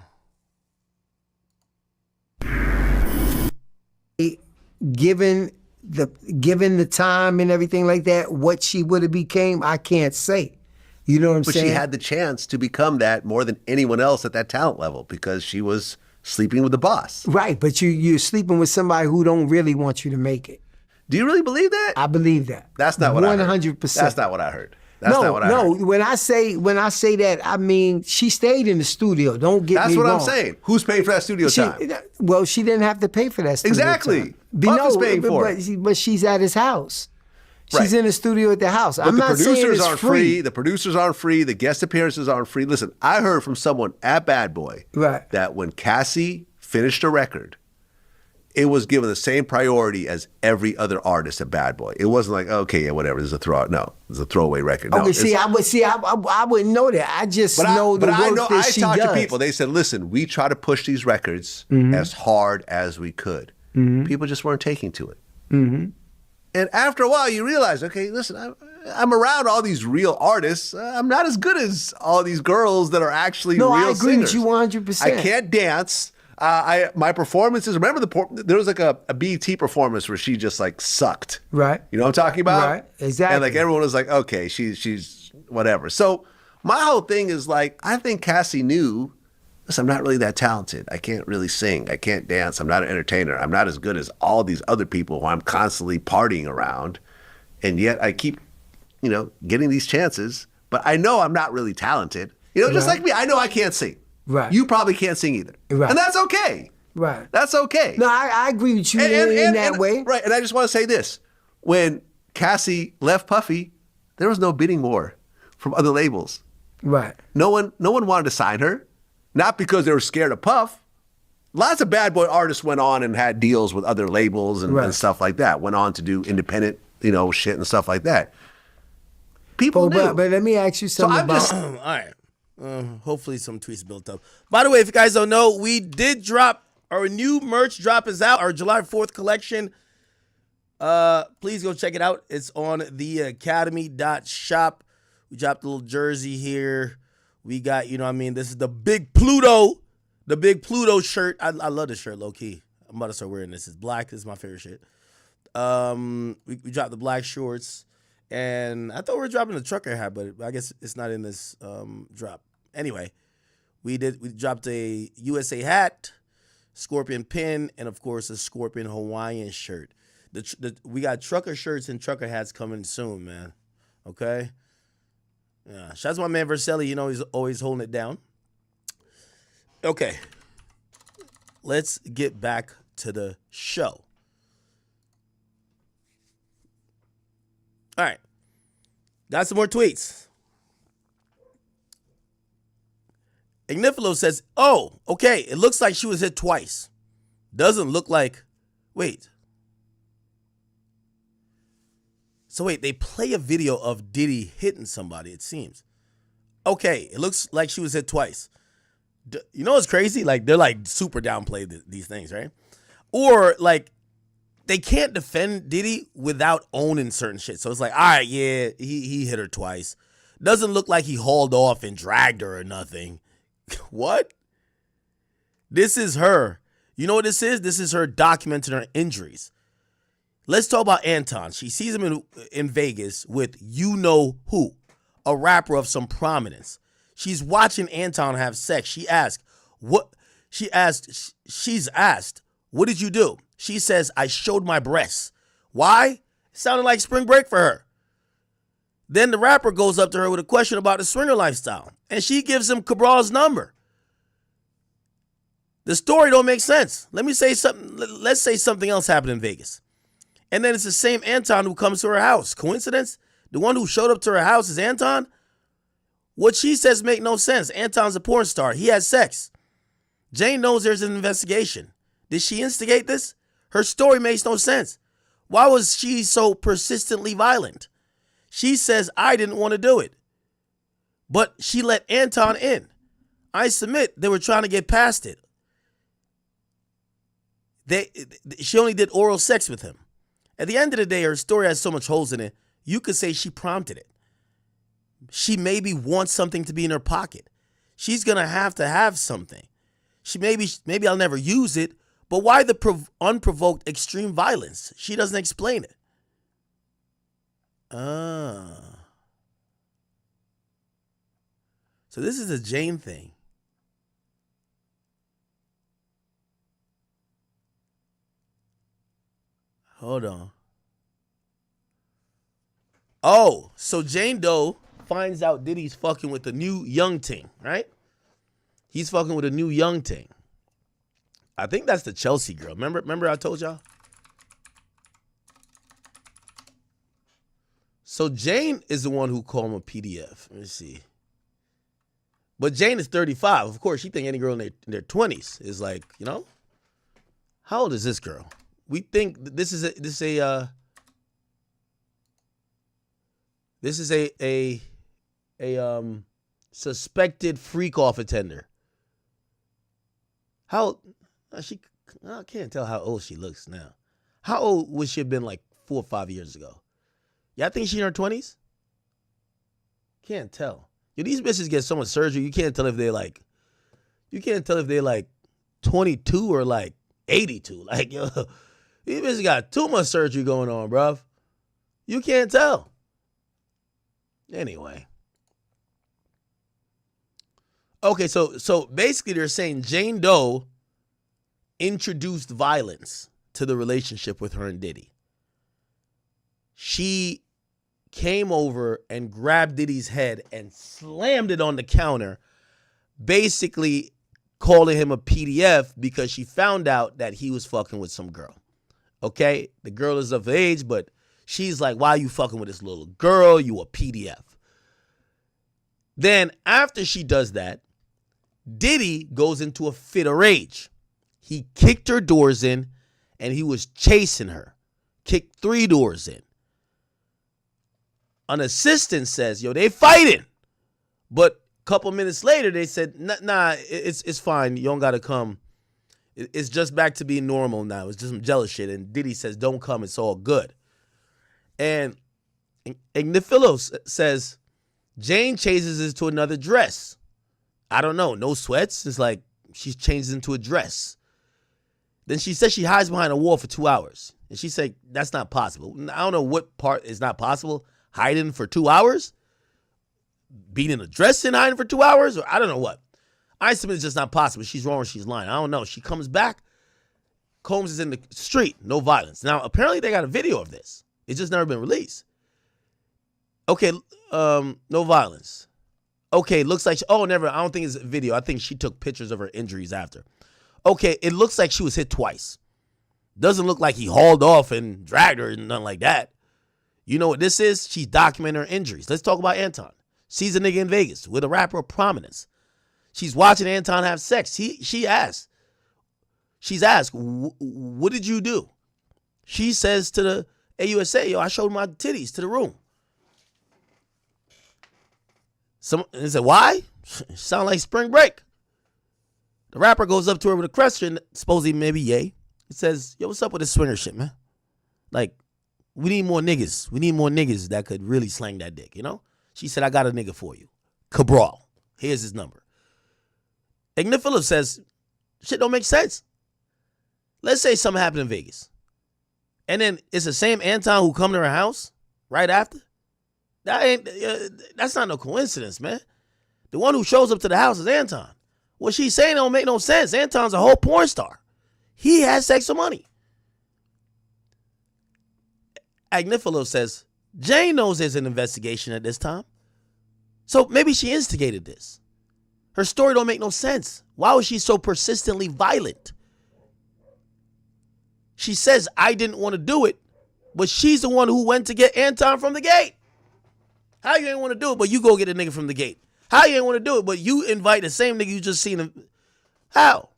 Given the time and everything like that, what she would have became, I can't say. You know what I'm saying?
But she had the chance to become that more than anyone else at that talent level because she was sleeping with the boss.
Right, but you're sleeping with somebody who don't really want you to make it.
Do you really believe that?
I believe that.
That's not what I heard.
100%.
That's not what I heard. That's not what I heard.
When I say that, I mean she stayed in the studio. Don't get me wrong.
That's what I'm saying. Who's paying for that studio time?
Well, she didn't have to pay for that studio
exactly.
time.
Puff is paying for it.
But she's at his house. She's in the studio at the house.
But
I'm
the
not
producers
saying it's
aren't
free.
The producers aren't free. The guest appearances aren't free. Listen, I heard from someone at Bad Boy that when Cassie finished a record, it was given the same priority as every other artist at Bad Boy. It wasn't like, okay, yeah, whatever, there's a throwaway record. No,
okay, I wouldn't know that. I just know the work that she does.
I talked to people. They said, listen, we try to push these records as hard as we could. People just weren't taking to it. And after a while, you realize, okay, listen, I'm around all these real artists. I'm not as good as all these girls that are actually real singers.
I agree with you 100%.
I can't dance. My performances, remember there was like a BET performance where she just like sucked.
Right.
You know what I'm talking about?
Right, exactly.
And like everyone was like, okay, she's whatever. So my whole thing is like, I think Cassie knew, listen, I'm not really that talented. I can't really sing. I can't dance. I'm not an entertainer. I'm not as good as all these other people who I'm constantly partying around. And yet I keep, getting these chances, but I know I'm not really talented. Just like me, I know I can't sing.
Right.
You probably can't sing either.
Right.
And that's okay.
Right.
That's okay.
No, I agree with you in that way.
Right. And I just want to say this. when Cassie left Puffy, there was no bidding war from other labels.
Right.
No one wanted to sign her, not because they were scared of Puff. Lots of bad boy artists went on and had deals with other labels and stuff like that. Went on to do independent, shit and stuff like that. People knew.
But let me ask you something about.
All right. Hopefully some tweets built up. By the way, if you guys don't know, we did drop our new merch. Drop is out. Our July 4th collection. Please go check it out. It's on theakademy.blog. We dropped a little jersey here. We got, this is the Big Pluto shirt. I love this shirt, low key. I'm about to start wearing this. It's black. This is my favorite shit. We dropped the black shorts. And I thought we were dropping the trucker hat, but I guess it's not in this drop. Anyway, we dropped a USA hat, scorpion pin, and of course a scorpion Hawaiian shirt. We got trucker shirts and trucker hats coming soon, man. Okay? Yeah. Shout out to my man Verselli. He's always holding it down. Okay. Let's get back to the show. All right. Got some more tweets. Agnifilo says, oh, okay, it looks like she was hit twice. Doesn't look like, wait. So wait, they play a video of Diddy hitting somebody, it seems. Okay, it looks like she was hit twice. You know what's crazy? Like, they're like super downplay these things, right? Or like, they can't defend Diddy without owning certain shit. So it's like, all right, yeah, he hit her twice. Doesn't look like he hauled off and dragged her or nothing. What? This is her. You know what this is? This is her documenting her injuries. Let's talk about Anton. She sees him in Vegas with you-know-who, a rapper of some prominence. She's watching Anton have sex. She's asked, what did you do? She says, I showed my breasts. Why? It sounded like spring break for her. Then the rapper goes up to her with a question about the swinger lifestyle, and she gives him Cabral's number. The story don't make sense. Let's say something else happened in Vegas. And then it's the same Anton who comes to her house. Coincidence? The one who showed up to her house is Anton? What she says make no sense. Anton's a porn star. He has sex. Jane knows there's an investigation. Did she instigate this? Her story makes no sense. Why was she so persistently violent? She says, I didn't want to do it. But she let Anton in. I submit they were trying to get past it. She only did oral sex with him. At the end of the day, her story has so much holes in it, you could say she prompted it. She maybe wants something to be in her pocket. She's going to have something. Maybe I'll never use it, but why the unprovoked extreme violence? She doesn't explain it. So this is a Jane thing. Hold on. Oh, so Jane Doe finds out Diddy's fucking with the new young ting, right? He's fucking with a new young ting. I think that's the Chelsea girl. Remember I told y'all? So Jane is the one who called him a PDF. Let me see. But Jane is 35. Of course, she think any girl in their 20s is like, how old is this girl? We think this is a suspected freak-off attender. I can't tell how old she looks now. How old would she have been like 4 or 5 years ago? Y'all think she's in her 20s? Can't tell. These bitches get so much surgery, you can't tell if they're like 22 or like 82. Like, yo, these bitches got too much surgery going on, bruv. You can't tell. Anyway. Okay, so basically they're saying Jane Doe introduced violence to the relationship with her and Diddy. She came over and grabbed Diddy's head and slammed it on the counter, basically calling him a PDF because she found out that he was fucking with some girl. Okay? The girl is of age, but She's like, why are you fucking with this little girl? You a PDF. Then after she does that, Diddy goes into a fit of rage. He kicked her doors in and he was chasing her. Kicked 3 doors in. An assistant says, yo, they fighting. But a couple minutes later, they said, nah, it's fine. You don't got to come. It's just back to being normal now. It's just some jealous shit. And Diddy says, don't come. It's all good. And Agnifilo says, Jane changes into another dress. I don't know. No sweats. It's like she changes into a dress. Then she says she hides behind a wall for 2 hours. And she said, that's not possible. I don't know what part is not possible. Hiding for 2 hours? Being in a dress and hiding for 2 hours? Or I don't know what. I submit it's just not possible. She's wrong or she's lying. I don't know. She comes back. Combs is in the street. No violence. Now, apparently they got a video of this. It's just never been released. Okay, no violence. Okay, looks like, I don't think it's a video. I think she took pictures of her injuries after. Okay, it looks like she was hit twice. Doesn't look like he hauled off and dragged her and nothing like that. You know what this is? She's documenting her injuries. Let's talk about Anton. She's a nigga in Vegas with a rapper of prominence. She's watching Anton have sex. She's asked, what did you do? She says to the AUSA, yo, I showed my titties to the room. They said, why? Sound like spring break. The rapper goes up to her with a question, supposedly maybe yay. He says, yo, what's up with this swinger shit, man? Like, we need more niggas. We need more niggas that could really slang that dick, you know? She said, I got a nigga for you. Cabral. Here's his number. Agnifilo says, shit don't make sense. Let's say something happened in Vegas. And then it's the same Anton who come to her house right after. That's not no coincidence, man. The one who shows up to the house is Anton. What she's saying don't make no sense. Anton's a whole porn star. He has sex for money. Agnifilo says, Jane knows there's an investigation at this time. So maybe she instigated this. Her story don't make no sense. Why was she so persistently violent? She says, I didn't want to do it, but she's the one who went to get Anton from the gate. How you ain't want to do it, but you go get a nigga from the gate? How you ain't want to do it, but you invite the same nigga you just seen him? How?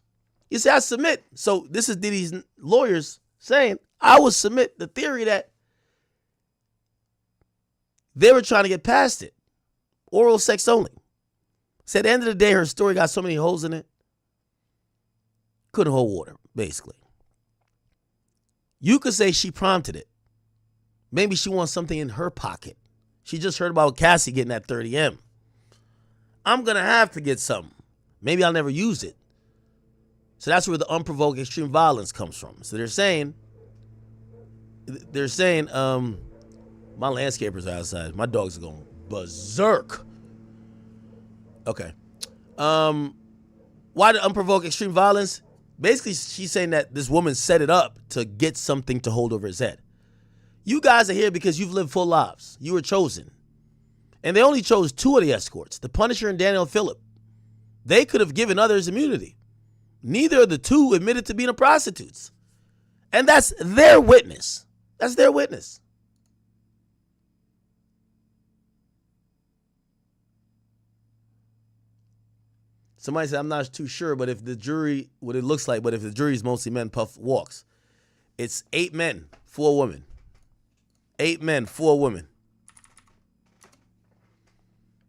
You say, I submit. So this is Diddy's lawyers saying, I will submit the theory that they were trying to get past it. Oral sex only. So at the end of the day, her story got so many holes in it. Couldn't hold water, basically. You could say she prompted it. Maybe she wants something in her pocket. She just heard about Cassie getting that 30M. I'm going to have to get something. Maybe I'll never use it. So that's where the unprovoked extreme violence comes from. So they're saying, my landscapers are outside. My dogs are going berserk. Okay. Why the unprovoked extreme violence? Basically, she's saying that this woman set it up to get something to hold over his head. You guys are here because you've lived full lives. You were chosen. And they only chose 2 of the escorts, the Punisher and Daniel Phillip. They could have given others immunity. Neither of the 2 admitted to being prostitutes. And that's their witness. That's their witness. Somebody said, I'm not too sure, but if the jury, what it looks like, but if the jury is mostly men, Puff walks. It's 8 men, 4 women. 8 men, 4 women.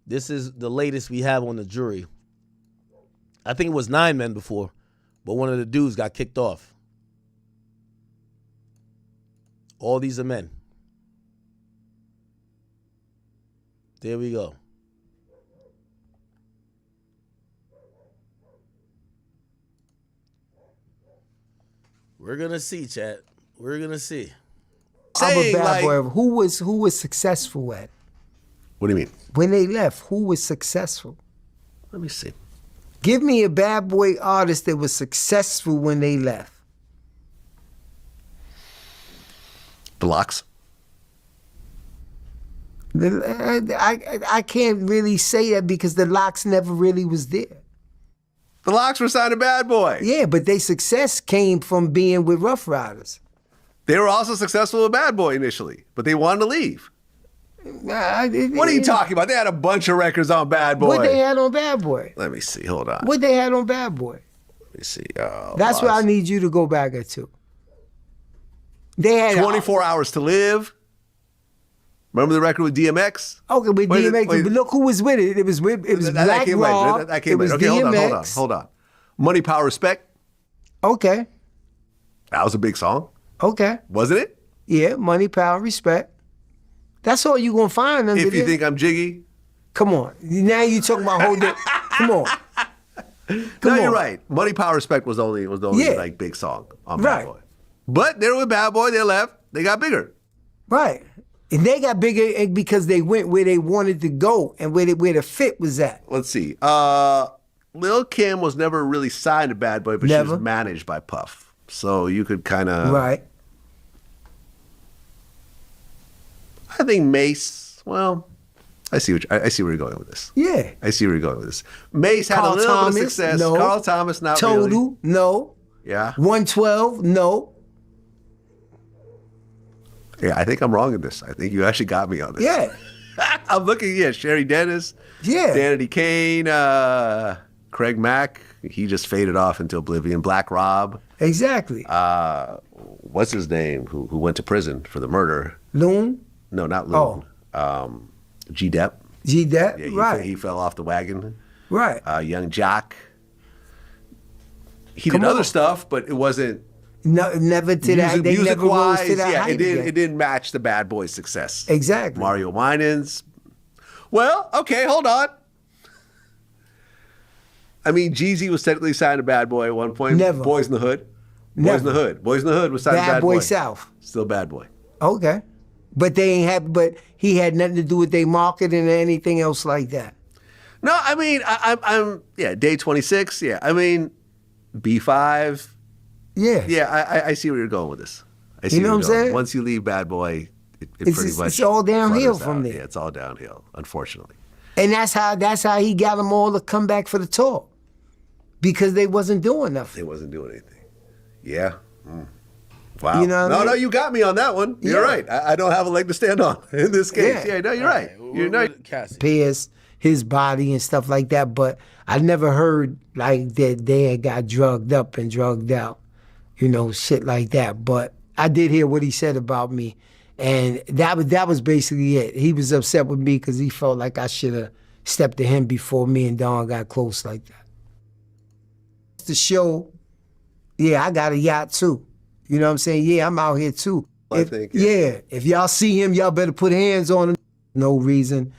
This is the latest we have on the jury. I think it was 9 men before, but one of the dudes got kicked off. All these are men. There we go. We're gonna see, chat. We're gonna see.
I'm a bad boy. Who was successful at?
What do you mean?
When they left, who was successful?
Let me see.
Give me a bad boy artist that was successful when they left.
The Locks.
I can't really say that because the Locks never really was there.
The Locks were signed to Bad Boy.
Yeah, but their success came from being with Rough Riders.
They were also successful with Bad Boy initially, but they wanted to leave. What are you talking about? They had a bunch of records on Bad Boy.
What they had on Bad Boy?
Let me see. Hold on.
What they had on Bad Boy?
Let me see.
That's what I need you to go back to. They had
24 Hours to Live. Remember the record with DMX?
Okay, with DMX. But look who was with it. It was Black Rob. It was
Okay,
DMX.
hold on. Money, Power, Respect.
Okay.
That was a big song.
Okay.
Wasn't it?
Yeah, Money, Power, Respect. That's all you're going to find under
If You
there.
Think I'm Jiggy.
Come on. Now you talking about whole day. Come on.
No, you're right. Money, Power, Respect was the only like big song on Bad Boy. But they were with Bad Boy. They left. They got bigger.
Right. And they got bigger because they went where they wanted to go and where the fit was at.
Let's see. Lil' Kim was never really signed to Bad Boy, but she was managed by Puff. So you could kind of...
Right.
I think Mace, well, I see where you're going with this.
Yeah.
I see where you're going with this. Mace had a little bit of success.
No.
Carl Thomas, not
Total,
really.
no.
Yeah.
112, no.
Yeah, I think I'm wrong in this. I think you actually got me on this.
Yeah.
I'm looking, Sherry Dennis.
Yeah.
Danity Kane, Craig Mack. He just faded off into oblivion. Black Rob.
Exactly.
What's his name? Who went to prison for the murder?
Loon?
No, not Loon. G-Dep.
G-Dep,
Yeah,
right.
He fell off the wagon.
Right.
Young Jock. He did other stuff, but it wasn't...
No, never to that. They never rose to that height again.
It didn't match the Bad Boy success.
Exactly.
Mario Winans. Well, okay, hold on. I mean, Jeezy was technically signed to Bad Boy at one point.
Never.
Boys in the Hood.
Never.
Boys in the Hood. Boys in the Hood was signed to Bad Boy.
Boy South.
Still Bad Boy.
Okay. But they ain't have. But he had nothing to do with their marketing or anything else like that.
No, I mean, I'm Day 26. Yeah, I mean, B5.
Yeah.
Yeah, I see where you're going with this. I see
You know
where
what
you're
I'm
going.
saying?
Once you leave Bad Boy, it
It's
pretty much
it's all downhill
flutters
from
out.
there.
Yeah, it's all downhill, unfortunately.
And that's how he got them all to come back for the tour. Because they wasn't doing nothing.
They wasn't doing anything. Yeah. Wow.
You know what I mean?
No, you got me on that one. You're right. I don't have a leg to stand on in this case. Yeah, no, you're right. You're right.
Cassie.
Pierce his body and stuff like that, but I never heard like that they had got drugged up and drugged out, shit like that. But I did hear what he said about me, and that was basically it. He was upset with me because he felt like I should have stepped to him before me and Don got close like that. The show, yeah, I got a yacht too. You know what I'm saying? Yeah, I'm out here too. If y'all see him, y'all better put hands on him. No reason.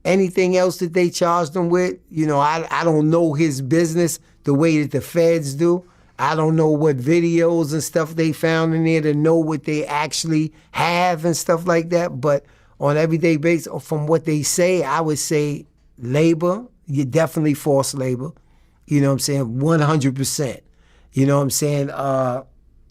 Anything else that they charged him with, I don't know his business the way that the feds do. I don't know what videos and stuff they found in there to know what they actually have and stuff like that. But on everyday basis, from what they say, I would say labor, you're definitely forced labor. You know what I'm saying? 100%. You know what I'm saying?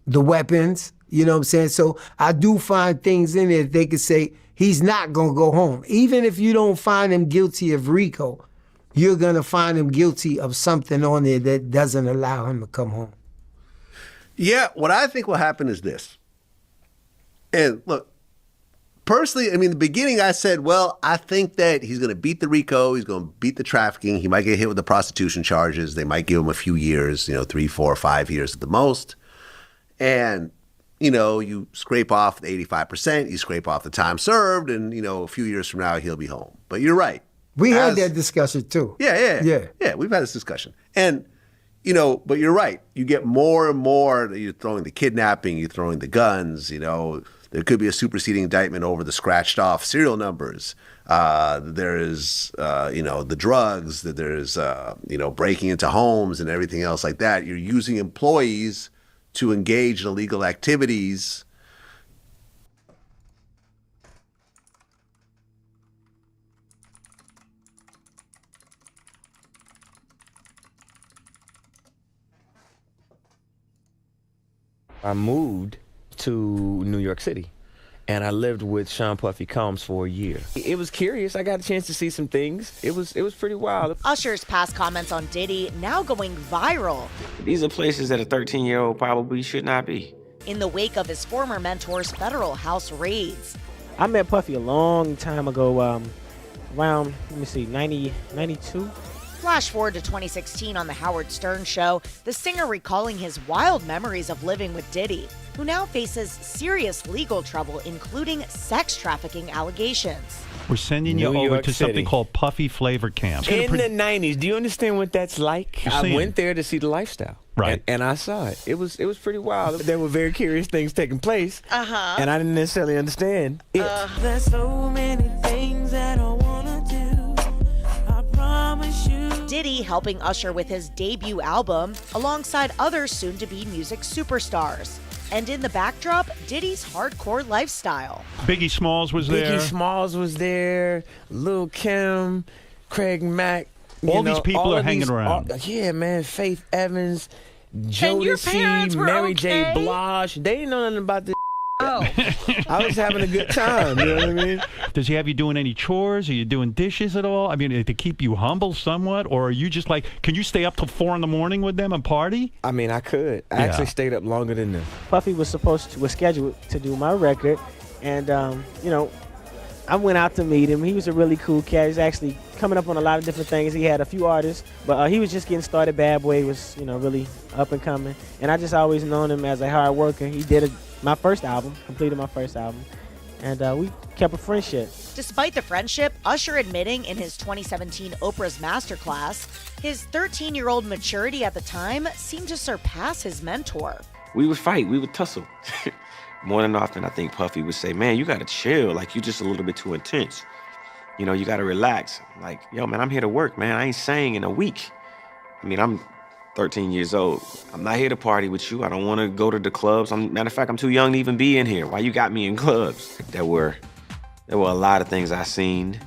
The weapons, you know what I'm saying? So I do find things in there that they could say, he's not going to go home. Even if you don't find him guilty of RICO, you're going to find him guilty of something on there that doesn't allow him to come home.
Yeah, what I think will happen is this. And look, personally, I mean, in the beginning I said, well, I think that he's going to beat the RICO, he's going to beat the trafficking, he might get hit with the prostitution charges, they might give him a few years, 3, 4, 5 years at the most. And, you scrape off the 85%, you scrape off the time served, and, a few years from now he'll be home. But you're right.
We had that discussion too.
Yeah, we've had this discussion. And, but you're right. You get more and more, you're throwing the kidnapping, you're throwing the guns, there could be a superseding indictment over the scratched off serial numbers. There is, the drugs, that there's, breaking into homes and everything else like that. You're using employees to engage in illegal activities.
I moved to New York City, and I lived with Sean Puffy Combs for a year. It was curious. I got a chance to see some things. It was pretty wild.
Usher's past comments on Diddy now going viral.
These are places that a 13-year-old probably should not be.
in the wake of his former mentor's federal house raids.
I met Puffy a long time ago, around, 92.
Flash forward to 2016 on The Howard Stern Show, the singer recalling his wild memories of living with Diddy, who now faces serious legal trouble, including sex trafficking allegations.
We're sending you
New
over
York
to
City.
something called Puffy Flavor Camp.
In the 90s, do you understand what that's like?
You're
I
seeing
went
it.
there to see the lifestyle.
Right.
And I saw it. It was pretty wild. There were very curious things taking place.
Uh-huh.
And I didn't necessarily understand it.
There's so many things that I wanna do. I promise you.
Diddy helping usher with his debut album alongside other soon-to-be music superstars. And in the backdrop, Diddy's hardcore lifestyle.
Biggie Smalls was there.
Biggie Smalls was there. Lil' Kim, Craig Mack.
All these people are hanging around.
Yeah, man. Faith Evans,
And your parents
Jodeci,
were
Mary J.
okay?
Blige. They didn't know nothing about this.
Oh.
I was having a good time. You know what I mean?
Does he have you doing any chores? Are you doing dishes at all? I mean, to keep you humble somewhat? Or are you just like, can you stay up till 4 a.m. with them and party?
I mean, I could. I actually stayed up longer than them.
Puffy was scheduled to do my record, and I went out to meet him. He was a really cool cat. He's actually coming up on a lot of different things. He had a few artists, but he was just getting started. Bad Boy was, really up and coming. And I just always known him as a hard worker. He did my first album, completed my first album, and we kept a friendship.
Despite the friendship, Usher admitting in his 2017 Oprah's Masterclass, his 13-year-old maturity at the time seemed to surpass his mentor.
We would fight, we would tussle. More than often, I think Puffy would say, man, you gotta chill, like you just a little bit too intense. You gotta relax. Like, yo, man, I'm here to work, man. I ain't sang in a week. I mean, I'm 13 years old. I'm not here to party with you. I don't wanna go to the clubs. Matter of fact, I'm too young to even be in here. Why you got me in clubs? There were a lot of things I seen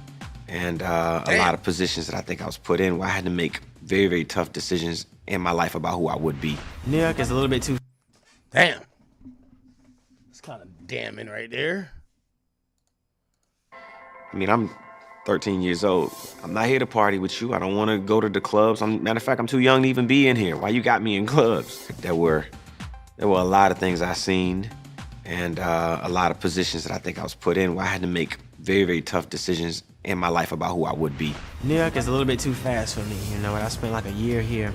and a lot of positions that I think I was put in where I had to make very, very tough decisions in my life about who I would be.
New York is a little bit too... Damn. It's kind of damning right there.
I mean, I'm 13 years old. I'm not here to party with you. I don't want to go to the clubs. Matter of fact, I'm too young to even be in here. Why you got me in clubs? There were a lot of things I seen and a lot of positions that I think I was put in where I had to make very, very tough decisions in my life about who I would be.
New York is a little bit too fast for me, I spent like a year here.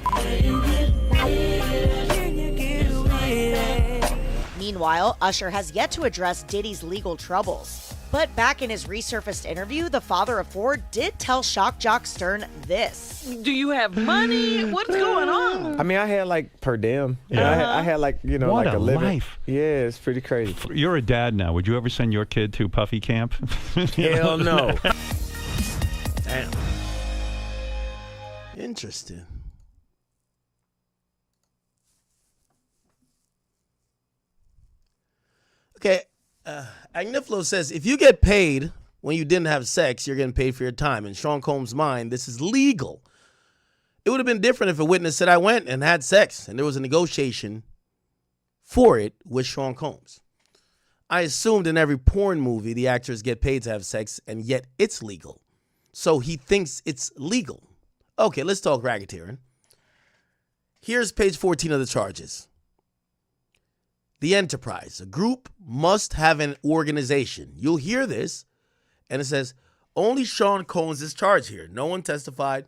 Meanwhile, Usher has yet to address Diddy's legal troubles. But back in his resurfaced interview, the father of four did tell Shock Jock Stern this.
Do you have money? What's going on?
I mean, I had like per diem. I had like,
What
like
a
living.
life.
Yeah, it's pretty crazy.
You're a dad now. Would you ever send your kid to Puffy camp?
Hell no.
Damn. Interesting. Okay, Agnifilo says, if you get paid when you didn't have sex, you're getting paid for your time. In Sean Combs' mind, this is legal. It would have been different if a witness said, I went and had sex, and there was a negotiation for it with Sean Combs. I assumed in every porn movie, the actors get paid to have sex, and yet it's legal. So he thinks it's legal. Okay, let's talk racketeering. Here's page 14 of the charges. The enterprise. A group must have an organization. You'll hear this, and it says, only Sean Combs is charged here. No one testified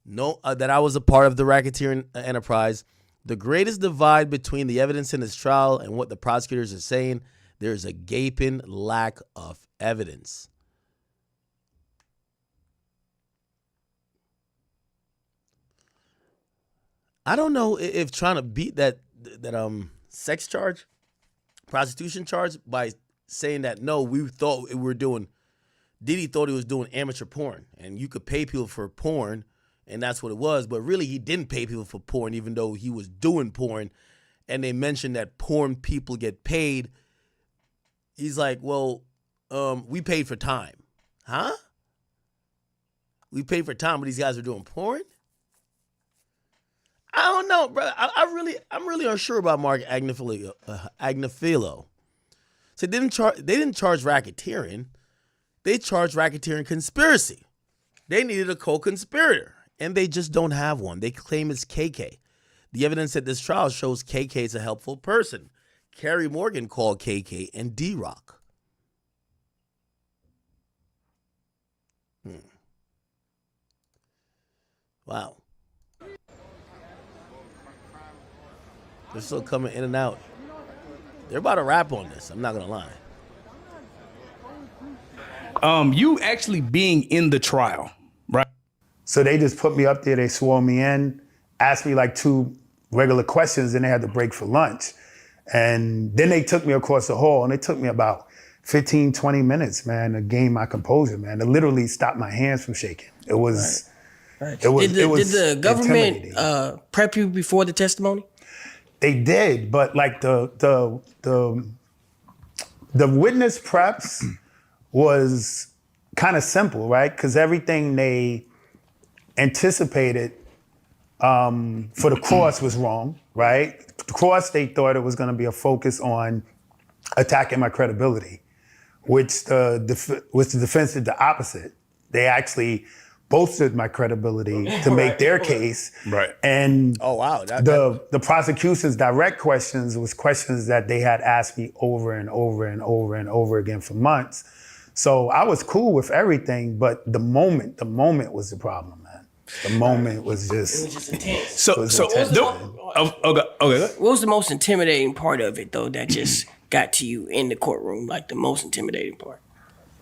that I was a part of the racketeering enterprise. The greatest divide between the evidence in this trial and what the prosecutors are saying, there's a gaping lack of evidence. I don't know if trying to beat that sex charge, prostitution charge, by saying that, no, we thought we were doing, Diddy thought he was doing amateur porn, and you could pay people for porn, and that's what it was, but really he didn't pay people for porn, even though he was doing porn, and they mentioned that porn people get paid. He's like, well, we paid for time. Huh? We paid for time, but these guys are doing porn? I don't know, bro. I'm really unsure about Mark Agnifilo. So they didn't charge racketeering. They charged racketeering conspiracy. They needed a co-conspirator, and they just don't have one. They claim it's KK. The evidence at this trial shows KK is a helpful person. Kerry Morgan called KK and D-Rock. Wow. They're still coming in and out. They're about to wrap on this. I'm not going to lie.
You actually being in the trial, right?
So they just put me up there. They swore me in, asked me like 2 regular questions, and they had to break for lunch. And then they took me across the hall, and it took me about 15, 20 minutes, man, to gain my composure, man. To literally stop my hands from shaking. It was,
Right.
it was,
Did
it was
the government
intimidating.
prep you before the testimony?
They did, but like the witness preps was kind of simple, right? Because everything they anticipated for the cross was wrong, right? The cross, they thought it was going to be a focus on attacking my credibility, which the defense did the opposite. They actually bolstered my credibility to make their case.
Right.
And
oh wow,
the prosecution's direct questions was questions that they had asked me over and over and over and over again for months. So I was cool with everything, but the moment was the problem, man. The moment was just.
It was just intense.
So
what was the most intimidating part of it though that just got to you in the courtroom? Like the most intimidating part?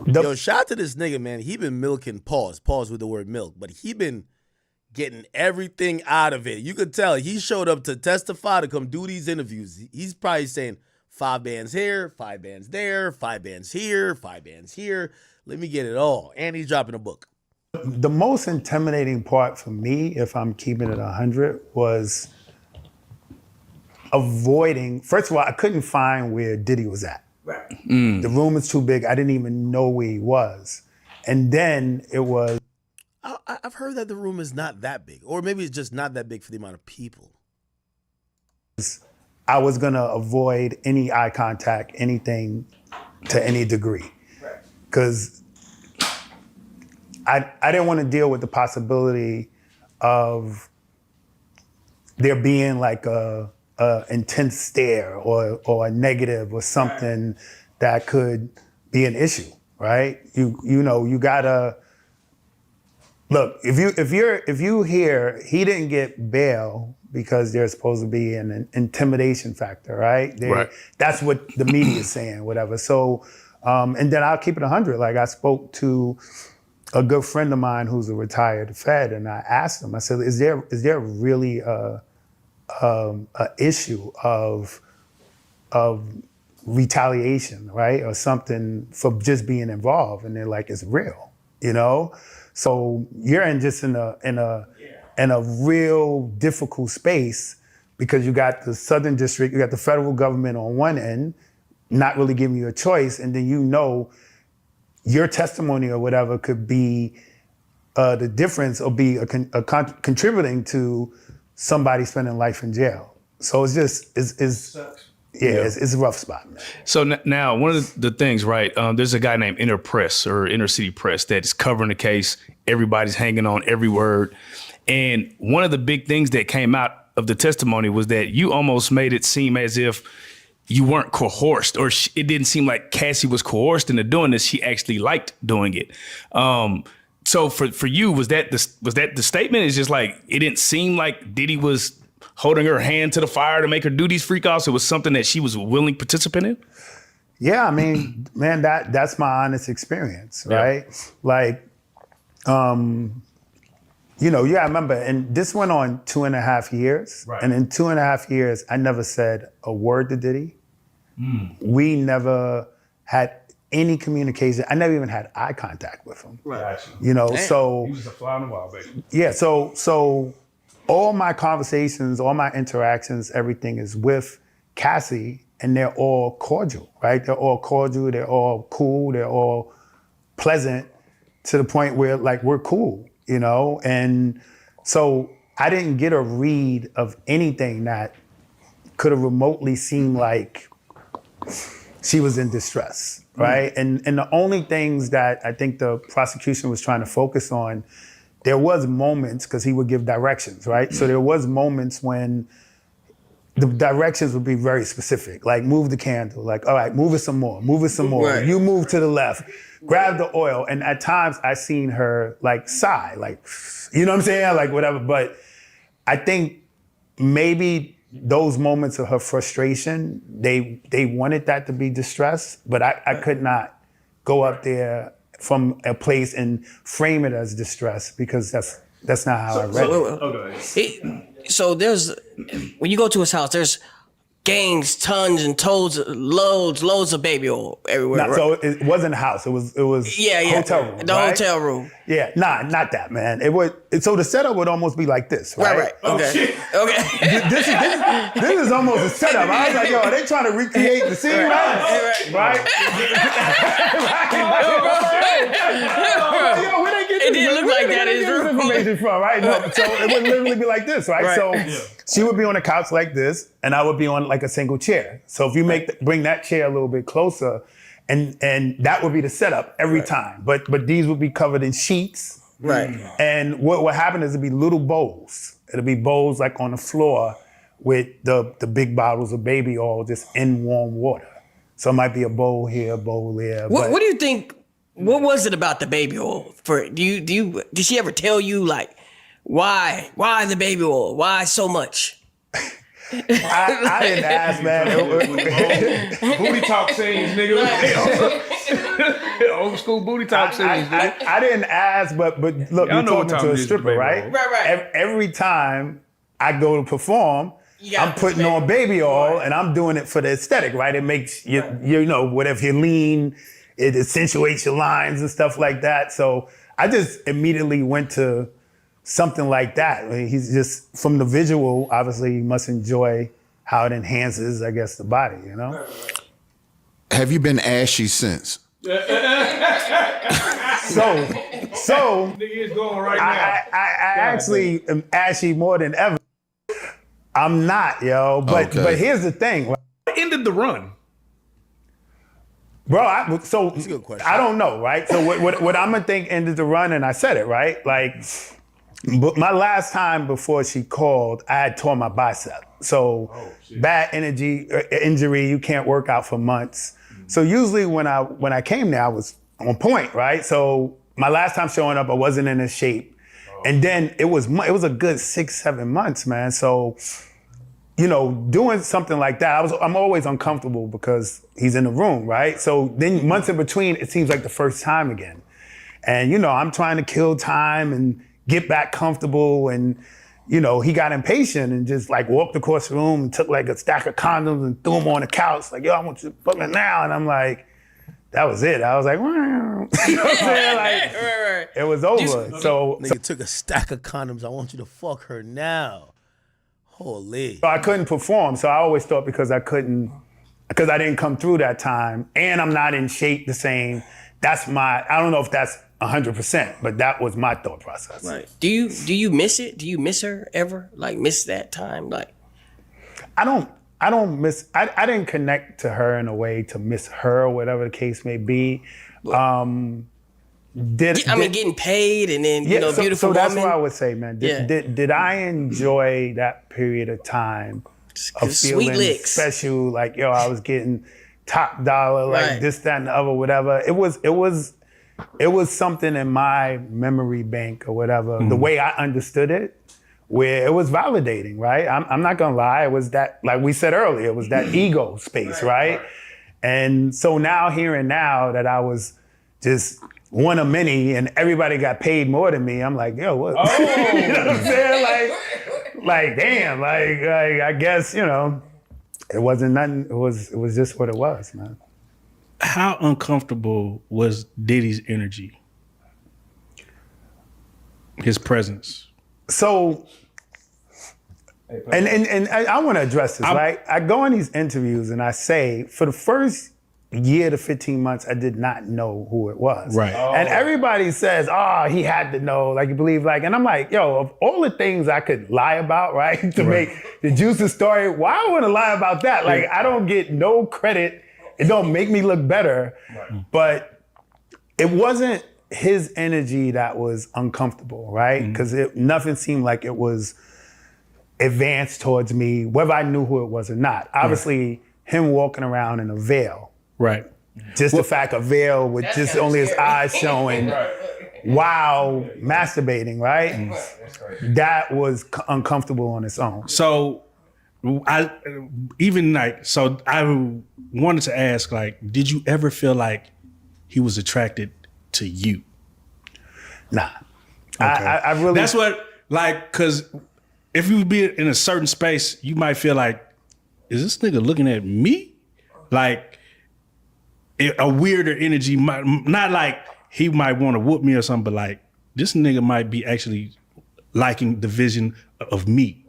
Yo, shout out to this nigga, man. He been milking, pause with the word milk, but he been getting everything out of it. You could tell he showed up to testify, to come do these interviews. He's probably saying 5 bands here, 5 bands there, 5 bands here, 5 bands here. Let me get it all. And he's dropping a book.
The most intimidating part for me, if I'm keeping it 100, was avoiding, first of all, I couldn't find where Diddy was at.
Right.
The room is too big. I didn't even know where he was. And then it was.
I've heard that the room is not that big, or maybe it's just not that big for the amount of people.
I was going to avoid any eye contact, anything to any degree. Because I didn't want to deal with the possibility of there being like a intense stare or a negative or something that could be an issue, right? You gotta look, if you hear he didn't get bail because there's supposed to be an intimidation factor, right? That's what the media is saying, whatever. So and then I'll keep it 100. Like I spoke to a good friend of mine who's a retired Fed, and I asked him, I said, is there really a issue of retaliation, right, or something for just being involved? And they're like, it's real, you know. So you're in a real difficult space because you got the Southern District, you got the federal government on one end, not really giving you a choice, and then your testimony or whatever could be the difference or be contributing to somebody spending life in jail. So it's just, it's a rough spot, man.
So now, one of the things, right, there's a guy named Inner City Press that is covering the case. Everybody's hanging on every word. And one of the big things that came out of the testimony was that you almost made it seem as if you weren't coerced, or it didn't seem like Cassie was coerced into doing this. She actually liked doing it. So for you, was that the statement? It's just like, it didn't seem like Diddy was holding her hand to the fire to make her do these freak offs. It was something that she was a willing participant in?
Yeah, I mean, man, that's my honest experience, right? Yeah. Like, you gotta remember, and this went on 2.5 years. Right. And in 2.5 years, I never said a word to Diddy. We never had any communication. I never even had eye contact with him.
Right.
So
he was a fly on the wall, baby.
Yeah, so all my conversations, all my interactions, everything is with Cassie, and they're all cordial, right? They're all cordial, they're all cool, they're all pleasant to the point where like we're cool, And so I didn't get a read of anything that could have remotely seemed like she was in distress, right? And the only things that I think the prosecution was trying to focus on, there was moments, because he would give directions, right? So there was moments when the directions would be very specific. Like move the candle, like, all right, move it some more, move it some more.
Right.
You move to the left, grab the oil. And at times I seen her like sigh, like, you know what I'm saying? Like whatever. But I think maybe those moments of her frustration, they wanted that to be distress, but I could not go up there from a place and frame it as distress because that's not how I read it.
So there's, when you go to his house, there's gangs, tons and loads of baby oil everywhere.
So it wasn't a house. It was hotel room.
The hotel room.
Yeah, not that, man. It would. So the setup would almost be like this, right?
Right. Okay. Okay.
This is almost a setup. I was like, yo, are they trying to recreate the scene, right? Yo, where they get
it didn't look like that in his room.
Information from, right? No, so it would literally be like this, right? So she would be on a couch like this, and I would be on like a single chair. So if you bring that chair a little bit closer, and that would be the setup every time. But these would be covered in sheets.
Right.
And what happened is it'd be little bowls. It'll be bowls like on the floor with the big bottles of baby oil just in warm water. So it might be a bowl here, a bowl there.
What do you think? What was it about the baby oil? Did she ever tell you like why the baby oil? Why so much?
I didn't ask, man.
Booty talk scenes, nigga. Old school booty talk scenes, nigga.
I didn't ask, but look, you're talking to a stripper, right?
Right.
Every time I go to perform, I'm putting on baby oil and I'm doing it for the aesthetic, right? It makes you know, whatever you lean, it accentuates your lines and stuff like that. So I just immediately went to something like that. I mean, he's just, from the visual, obviously you must enjoy how it enhances, I guess, the body, you know?
Have you been ashy since?
So
Nigga is going right now.
I actually am ashy more than ever. I'm not, yo. But here's the thing.
What ended the run?
Bro, that's a good question. I don't know, right? So what I'm gonna think ended the run, and I said it, right? Like, but my last time before she called, I had torn my bicep. So bad injury, you can't work out for months. So usually when I came there, I was on point, right? So my last time showing up, I wasn't in a shape. And then it was a good 6-7 months, man. So, you know, doing something like that, I'm always uncomfortable because he's in the room, right? So then months in between, it seems like the first time again. And, you know, I'm trying to kill time and get back comfortable. And, you know, he got impatient and just like walked across the room and took like a stack of condoms and threw them on the couch. Like, yo, I want you to fuck me now. And I'm like, that was it. I was like, wow. You know what I'm saying? Like, it was over. So
nigga took a stack of condoms. I want you to fuck her now. Holy.
So I couldn't perform. So I always thought because I didn't come through that time and I'm not in shape the same, I don't know if that's 100%, but that was my thought process.
Right. Do you miss it? Do you miss her ever? Like miss that time? Like
I don't miss, I didn't connect to her in a way to miss her or whatever the case may be.
Getting paid and then, you know, beautiful
so that's
woman.
what I would say, man. Did I enjoy that period of time of feeling special? Like, yo, I was getting top dollar, like this, that, and the other, whatever. It was something in my memory bank or whatever, the way I understood it, where it was validating, right? I'm not gonna lie, it was that, like we said earlier, it was that ego space, right? And so now, hearing now that I was just one of many and everybody got paid more than me, I'm like, yo, what?
Oh.
You know what I'm saying? Like damn, like I guess, you know, it wasn't nothing, it was just what it was, man.
How uncomfortable was Diddy's energy? His presence?
So, and I want to address this, right? I go in these interviews and I say, for the first year to 15 months, I did not know who it was.
Right.
And everybody says, he had to know, like you believe, like, and I'm like, yo, of all the things I could lie about, right, to make the juicy story, why I want to lie about that? Like, I don't get no credit. It don't make me look better, but it wasn't his energy that was uncomfortable, right? Because nothing seemed like it was advanced towards me, whether I knew who it was or not. Obviously, him walking around in a veil.
Right.
Just the fact a veil with just only his eyes showing while masturbating, right? That was uncomfortable on its own.
So I wanted to ask, like, did you ever feel like he was attracted to you?
Nah.
Okay.
I really...
That's what, like, because if you be in a certain space, you might feel like, is this nigga looking at me? Like, a weirder energy, might not like he might want to whoop me or something, but like, this nigga might be actually liking the vision of me.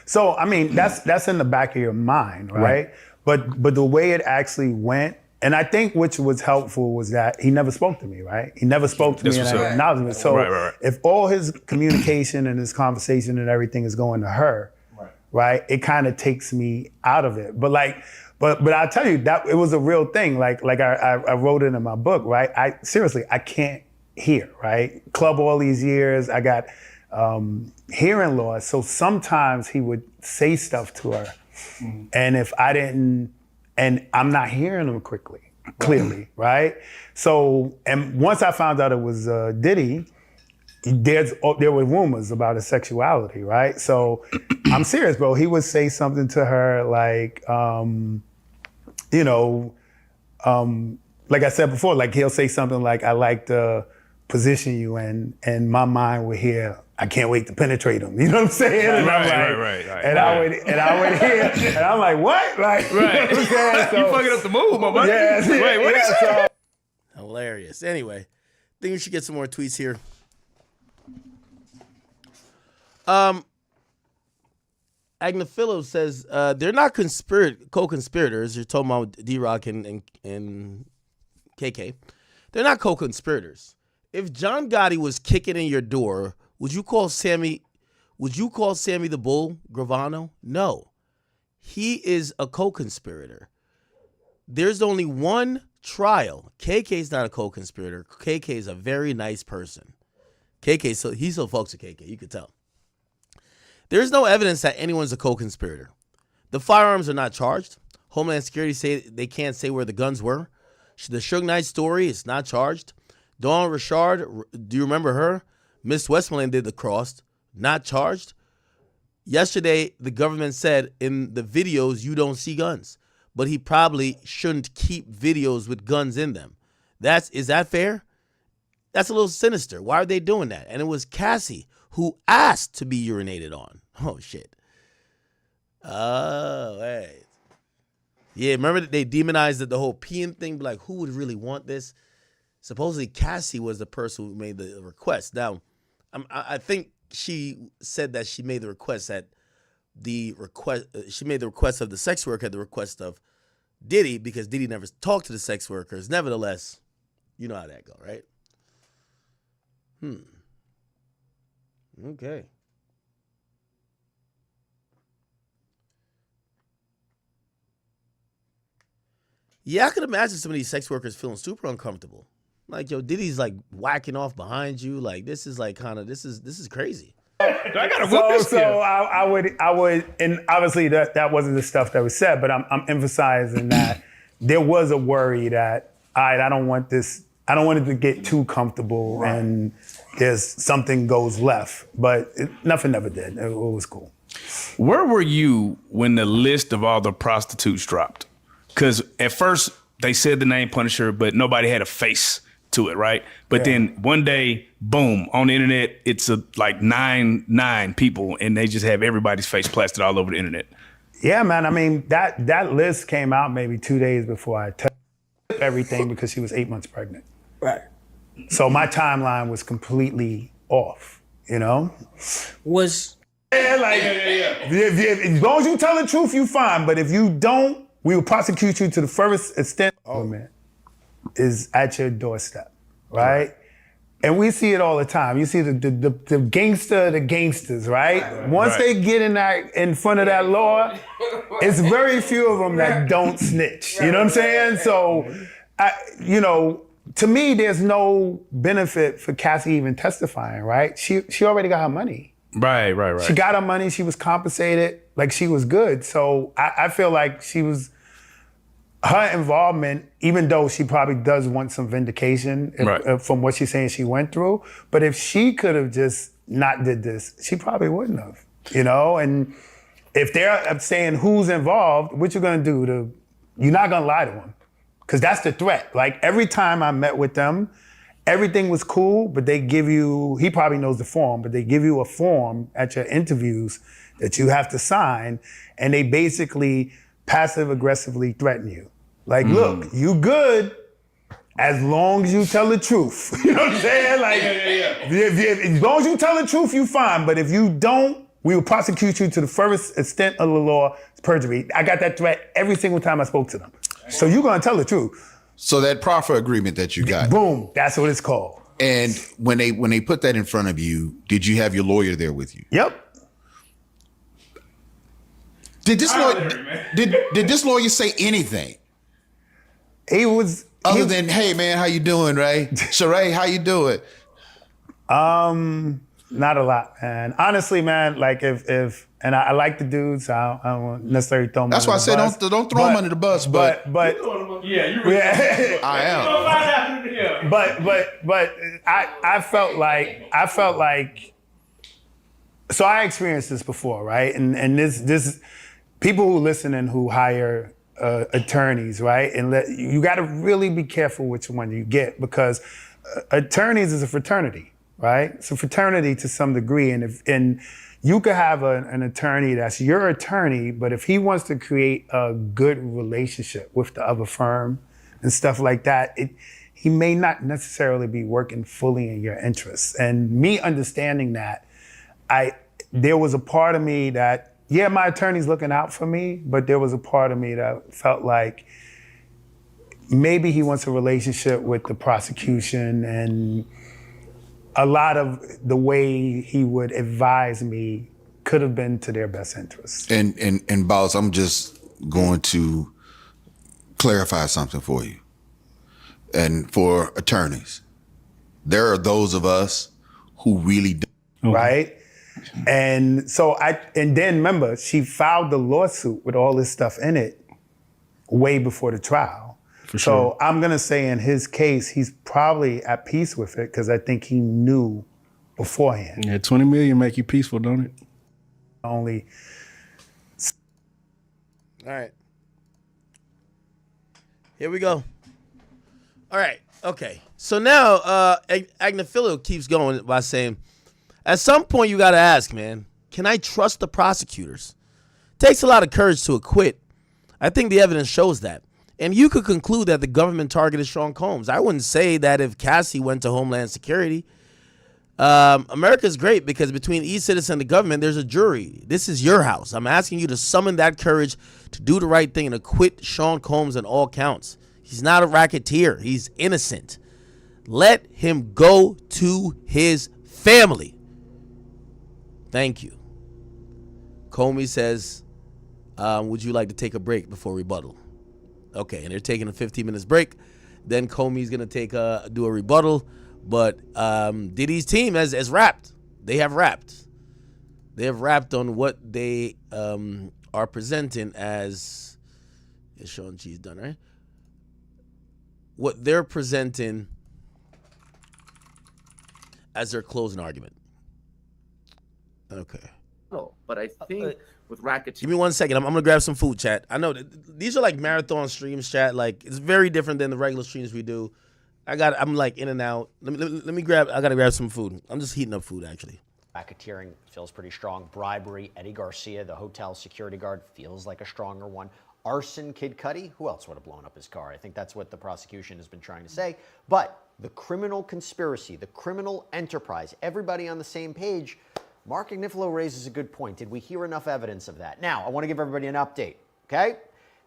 So, I mean, that's in the back of your mind, right? But the way it actually went, and I think which was helpful was that he never spoke to me, right? He never spoke to me in an acknowledgement. So if all his communication and his conversation and everything is going to her, right? It kind of takes me out of it. But I'll tell you that it was a real thing. Like I wrote it in my book, right? I can't hear, right? Club all these years, I got hearing loss. So sometimes he would say stuff to her. And if I didn't, and I'm not hearing them clearly, right? So, and once I found out it was Diddy, there were rumors about his sexuality, right? So I'm serious, bro. He would say something to her like, like I said before, like he'll say something like, I like to position you in, and my mind would hear, I can't wait to penetrate him. You know what I'm saying? And
Right.
And I would hear, and I'm like, what? Like,
Right.
You know what I'm saying? So,
you fucking up the move, my buddy.
Yeah,
Wait, what is that?
Hilarious. Anyway, I think we should get some more tweets here. Agnaphilo says they're not co-conspirators. You're talking about D-Rock and KK. They're not co-conspirators. If John Gotti was kicking in your door, would you call Sammy the Bull Gravano? No. He is a co-conspirator. There's only one trial. KK's not a co-conspirator. KK is a very nice person. KK, so he still fucks with KK, you could tell. There's no evidence that anyone's a co-conspirator. The firearms are not charged. Homeland Security say they can't say where the guns were. The Suge Knight story is not charged. Dawn Richard, do you remember her? Miss Westmoreland did the cross, not charged. Yesterday, the government said in the videos you don't see guns, but he probably shouldn't keep videos with guns in them. Is that fair? That's a little sinister. Why are they doing that? And it was Cassie who asked to be urinated on. Oh, shit. Oh, wait. Yeah, remember they demonized the whole peeing thing? Like, who would really want this? Supposedly, Cassie was the person who made the request. Now, I think she said that she made the request she made the request of the sex worker at the request of Diddy because Diddy never talked to the sex workers. Nevertheless, you know how that go, right? Okay. Yeah, I could imagine some of these sex workers feeling super uncomfortable. Like, yo, Diddy's like whacking off behind you. Like, this is like kind of this is crazy.
I would, and obviously that wasn't the stuff that was said, but I'm emphasizing that there was a worry that, all right, I don't want it to get too comfortable and there's something goes left, but nothing ever did. It was cool.
Where were you when the list of all the prostitutes dropped? Because at first they said the name Punisher, but nobody had a face to it, right? But then one day, boom, on the internet, it's like nine people, and they just have everybody's face plastered all over the internet.
Yeah, man. I mean, that list came out maybe 2 days before I took everything because she was 8 months pregnant.
Right.
So my timeline was completely off, you know?
Was...
If, as long as you tell the truth, you fine. But if you don't, we will prosecute you to the furthest extent. Oh, man. Is at your doorstep, right? And we see it all the time. You see the gangsters, right? Once they get in front of that law, it's very few of them that don't snitch. You know what I'm saying? So, to me, there's no benefit for Cassie even testifying, right? She already got her money.
Right.
She got her money. She was compensated. Like, she was good. So I feel like her involvement, even though she probably does want some vindication from what she's saying she went through, but if she could have just not did this, she probably wouldn't have, you know? And if they're saying who's involved, what you gonna do? You're not gonna lie to them, because that's the threat. Like, every time I met with them, everything was cool, but they give you, he probably knows the form, but they give you a form at your interviews that you have to sign, and they basically passive aggressively threaten you. Like, look, you good as long as you tell the truth. You know what I'm saying? Like, as long as you tell the truth, you fine. But if you don't, we will prosecute you to the furthest extent of the law. It's perjury. I got that threat every single time I spoke to them. So you're gonna tell the truth.
So that proffer agreement that you got.
Boom, that's what it's called.
And when they put that in front of you, did you have your lawyer there with you?
Yep.
Did this lawyer say anything?
He was
other than, hey man, how you doing, Ray? Sheree, how you doing?
Not a lot, man. Honestly, man, like if and I like the dudes, I don't necessarily throw them.
That's why I said don't throw them under the bus, but
yeah, you really
I am.
But I felt like so I experienced this before, right? And this people who listen and who hire attorneys, right? And you got to really be careful which one you get, because attorneys is a fraternity, right? It's a fraternity to some degree, and you could have an attorney that's your attorney, but if he wants to create a good relationship with the other firm and stuff like that, he may not necessarily be working fully in your interests. And me understanding that, there was a part of me that, yeah, my attorney's looking out for me, but there was a part of me that felt like maybe he wants a relationship with the prosecution, and a lot of the way he would advise me could have been to their best interests.
And boss, I'm just going to clarify something for you. And for attorneys, there are those of us who really do.
Right? And so and then remember, she filed the lawsuit with all this stuff in it way before the trial.
For
so
sure.
I'm gonna say in his case, he's probably at peace with it, because I think he knew beforehand.
Yeah, 20 million make you peaceful, don't it?
Only.
All right. Here we go. All right. Okay. So now Agnifilo keeps going by saying, at some point you got to ask, man, can I trust the prosecutors? Takes a lot of courage to acquit. I think the evidence shows that. And you could conclude that the government targeted Sean Combs. I wouldn't say that if Cassie went to Homeland Security. America's great because between each citizen and the government, there's a jury. This is your house. I'm asking you to summon that courage to do the right thing and acquit Sean Combs on all counts. He's not a racketeer. He's innocent. Let him go to his family. Thank you. Comey says, would you like to take a break before rebuttal? Okay, and they're taking a 15 minutes break. Then Comey's going to do a rebuttal. But Diddy's team has rapped. They have rapped. They have rapped on what they are presenting as... Is Sean G's done, right? What they're presenting as their closing argument. Okay.
But I think with racketeering...
Give me 1 second. I'm going to grab some food, chat. I know these are like marathon streams, chat. Like, it's very different than the regular streams we do. I'm like in and out. Let me grab. I gotta grab some food. I'm just heating up food actually.
Racketeering feels pretty strong. Bribery, Eddie Garcia, the hotel security guard, feels like a stronger one. Arson, Kid Cudi, who else would have blown up his car? I think that's what the prosecution has been trying to say. But the criminal conspiracy, the criminal enterprise, everybody on the same page. Mark Agnifilo raises a good point. Did we hear enough evidence of that? Now, I want to give everybody an update, okay?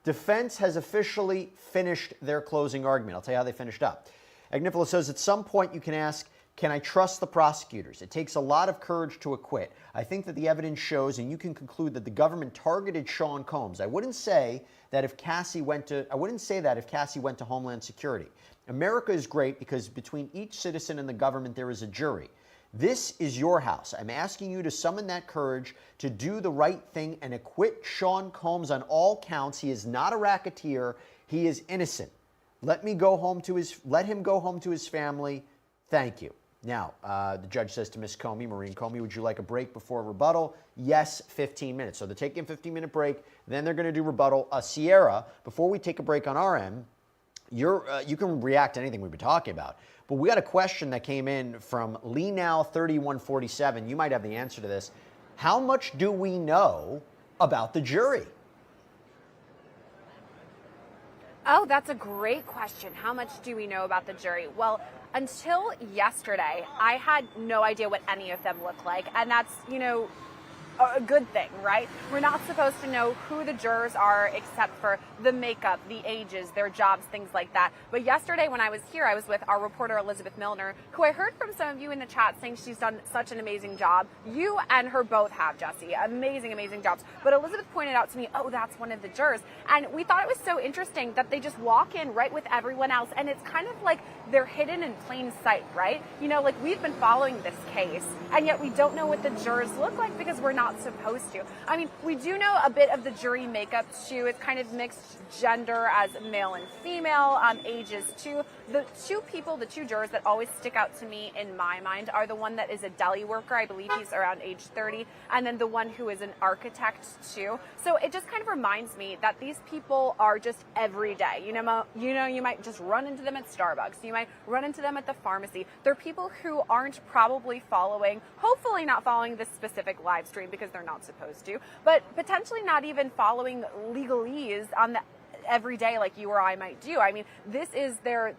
Defense has officially finished their closing argument. I'll tell you how they finished up. Agnifilo says at some point you can ask, can I trust the prosecutors? It takes a lot of courage to acquit. I think that the evidence shows, and you can conclude that the government targeted Sean Combs. I wouldn't say that if Cassie went to Homeland Security. America is great because between each citizen and the government there is a jury. This is your house. I'm asking you to summon that courage to do the right thing and acquit Sean Combs on all counts. He is not a racketeer. He is innocent. Let him go home to his family. Thank you. Now, the judge says to Ms. Comey, Maureen Comey, would you like a break before rebuttal? Yes, 15 minutes. So they're taking a 15-minute break. Then they're going to do rebuttal. Sierra, before we take a break on our end, you can react to anything we've been talking about. But we got a question that came in from Lee Now 3147. You might have the answer to this. How much do we know about the jury?
Oh, that's a great question. How much do we know about the jury? Well, until yesterday, I had no idea what any of them look like. And that's, a good thing, right? We're not supposed to know who the jurors are except for the makeup, the ages, their jobs, things like that. But yesterday when I was here, I was with our reporter Elizabeth Milner, who I heard from some of you in the chat saying she's done such an amazing job. You and her both have, Jesse. Amazing, amazing jobs. But Elizabeth pointed out to me, oh, that's one of the jurors. And we thought it was so interesting that they just walk in right with everyone else. And it's kind of like they're hidden in plain sight, right? Like we've been following this case, and yet we don't know what the jurors look like because we're not supposed to. I mean, we do know a bit of the jury makeup too. It's kind of mixed gender as male and female, ages too. The two jurors that always stick out to me in my mind are the one that is a deli worker. I believe he's around age 30, and then the one who is an architect too. So it just kind of reminds me that these people are just every day. You might just run into them at Starbucks. You might run into them at the pharmacy. They're people who aren't probably hopefully not following this specific live stream because they're not supposed to, but potentially not even following legalese on the every day like you or I might do. I mean, this is their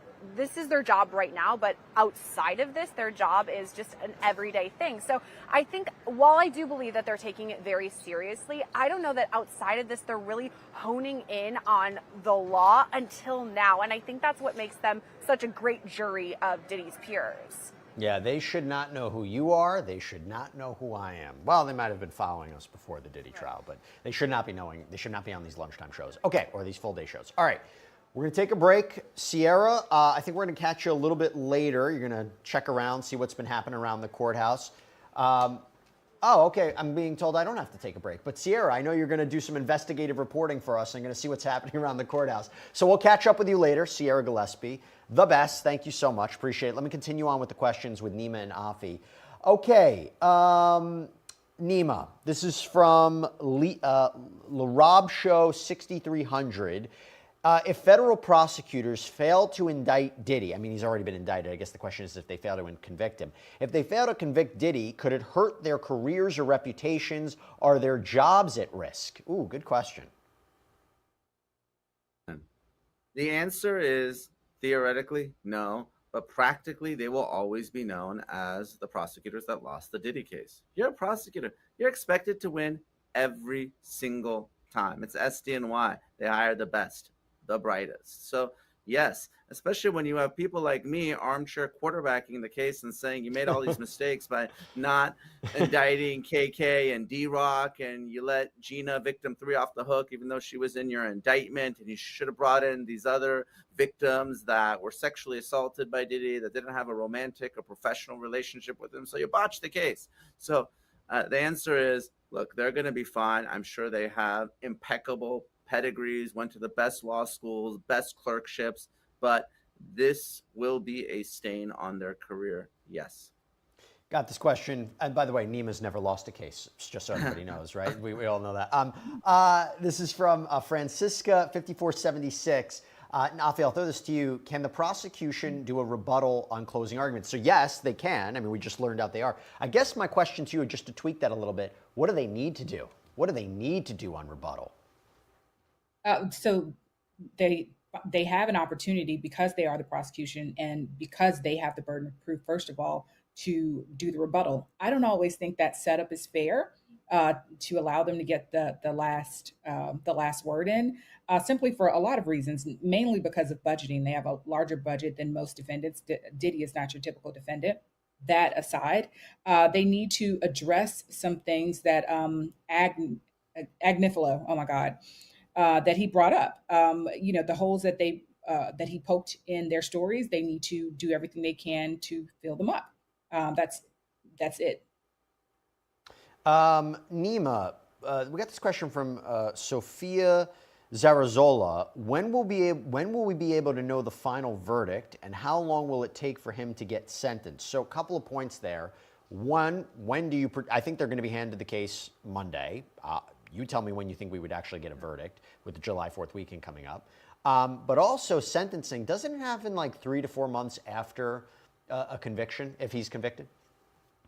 job right now, but outside of this, their job is just an everyday thing. So I think while I do believe that they're taking it very seriously, I don't know that outside of this, they're really honing in on the law until now. And I think that's what makes them such a great jury of Diddy's peers.
Yeah, they should not know who you are. They should not know who I am. Well, they might have been following us before the Diddy trial, but they should not be knowing. They should not be on these lunchtime shows. Okay, or these full-day shows. All right, we're going to take a break. Sierra, I think we're going to catch you a little bit later. You're going to check around, see what's been happening around the courthouse. Okay, I'm being told I don't have to take a break. But Sierra, I know you're going to do some investigative reporting for us and going to see what's happening around the courthouse. So we'll catch up with you later, Sierra Gillespie. The best. Thank you so much. Appreciate it. Let me continue on with the questions with Nima and Afi. Okay, Nima, this is from Rob Show 6300. If federal prosecutors fail to indict Diddy, I mean, he's already been indicted. I guess the question is if they fail to convict him. If they fail to convict Diddy, could it hurt their careers or reputations? Are their jobs at risk? Ooh, good question.
The answer is theoretically no, but practically they will always be known as the prosecutors that lost the Diddy case. You're a prosecutor. You're expected to win every single time. It's SDNY. They hire the best, the brightest. So yes, especially when you have people like me armchair quarterbacking the case and saying you made all these mistakes by not indicting KK and D-Rock, and you let Gina, victim 3, off the hook even though she was in your indictment, and you should have brought in these other victims that were sexually assaulted by Diddy that didn't have a romantic or professional relationship with him, so you botched the case. So the answer is, look, they're going to be fine. I'm sure they have impeccable pedigrees, went to the best law schools, best clerkships, but this will be a stain on their career. Yes.
Got this question. And by the way, Nima's never lost a case, just so everybody knows, right? We all know that. This is from Francisca 5476. Nafi, I'll throw this to you. Can the prosecution do a rebuttal on closing arguments? So yes, they can. I mean, we just learned out they are. I guess my question to you, just to tweak that a little bit, what do they need to do? What do they need to do on rebuttal?
So they have an opportunity, because they are the prosecution and because they have the burden of proof, first of all, to do the rebuttal. I don't always think that setup is fair to allow them to get the last word in, simply for a lot of reasons, mainly because of budgeting. They have a larger budget than most defendants. Diddy is not your typical defendant. That aside, they need to address some things that Agnifilo, oh my God, that he brought up. The holes that that he poked in their stories, they need to do everything they can to fill them up. That's that's it.
Nima, we got this question from Sophia Zarazola. When will we be able to know the final verdict, and how long will it take for him to get sentenced? So a couple of points there. One, when do you? I think they're going to be handed the case Monday. You tell me when you think we would actually get a verdict with the July 4th weekend coming up. But also sentencing, doesn't it happen like 3 to 4 months after a conviction if he's convicted?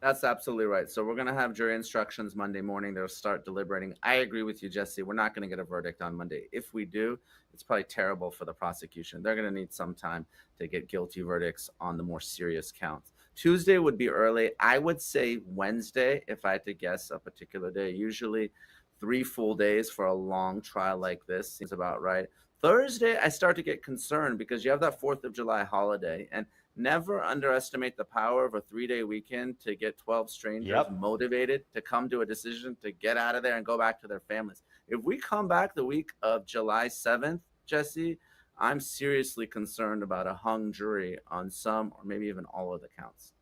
That's absolutely right. So we're going to have jury instructions Monday morning. They'll start deliberating. I agree with you, Jesse. We're not going to get a verdict on Monday. If we do, it's probably terrible for the prosecution. They're going to need some time to get guilty verdicts on the more serious counts. Tuesday would be early. I would say Wednesday, if I had to guess a particular day. Usually 3 full days for a long trial like this seems about right. Thursday, I start to get concerned because you have that 4th of July holiday, and never underestimate the power of a 3-day weekend to get 12 strangers motivated to come to a decision to get out of there and go back to their families. If we come back the week of July 7th, Jesse, I'm seriously concerned about a hung jury on some or maybe even all of the counts.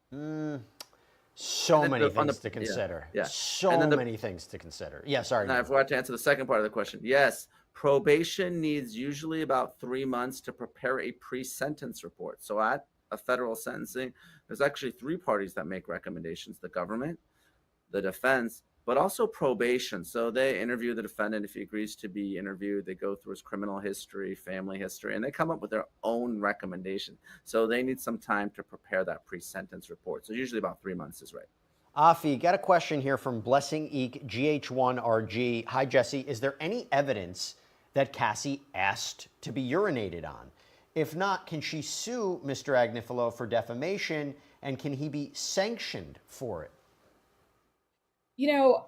So many things to consider.
Yeah.
So many things to consider. Yeah, sorry.
Now, I forgot to answer the second part of the question. Yes, probation needs usually about 3 months to prepare a pre-sentence report. So at a federal sentencing, there's actually 3 parties that make recommendations: the government, the defense, but also probation. So they interview the defendant. If he agrees to be interviewed, they go through his criminal history, family history, and they come up with their own recommendation. So they need some time to prepare that pre-sentence report. So usually about 3 months is right.
Afi, got a question here from Blessing Eek, GH1RG. Hi, Jesse. Is there any evidence that Cassie asked to be urinated on? If not, can she sue Mr. Agnifilo for defamation, and can he be sanctioned for it?
You know,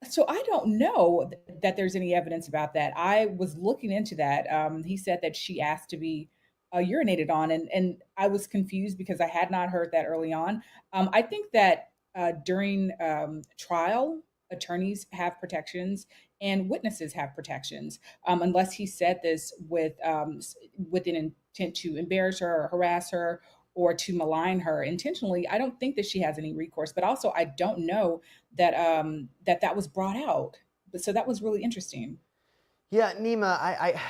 so I don't know that there's any evidence about that. I was looking into that. He said that she asked to be urinated on, and I was confused because I had not heard that early on. I think that during trial, attorneys have protections and witnesses have protections, unless he said this with an intent to embarrass her or harass her or to malign her intentionally. I don't think that she has any recourse, but also I don't know that that was brought out. So that was really interesting.
Yeah, Nima, I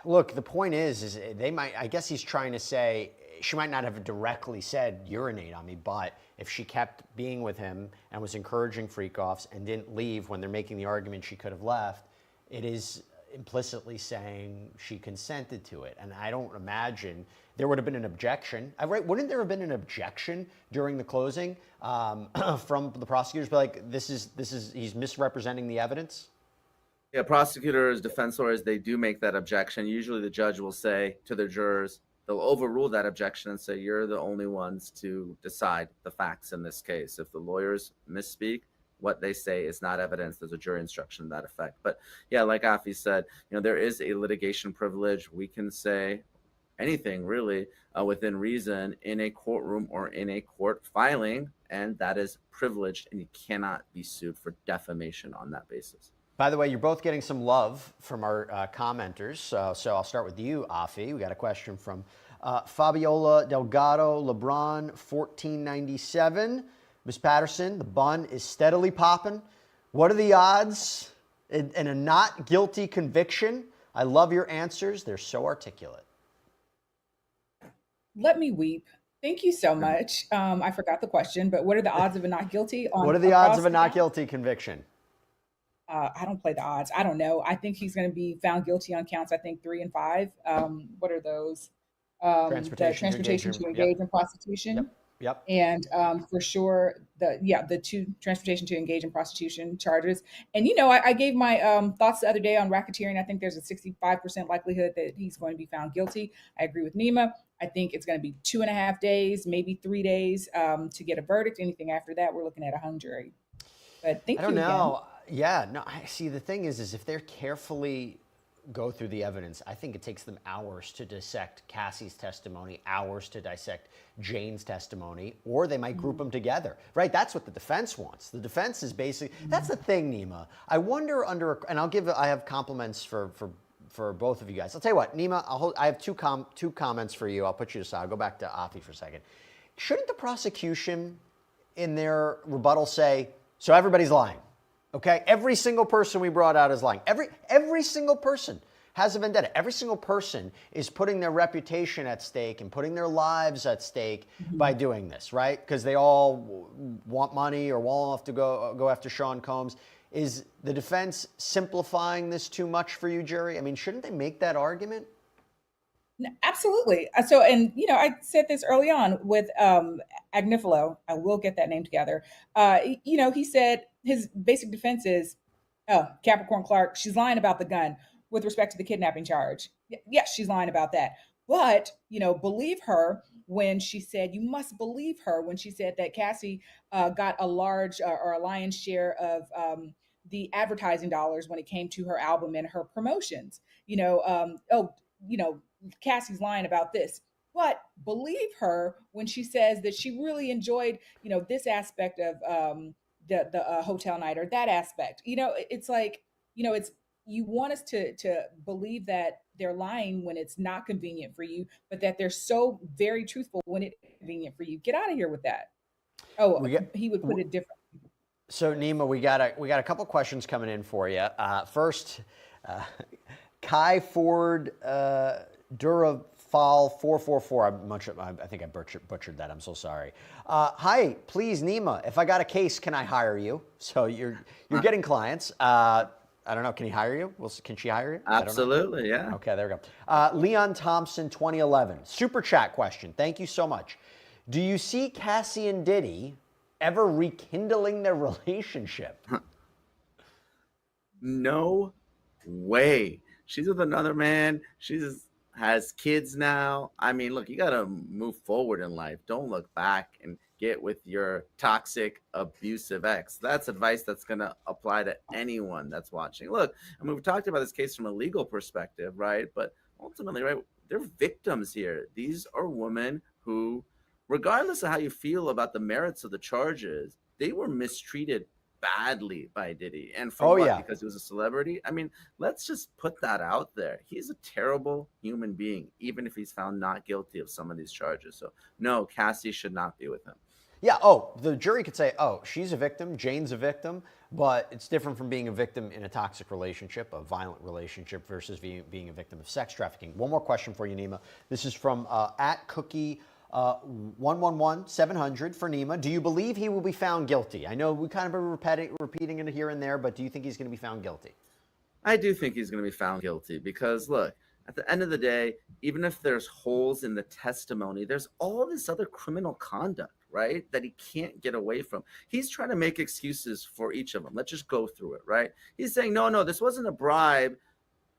look, the point is they might, I guess he's trying to say, she might not have directly said urinate on me, but if she kept being with him and was encouraging freak-offs and didn't leave when they're making the argument she could have left, it is implicitly saying she consented to it. And I don't imagine there would have been an objection. Right? Wouldn't there have been an objection during the closing from the prosecutors? Be like, this is he's misrepresenting the evidence?
Yeah, prosecutors, defense lawyers, they do make that objection. Usually the judge will say to their jurors, they'll overrule that objection and say, you're the only ones to decide the facts in this case. If the lawyers misspeak, what they say is not evidence. There's a jury instruction to that effect. But yeah, like Afi said, there is a litigation privilege. We can say anything really within reason in a courtroom or in a court filing, and that is privileged, and you cannot be sued for defamation on that basis.
By the way, you're both getting some love from our commenters. So I'll start with you, Afi. We got a question from Fabiola Delgado LeBron 1497. Ms. Patterson, the bun is steadily popping. What are the odds in a not guilty conviction? I love your answers. They're so articulate.
Let me weep. Thank you so much. I forgot the question, but what are the odds of a not guilty?
What are the odds of a not guilty conviction?
I don't play the odds. I don't know. I think he's going to be found guilty on counts, I think 3 and 5. What are those? Transportation to engage in prostitution.
Yep.
And for sure, the 2 transportation to engage in prostitution charges. And, I gave my thoughts the other day on racketeering. I think there's a 65% likelihood that he's going to be found guilty. I agree with Nima. I think it's going to be 2.5 days, maybe 3 days to get a verdict. Anything after that, we're looking at a hung jury. But thank you.
I don't know. Yeah, no, I see. The thing is if they're carefully go through the evidence, I think it takes them hours to dissect Cassie's testimony, hours to dissect Jane's testimony, or they might group them together, right? That's what the defense wants. The defense is basically, that's the thing, Nima. I wonder and I have compliments for both of you guys. I'll tell you what, Nima, I have two comments for you. I'll put you aside. I'll go back to Afi for a second. Shouldn't the prosecution in their rebuttal say, so everybody's lying. Okay? Every single person we brought out is lying. Every single person has a vendetta. Every single person is putting their reputation at stake and putting their lives at stake by doing this, right? Because they all want money or want off to go after Sean Combs. Is the defense simplifying this too much for you, jury? I mean, shouldn't they make that argument?
Absolutely. So, and I said this early on with Agnifilo. I will get that name together. He said his basic defense is, oh, Capricorn Clark, she's lying about the gun with respect to the kidnapping charge. Yes, she's lying about that. But, believe her when she said, you must believe her when she said that Cassie got a large or a lion's share of the advertising dollars when it came to her album and her promotions. Cassie's lying about this. But believe her when she says that she really enjoyed, this aspect of the hotel night or that aspect. It's like, it's, you want us to believe that they're lying when it's not convenient for you, but that they're so very truthful when it's convenient for you. Get out of here with that. Oh, he would put it different.
So Nima, we got a couple questions coming in for you. First, Kai Ford Durafal 444. I think I butchered that. I'm so sorry. Hi, please, Nima. If I got a case, can I hire you? So you're getting clients. I don't know. Can he hire you? Can she hire you?
Absolutely, yeah.
Okay, there we go. Leon Thompson, 2011. Super chat question. Thank you so much. Do you see Cassie and Diddy ever rekindling their relationship?
No way. She's with another man. Has kids now. I mean, look, you got to move forward in life. Don't look back and get with your toxic, abusive ex. That's advice that's going to apply to anyone that's watching. Look, I mean, we've talked about this case from a legal perspective, right? But ultimately, right, they're victims here. These are women who, regardless of how you feel about the merits of the charges, they were mistreated badly by Diddy. And for what? Because he was a celebrity? I mean, let's just put that out there. He's a terrible human being, even if he's found not guilty of some of these charges. So no, Cassie should not be with him.
Yeah, the jury could say, oh, she's a victim, Jane's a victim, but it's different from being a victim in a toxic relationship, a violent relationship, versus being a victim of sex trafficking. One more question for you, Nima. This is from @Cookie 111700 for Nima. Do you believe he will be found guilty? I know we kind of are repeating it here and there, but do you think he's going to be found guilty?
I do think he's going to be found guilty because, look, at the end of the day, even if there's holes in the testimony, there's all this other criminal conduct, right, that he can't get away from. He's trying to make excuses for each of them. Let's just go through it, right? He's saying, no, this wasn't a bribe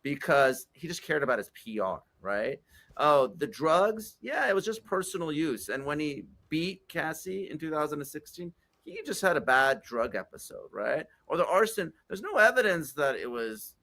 because he just cared about his PR, right? Oh, the drugs? Yeah, it was just personal use. And when he beat Cassie in 2016, he just had a bad drug episode, right? Or the arson, there's no evidence that it was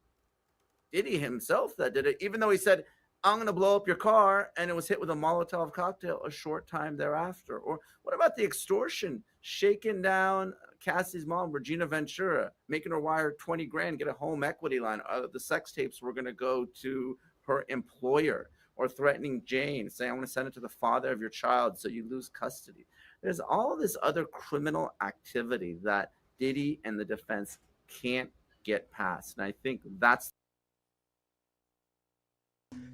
Diddy himself that did it, even though he said, I'm going to blow up your car, and it was hit with a Molotov cocktail a short time thereafter. Or what about the extortion, shaking down Cassie's mom, Regina Ventura, making her wire 20 grand, get a home equity line. The sex tapes were going to go to her employer, or threatening Jane, saying, I want to send it to the father of your child so you lose custody. There's all this other criminal activity that Diddy and the defense can't get past. And I think that's...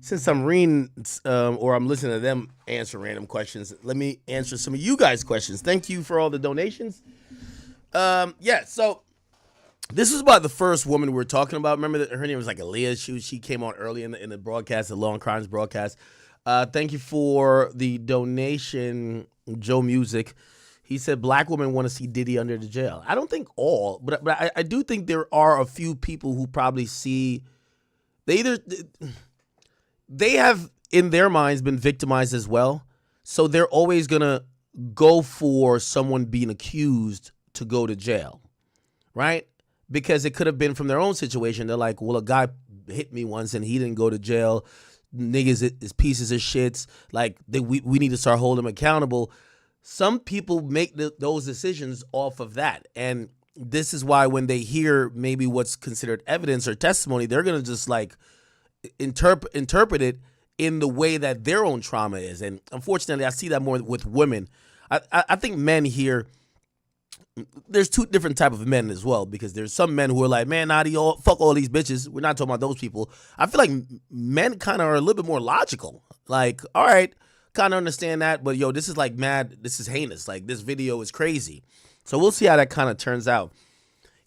Since I'm reading or I'm listening to them answer random questions, let me answer some of you guys' questions. Thank you for all the donations. So this is about the first woman we're talking about. Remember that her name was like Aaliyah. She came on early in the broadcast, the Law and Crimes broadcast. Thank you for the donation, Joe Music. He said black women want to see Diddy under the jail. I don't think all, but I do think there are a few people who probably see they have in their minds been victimized as well. So they're always going to go for someone being accused to go to jail, right? Because it could have been from their own situation. They're like, well, a guy hit me once and he didn't go to jail. Niggas is pieces of shits. Like, we need to start holding them accountable. Some people make those decisions off of that. And this is why when they hear maybe what's considered evidence or testimony, they're going to just like interpret it in the way that their own trauma is. And unfortunately, I see that more with women. I think men here, there's two different type of men as well, because there's some men who are like, man, fuck all these bitches. We're not talking about those people. I feel like men kind of are a little bit more logical. Like, all right, kind of understand that, but yo, this is like mad. This is heinous. Like, this video is crazy. So we'll see how that kind of turns out.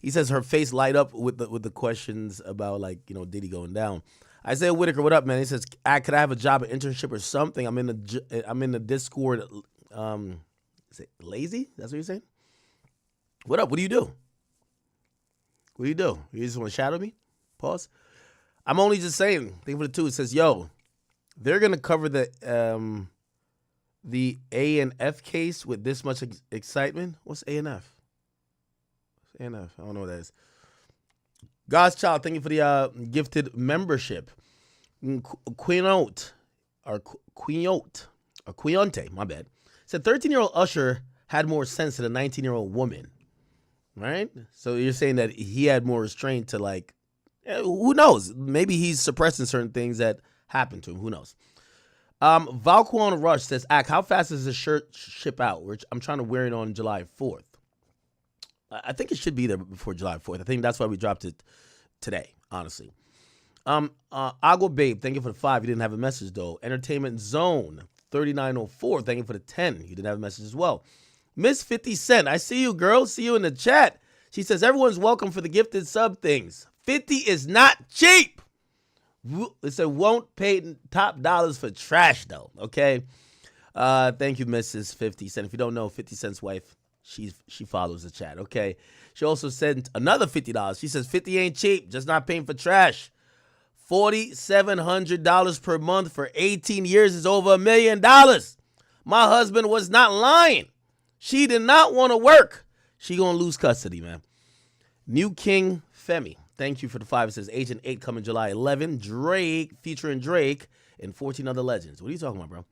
He says her face light up with the questions about, like, you know, Diddy going down. Isaiah Whitaker, what up, man? He says, could I have a job, an internship or something? I'm in the Discord. Is it lazy? That's what you're saying? What up? What do you do? What do you do? You just want to shadow me? Pause. I'm only just saying. Think for the two. It says, yo, they're gonna cover the A and F case with this much excitement. What's A and F? What's A and F? I don't know what that is. God's Child, thank you for the gifted membership. Quinote, my bad. Said 13-year-old Usher had more sense than a 19-year-old woman. Right? So you're saying that he had more restraint to, like, who knows? Maybe he's suppressing certain things that happened to him. Who knows? Valquan Rush says, how fast does the shirt ship out? I'm trying to wear it on July 4th. I think it should be there before July 4th. I think that's why we dropped it today, honestly. Agua Babe, thank you for the 5. You didn't have a message, though. Entertainment Zone, 3904, thank you for the 10. You didn't have a message as well. Miss 50 Cent, I see you, girl. See you in the chat. She says, everyone's welcome for the gifted sub things. 50 is not cheap. It said, won't pay top dollars for trash, though. Okay. Thank you, Mrs. 50 Cent. If you don't know, 50 Cent's wife, she follows the chat. Okay. She also sent another $50. She says, 50 ain't cheap, just not paying for trash. $4,700 per month for 18 years is over $1 million. My husband was not lying. She did not want to work. She gonna lose custody, man. New King Femi, thank you for the 5. It says Agent 8 coming July 11. Drake, featuring Drake and 14 other legends. What are you talking about, bro?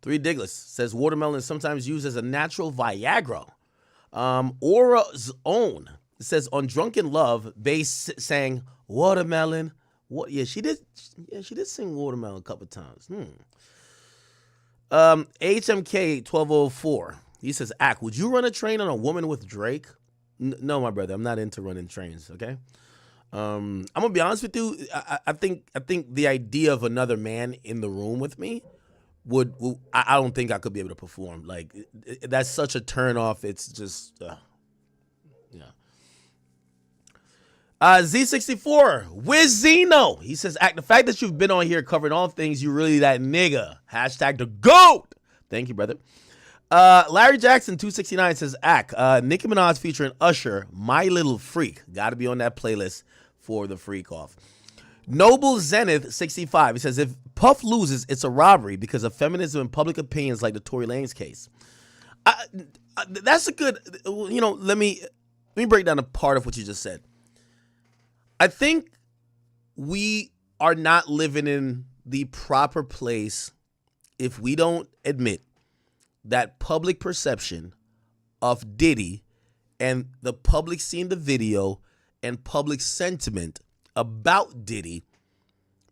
3 Diglis says watermelon is sometimes used as a natural Viagra. Aura's Own, it says on Drunken Love, Bass sang watermelon. What? Yeah, she did sing watermelon a couple times. HMK 1204. He says, would you run a train on a woman with Drake? No, my brother. I'm not into running trains, okay? I'm gonna be honest with you. I think the idea of another man in the room with me I don't think I could be able to perform. Like, that's such a turn off. It's just yeah. Z64, where's Zeno? He says, the fact that you've been on here covering all things, you really that nigga. Hashtag the GOAT. Thank you, brother. Larry Jackson 269 says, Nicki Minaj featuring Usher, My Little Freak. Got to be on that playlist for the freak off. Noble Zenith 65. He says, if Puff loses, it's a robbery because of feminism and public opinions like the Tory Lanez case. That's a good, let me break down a part of what you just said. I think we are not living in the proper place if we don't admit that public perception of Diddy and the public seeing the video and public sentiment about Diddy,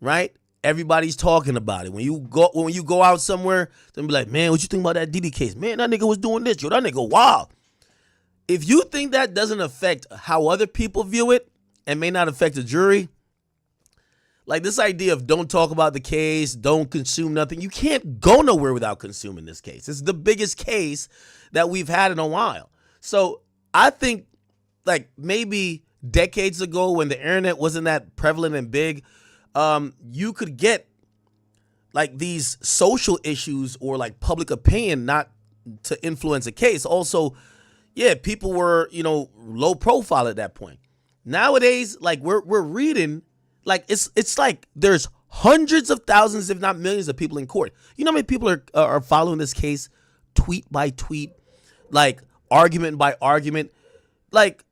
right? Everybody's talking about it. When you go out somewhere, they'll be like, man, what you think about that Diddy case? Man, that nigga was doing this. Yo, that nigga wild. If you think that doesn't affect how other people view it and may not affect the jury, like this idea of don't talk about the case, don't consume nothing. You can't go nowhere without consuming this case. It's the biggest case that we've had in a while. So I think like maybe decades ago when the internet wasn't that prevalent and big, you could get like these social issues or like public opinion not to influence a case. Also, yeah, people were, low profile at that point. Nowadays, like we're reading, like it's like there's hundreds of thousands, if not millions of people in court. You know how many people are following this case tweet by tweet, like argument by argument? Like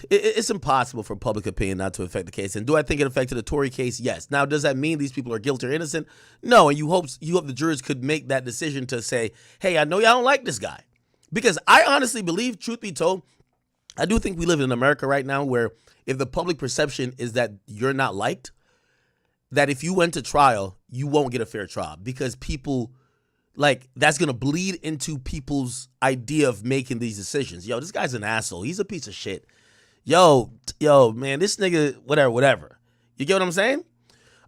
it's impossible for public opinion not to affect the case. And do I think it affected the Tory case? Yes. Now, does that mean these people are guilty or innocent? No. And you hope the jurors could make that decision to say, hey, I know y'all don't like this guy. Because I honestly believe, truth be told, I do think we live in America right now where if the public perception is that you're not liked, that if you went to trial, you won't get a fair trial because people like that's gonna bleed into people's idea of making these decisions. Yo, this guy's an asshole. He's a piece of shit. Yo, man, this nigga, whatever. You get what I'm saying?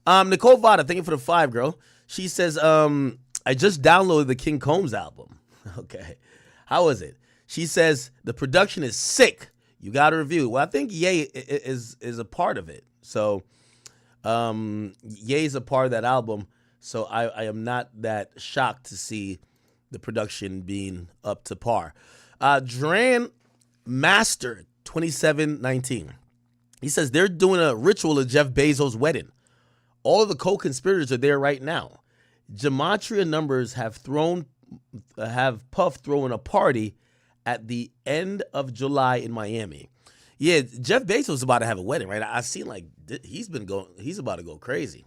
Nicole Vada, thank you for the 5, girl. She says, I just downloaded the King Combs album. Okay. How is it? She says, the production is sick. You got to review it. Well, I think Ye is a part of it. So, Ye is a part of that album. So I am not that shocked to see the production being up to par. Dran Master 2719. He says they're doing a ritual at Jeff Bezos' wedding. All of the co-conspirators are there right now. Gematria numbers have Puff throwing a party at the end of July in Miami. Yeah, Jeff Bezos is about to have a wedding, right? I seen like he's about to go crazy.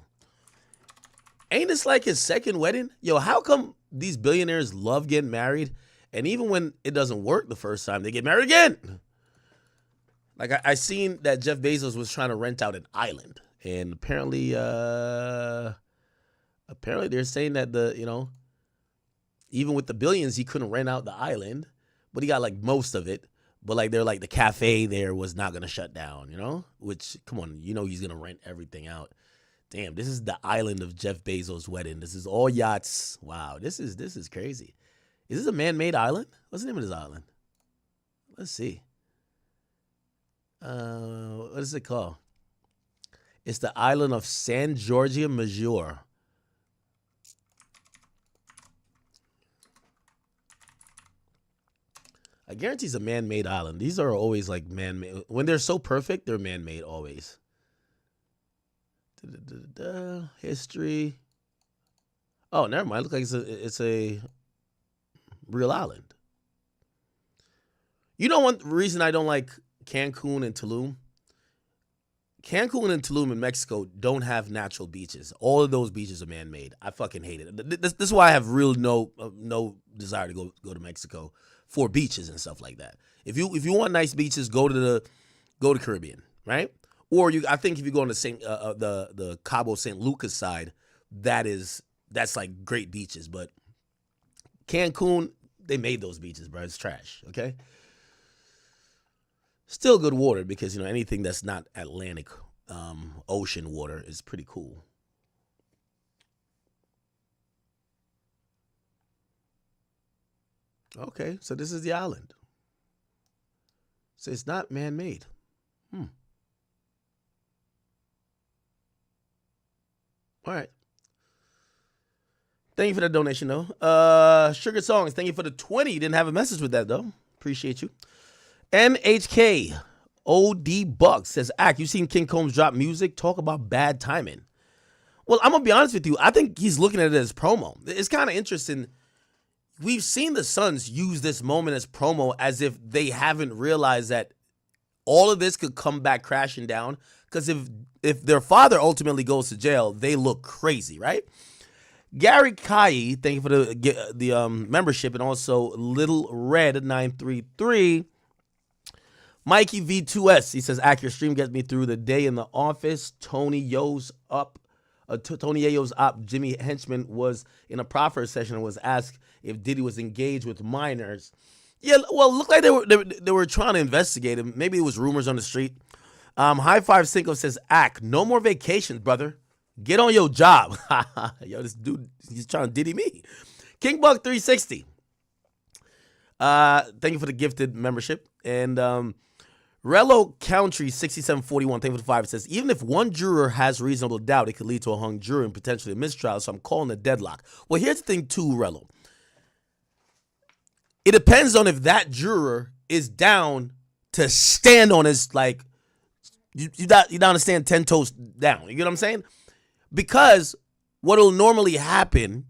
Ain't this like his second wedding? Yo, how come these billionaires love getting married, and even when it doesn't work the first time, they get married again? Like I seen that Jeff Bezos was trying to rent out an island, and apparently they're saying that even with the billions, he couldn't rent out the island, but he got like most of it. But like they're like the cafe there was not gonna shut down, which come on, he's gonna rent everything out. Damn, this is the island of Jeff Bezos' wedding. This is all yachts. Wow, this is crazy. Is this a man-made island? What's the name of this island? Let's see. What is it called? It's the island of San Giorgio Maggiore. I guarantee it's a man-made island. These are always like man-made. When they're so perfect, they're man-made always. History. Oh, never mind. It looks like it's a real island. One reason I don't like Cancun and Tulum? Cancun and Tulum in Mexico don't have natural beaches. All of those beaches are man-made. I fucking hate it. This is why I have no desire to go to Mexico for beaches and stuff like that. If you want nice beaches, go to Caribbean, right? Or I think if you go on the Cabo San Lucas side, that's like great beaches. But Cancun, they made those beaches, bro. It's trash. Okay. Still good water because anything that's not Atlantic Ocean water is pretty cool. Okay, so this is the island. So it's not man-made. All right. Thank you for that donation, though. Sugar Songs, thank you for the 20. You didn't have a message with that, though. Appreciate you. NHK OD Buck says, you seen King Combs drop music? Talk about bad timing. Well, I'm going to be honest with you. I think he's looking at it as promo. It's kind of interesting. We've seen the Suns use this moment as promo as if they haven't realized that all of this could come back crashing down. Because if their father ultimately goes to jail, they look crazy, right? Gary Kai, thank you for the membership, and also Little Red 933. Mikey V2S, he says, your stream gets me through the day in the office. Tony Yo's up. Jimmy Henchman was in a proffer session and was asked if Diddy was engaged with minors. Yeah, well, it looked like they were trying to investigate him. Maybe it was rumors on the street. High Five Cinco says, no more vacations, brother. Get on your job. Yo, this dude, he's trying to Diddy me. King Buck 360. Thank you for the gifted membership. And Rello Country 6741, thank you for the 5. It says, even if one juror has reasonable doubt, it could lead to a hung jury and potentially a mistrial, so I'm calling a deadlock. Well, here's the thing too, Rello. It depends on if that juror is down to stand on his, you down to stand 10 toes down. You get what I'm saying? Because what will normally happen,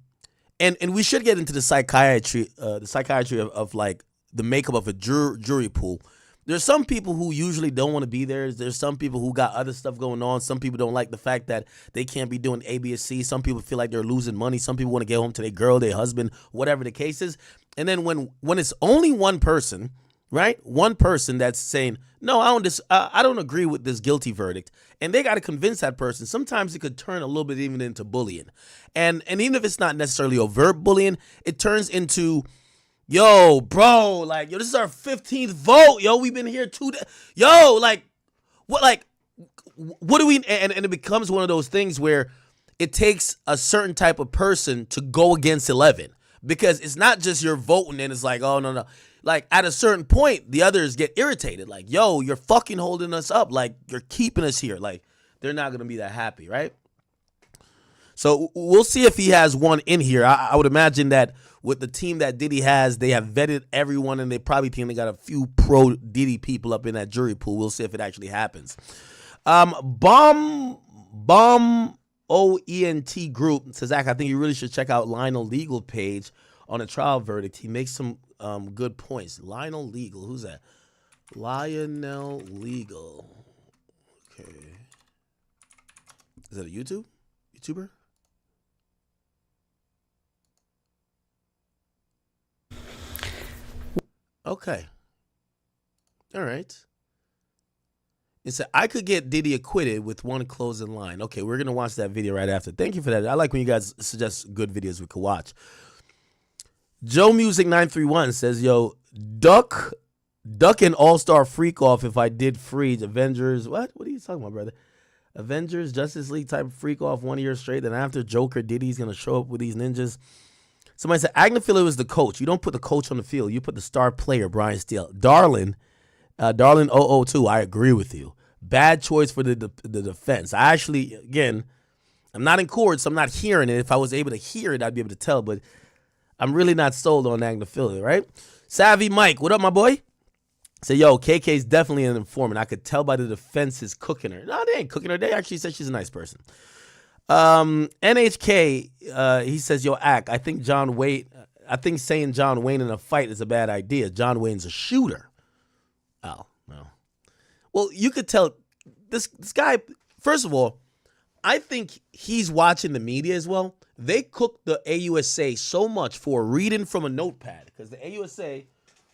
and we should get into the psychiatry of the makeup of a jury pool. There's some people who usually don't want to be there. There's some people who got other stuff going on. Some people don't like the fact that they can't be doing A, B, or C. Some people feel like they're losing money. Some people want to get home to their girl, their husband, whatever the case is. And then when it's only one person, right? One person that's saying, no, I don't agree with this guilty verdict. And they got to convince that person. Sometimes it could turn a little bit even into bullying. And even if it's not necessarily overt bullying, it turns into, yo, bro, like, yo, this is our 15th vote. Yo, we've been here 2 days. Yo, what do we, and it becomes one of those things where it takes a certain type of person to go against 11, because it's not just you're voting and it's like, oh, no. Like, at a certain point, the others get irritated. Like, yo, you're fucking holding us up. Like, you're keeping us here. Like, they're not going to be that happy, right? So we'll see if he has one in here. I would imagine that with the team that Diddy has, they have vetted everyone, and they probably think they got a few pro-Diddy people up in that jury pool. We'll see if it actually happens. Bomb OENT Group says, Zach, I think you really should check out Lionel Legal page on a trial verdict. He makes some good points. Lionel Legal, who's that? Lionel Legal. Okay. Is that a YouTuber? Okay. All right. It said, I could get Diddy acquitted with one closing line. Okay, we're going to watch that video right after. Thank you for that. I like when you guys suggest good videos we could watch. Joe Music 931 says, yo, duck an all-star freak off if I did Freed. Avengers, what are you talking about, brother? Avengers, Justice League type freak off 1 year straight. Then after Joker, Diddy's going to show up with these ninjas. Somebody said, Agnifilo is the coach. You don't put the coach on the field. You put the star player, Brian Steele. Darlin 002, I agree with you. Bad choice for the defense. I actually, again, I'm not in court, so I'm not hearing it. If I was able to hear it, I'd be able to tell, but I'm really not sold on Agnifilo, right? Savvy Mike, what up, my boy? Say, yo, KK's definitely an informant. I could tell by the defense is cooking her. No, they ain't cooking her. They actually said she's a nice person. NHK, he says, yo, I think saying John Wayne in a fight is a bad idea. John Wayne's a shooter. Oh, no. Well, you could tell this guy, first of all, I think he's watching the media as well. They cooked the AUSA so much for reading from a notepad, because the AUSA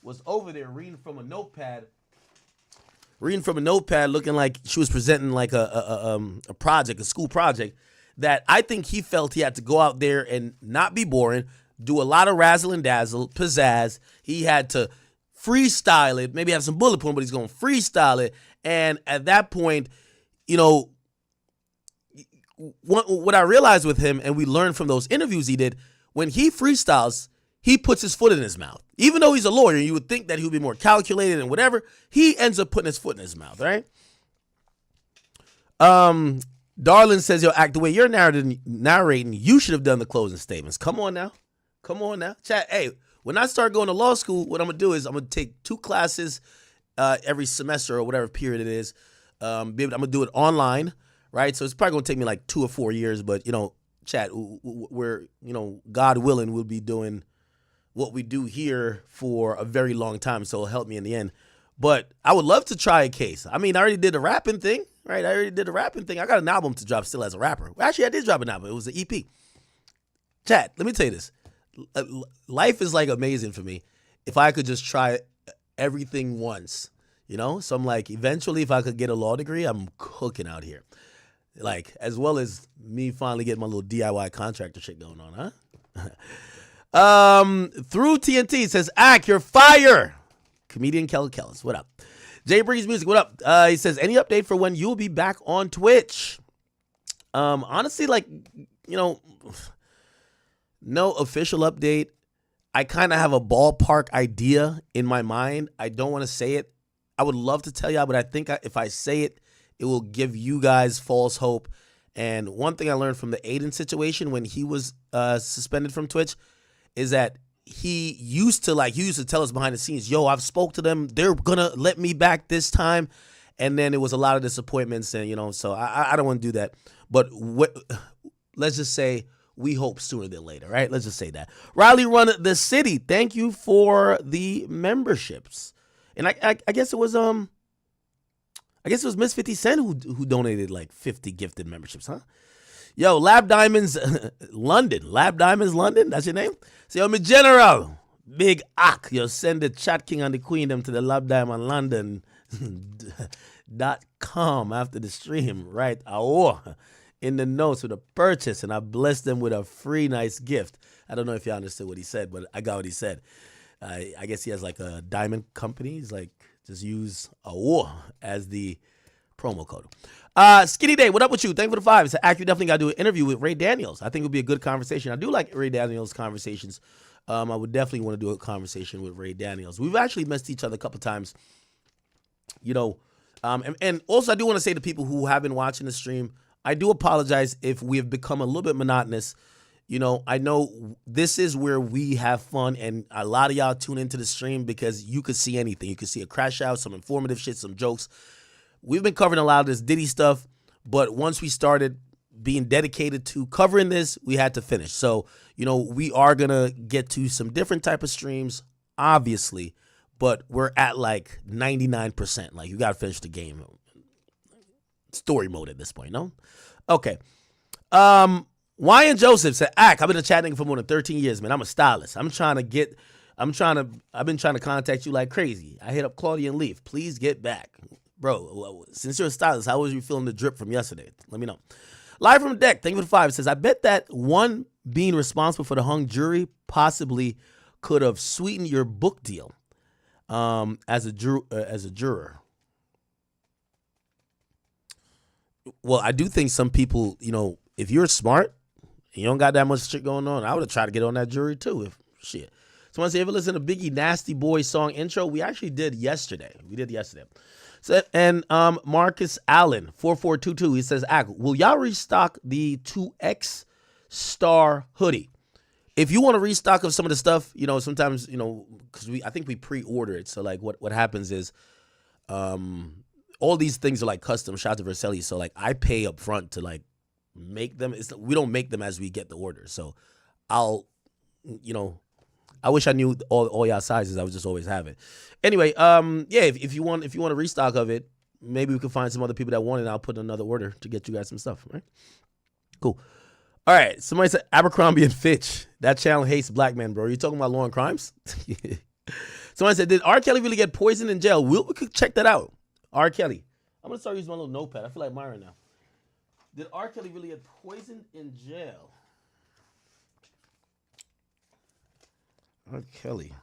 was over there reading from a notepad, looking like she was presenting like a project, a school project, that I think he felt he had to go out there and not be boring, do a lot of razzle and dazzle, pizzazz. He had to freestyle it, maybe have some bullet point, but he's going to freestyle it. And at that point, you know, what I realized with him, and we learned from those interviews he did, when he freestyles, he puts his foot in his mouth. Even though he's a lawyer, you would think that he would be more calculated and whatever, he ends up putting his foot in his mouth, right? Darlin says, yo, the way you're narrating, you should have done the closing statements. Come on now. Chat, hey, when I start going to law school, what I'm going to do is I'm going to take 2 classes every semester or whatever period it is. I'm going to do it online, right? So it's probably going to take me like 2 or 4 years, but, you know, chat, we're, you know, God willing, we'll be doing what we do here for a very long time, so it'll help me in the end. But I would love to try a case. I mean, I already did the rapping thing, right? I got an album to drop still as a rapper. Well, actually, I did drop an album. It was an EP. Chat, let me tell you this. Life is like amazing for me if I could just try everything once, you know? So I'm like, eventually, if I could get a law degree, I'm cooking out here. Like, as well as me finally getting my little DIY contractor shit going on, huh? Through TNT says, you're fire. Comedian Kellis, what up? Jay Breeze Music, what up? He says, any update for when you'll be back on Twitch? Honestly, like, you know, no official update. I kind of have a ballpark idea in my mind. I don't want to say it. I would love to tell y'all, but I think if I say it, it will give you guys false hope. And one thing I learned from the Aiden situation when he was suspended from Twitch is that he used to tell us behind the scenes, yo, I've spoke to them. They're going to let me back this time. And then it was a lot of disappointments. And, you know, so I don't want to do that. But let's just say we hope sooner than later, right? Let's just say that. Riley Run the City, thank you for the memberships. And I guess it was Miss 50 Cent who donated like 50 gifted memberships, huh? Yo, Lab Diamonds London, that's your name? So, yo, mi general, Big Ack, yo, send the Chat King and the Queen them to the Lab Diamond London .com after the stream, right? In the notes with a purchase, and I blessed them with a free nice gift. I don't know if you understood what he said, but I got what he said. I guess he has like a diamond company. He's like, just use as the promo code. Skinny Day, what up with you? Thank you for the 5. It's actually definitely got to do an interview with Ray Daniels. I think it would be a good conversation. I do like Ray Daniels conversations. I would definitely want to do a conversation with Ray Daniels. We've actually missed each other a couple times, you know. And also I do want to say to people who have been watching the stream, I do apologize if we have become a little bit monotonous. You know, I know this is where we have fun, and a lot of y'all tune into the stream because you could see anything. You could see a crash out, some informative shit, some jokes. We've been covering a lot of this Diddy stuff, but once we started being dedicated to covering this, we had to finish. So, you know, we are going to get to some different type of streams, obviously, but we're at like 99%. Like, you got to finish the game. Story mode at this point, no? Okay. Wyan Joseph said, I've been a chat nigga for more than 13 years, man. I'm a stylist. I've been trying to contact you like crazy. I hit up Claudia and Leaf. Please get back. Bro, since you're a stylist, how was you feeling the drip from yesterday? Let me know. Live from the deck, thank you for the 5. It says, I bet that one being responsible for the hung jury possibly could have sweetened your book deal as a juror. Well, I do think some people, you know, if you're smart and you don't got that much shit going on, I would have tried to get on that jury too. If shit. Someone say, ever listen to Biggie Nasty Boy song intro? We actually did yesterday. So, and Marcus Allen, 4422, he says, will y'all restock the 2X Star hoodie? If you want to restock of some of the stuff, you know, sometimes, you know, because I think we pre-order it. So, like, what happens is all these things are, like, custom. Shout out to Vercelli. So, like, I pay up front to, like, make them. We don't make them as we get the order. So, I'll, you know, I wish I knew all y'all sizes. I would just always have it. Anyway, yeah, if you want a restock of it, maybe we can find some other people that want it, and I'll put another order to get you guys some stuff, right? Cool. All right, somebody said Abercrombie and Fitch. That channel hates black men, bro. Are you talking about Law and Crimes? Somebody said, did R. Kelly really get poisoned in jail? We could check that out. R. Kelly. I'm going to start using my little notepad. I feel like Myron now. Did R. Kelly really get poisoned in jail? R. Kelly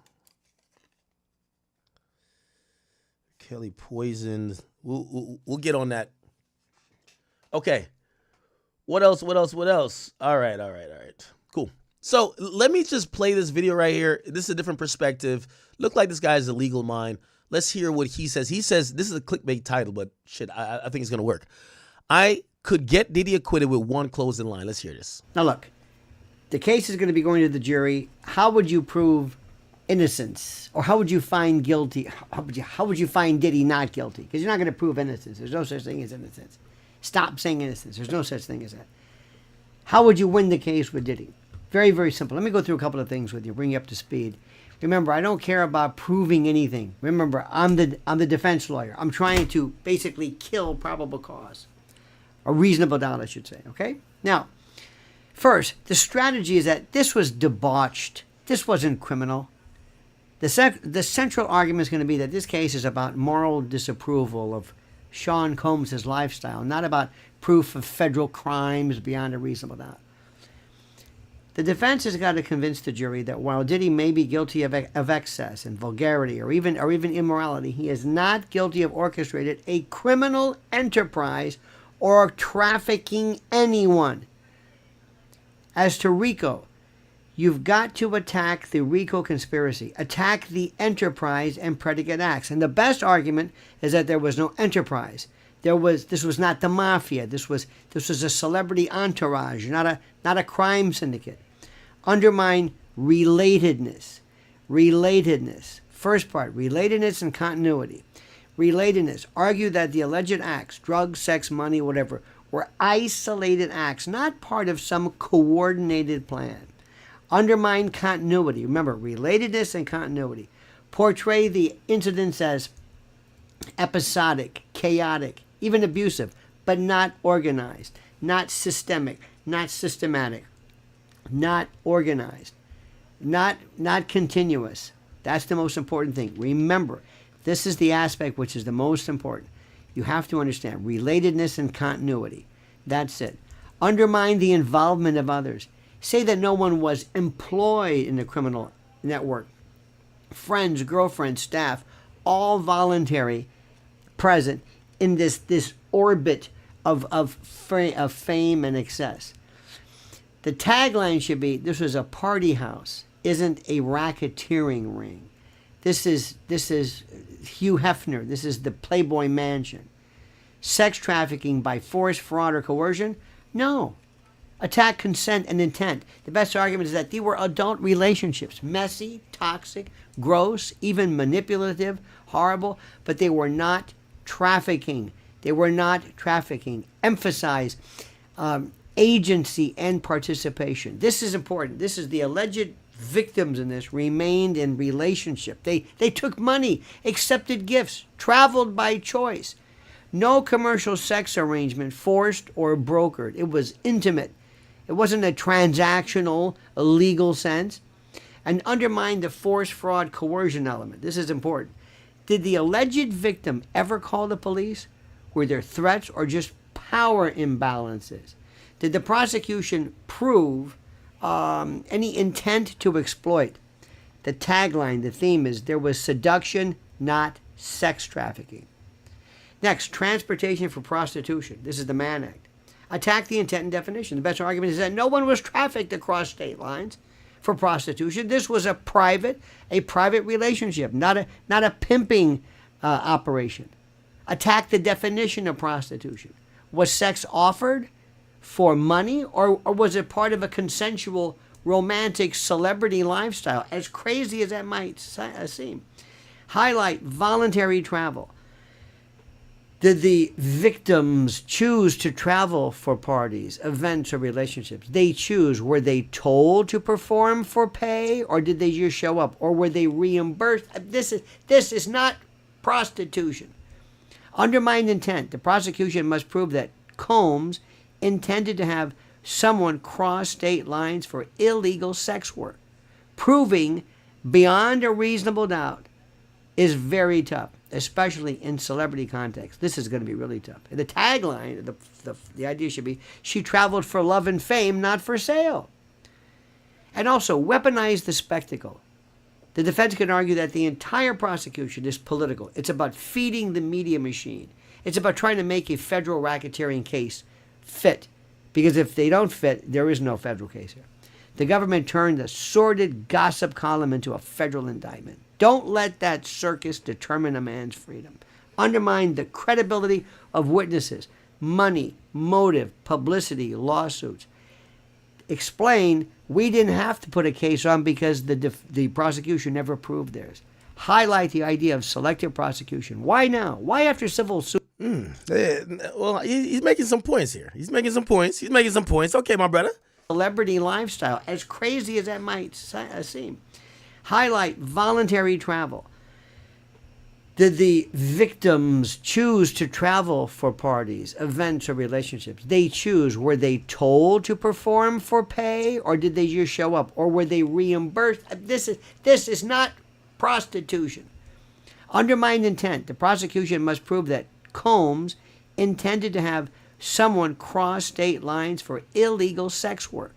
poisoned. We'll get on that. Okay. What else? All right. Cool. So let me just play this video right here. This is a different perspective. Look like this guy's a legal mind. Let's hear what he says. He says, this is a clickbait title, but shit, I think it's going to work. I could get Diddy acquitted with one closing line. Let's hear this.
Now look, the case is going to be going to the jury. How would you prove innocence? Or how would you find guilty? How would you find Diddy not guilty? Because you're not going to prove innocence. There's no such thing as innocence. Stop saying innocence. There's no such thing as that. How would you win the case with Diddy? Very, very simple. Let me go through a couple of things with you, bring you up to speed. Remember, I don't care about proving anything. Remember, I'm the defense lawyer. I'm trying to basically kill probable cause. A reasonable doubt, I should say, okay? Now, first, the strategy is that this was debauched. This wasn't criminal. The central argument is going to be that this case is about moral disapproval of Sean Combs' lifestyle, not about proof of federal crimes beyond a reasonable doubt. The defense has got to convince the jury that while Diddy may be guilty of excess and vulgarity or even immorality, he is not guilty of orchestrated a criminal enterprise or trafficking anyone. As to RICO, you've got to attack the RICO conspiracy, attack the enterprise and predicate acts. And the best argument is that there was no enterprise. This was not the mafia. This was a celebrity entourage, not a crime syndicate. Undermine relatedness. First part, relatedness and continuity. Relatedness. Argue that the alleged acts, drugs, sex, money, whatever, were isolated acts, not part of some coordinated plan. Undermine continuity. Remember, relatedness and continuity. Portray the incidents as episodic, chaotic, even abusive, but not organized, not systemic, not systematic, not organized. not continuous. That's the most important thing. Remember, this is the aspect which is the most important. You have to understand relatedness and continuity. That's it. Undermine the involvement of others. Say that no one was employed in the criminal network. Friends, girlfriends, staff, all voluntary, present in this orbit of fame and excess. The tagline should be, this was a party house, isn't a racketeering ring. This is Hugh Hefner. This is the Playboy Mansion. Sex trafficking by force, fraud, or coercion? No. Attack consent and intent. The best argument is that they were adult relationships. Messy, toxic, gross, even manipulative, horrible, but they were not trafficking. They were not trafficking. Emphasize agency and participation. This is important. This is the alleged victims in this remained in relationship. They took money, accepted gifts, traveled by choice. No commercial sex arrangement forced or brokered. It was intimate. It wasn't a transactional, illegal sense. And undermined the force, fraud, coercion element. This is important. Did the alleged victim ever call the police? Were there threats or just power imbalances? Did the prosecution prove any intent to exploit? The tagline, the theme is, there was seduction, not sex trafficking. Next, transportation for prostitution. This is the Mann Act. Attack the intent and definition. The best argument is that no one was trafficked across state lines for prostitution. This was a private relationship, not a pimping operation. Attack the definition of prostitution. Was sex offered for money, or was it part of a consensual, romantic celebrity lifestyle? As crazy as that might seem. Highlight voluntary travel. Did the victims choose to travel for parties, events, or relationships? They choose. Were they told to perform for pay, or did they just show up, or were they reimbursed? This is not prostitution. Undermined intent. The prosecution must prove that Combs intended to have someone cross state lines for illegal sex work. Proving beyond a reasonable doubt is very tough, especially in celebrity context. This is going to be really tough. The tagline, the idea should be, she traveled for love and fame, not for sale. And also, weaponize the spectacle. The defense can argue that the entire prosecution is political. It's about feeding the media machine. It's about trying to make a federal racketeering case fit. Because if they don't fit, there is no federal case here. The government turned the sordid gossip column into a federal indictment. Don't let that circus determine a man's freedom. Undermine the credibility of witnesses, money, motive, publicity, lawsuits. Explain, we didn't have to put a case on because the prosecution never proved theirs. Highlight the idea of selective prosecution. Why now? Why after civil suit?
Well, he's making some points here. He's making some points. Okay, my brother.
Celebrity lifestyle, as crazy as that might seem. Highlight voluntary travel. Did the victims choose to travel for parties, events, or relationships? They choose. Were they told to perform for pay, or did they just show up, or were they reimbursed? This is not prostitution. Undermined intent. The prosecution must prove that Combs intended to have someone cross state lines for illegal sex work.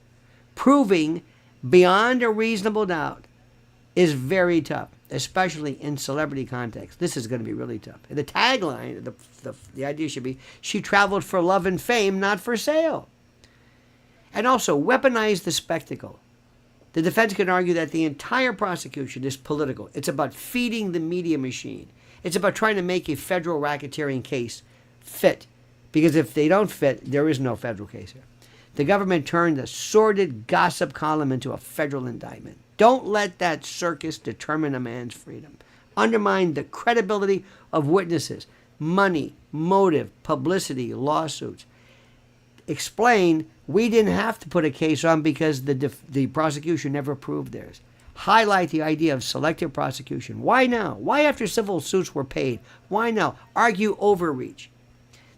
Proving beyond a reasonable doubt is very tough, especially in celebrity context. This is going to be really tough. And the tagline, the idea should be, she traveled for love and fame, not for sale. And also, weaponize the spectacle. The defense can argue that the entire prosecution is political. It's about feeding the media machine. It's about trying to make a federal racketeering case fit. Because if they don't fit, there is no federal case here. The government turned the sordid gossip column into a federal indictment. Don't let that circus determine a man's freedom. Undermine the credibility of witnesses, money, motive, publicity, lawsuits. Explain, we didn't have to put a case on because the prosecution never proved theirs. Highlight the idea of selective prosecution. Why now? Why after civil suits were paid? Why now? Argue overreach.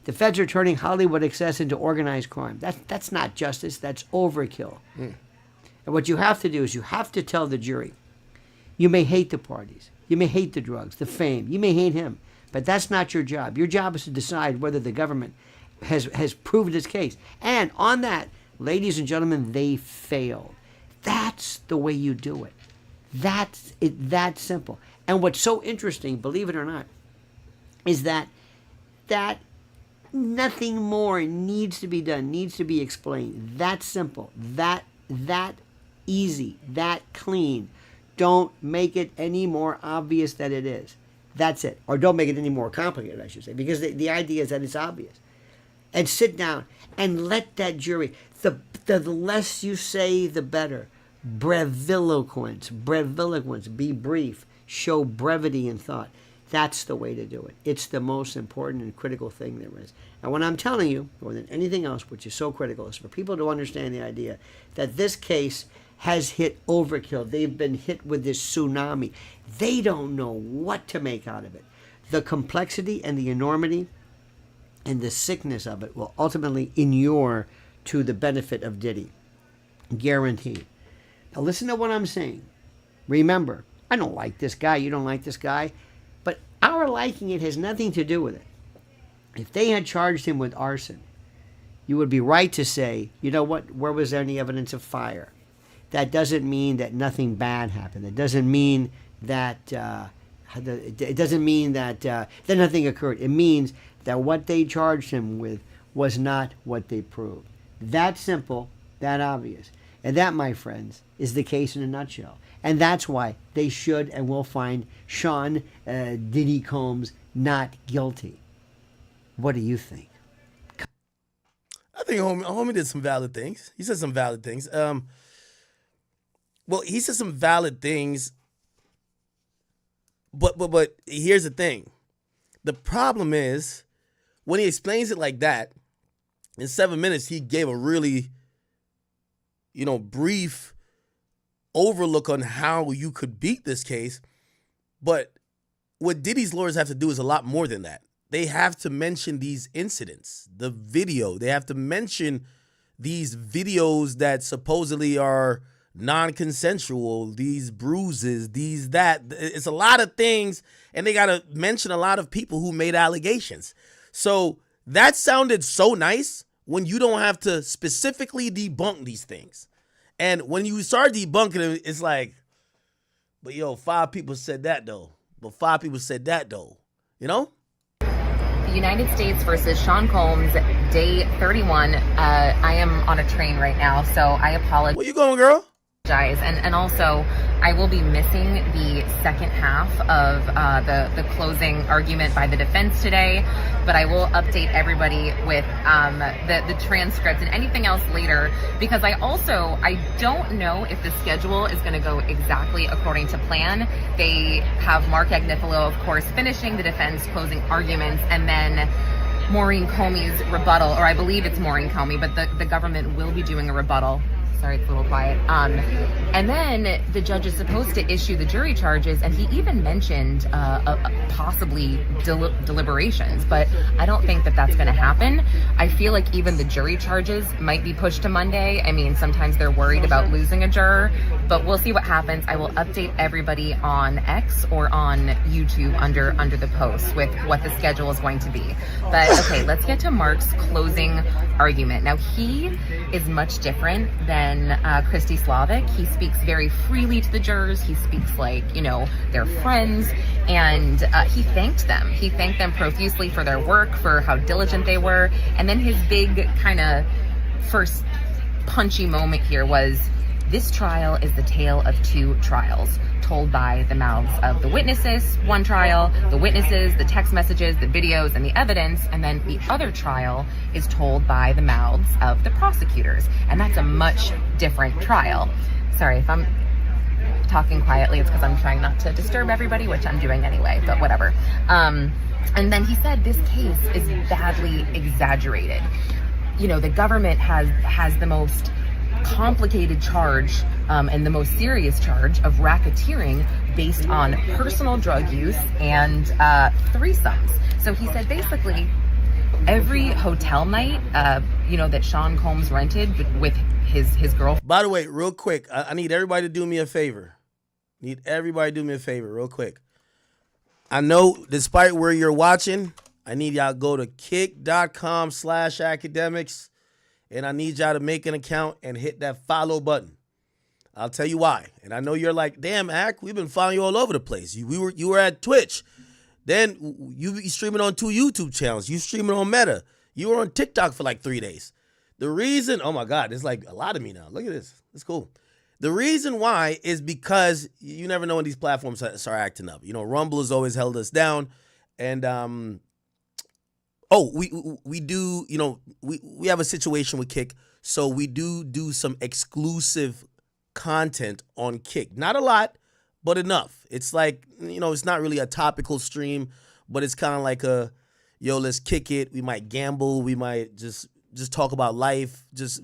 The feds are turning Hollywood excess into organized crime. That's not justice. That's overkill. And what you have to do is you have to tell the jury, you may hate the parties, you may hate the drugs, the fame, you may hate him, but that's not your job. Your job is to decide whether the government has proved its case. And on that, ladies and gentlemen, they failed. That's the way you do it. That's it, that simple. And what's so interesting, believe it or not, is that nothing more needs to be done, needs to be explained. That simple, that easy, that clean. Don't make it any more obvious than it is. That's it. Or don't make it any more complicated, I should say, because the idea is that it's obvious. And sit down and let that jury, the less you say, the better. Breviloquence, be brief, show brevity in thought. That's the way to do it. It's the most important and critical thing there is. And what I'm telling you, more than anything else, which is so critical, is for people to understand the idea that this case has hit overkill. They've been hit with this tsunami. They don't know what to make out of it. The complexity and the enormity and the sickness of it will ultimately inure to the benefit of Diddy. Guaranteed. Now listen to what I'm saying. Remember, I don't like this guy, you don't like this guy, but our liking it has nothing to do with it. If they had charged him with arson, you would be right to say, you know what, where was there any evidence of fire? That doesn't mean that nothing bad happened. It doesn't mean that that nothing occurred. It means that what they charged him with was not what they proved. That simple, that obvious. And that, my friends, is the case in a nutshell. And that's why they should and will find Sean Diddy Combs not guilty. What do you think?
I think homie did some valid things. He said some valid things. Well, he said some valid things, but here's the thing. The problem is, when he explains it like that, in 7 minutes, he gave a really, brief overlook on how you could beat this case. But what Diddy's lawyers have to do is a lot more than that. They have to mention these incidents, the video. They have to mention these videos that supposedly are non-consensual, these bruises, that. It's a lot of things, and they got to mention a lot of people who made allegations. So that sounded so nice when you don't have to specifically debunk these things. And when you start debunking them, it's like, but 5 people said that though. But 5 people said that though.
The United States versus Sean Combs, day 31. I am on a train right now, so I apologize.
Where you going, girl?
And also, I will be missing the second half of the closing argument by the defense today, but I will update everybody with the transcript and anything else later, because I don't know if the schedule is going to go exactly according to plan. They have Mark Agnifilo, of course, finishing the defense closing arguments, and then Maureen Comey's rebuttal, or I believe it's Maureen Comey, but the government will be doing a rebuttal. Sorry, it's a little quiet. And then the judge is supposed to issue the jury charges, and he even mentioned possibly deliberations, but I don't think that that's going to happen. I feel like even the jury charges might be pushed to Monday. I mean, sometimes they're worried about losing a juror, but we'll see what happens. I will update everybody on X or on YouTube under the post with what the schedule is going to be. But okay, let's get to Mark's closing argument. Now, he is much different than Christy Slavic. He speaks very freely to the jurors. He speaks like, they're friends, and he thanked them. He thanked them profusely for their work, for how diligent they were. And then his big kind of first punchy moment here was, this trial is the tale of 2 trials, told by the mouths of the witnesses. One trial, the witnesses, the text messages, the videos, and the evidence, and then the other trial is told by the mouths of the prosecutors. And that's a much different trial. Sorry if I'm talking quietly, it's because I'm trying not to disturb everybody, which I'm doing anyway, but whatever. And then he said this case is badly exaggerated. The government has the most complicated charge and the most serious charge of racketeering based on personal drug use and threesomes. So he said basically every hotel night, that Sean Combs rented with his girlfriend.
By the way, real quick, I need everybody to do me a favor. Real quick. I know despite where you're watching, I need y'all to go to kick.com/academics, and I need y'all to make an account and hit that follow button. I'll tell you why. And I know you're like, damn, Ack, we've been following you all over the place. You were at Twitch. Then you streaming on 2 YouTube channels. You streaming on Meta. You were on TikTok for like 3 days. The reason, oh my God, there's like a lot of me now. Look at this. It's cool. The reason why is because you never know when these platforms start acting up. Rumble has always held us down. And, we do, we have a situation with Kick. So we do some exclusive content on Kick. Not a lot, but enough. It's like, it's not really a topical stream, but it's kind of like let's kick it. We might gamble. We might just talk about life. Just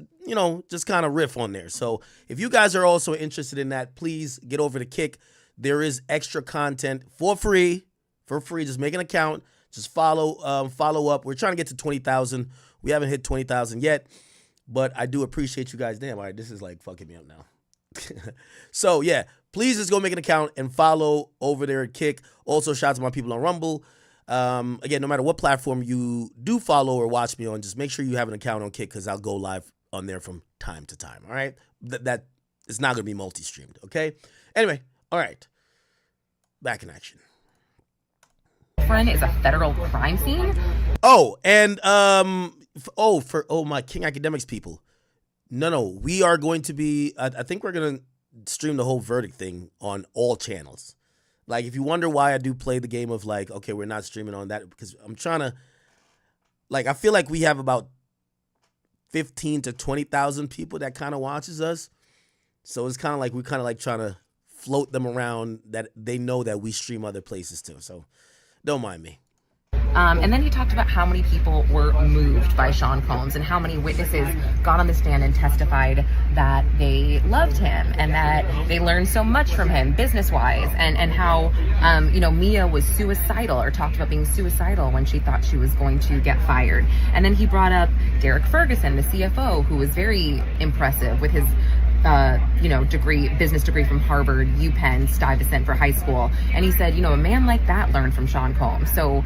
kind of riff on there. So if you guys are also interested in that, please get over to Kick. There is extra content for free. Just make an account. Just follow up. We're trying to get to 20,000. We haven't hit 20,000 yet, but I do appreciate you guys. Damn, all right, this is like fucking me up now. So yeah, please just go make an account and follow over there at Kick. Also, shout out to my people on Rumble. Again, no matter what platform you do follow or watch me on, just make sure you have an account on Kick because I'll go live on there from time to time. All right, that it's not going to be multi-streamed. Okay. Anyway, all right, back in action.
Is a federal crime scene.
Oh, and my King Academics people. No, we are going to be. I think we're going to stream the whole verdict thing on all channels. Like, if you wonder why I do play the game of like, okay, we're not streaming on that because I'm trying to. Like, I feel like we have about 15 to 20,000 people that kind of watches us, so it's kind of like we're kind of like trying to float them around that they know that we stream other places too. So, don't mind me.
And then he talked about how many people were moved by Sean Combs and how many witnesses got on the stand and testified that they loved him and that they learned so much from him business-wise, and how, Mia was suicidal or talked about being suicidal when she thought she was going to get fired. And then he brought up Derek Ferguson, the CFO, who was very impressive with his business degree from Harvard, UPenn, Stuyvesant for high school. And he said, a man like that learned from Sean Combs. So,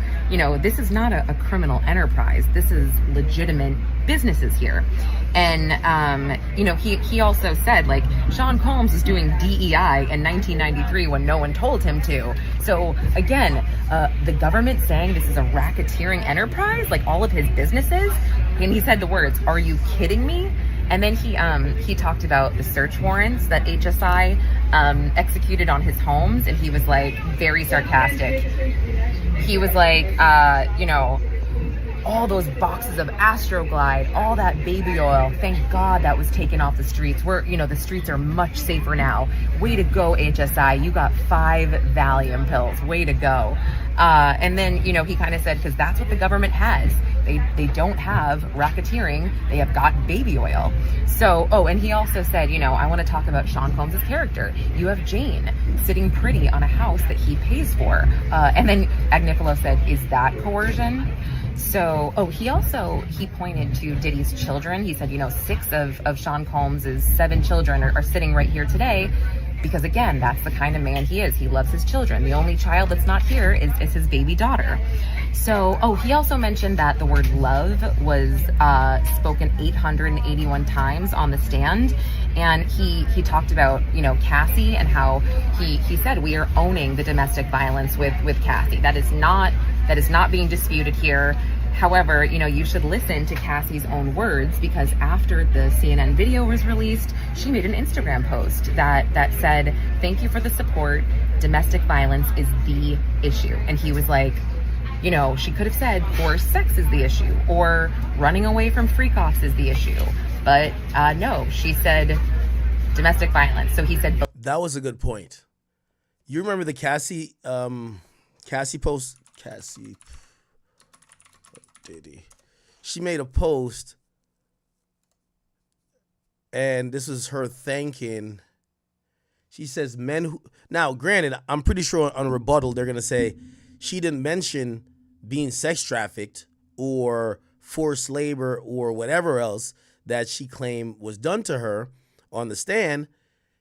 this is not a criminal enterprise. This is legitimate businesses here. And, he also said, like, Sean Combs was doing DEI in 1993 when no one told him to. So, again, the government saying this is a racketeering enterprise, like all of his businesses. And he said the words, "Are you kidding me?" And then he talked about the search warrants that HSI executed on his homes, and he was like very sarcastic. He was like, all those boxes of Astroglide, all that baby oil, thank God that was taken off the streets. The streets are much safer now. Way to go, HSI. You got 5 Valium pills. Way to go. And then, he kind of said, because that's what the government has. They don't have racketeering. They have got baby oil. So, and he also said, I want to talk about Sean Combs' character. You have Jane sitting pretty on a house that he pays for. And then Agnifilo said, is that coercion? So, he pointed to Diddy's children. He said, 6 of Sean Combs' 7 children are sitting right here today. Because again, that's the kind of man he is. He loves his children. The only child that's not here is his baby daughter. So, he also mentioned that the word love was spoken 881 times on the stand. And he talked about, Cassie and how he said we are owning the domestic violence with Cassie. That is not being disputed here. However, you should listen to Cassie's own words, because after the CNN video was released, she made an Instagram post that said, "Thank you for the support. Domestic violence is the issue." And he was like, she could have said forced sex is the issue or running away from freak-offs is the issue. But no, she said domestic violence. So he said...
That was a good point. You remember the Cassie post? Cassie... Diddy. She made a post, and this is her thanking. She says, men who... Now, granted, I'm pretty sure on a rebuttal, they're going to say she didn't mention being sex trafficked or forced labor or whatever else that she claimed was done to her on the stand,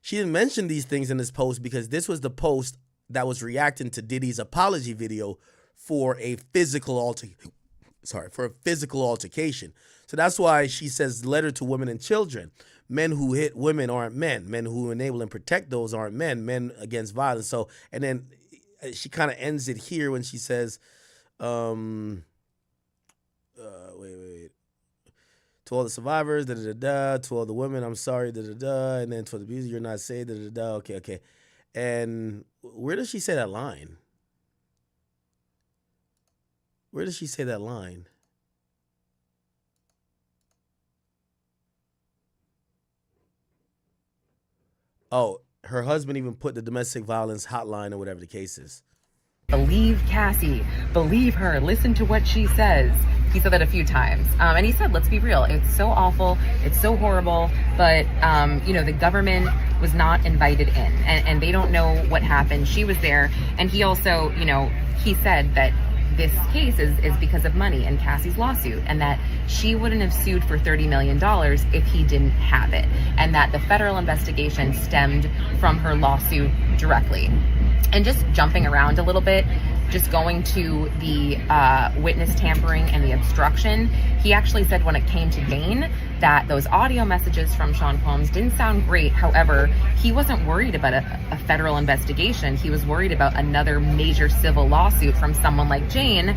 she didn't mention these things in this post because this was the post that was reacting to Diddy's apology video for a physical altercation. So that's why she says letter to women and children. Men who hit women aren't men. Men who enable and protect those aren't men. Men against violence. So, and then she kind of ends it here when she says, wait. To all the survivors, to all the women, I'm sorry, and then to the abusers, you're not safe, okay. And where does she say that line? Where does she say that line? Oh, her husband even put the domestic violence hotline or whatever the case is.
Believe Cassie. Believe her. Listen to what she says. He said that a few times. And he said, let's be real. It's so awful. It's so horrible. But, the government was not invited in. And they don't know what happened. She was there. And he also, he said that this case is because of money and Cassie's lawsuit, and that she wouldn't have sued for $30 million if he didn't have it, and that the federal investigation stemmed from her lawsuit directly. And just jumping around a little bit, just going to the witness tampering and the obstruction, he actually said when it came to Jane that those audio messages from Sean Combs didn't sound great. However, he wasn't worried about a federal investigation. He was worried about another major civil lawsuit from someone like Jane.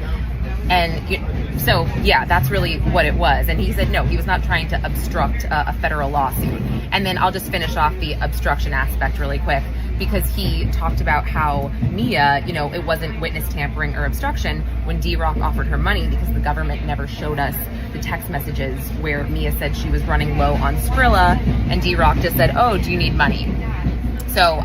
And so, yeah, that's really what it was. And he said, no, he was not trying to obstruct a federal lawsuit. And then I'll just finish off the obstruction aspect really quick, because he talked about how Mia, it wasn't witness tampering or obstruction when D-Rock offered her money, because the government never showed us the text messages where Mia said she was running low on Skrilla, and D-Rock just said, oh, do you need money? So,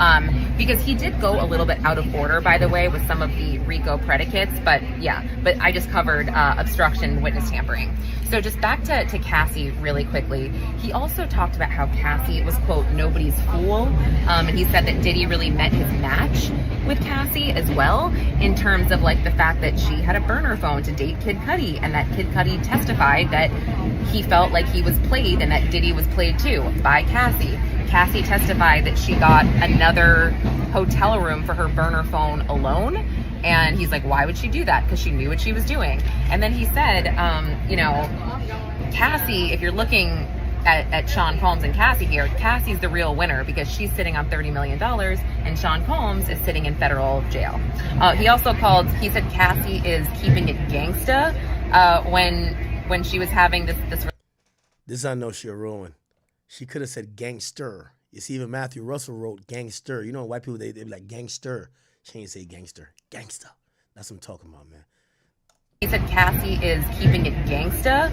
because he did go a little bit out of order, by the way, with some of the RICO predicates, but I just covered obstruction, witness tampering. So just back to Cassie really quickly. He also talked about how Cassie was, quote, nobody's fool. And he said that Diddy really met his match with Cassie as well, in terms of like the fact that she had a burner phone to date Kid Cudi, and that Kid Cudi testified that he felt like he was played and that Diddy was played too by Cassie. Cassie testified that she got another hotel room for her burner phone alone. And he's like, why would she do that? Because she knew what she was doing. And then he said, Cassie, if you're looking at Sean Combs and Cassie here, Cassie's the real winner because she's sitting on $30 million and Sean Combs is sitting in federal jail. He said Cassie is keeping it gangsta when she was having this
I know she'll ruin. She could have said gangster. You see, even Matthew Russell wrote gangster. You know, white people, they be like gangster. She ain't say gangster. Gangsta. That's what I'm talking about, man.
He said Cassie is keeping it gangsta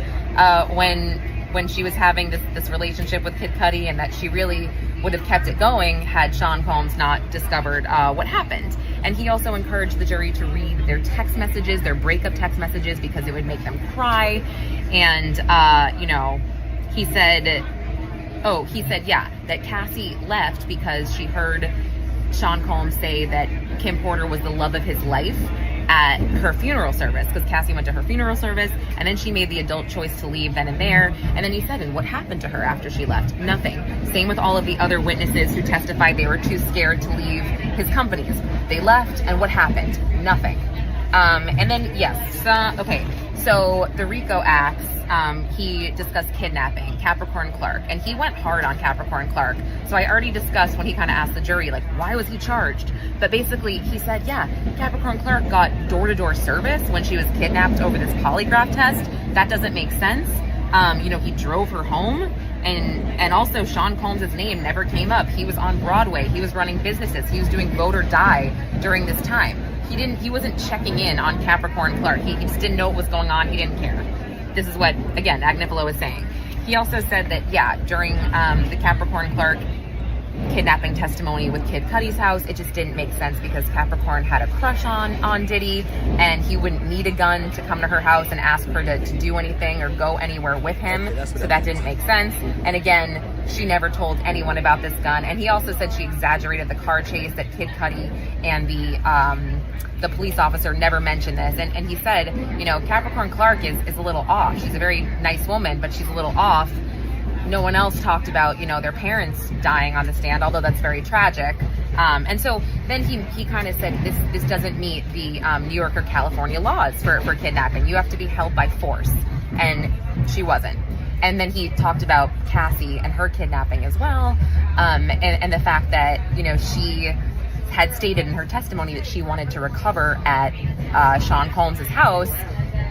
when she was having this relationship with Kid Cudi, and that she really would have kept it going had Sean Combs not discovered what happened. And he also encouraged the jury to read their text messages, their breakup text messages, because it would make them cry. And, he said, that Cassie left because she heard Sean Combs say that Kim Porter was the love of his life at her funeral service, because Cassie went to her funeral service, and then she made the adult choice to leave then and there. And then he said, and what happened to her after she left? Nothing. Same with all of the other witnesses who testified they were too scared to leave his companies. They left, and what happened? Nothing. And then, so the RICO acts, he discussed kidnapping, Capricorn Clark, and he went hard on Capricorn Clark. So I already discussed when he kind of asked the jury, like, why was he charged? But basically, he said, Capricorn Clark got door-to-door service when she was kidnapped over this polygraph test. That doesn't make sense. He drove her home, and also Sean Combs' name never came up. He was on Broadway. He was running businesses. He was doing vote or die during this time. He wasn't checking in on Capricorn Clark. He just didn't know what was going on. He didn't care. This is what, again, Agnifilo is saying. He also said that, during the Capricorn Clark kidnapping testimony with Kid Cudi's house, it just didn't make sense because Capricorn had a crush on Diddy, and he wouldn't need a gun to come to her house and ask her to do anything or go anywhere with him. So that didn't make sense. And again, she never told anyone about this gun. And he also said she exaggerated the car chase, that Kid Cudi and the police officer never mentioned this. And he said, Capricorn Clark is a little off. She's a very nice woman, but she's a little off. no one else talked about, their parents dying on the stand, although that's very tragic. And so then he kind of said, this doesn't meet the New York or California laws for kidnapping. You have to be held by force. And she wasn't. And then he talked about Cassie and her kidnapping as well. And the fact that, she had stated in her testimony that she wanted to recover at Sean Combs' house.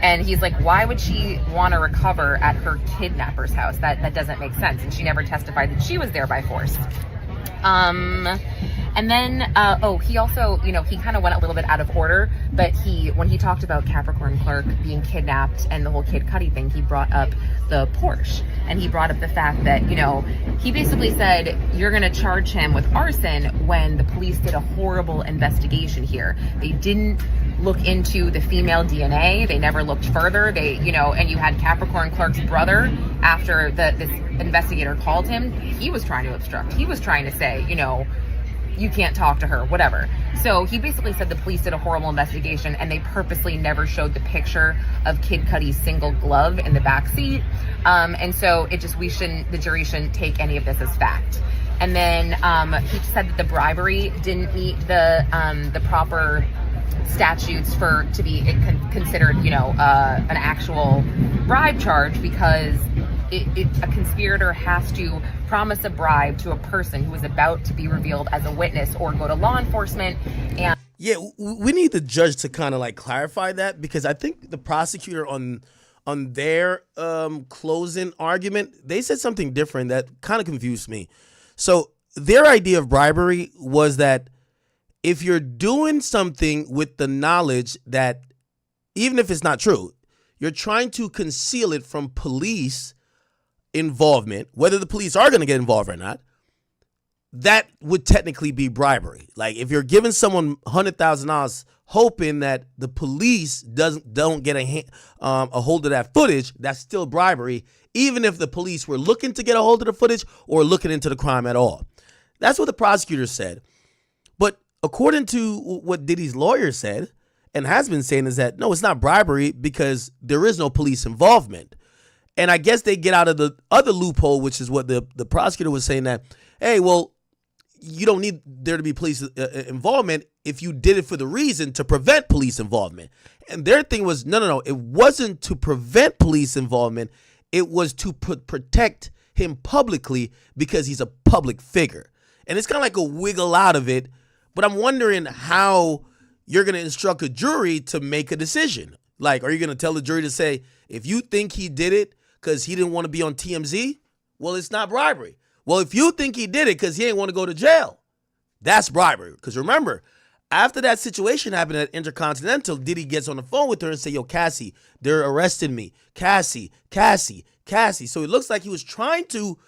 And he's like, why would she want to recover at her kidnapper's house? That doesn't make sense. And she never testified that she was there by force. And then, he also, he kind of went a little bit out of order, but when he talked about Capricorn Clerk being kidnapped and the whole Kid Cudi thing, he brought up the Porsche. And he brought up the fact that, he basically said, you're going to charge him with arson when the police did a horrible investigation here. They didn't look into the female DNA. They never looked further. And you had Capricorn Clerk's brother, after this investigator called him, he was trying to obstruct. He was trying to say, you can't talk to her, whatever. So he basically said the police did a horrible investigation and they purposely never showed the picture of Kid Cudi's single glove in the backseat. And so the jury shouldn't take any of this as fact. And then he said that the bribery didn't meet the proper statutes to be considered, an actual bribe charge, because a conspirator has to promise a bribe to a person who is about to be revealed as a witness or go to law enforcement. And
yeah, we need the judge to kind of like clarify that, because I think the prosecutor on their closing argument, they said something different that kind of confused me. So their idea of bribery was that if you're doing something with the knowledge that, even if it's not true, you're trying to conceal it from police involvement, whether the police are going to get involved or not, that would technically be bribery. Like if you're giving someone $100,000 hoping that the police don't get a hold of that footage, that's still bribery, even if the police were looking to get a hold of the footage or looking into the crime at all. That's what the prosecutor said. But according to what Diddy's lawyer said and has been saying, is that no, it's not bribery because there is no police involvement. And I guess they get out of the other loophole, which is what the prosecutor was saying, that, hey, well, you don't need there to be police involvement if you did it for the reason to prevent police involvement. And their thing was, no, it wasn't to prevent police involvement. It was to protect him publicly because he's a public figure. And it's kind of like a wiggle out of it. But I'm wondering how you're going to instruct a jury to make a decision. Like, are you going to tell the jury to say, if you think he did it because he didn't want to be on TMZ, well, it's not bribery. Well, if you think he did it because he didn't want to go to jail, that's bribery. Because remember, after that situation happened at Intercontinental, Diddy gets on the phone with her and say, yo, Cassie, they're arresting me. Cassie. So it looks like he was trying to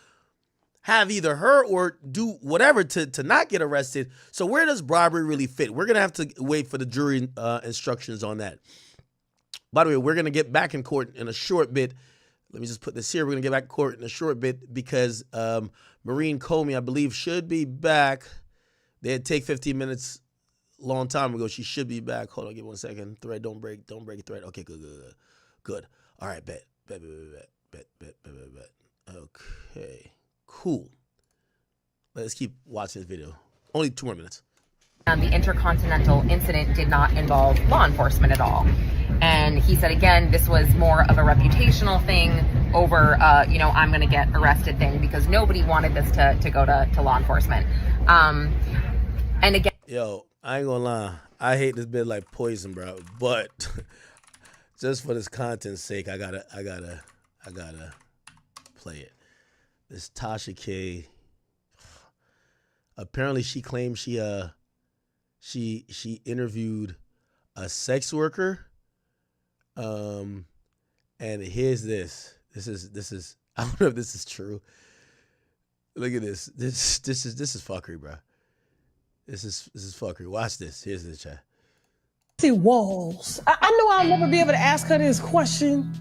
have either her or do whatever to not get arrested. So where does bribery really fit? We're going to have to wait for the jury instructions on that. By the way, we're going to get back in court in a short bit. Let me just put this here. We're going to get back in court in a short bit because Maureen Comey, I believe, should be back. They had take 15 minutes a long time ago. She should be back. Hold on, give me 1 second. Thread, don't break thread. Okay, good. All right, bet. Okay, cool. Let's keep watching this video. Only 2 more minutes.
The Intercontinental incident did not involve law enforcement at all. And he said, again, this was more of a reputational thing over, I'm going to get arrested thing, because nobody wanted this to go to law enforcement. And again,
yo, I ain't gonna lie, I hate this bit like poison, bro. But just for this content's sake, I gotta play it. This Tasha K. Apparently, she claimed she interviewed a sex worker. And here's this. This is I don't know if this is true. Look at this. This is fuckery, bro. This is fuckery. Watch this. Here's the chat.
See walls. I know I'll never be able to ask her this question,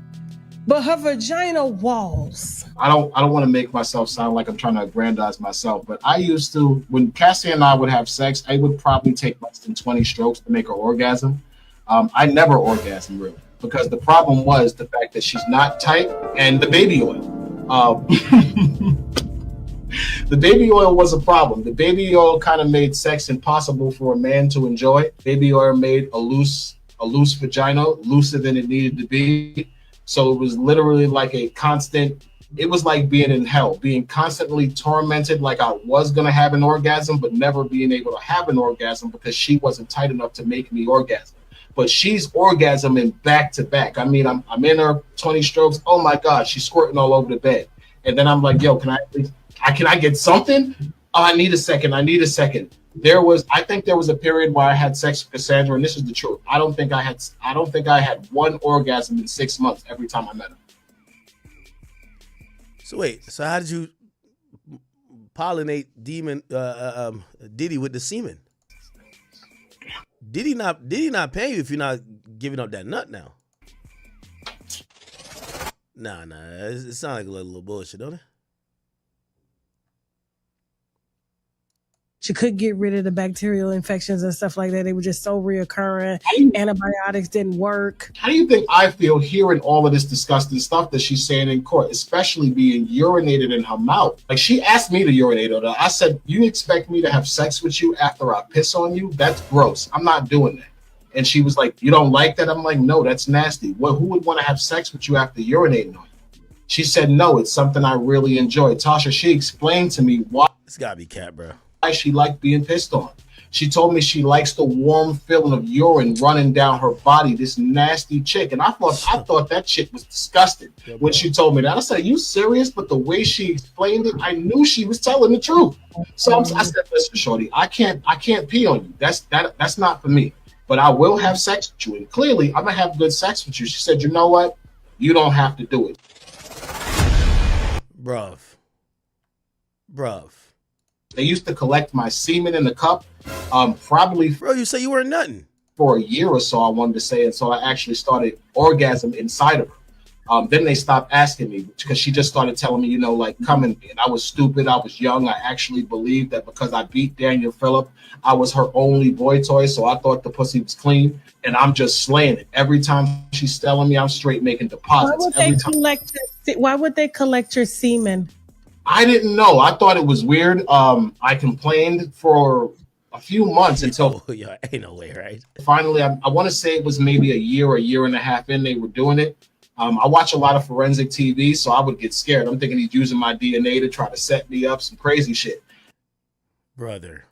but her vagina walls.
I don't want to make myself sound like I'm trying to aggrandize myself, but I used to, when Cassie and I would have sex, I would probably take less than 20 strokes to make her orgasm. I never orgasm really, because the problem was the fact that she's not tight and the baby oil. The baby oil was a problem. The baby oil kind of made sex impossible for a man to enjoy. Baby oil made a loose vagina looser than it needed to be. So it was literally like a constant, it was like being in hell, being constantly tormented, like I was going to have an orgasm, but never being able to have an orgasm because she wasn't tight enough to make me orgasm. But she's orgasming back to back. I mean, I'm in her 20 strokes. Oh my God, she's squirting all over the bed. And then I'm like, yo, can I get something? Oh, I need a second. I think there was a period where I had sex with Cassandra, and this is the truth. I don't think I had one orgasm in 6 months every time I met her.
So wait, so how did you pollinate Diddy with the semen? Diddy not paying you if you're not giving up that nut now? Nah, it sounds like a little bullshit, don't it?
She could get rid of the bacterial infections and stuff like that. They were just so reoccurring. Antibiotics didn't work.
How do you think I feel hearing all of this disgusting stuff that she's saying in court, especially being urinated in her mouth? Like, she asked me to urinate on her. I said, you expect me to have sex with you after I piss on you? That's gross. I'm not doing that. And she was like, you don't like that? I'm like, no, that's nasty. Well, who would want to have sex with you after urinating on you? She said, no, it's something I really enjoy. Tasha, she explained to me why.
It's gotta be cat, bro.
She liked being pissed on. She told me she likes the warm feeling of urine running down her body, this nasty chick. And I thought that shit was disgusting when she told me that. I said, are you serious? But the way she explained it, I knew she was telling the truth. So I said, listen, shorty, I can't pee on you. That's not for me. But I will have sex with you. And clearly, I'm going to have good sex with you. She said, you know what? You don't have to do it.
Bruv.
They used to collect my semen in the cup, probably.
Bro, you say you weren't nothing.
For a year or so, I wanted to say, and so I actually started orgasm inside of her. Then they stopped asking me because she just started telling me, like, come in. And I was stupid. I was young. I actually believed that because I beat Daniel Phillip, I was her only boy toy. So I thought the pussy was clean, and I'm just slaying it. Every time she's telling me, I'm straight making deposits.
Why would they collect your semen?
I didn't know. I thought it was weird. I complained for a few months until
ain't no way, right?
Finally, I want to say it was maybe a year and a half in they were doing it. I watch a lot of forensic TV, so I would get scared. I'm thinking he's using my DNA to try to set me up, some crazy shit.
Brother.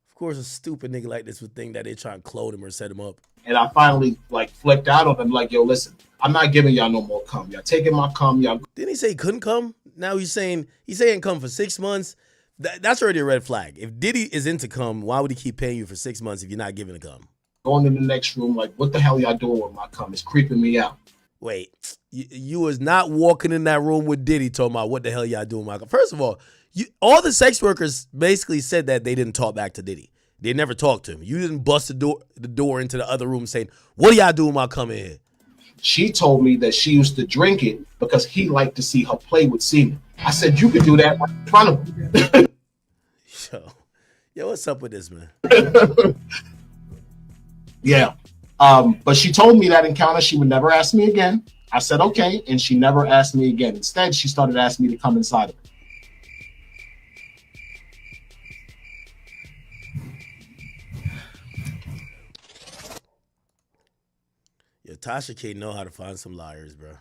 Of course, a stupid nigga like this would think that they try and clone him or set him up.
And I finally flipped out on him, like, yo, listen, I'm not giving y'all no more cum. Y'all taking my cum. Y'all.
Didn't he say he couldn't come? Now he's saying come for 6 months. That's already a red flag. If Diddy is into cum, why would he keep paying you for 6 months if you're not giving a cum?
Going in the next room, like, what the hell y'all doing with my cum? It's creeping me out.
Wait, you was not walking in that room with Diddy talking about what the hell y'all doing with my cum. First of all, all the sex workers basically said that they didn't talk back to Diddy. They never talked to him. You didn't bust the door into the other room saying, what are y'all doing with my cum in here?
She told me that she used to drink it because he liked to see her play with semen. I said, you could do that right in front of him.
Yo, what's up with this, man?
Yeah. But she told me that encounter, she would never ask me again. I said, okay. And she never asked me again. Instead, she started asking me to come inside of her.
Yo, Tasha K know how to find some liars, bro.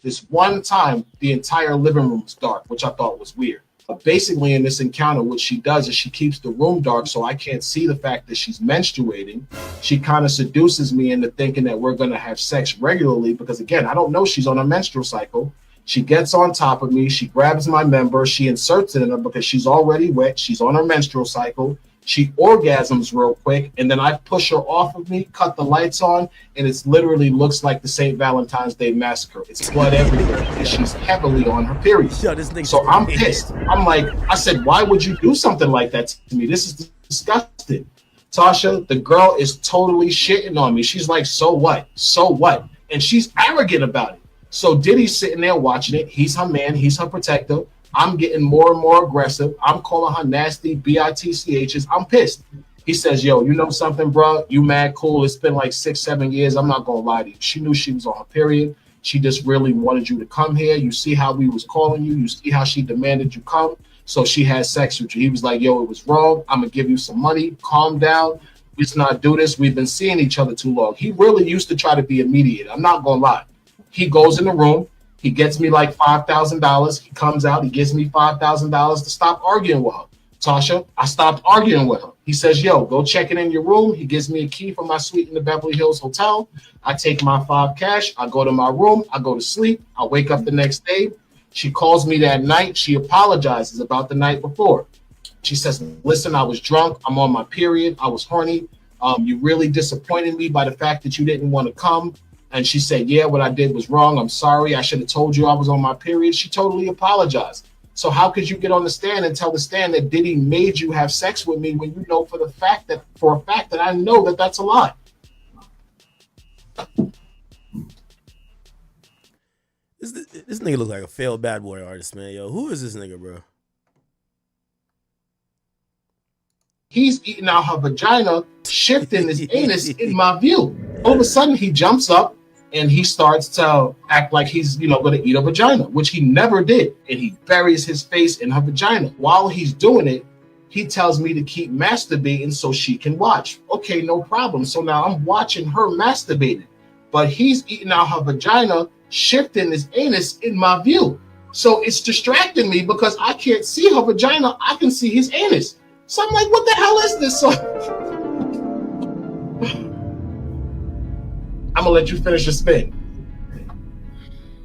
This one time, the entire living room was dark, which I thought was weird. But basically, in this encounter, what she does is she keeps the room dark so I can't see the fact that she's menstruating. She kind of seduces me into thinking that we're going to have sex regularly because, again, I don't know she's on a menstrual cycle. She gets on top of me. She grabs my member. She inserts it in her because she's already wet. She's on her menstrual cycle. She orgasms real quick, and then I push her off of me, cut the lights on, and it literally looks like the St. Valentine's Day massacre. It's blood everywhere, and she's heavily on her period. So I'm pissed. I'm like, I said, why would you do something like that to me? This is disgusting. Tasha, the girl is totally shitting on me. She's like, so what? So what? And she's arrogant about it. So Diddy's sitting there watching it. He's her man. He's her protector. I'm getting more and more aggressive. I'm calling her nasty bitchs. I'm pissed. He says, yo, you know something, bro? You mad cool. It's been like 6-7 years. I'm not going to lie to you. She knew she was on her period. She just really wanted you to come here. You see how we was calling you. You see how she demanded you come. So she had sex with you. He was like, yo, it was wrong. I'm going to give you some money. Calm down. Let's not do this. We've been seeing each other too long. He really used to try to be a mediator. I'm not going to lie. He goes in the room. He gets me like $5,000. He comes out. He gives me $5,000 to stop arguing with her. Tasha, I stopped arguing with her. He says, yo, go check it in your room. He gives me a key for my suite in the Beverly Hills Hotel. I take my $5 cash. I go to my room. I go to sleep. I wake up the next day. She calls me that night. She apologizes about the night before. She says, listen, I was drunk. I'm on my period. I was horny. You really disappointed me by the fact that you didn't want to come. And she said, yeah, what I did was wrong. I'm sorry. I should have told you I was on my period. She totally apologized. So how could you get on the stand and tell the stand that Diddy made you have sex with me when you know for a fact that I know that that's a lie?
This nigga look like a failed bad boy artist, man. Yo, who is this nigga, bro?
He's eating out her vagina, shifting his anus in my view. All of a sudden, he jumps up and he starts to act like he's, going to eat a vagina, which he never did. And he buries his face in her vagina. While he's doing it, he tells me to keep masturbating so she can watch. Okay, no problem. So now I'm watching her masturbating, but he's eating out her vagina, shifting his anus in my view. So it's distracting me because I can't see her vagina. I can see his anus. So I'm like, what the hell is this? So I'm gonna let you finish your spin.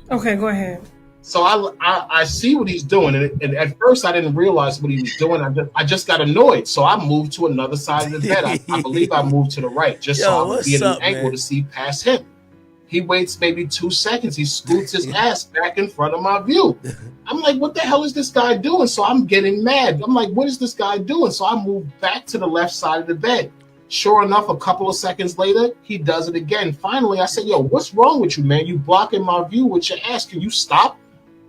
Okay, go ahead.
So I see what he's doing, and at first I didn't realize what he was doing. I just got annoyed, so I moved to another side of the bed. I believe I moved to the right, just so I would be at an angle to see past him. He waits maybe 2 seconds. He scoots his ass back in front of my view. I'm like, what the hell is this guy doing? So I'm getting mad. I'm like, what is this guy doing? So I moved back to the left side of the bed. Sure enough, a couple of seconds later, he does it again. Finally, I said, yo, what's wrong with you, man? You blocking my view with your ass. Can you stop?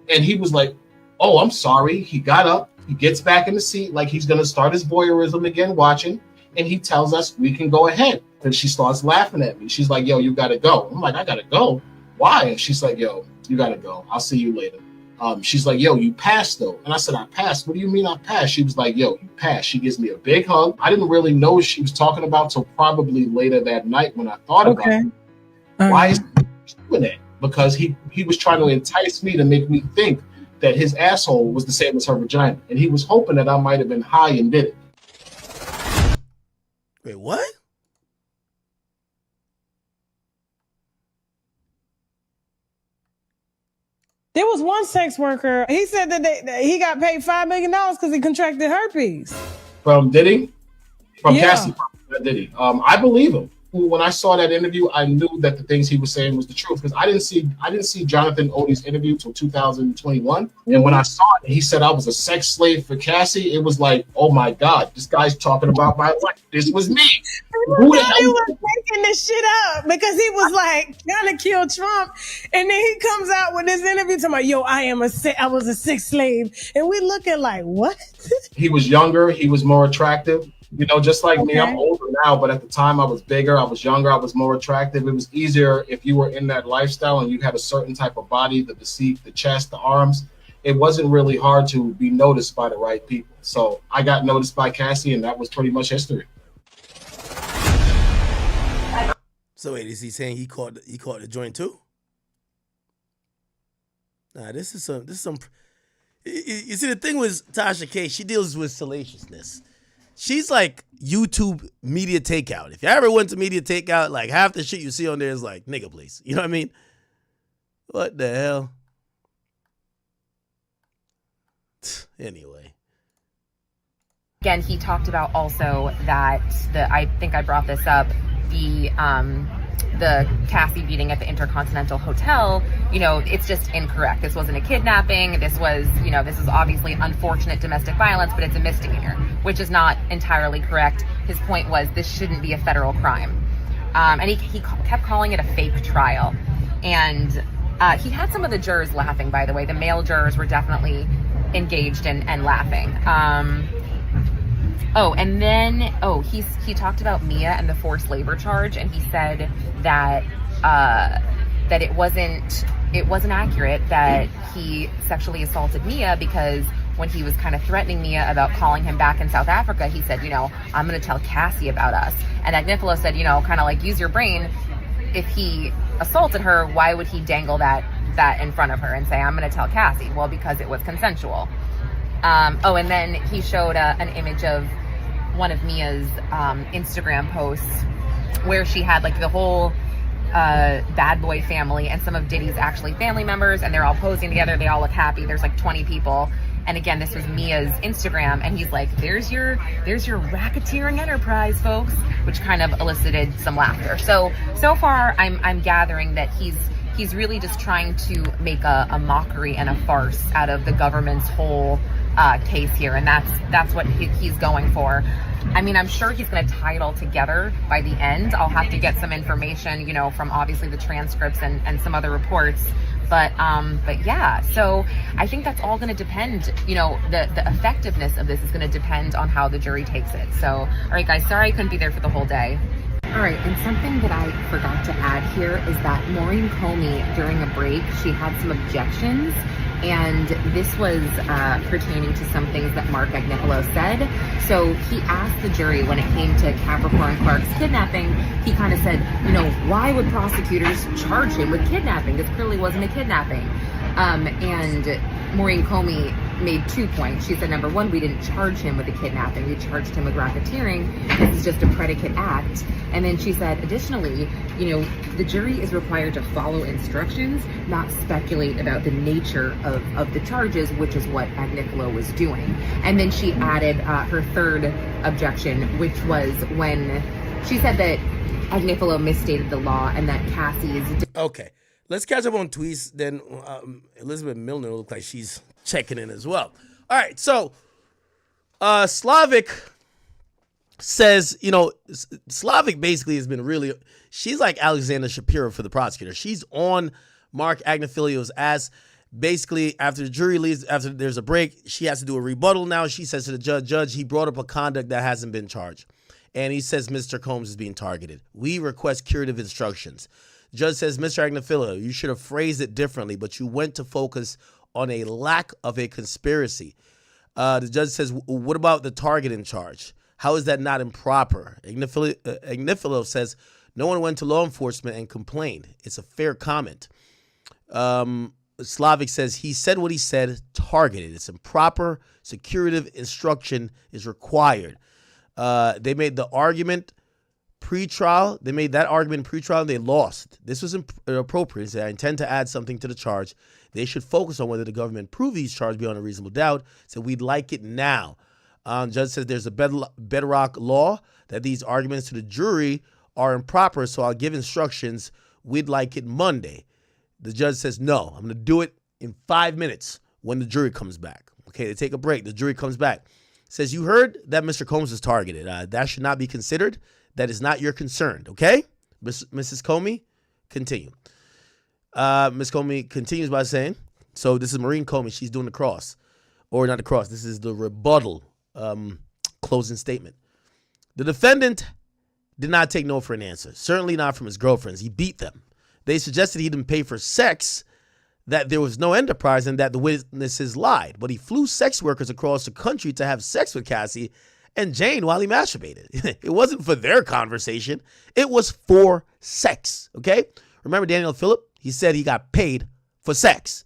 And he was like, oh, I'm sorry. He got up. He gets back in the seat like he's going to start his voyeurism again, watching. And he tells us we can go ahead. And she starts laughing at me. She's like, yo, you got to go. I'm like, I got to go? Why? And she's like, yo, you got to go. I'll see you later. She's like, yo, you passed though. And I said, I passed. What do you mean I passed? She was like, yo, you passed. She gives me a big hug. I didn't really know what she was talking about till probably later that night when I thought about it. Why is he doing that? Because he was trying to entice me to make me think that his asshole was the same as her vagina. And he was hoping that I might have been high and did it.
Wait, what?
There was one sex worker. He said that he got paid $5 million because he contracted herpes.
From Diddy? From
Yeah.
Cassie, from Diddy. I believe him. When I saw that interview, I knew that the things he was saying was the truth because I didn't see Jonathan Odie's interview till 2021. And when I saw it, he said I was a sex slave for Cassie. It was like, oh my God, this guy's talking about my life. This was me. Who the hell?
He was making this shit up because he was like trying to kill Trump, and then he comes out with this interview talking about, yo, I was a sex slave, and we looking like, what?
He was younger. He was more attractive. Just like me, I'm older now, but at the time I was bigger, I was younger, I was more attractive. It was easier if you were in that lifestyle and you had a certain type of body, the physique, the chest, the arms. It wasn't really hard to be noticed by the right people. So I got noticed by Cassie, and that was pretty much history.
So wait, is he saying he caught the joint too? Nah, this is some. You see, the thing with Tasha K, she deals with salaciousness. She's like YouTube media takeout. If you ever went to media takeout, like half the shit you see on there is like, nigga, please. You know what I mean? What the hell? Anyway.
Again, he talked about also that I think I brought this up, the Cassie beating at the Intercontinental Hotel, it's just incorrect. This wasn't a kidnapping. This was obviously unfortunate domestic violence, but it's a misdemeanor, which is not entirely correct. His point was this shouldn't be a federal crime. And he kept calling it a fake trial. And he had some of the jurors laughing, by the way. The male jurors were definitely engaged and laughing. And then he talked about Mia and the forced labor charge, and he said that that it wasn't accurate that he sexually assaulted Mia, because when he was kind of threatening Mia about calling him back in South Africa, he said, I'm going to tell Cassie about us. And Agnifilo said, kind of like, use your brain. If he assaulted her, why would he dangle that in front of her and say, I'm going to tell Cassie? Well, because it was consensual. And then he showed an image of one of Mia's Instagram posts where she had like the whole bad boy family and some of Diddy's actually family members, and they're all posing together. They all look happy. There's like 20 people. And again, this was Mia's Instagram, and he's like, there's your racketeering enterprise, folks, which kind of elicited some laughter. So far, I'm gathering that he's really just trying to make a mockery and a farce out of the government's whole case here, and that's what he's going for. I mean, I'm sure he's going to tie it all together by the end. I'll have to get some information, from obviously the transcripts and some other reports. But yeah, so I think that's all going to depend, the effectiveness of this is going to depend on how the jury takes it. So, all right, guys, sorry I couldn't be there for the whole day. All right, and something that I forgot to add here is that Maureen Comey, during a break, she had some objections, and this was pertaining to some things that Mark Agnifilo said. So he asked the jury when it came to Capricorn Clark's kidnapping, he kind of said, why would prosecutors charge him with kidnapping? This clearly wasn't a kidnapping. And Maureen Comey made 2 points. She said, number one, we didn't charge him with a kidnapping. We charged him with racketeering. This is just a predicate act. And then she said, additionally, the jury is required to follow instructions, not speculate about the nature of the charges, which is what Agnifilo was doing. And then she added her third objection, which was when she said that Agnifilo misstated the law and that Cassie is...
Okay, let's catch up on tweets. Then Elizabeth Milner looks like she's checking in as well. All right, so Slavic says, Slavic basically has been really, she's like Alexander Shapiro for the prosecutor. She's on Mark Agnefilo's ass. Basically, after the jury leaves, after there's a break, she has to do a rebuttal now. She says to the judge, he brought up a conduct that hasn't been charged. And he says Mr. Combs is being targeted. We request curative instructions. The judge says, Mr. Agnifilo, you should have phrased it differently, but you went to focus on a lack of a conspiracy. The judge says, what about the targeting charge? How is that not improper? Agnifilo says, no one went to law enforcement and complained. It's a fair comment. Slavic says, he said what he said, targeted. It's improper. Curative instruction is required. They made the argument pre-trial. They made that argument pre-trial and they lost. This was inappropriate. I intend to add something to the charge. They should focus on whether the government proved these charges beyond a reasonable doubt. So we'd like it now. Judge says there's a bedrock law that these arguments to the jury are improper, so I'll give instructions. We'd like it Monday. The judge says, no, I'm going to do it in 5 minutes when the jury comes back. Okay, they take a break. The jury comes back. Says, you heard that Mr. Combs is targeted. That should not be considered. That is not your concern, okay? Mrs. Comey, continue. Ms. Comey continues by saying, so this is Maureen Comey. She's doing the cross. Or not the cross. This is the rebuttal closing statement. The defendant did not take no for an answer. Certainly not from his girlfriends. He beat them. They suggested he didn't pay for sex, that there was no enterprise, and that the witnesses lied. But he flew sex workers across the country to have sex with Cassie and Jane while he masturbated. It wasn't for their conversation. It was for sex, okay? Remember Daniel Phillip? He said he got paid for sex.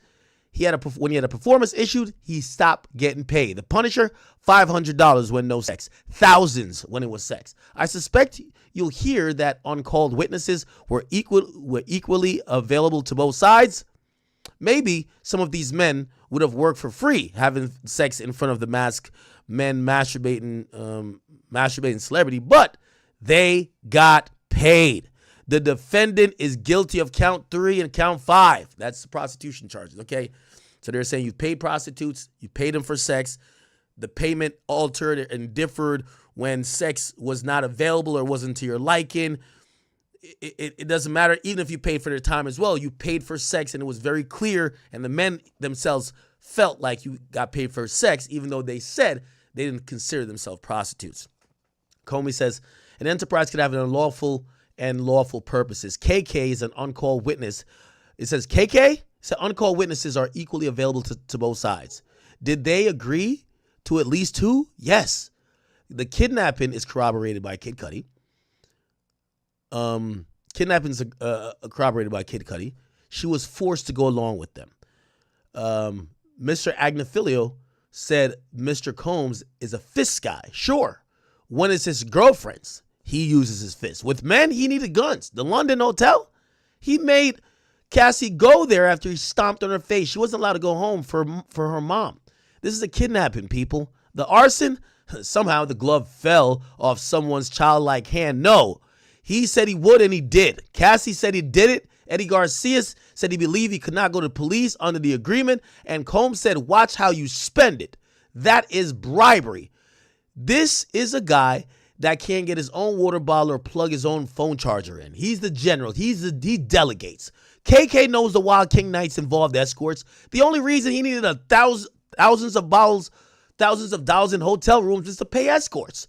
When he had a performance issued, he stopped getting paid. The Punisher, $500 when no sex. Thousands when it was sex. I suspect you'll hear that uncalled witnesses were equally available to both sides. Maybe some of these men would have worked for free having sex in front of the masked men masturbating celebrity, but they got paid. The defendant is guilty of count 3 and count 5. That's the prostitution charges, okay? So they're saying you paid prostitutes, you paid them for sex. The payment altered and differed when sex was not available or wasn't to your liking. It doesn't matter. Even if you paid for their time as well, you paid for sex and it was very clear, and the men themselves felt like you got paid for sex, even though they said they didn't consider themselves prostitutes. Comey says, an enterprise could have an unlawful and lawful purposes. KK is an uncalled witness It says KK said uncalled witnesses are equally available to both sides. Did they agree to at least 2? Yes. The kidnapping is corroborated by Kid Cudi. Kidnapping is corroborated by Kid Cudi. She was forced to go along with them. Mr. Agnifilio said Mr. Combs is a fist guy. Sure. When it's his girlfriends, he uses his fist. With men, he needed guns. The London Hotel, he made Cassie go there after he stomped on her face. She wasn't allowed to go home for her mom. This is a kidnapping, people. The arson, somehow the glove fell off someone's childlike hand. No, he said he would and he did. Cassie said he did it. Eddie Garcia said he believed he could not go to police under the agreement. And Combs said, watch how you spend it. That is bribery. This is a guy that can't get his own water bottle or plug his own phone charger in. He's the general. He delegates. KK knows the Wild King Knights involved escorts. The only reason he needed thousands of dollars in hotel rooms is to pay escorts.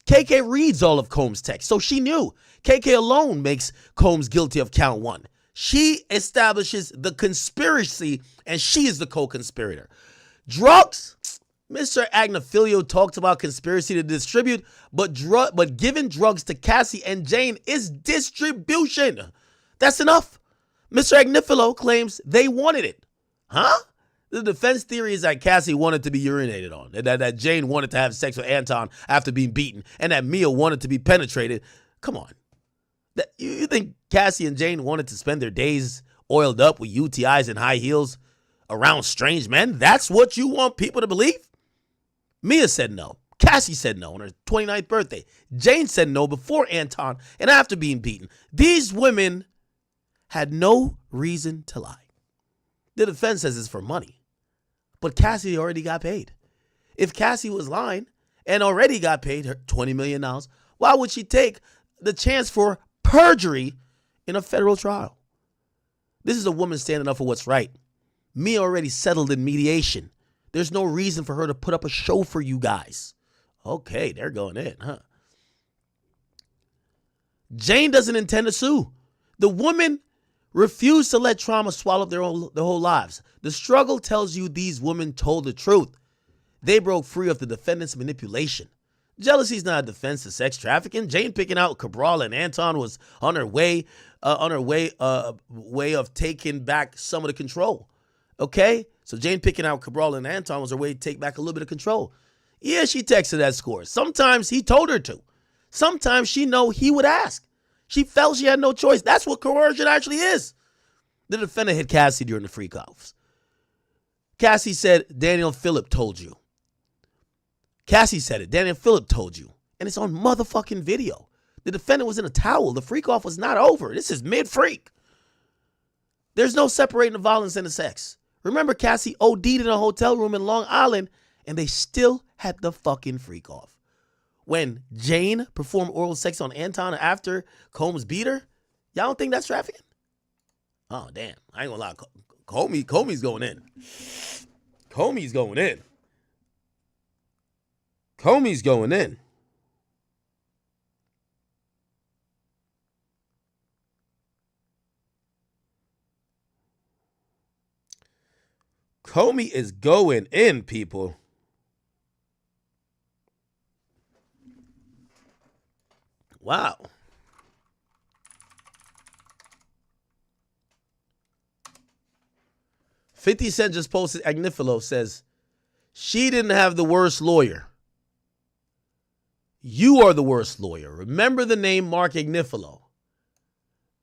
KK reads all of Combs' text, so she knew. KK alone makes Combs guilty of count 1. She establishes the conspiracy, and she is the co-conspirator. Drugs, Mr. Agnifilio talked about conspiracy to distribute, but giving drugs to Cassie and Jane is distribution. That's enough. Mr. Agnifilio claims they wanted it. Huh? The defense theory is that Cassie wanted to be urinated on, that Jane wanted to have sex with Anton after being beaten, and that Mia wanted to be penetrated. Come on. You think Cassie and Jane wanted to spend their days oiled up with UTIs and high heels around strange men? That's what you want people to believe? Mia said no. Cassie said no on her 29th birthday. Jane said no before Anton and after being beaten. These women had no reason to lie. The defense says it's for money, but Cassie already got paid. If Cassie was lying and already got paid her $20 million, why would she take the chance for perjury in a federal trial? This is a woman standing up for what's right. Mia already settled in mediation. There's no reason for her to put up a show for you guys. Okay, they're going in, huh? Jane doesn't intend to sue. The woman refused to let trauma swallow up their whole lives. The struggle tells you these women told the truth. They broke free of the defendant's manipulation. Jealousy is not a defense to sex trafficking. Jane picking out Cabral and Anton was on her way of taking back some of the control. Okay? So Jane picking out Cabral and Anton was her way to take back a little bit of control. Yeah, she texted that score. Sometimes he told her to. Sometimes she know he would ask. She felt she had no choice. That's what coercion actually is. The defendant hit Cassie during the freak offs. Cassie said, Daniel Phillip told you. Cassie said it. Daniel Phillip told you. And it's on motherfucking video. The defendant was in a towel. The freak off was not over. This is mid-freak. There's no separating the violence and the sex. Remember, Cassie OD'd in a hotel room in Long Island, and they still had the fucking freak off. When Jane performed oral sex on Anton after Combs beat her, y'all don't think that's trafficking? Oh, damn. I ain't gonna lie. Comey's going in. Comey's going in. Comey's going in. Comey is going in, people. Wow. $50 Cent just posted, Agnifilo says, she didn't have the worst lawyer. You are the worst lawyer. Remember the name Mark Agnifilo.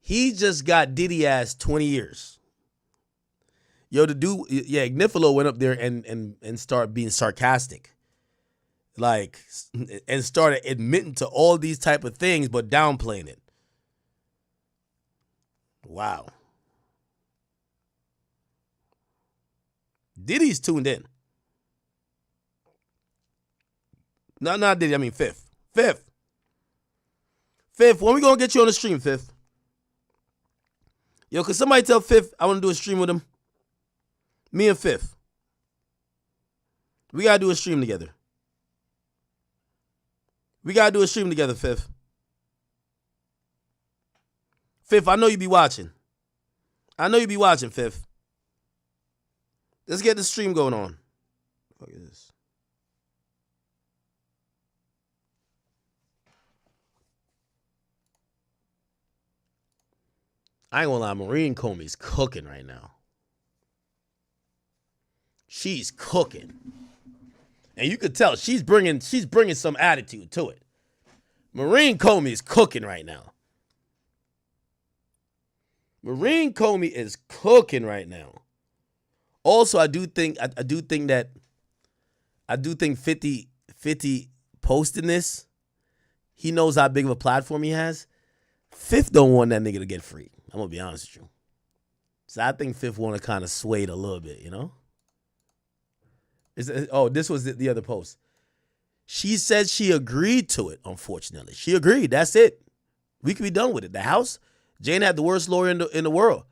He just got Diddy ass 20 years. Yo, the dude, yeah, Agnifilo went up there and started being sarcastic. Like, and started admitting to all these type of things, but downplaying it. Wow. Diddy's tuned in. No, not Diddy, I mean Fifth. Fifth, when we gonna get you on the stream, Fifth? Yo, could somebody tell Fifth I want to do a stream with him? Me and Fifth. We gotta do a stream together. Fifth. Fifth, I know you be watching. I know you be watching, Fifth. Let's get the stream going on. What the fuck is this? I ain't gonna lie, Maureen Comey's cooking right now. She's cooking. And you could tell she's bringing some attitude to it. Maureen Comey is cooking right now. Maureen Comey is cooking right now. Also, I do think 50 posting this. He knows how big of a platform he has. Fifth don't want that nigga to get free. I'm gonna be honest with you. So I think Fifth want to kind of sway it a little bit, you know? This was the other post. She said she agreed to it, unfortunately. She agreed. That's it. We could be done with it. The house, Jane had the worst lawyer in the world.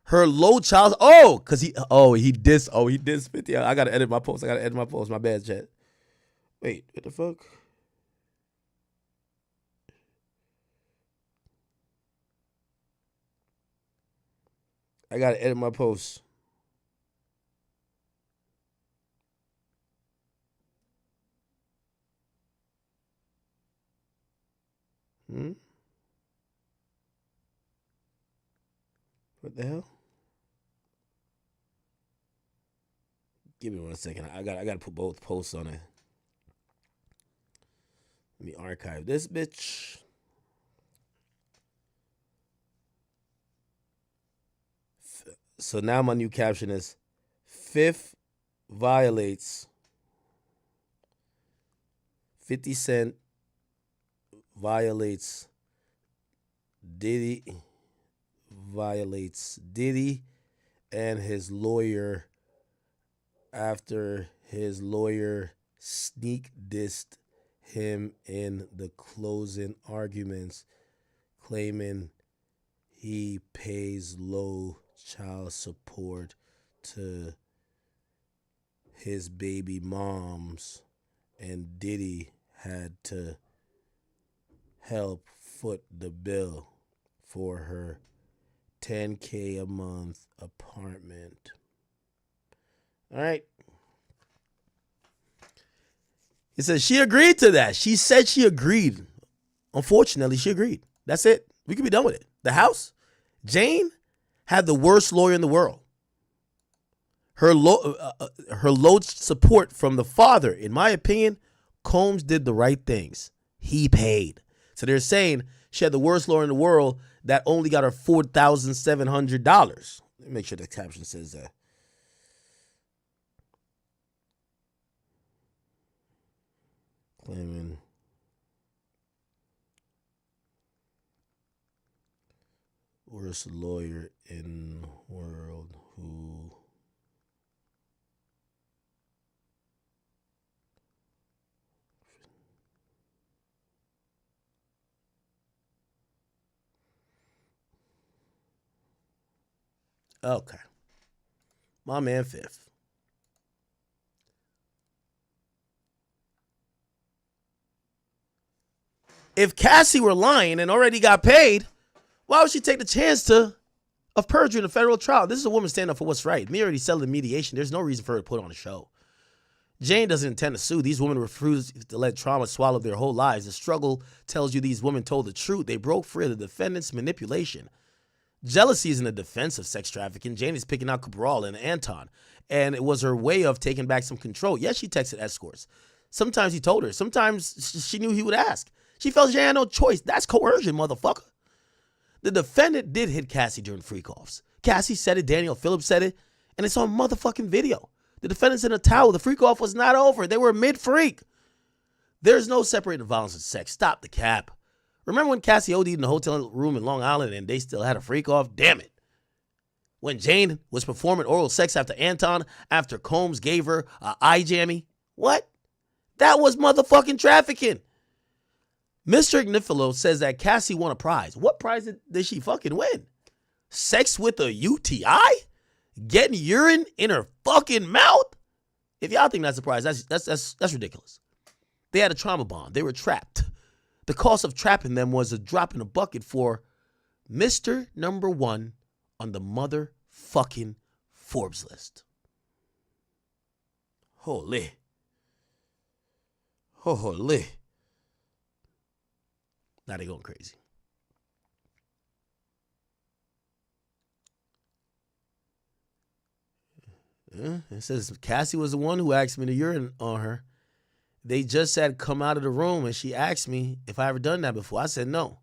Her low child, he dissed 50. I gotta edit my post. My bad, chat. Wait, what the fuck? I gotta edit my post. What the hell? Give me 1 second. I gotta put both posts on it. Let me archive this bitch. So now my new caption is Fifth violates 50 Cent violates Diddy and his lawyer after his lawyer sneak dissed him in the closing arguments, claiming he pays low child support to his baby moms, and Diddy had to help foot the bill for her $10K a month apartment. All right. It says she agreed to that. She said she agreed. Unfortunately, she agreed. That's it. We could be done with it. The house, Jane had the worst lawyer in the world. Her low support from the father, in my opinion, Combs did the right things. He paid. So they're saying she had the worst lawyer in the world that only got her $4,700. Let me make sure the caption says that. Claiming worst lawyer in the world who okay. My man Fifth. If Cassie were lying and already got paid, why would she take the chance of perjury in a federal trial? This is a woman standing up for what's right. Me already selling mediation. There's no reason for her to put on a show. Jane doesn't intend to sue. These women refuse to let trauma swallow their whole lives. The struggle tells you these women told the truth. They broke free of the defendant's manipulation. Jealousy isn't a defense of sex trafficking. Jane is picking out Cabral and Anton, and it was her way of taking back some control. Yes, she texted escorts. Sometimes he told her. Sometimes she knew he would ask. She felt she had no choice. That's coercion, motherfucker. The defendant did hit Cassie during freak-offs. Cassie said it, Daniel Phillips said it, and it's on motherfucking video. The defendant's in a towel. The freak-off was not over. They were mid-freak. There's no separating violence and sex. Stop the cap. Remember when Cassie OD'd in the hotel room in Long Island and they still had a freak-off? Damn it. When Jane was performing oral sex after Anton, after Combs gave her a eye jammy? What? That was motherfucking trafficking. Mr. Agnifilo says that Cassie won a prize. What prize did she fucking win? Sex with a UTI? Getting urine in her fucking mouth? If y'all think that's a prize, that's ridiculous. They had a trauma bond. They were trapped. The cost of trapping them was a drop in a bucket for Mr. Number One on the motherfucking Forbes list. Holy. Holy. Now they going crazy. It says Cassie was the one who asked me to urine on her. They just said come out of the room, and she asked me if I ever done that before. I said no.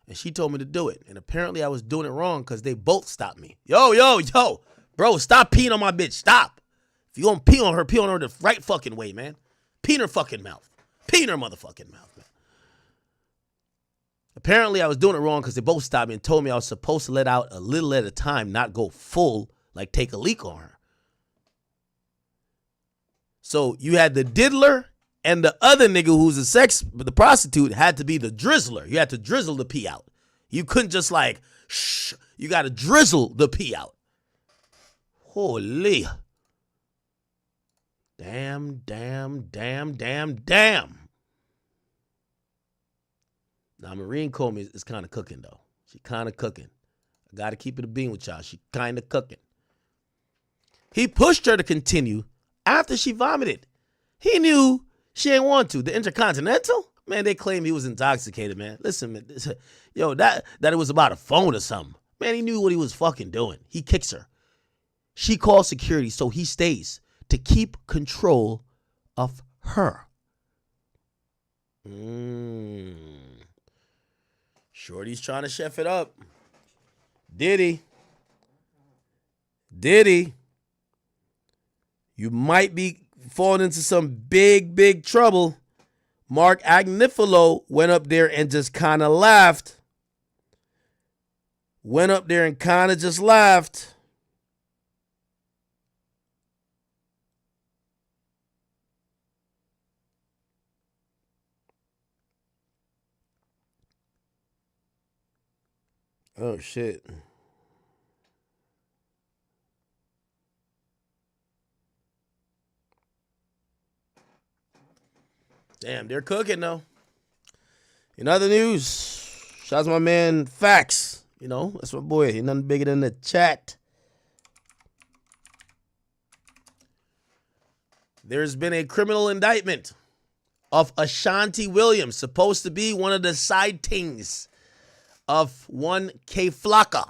And she told me to do it. And apparently I was doing it wrong because they both stopped me. Yo. Bro, stop peeing on my bitch. Stop. If you gonna pee on her the right fucking way, man. Pee in her fucking mouth. Pee in her motherfucking mouth, man. Apparently I was doing it wrong because they both stopped me and told me I was supposed to let out a little at a time, not go full, like take a leak on her. So you had the diddler and the other nigga who's the prostitute had to be the drizzler. You had to drizzle the pee out. You couldn't just like, shh. You got to drizzle the pee out. Holy. Damn. Now, Marine Comey is kind of cooking, though. She kind of cooking. I got to keep it a bean with y'all. She kind of cooking. He pushed her to continue after she vomited. He knew she ain't want to. The Intercontinental? Man, they claim he was intoxicated, man. Listen, man. That it was about a phone or something. Man, he knew what he was fucking doing. He kicks her. She calls security, so he stays to keep control of her. Shorty's trying to chef it up. Diddy. You might be falling into some big trouble. Mark Agnifilo went up there and just kind of laughed. Oh, shit. Damn, they're cooking, though. In other news, shout out to my man, Facts. You know, that's my boy. Ain't nothing bigger than the chat. There's been a criminal indictment of Ashanti Williams, supposed to be one of the sightings of one K Flocka.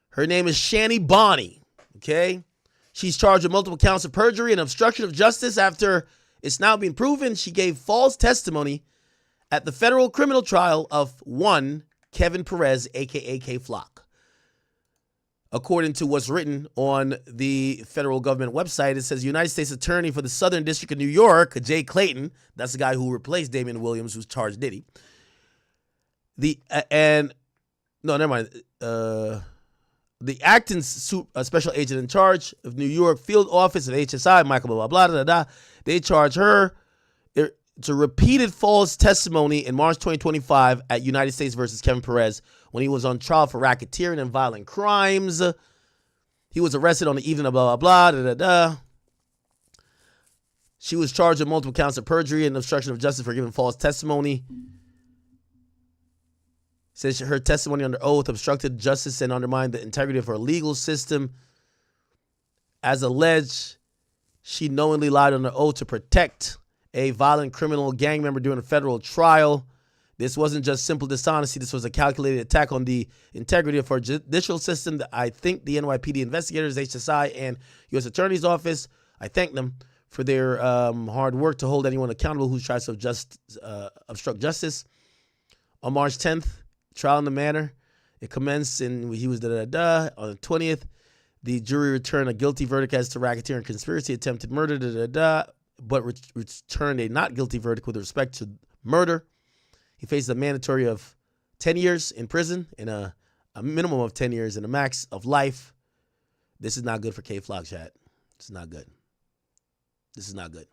Her name is Shani Bonnie, okay? She's charged with multiple counts of perjury and obstruction of justice after it's now been proven she gave false testimony at the federal criminal trial of one Kevin Perez, a.k.a. K Flock. According to what's written on the federal government website, it says United States Attorney for the Southern District of New York, Jay Clayton, that's the guy who replaced Damian Williams, who's charged Diddy. The acting special agent in charge of New York field office of HSI, Michael blah, blah, blah, they charge her to repeated false testimony in March 2025 at United States versus Kevin Perez when he was on trial for racketeering and violent crimes. He was arrested on the evening of blah, blah, blah, She was charged with multiple counts of perjury and obstruction of justice for giving false testimony. Says her testimony under oath obstructed justice and undermined the integrity of her legal system. As alleged, she knowingly lied under oath to protect a violent criminal gang member during a federal trial. This wasn't just simple dishonesty. This was a calculated attack on the integrity of our judicial system. I think the NYPD investigators, HSI, and U.S. Attorney's Office, I thank them for their hard work to hold anyone accountable who tries to obstruct justice. On March 10th, trial in the manner. It commenced and he was On the 20th, the jury returned a guilty verdict as to racketeering, conspiracy, attempted murder, but returned a not guilty verdict with respect to murder. He faces a mandatory of 10 years in prison and a minimum of 10 years and a max of life. This is not good for K Flock, chat. This is not good. This is not good.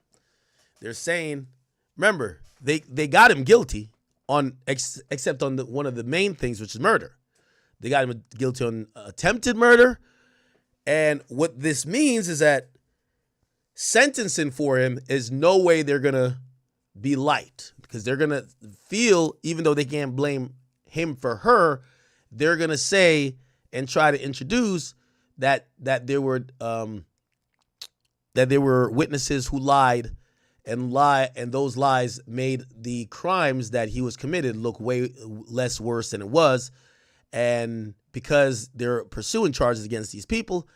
They're saying, remember, they got him guilty except on one of the main things, which is murder. They got him guilty on attempted murder. And what this means is that sentencing for him is no way they're going to be light, because they're going to feel, even though they can't blame him for her, they're going to say and try to introduce that there were witnesses who lied, and those lies made the crimes that he was committed look way less worse than it was. And because they're pursuing charges against these people,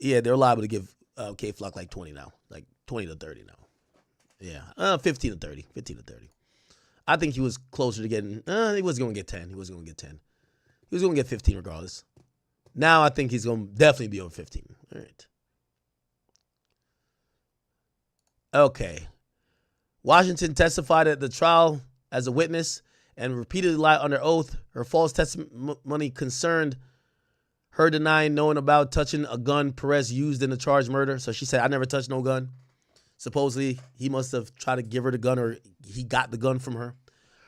yeah, they're liable to give K Flock like 20 now, like 20 to 30 now. Yeah, 15 to 30, 15 to 30. I think he was closer to getting, he wasn't going to get 10. He wasn't going to get 10. He was going to get 15 regardless. Now I think he's going to definitely be over 15. All right. Okay. Washington testified at the trial as a witness and repeatedly lied under oath. Her false testimony concerned her denying knowing about touching a gun Perez used in the charged murder. So she said, I never touched no gun. Supposedly, he must have tried to give her the gun, or he got the gun from her.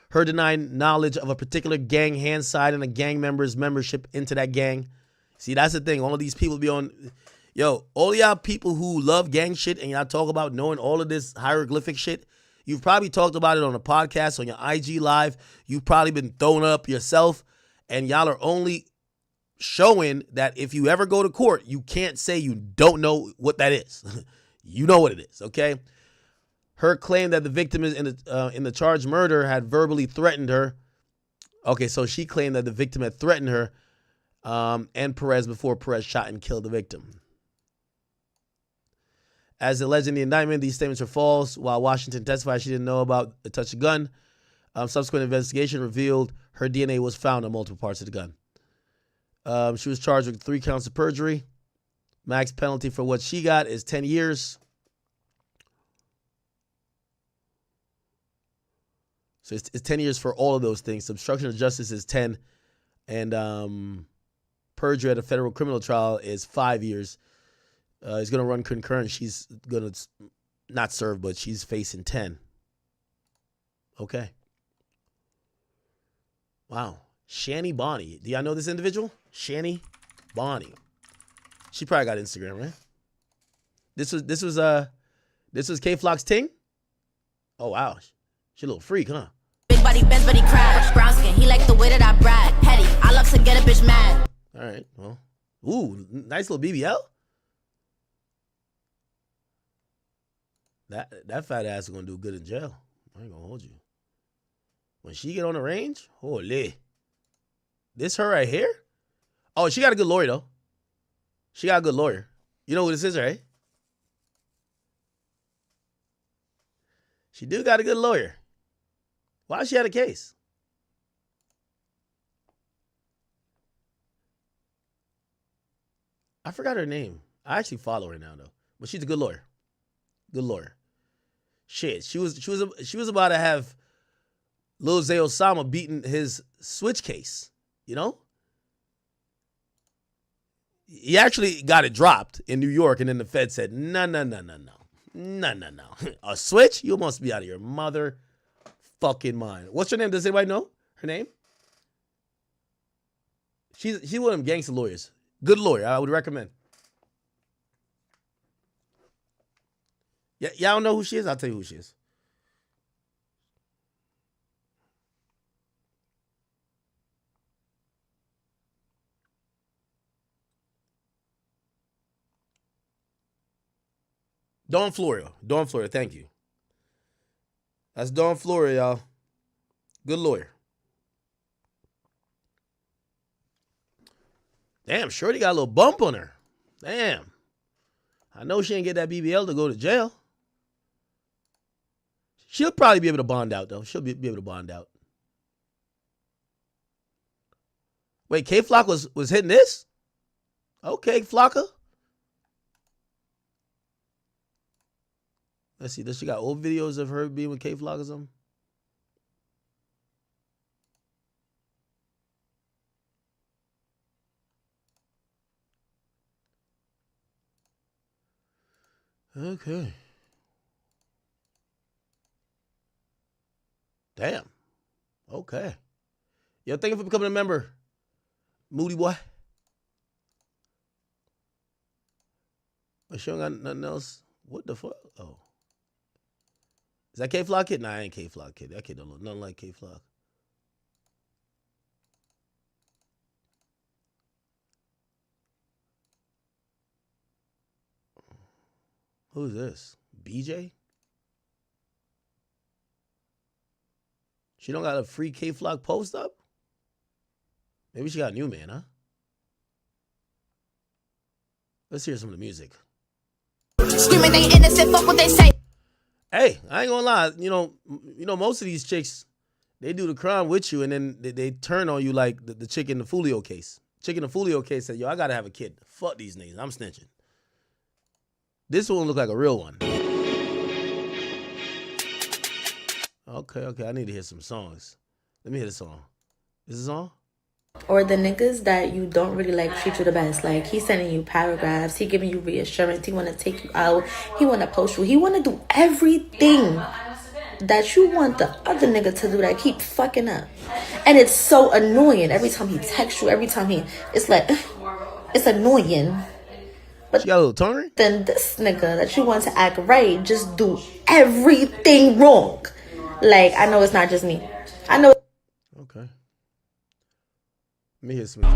Her denying knowledge of a particular gang hand side and a gang member's membership into that gang. See, that's the thing. All of these people be on... Yo, all y'all people who love gang shit and y'all talk about knowing all of this hieroglyphic shit, you've probably talked about it on a podcast, on your IG Live. You've probably been throwing up yourself, and y'all are only showing that if you ever go to court, you can't say you don't know what that is. You know what it is, okay? Her claim that the victim is in the charged murder had verbally threatened her. Okay, so she claimed that the victim had threatened her and Perez before Perez shot and killed the victim. As alleged in the indictment, these statements are false. While Washington testified she didn't know about the touch of gun, subsequent investigation revealed her DNA was found on multiple parts of the gun. She was charged with 3 counts of perjury. Max penalty for what she got is 10 years. So it's 10 years for all of those things. Obstruction of justice is 10. And perjury at a federal criminal trial is 5 years. He's going to run concurrent. She's going to not serve, but she's facing 10. Okay. Wow. Shani Bonnie. Do y'all know this individual? Shani Bonnie. She probably got Instagram, right? This was K Flock's ting? Oh wow. She a little freak, huh?
Big body, best buddy crash. Brown skin, he like the way that I brag. Petty, I love to get a bitch mad.
All right, well. Ooh, nice little BBL. That fat ass is gonna do good in jail. I ain't gonna hold you. When she get on the range, holy. This her right here? Oh, she got a good lawyer though. She got a good lawyer. You know who this is, right? She do got a good lawyer. Why she had a case? I forgot her name. I actually follow her now though, but she's a good lawyer. Good lawyer. Shit, she was about to have Lil Zay Osama beating his switch case. You know. He actually got it dropped in New York, and then the Fed said, no. A switch? You must be out of your mother fucking mind. What's her name? Does anybody know her name? She's one of them gangster lawyers. Good lawyer. I would recommend. Yeah, y'all don't know who she is? I'll tell you who she is. Dawn Florio. Dawn Florio, thank you. That's Dawn Florio, y'all. Good lawyer. Damn, Shorty got a little bump on her. Damn. I know she ain't get that BBL to go to jail. She'll probably be able to bond out, though. She'll be able to bond out. Wait, K Flock was hitting this? Okay, Flocka. Let's see. Does she got old videos of her being with K Flock or something? Okay. Damn. Okay. Yo, thank you for becoming a member, Moody boy. But she don't got nothing else. What the fuck? Oh. Is that K Flock kid? Nah, I ain't K Flock kid. That kid don't look nothing like K Flock. Who's this? BJ? She don't got a free K-Flock post up? Maybe she got a new man, huh? Let's hear some of the music.
Screaming they innocent, fuck what they say.
Hey, I ain't gonna lie. You know, most of these chicks, they do the crime with you, and then they turn on you like the chick in the Fulio case. Chick in the Fulio case said, yo, I gotta have a kid. Fuck these niggas. I'm snitching. This one look like a real one. Okay. I need to hear some songs. Let me hear the song. Is this on?
Or the niggas that you don't really like treat you the best. Like, he's sending you paragraphs. He giving you reassurance. He want to take you out. He want to post you. He want to do everything that you want the other nigga to do that keep fucking up. And it's so annoying. Every time he texts you, every time it's like, it's annoying. But
you got a little tongue?
Then this nigga that you want to act right just do everything wrong. Like, I know it's not just me. I know.
Okay. Let me hear some. Yo,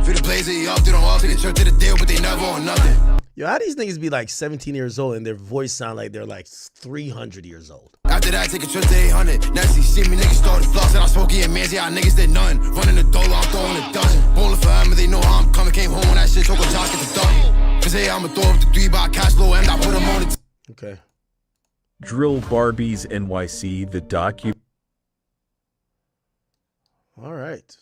how these niggas be like 17 years old and their voice sound like they're like 300 years old?
After that, take a trip to 800. Next you see me, niggas started flossing. I smoke it, man, y'all niggas did none. Running the dollar, I'm throwing a dozen. Bowling for them, they know how I'm coming. Came home when that shit, choco jock at the done. Cause hey, I'ma throw up the 3 by cash flow and I put them on the
Okay.
Drill Barbies NYC, the docu.
All right.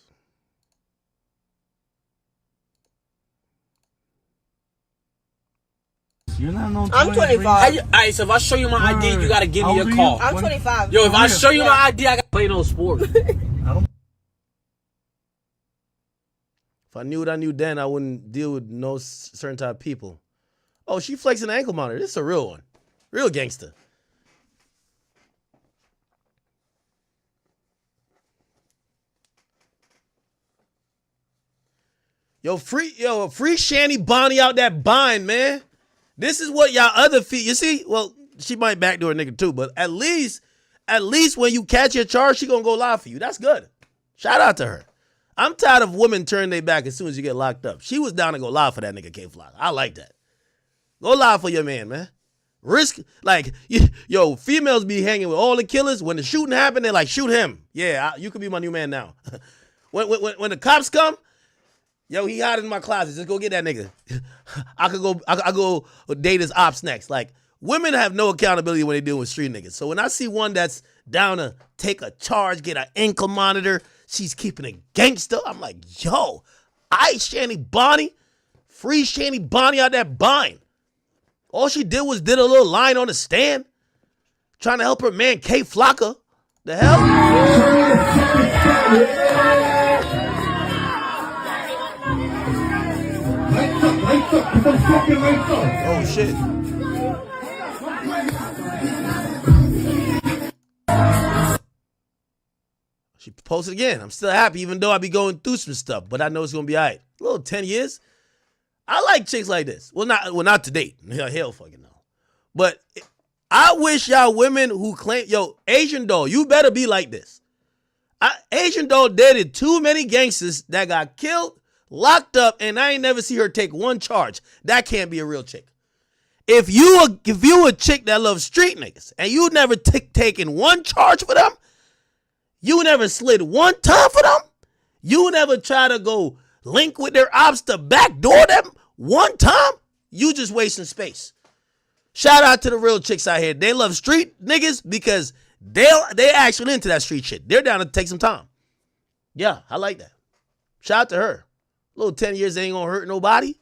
You're not no
I'm 25. Alright, so if I show you my ID, you gotta give me a call.
I'm 25.
Yo, if I show you my ID, I gotta play no sport.
If I knew what I knew then, I wouldn't deal with no certain type of people. Oh, she flexing an ankle monitor. This is a real one. Real gangster. Yo, free Shanny Bonnie out that bind, man. This is what y'all other feet. You see? Well, she might backdoor a nigga too, but at least when you catch your charge, she gonna go lie for you. That's good. Shout out to her. I'm tired of women turning their back as soon as you get locked up. She was down to go lie for that nigga K-Flock. I like that. Go lie for your man, man. Risk, like, yo, females be hanging with all the killers. When the shooting happened, they're like, shoot him. Yeah, you could be my new man now. when the cops come, yo, he hiding in my closet. Just go get that nigga. I go date his ops next. Like, women have no accountability when they deal with street niggas. So when I see one that's down to take a charge, get an ankle monitor, she's keeping it gangster, I'm like, yo, Shanny Bonnie, free Shanny Bonnie out that bind. All she did was did a little line on the stand, trying to help her man K-Flocka. The hell? Oh shit. She posted again. I'm still happy even though I be going through some stuff, but I know it's gonna be all right. A little 10 years. I like chicks like this. Well, not to date. Hell fucking no. But I wish y'all women who claim, yo, Asian doll, you better be like this. Asian doll dated too many gangsters that got killed, locked up, and I ain't never see her take one charge. That can't be a real chick. If you a chick that loves street niggas and you never taken one charge for them, you never slid one time for them, you never try to go link with their ops to backdoor them one time, you just wasting space. Shout out to the real chicks out here. They love street niggas because they actually into that street shit. They're down to take some time. Yeah, I like that. Shout out to her. A little 10 years ain't gonna hurt nobody.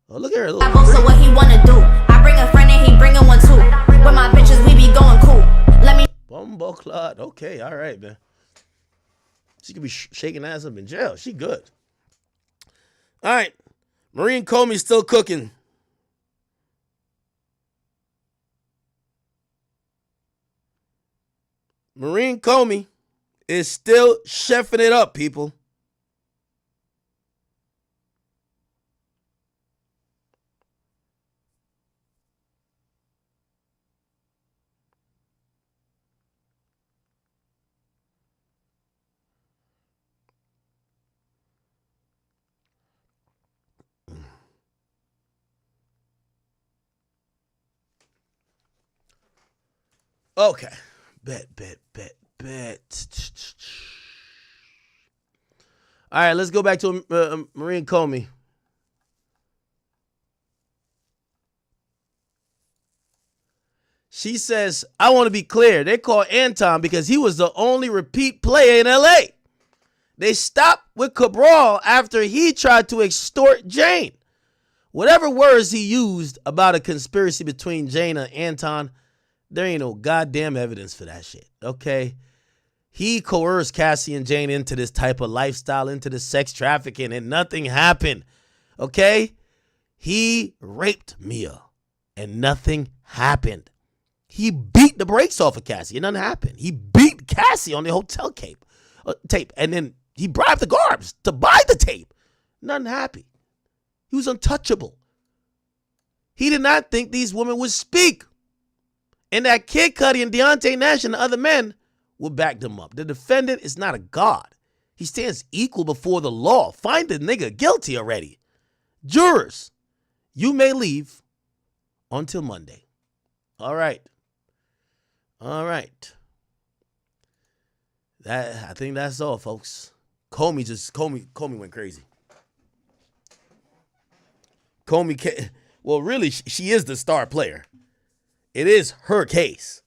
Oh, look at her.
So what he wanna do? I bring a friend and he bringing one too. With my bitches, we be going cool. Let me.
Bumbo clot. Okay, all right, man. She could be shaking ass up in jail. She good. All right. Marine Comey's still cooking. Marine Comey is still chefing it up, people. Okay. Bet. All right, let's go back to Maureen Comey. She says, I want to be clear. They called Anton because he was the only repeat player in L.A. They stopped with Cabral after he tried to extort Jane. Whatever words he used about a conspiracy between Jane and Anton, there ain't no goddamn evidence for that shit, okay? He coerced Cassie and Jane into this type of lifestyle, into the sex trafficking, and nothing happened, okay? He raped Mia, and nothing happened. He beat the brakes off of Cassie, and nothing happened. He beat Cassie on the hotel tape, and then he bribed the guards to buy the tape. Nothing happened. He was untouchable. He did not think these women would speak, and that Kid Cudi and Deontay Nash and the other men will back them up. The defendant is not a god. He stands equal before the law. Find the nigga guilty already. Jurors, you may leave until Monday. All right. I think that's all, folks. Comey went crazy. Well, really, she is the star player. It is her case.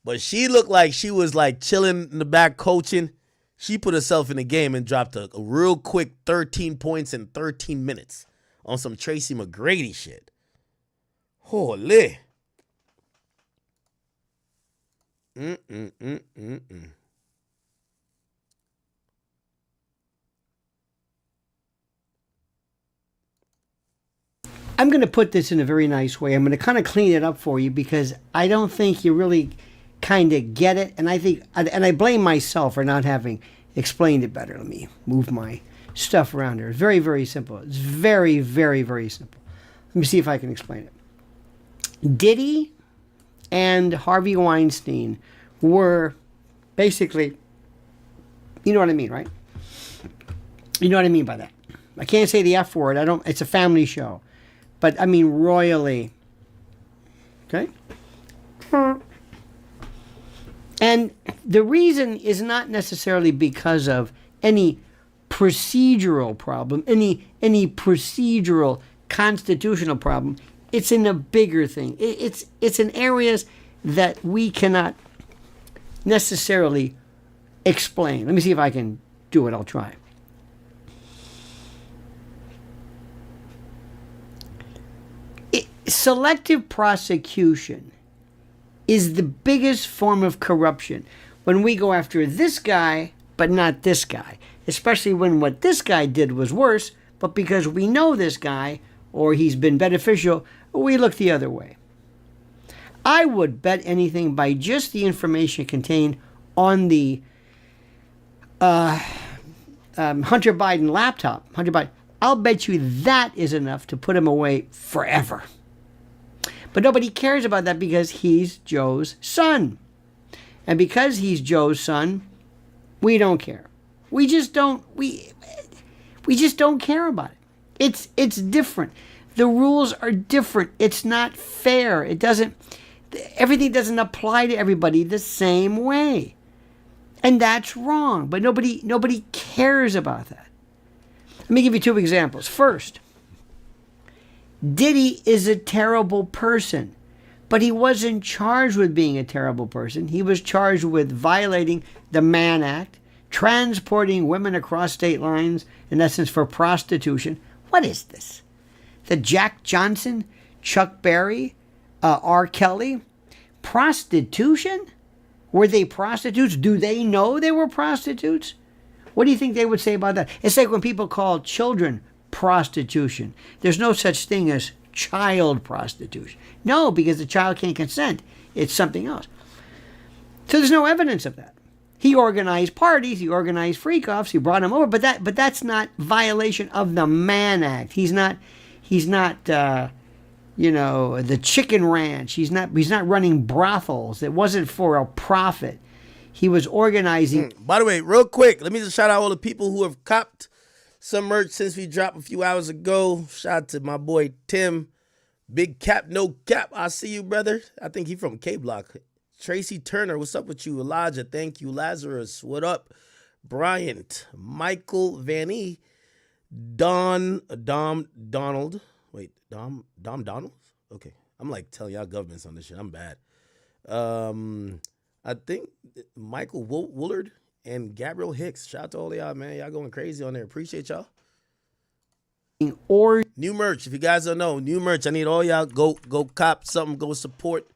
But she looked like she was like chilling in the back coaching. She put herself in the game and dropped a real quick 13 points in 13 minutes on some Tracy McGrady shit. Holy.
I'm going to put this in a very nice way. I'm going to kind of clean it up for you because I don't think you really kind of get it. And I blame myself for not having explained it better. Let me move my stuff around here. It's very, very simple. It's very, very, very simple. Let me see if I can explain it. Diddy and Harvey Weinstein were basically, you know what I mean, right? You know what I mean by that. I can't say the F word. It's a family show. But I mean royally. Okay? And the reason is not necessarily because of any procedural problem, any procedural constitutional problem. It's in a bigger thing. It's in areas that we cannot necessarily explain. Let me see if I can do it. I'll try. Selective prosecution is the biggest form of corruption when we go after this guy but not this guy, especially when what this guy did was worse, but because we know this guy or he's been beneficial, we look the other way. I would bet anything by just the information contained on the Hunter Biden laptop. I'll bet you that is enough to put him away forever. But nobody cares about that because he's Joe's son. And because he's Joe's son, we don't care. We just don't care about it. It's different. The rules are different. It's not fair. Everything doesn't apply to everybody the same way. And that's wrong. But nobody cares about that. Let me give you two examples. First, Diddy is a terrible person, but he wasn't charged with being a terrible person. He was charged with violating the Mann Act, transporting women across state lines, in essence, for prostitution. What is this? The Jack Johnson, Chuck Berry, R. Kelly? Prostitution? Were they prostitutes? Do they know they were prostitutes? What do you think they would say about that? It's like when people call children prostitution. There's no such thing as child prostitution. No, because the child can't consent. It's something else. So there's no evidence of that. He organized parties, he organized freak-offs, he brought them over, but that's not violation of the Mann Act. He's not the Chicken Ranch. He's not running brothels. It wasn't for a profit. He was organizing.
By the way, real quick, let me just shout out all the people who have copped some merch since we dropped a few hours ago. Shout out to my boy Tim. Big cap, no cap. I see you, brother. I think he from K Block. Tracy Turner, what's up with you? Elijah, thank you. Lazarus, what up? Bryant, Michael Vanny, Dom Donald. Wait, Dom Donald? Okay. I'm like telling y'all governments on this shit. I'm bad. I think Michael Woolard and Gabriel Hicks. Shout out to all of y'all, man. Y'all going crazy on there. Appreciate y'all.
Or
new merch. If you guys don't know, new merch. I need all y'all go cop something. Go support.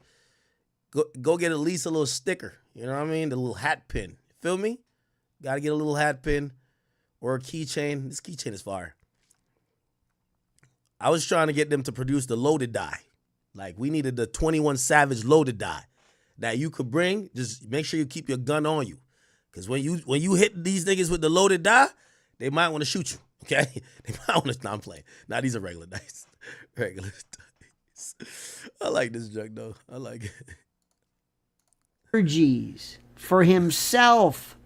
Go get at least a little sticker. You know what I mean? The little hat pin. Feel me? Got to get a little hat pin or a keychain. This keychain is fire. I was trying to get them to produce the loaded die. Like, we needed the 21 Savage loaded die that you could bring. Just make sure you keep your gun on you. Because when you hit these niggas with the loaded die, they might want to shoot you. Okay? They might want to. No, I'm playing. Nah, these are regular dice. Regular dice. I like this joke, though. I like it.
Energies for himself.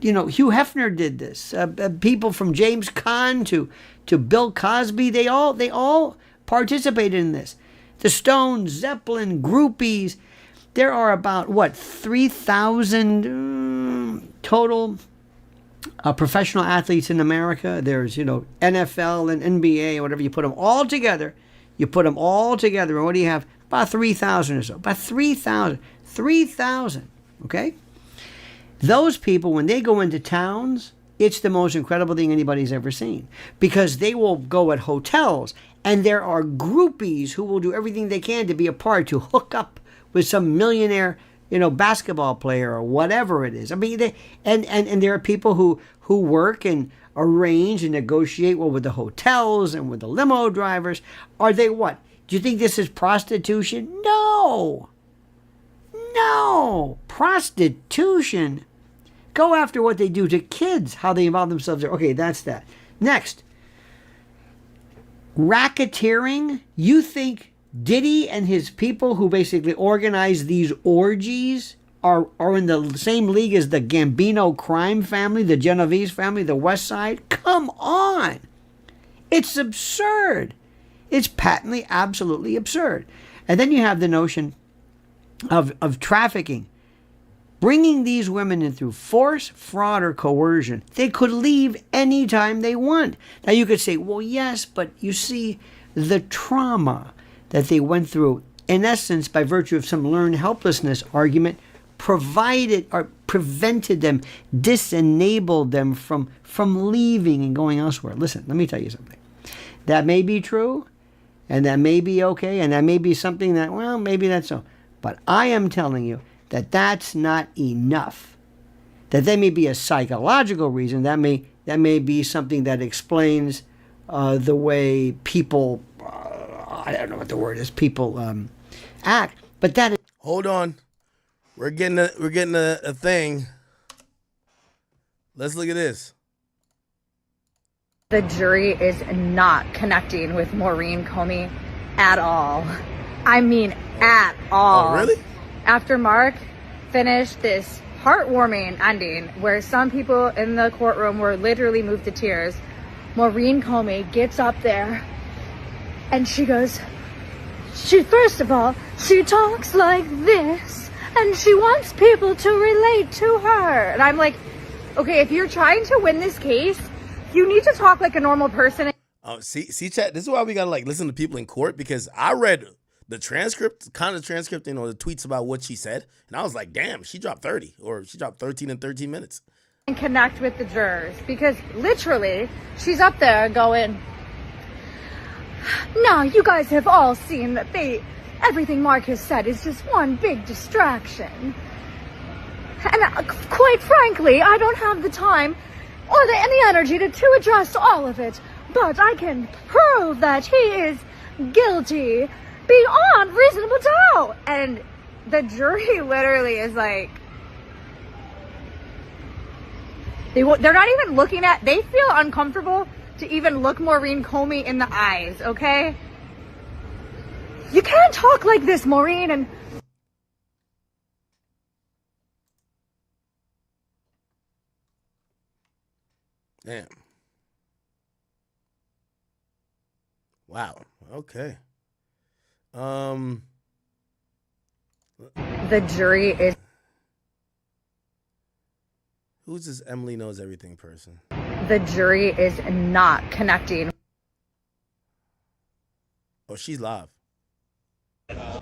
Hugh Hefner did this. People from James Caan to Bill Cosby, they all participated in this. The Stones, Zeppelin, groupies. There are about 3,000 total professional athletes in America. There's NFL and NBA, whatever. You put them all together. And what do you have? About 3,000 or so. About 3,000. 3,000. Okay. Those people, when they go into towns, it's the most incredible thing anybody's ever seen, because they will go at hotels and there are groupies who will do everything they can to be a part, to hook up with some millionaire, basketball player or whatever it is. I mean, and there are people who work and arrange and negotiate with the hotels and with the limo drivers. Are they what? Do you think this is prostitution? No. Prostitution. Go after what they do to kids, how they involve themselves there. Okay, that's that. Next. Racketeering. You think Diddy and his people who basically organize these orgies are in the same league as the Gambino crime family, the Genovese family, the West Side? Come on. It's absurd. It's patently, absolutely absurd. And then you have the notion of trafficking. Bringing these women in through force, fraud, or coercion. They could leave anytime they want. Now you could say, well, yes, but you see the trauma that they went through, in essence, by virtue of some learned helplessness argument, prevented them, disenabled them from leaving and going elsewhere. Listen, let me tell you something. That may be true, and that may be okay, and that may be something that, well, maybe that's so. But I am telling you that that's not enough. That there may be a psychological reason. That may be something that explains the way people, I don't know what the word is, people act. But that is.
Hold on. We're getting a thing. Let's look at this.
The jury is not connecting with Maureen Comey at all. I mean, at all.
Oh, really?
After Mark finished this heartwarming ending where some people in the courtroom were literally moved to tears, Maureen Comey gets up there and she goes, first of all, she talks like this and she wants people to relate to her. And I'm like, okay, if you're trying to win this case, you need to talk like a normal person.
See, chat, this is why we gotta listen to people in court, because I read the transcript, the tweets about what she said, and I was like, damn, she dropped 30, or she dropped 13 in 13 minutes.
And connect with the jurors, because literally, she's up there going, now you guys have all seen that everything Mark has said is just one big distraction. And quite frankly, I don't have the time or the energy to address all of it, but I can prove that he is guilty beyond reasonable doubt. And the jury literally is like, they're not even looking at, they feel uncomfortable to even look Maureen Comey in the eyes, okay? You can't talk like this, Maureen, and
damn. Wow. Okay.
The jury is
Who's this Emily Knows Everything person?
the jury is not connecting.
Oh, she's live.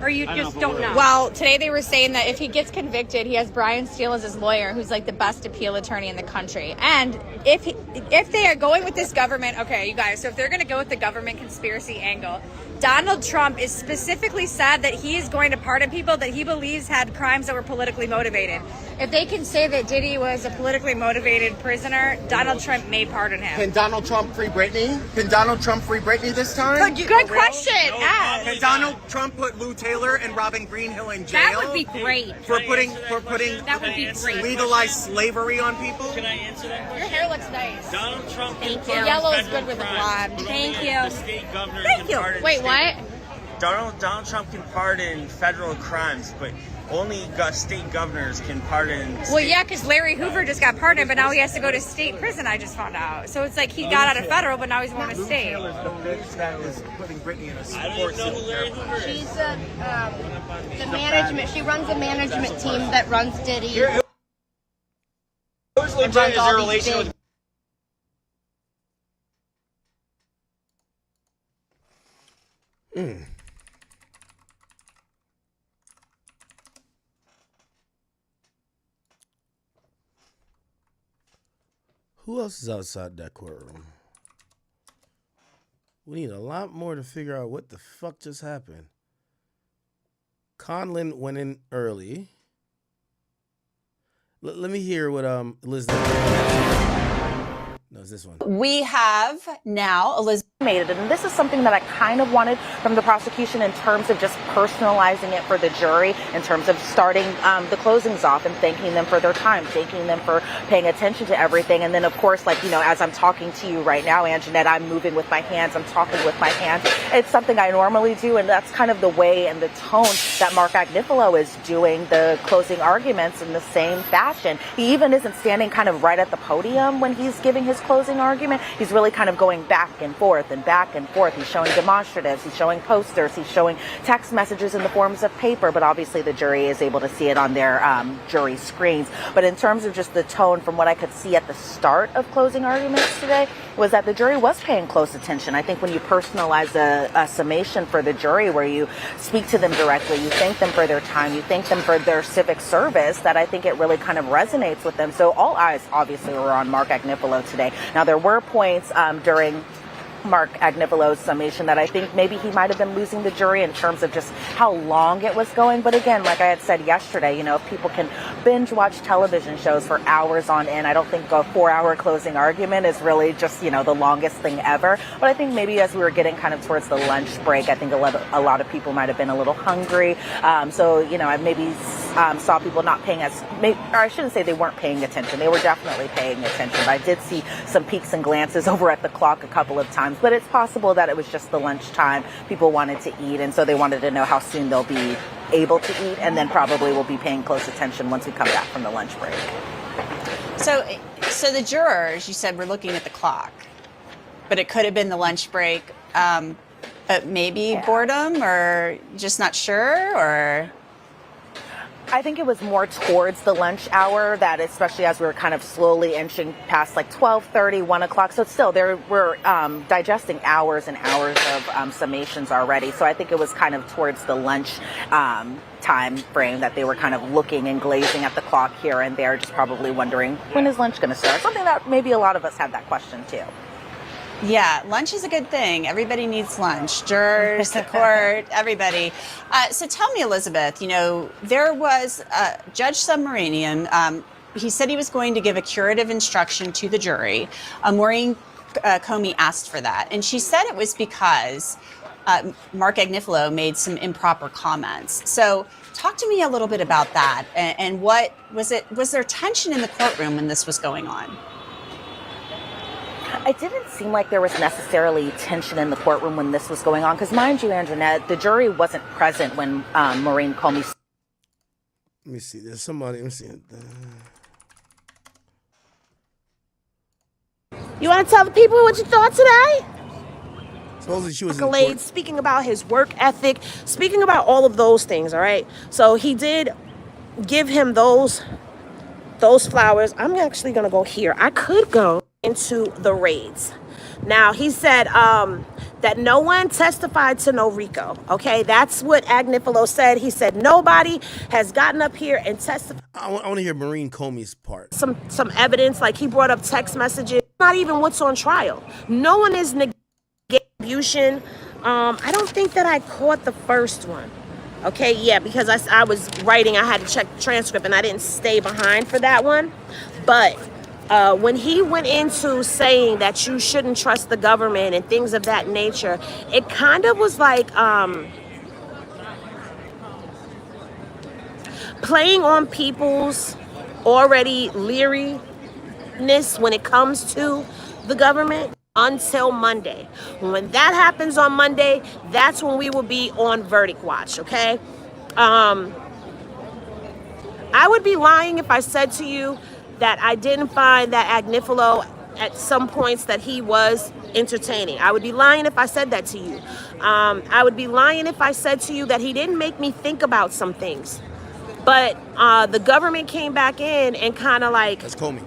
Or you just don't know?
Well, today they were saying that if he gets convicted, he has Brian Steele as his lawyer, who's like the best appeal attorney in the country. And if they are going with this government, okay, you guys, so if they're going to go with the government conspiracy angle, Donald Trump is specifically said that he is going to pardon people that he believes had crimes that were politically motivated. If they can say that Diddy was a politically motivated prisoner, Donald Trump may pardon him.
Can Donald Trump free Britney? Can Donald Trump free Britney this time?
Good question. Ask.
Can Donald Trump put Lou Taylor and Robin Greenhill in jail?
That would be great.
For putting
That would be great.
legalized slavery on people?
Can I answer that question?
Your hair looks nice.
Donald Trump
Thank
can
you.
pardon
Yellow is
federal
good with the
crimes,
blonde.
but
Thank
only
you.
the state governors
Thank
can
you.
pardon
Wait,
state-
what?
Donald Trump can pardon federal crimes, but only state governors can pardon.
Well, yeah, because Larry Hoover just got pardoned, but now he has to go to state prison, I just found out. So it's like he got out of federal, but now he's going to state.
Taylor's the bitch that is putting Britney in a
I don't even know who Larry Hoover is.
She's the management. She runs the management team that runs Diddy.
Who's legit is your relation with
Who else is outside that courtroom? We need a lot more to figure out what the fuck just happened. Conlon went in early. Let me hear what Elizabeth. No, it's this one.
We have now Elizabeth made it, and this is something that I kind of wanted from the prosecution in terms of just personalizing it for the jury, in terms of starting the closings off and thanking them for their time, thanking them for paying attention to everything. And then, of course, like, you know, as I'm talking to you right now, Anjanette, I'm moving with my hands, I'm talking with my hands. It's something I normally do, and that's kind of the way and the tone that Mark Agnifilo is doing the closing arguments in the same fashion. He even isn't standing kind of right at the podium when he's giving his closing argument. He's really kind of going back and forth and back and forth. He's showing demonstratives, he's showing posters, he's showing text messages in the forms of paper, but obviously the jury is able to see it on their jury screens. But in terms of just the tone, from what I could see at the start of closing arguments today, was that the jury was paying close attention. I think when you personalize a summation for the jury, where you speak to them directly, you thank them for their time, you thank them for their civic service, that I think it really kind of resonates with them. So all eyes obviously were on Mark Agnifilo today. Now, there were points during Mark Agnifilo's summation that I think maybe he might have been losing the jury in terms of just how long it was going. But again, like I had said yesterday, you know, if people can binge watch television shows for hours on end, I don't think a 4-hour closing argument is really just, you know, the longest thing ever. But I think maybe as we were getting kind of towards the lunch break, I think a lot of people might have been a little hungry. So, you know, I maybe saw people not paying or I shouldn't say they weren't paying attention. They were definitely paying attention. But I did see some peeks and glances over at the clock a couple of times. But it's possible that it was just the lunchtime. People wanted to eat, and so they wanted to know how soon they'll be able to eat, and then probably will be paying close attention once we come back from the lunch break. So the jurors, you said, were looking at the clock, but it could have been the lunch break, but maybe boredom or just not sure, or... I think it was more towards the lunch hour, that especially as we were kind of slowly inching past like 12:30, 1 o'clock. So it's still, we're digesting hours and hours of summations already. So I think it was kind of towards the lunch time frame that they were kind of looking and glazing at the clock here and there, just probably wondering, when is lunch going to start? Something that maybe a lot of us had that question too. Yeah, lunch is a good thing. Everybody needs lunch. Jurors, the court, everybody. So tell me, Elizabeth, you know, there was Judge Submarinian. He said he was going to give a curative instruction to the jury. Maureen Comey asked for that. And she said it was because Mark Agnifilo made some improper comments. So talk to me a little bit about that. And what was it? Was there tension in the courtroom when this was going on? It didn't seem like there was necessarily tension in the courtroom when this was going on, because mind you, Anjanette, the jury wasn't present when Maureen Comey...
Let me see. There's somebody. Let me see.
You want to tell the people what you thought today?
Supposedly she was
accolades, speaking about his work ethic, speaking about all of those things, all right? So he did give him those flowers. I'm actually going to go here. I could go into the raids. Now, he said that no one testified to no RICO, okay? That's what Agnifilo said. He said nobody has gotten up here and testified.
I want to hear Maureen Comey's part.
Some evidence, like he brought up text messages, not even what's on trial. No one is negating attribution. I don't think that I caught the first one. Okay, yeah, because I was writing, I had to check the transcript and I didn't stay behind for that one. But when he went into saying that you shouldn't trust the government and things of that nature, it kind of was like playing on people's already leeriness when it comes to the government until Monday. When that happens on Monday, that's when we will be on verdict watch, okay? I would be lying if I said to you that I didn't find that Agnifilo at some points that he was entertaining. I would be lying if I said that to you. I would be lying if I said to you that he didn't make me think about some things. But the government came back in and kind of like...
That's Comey.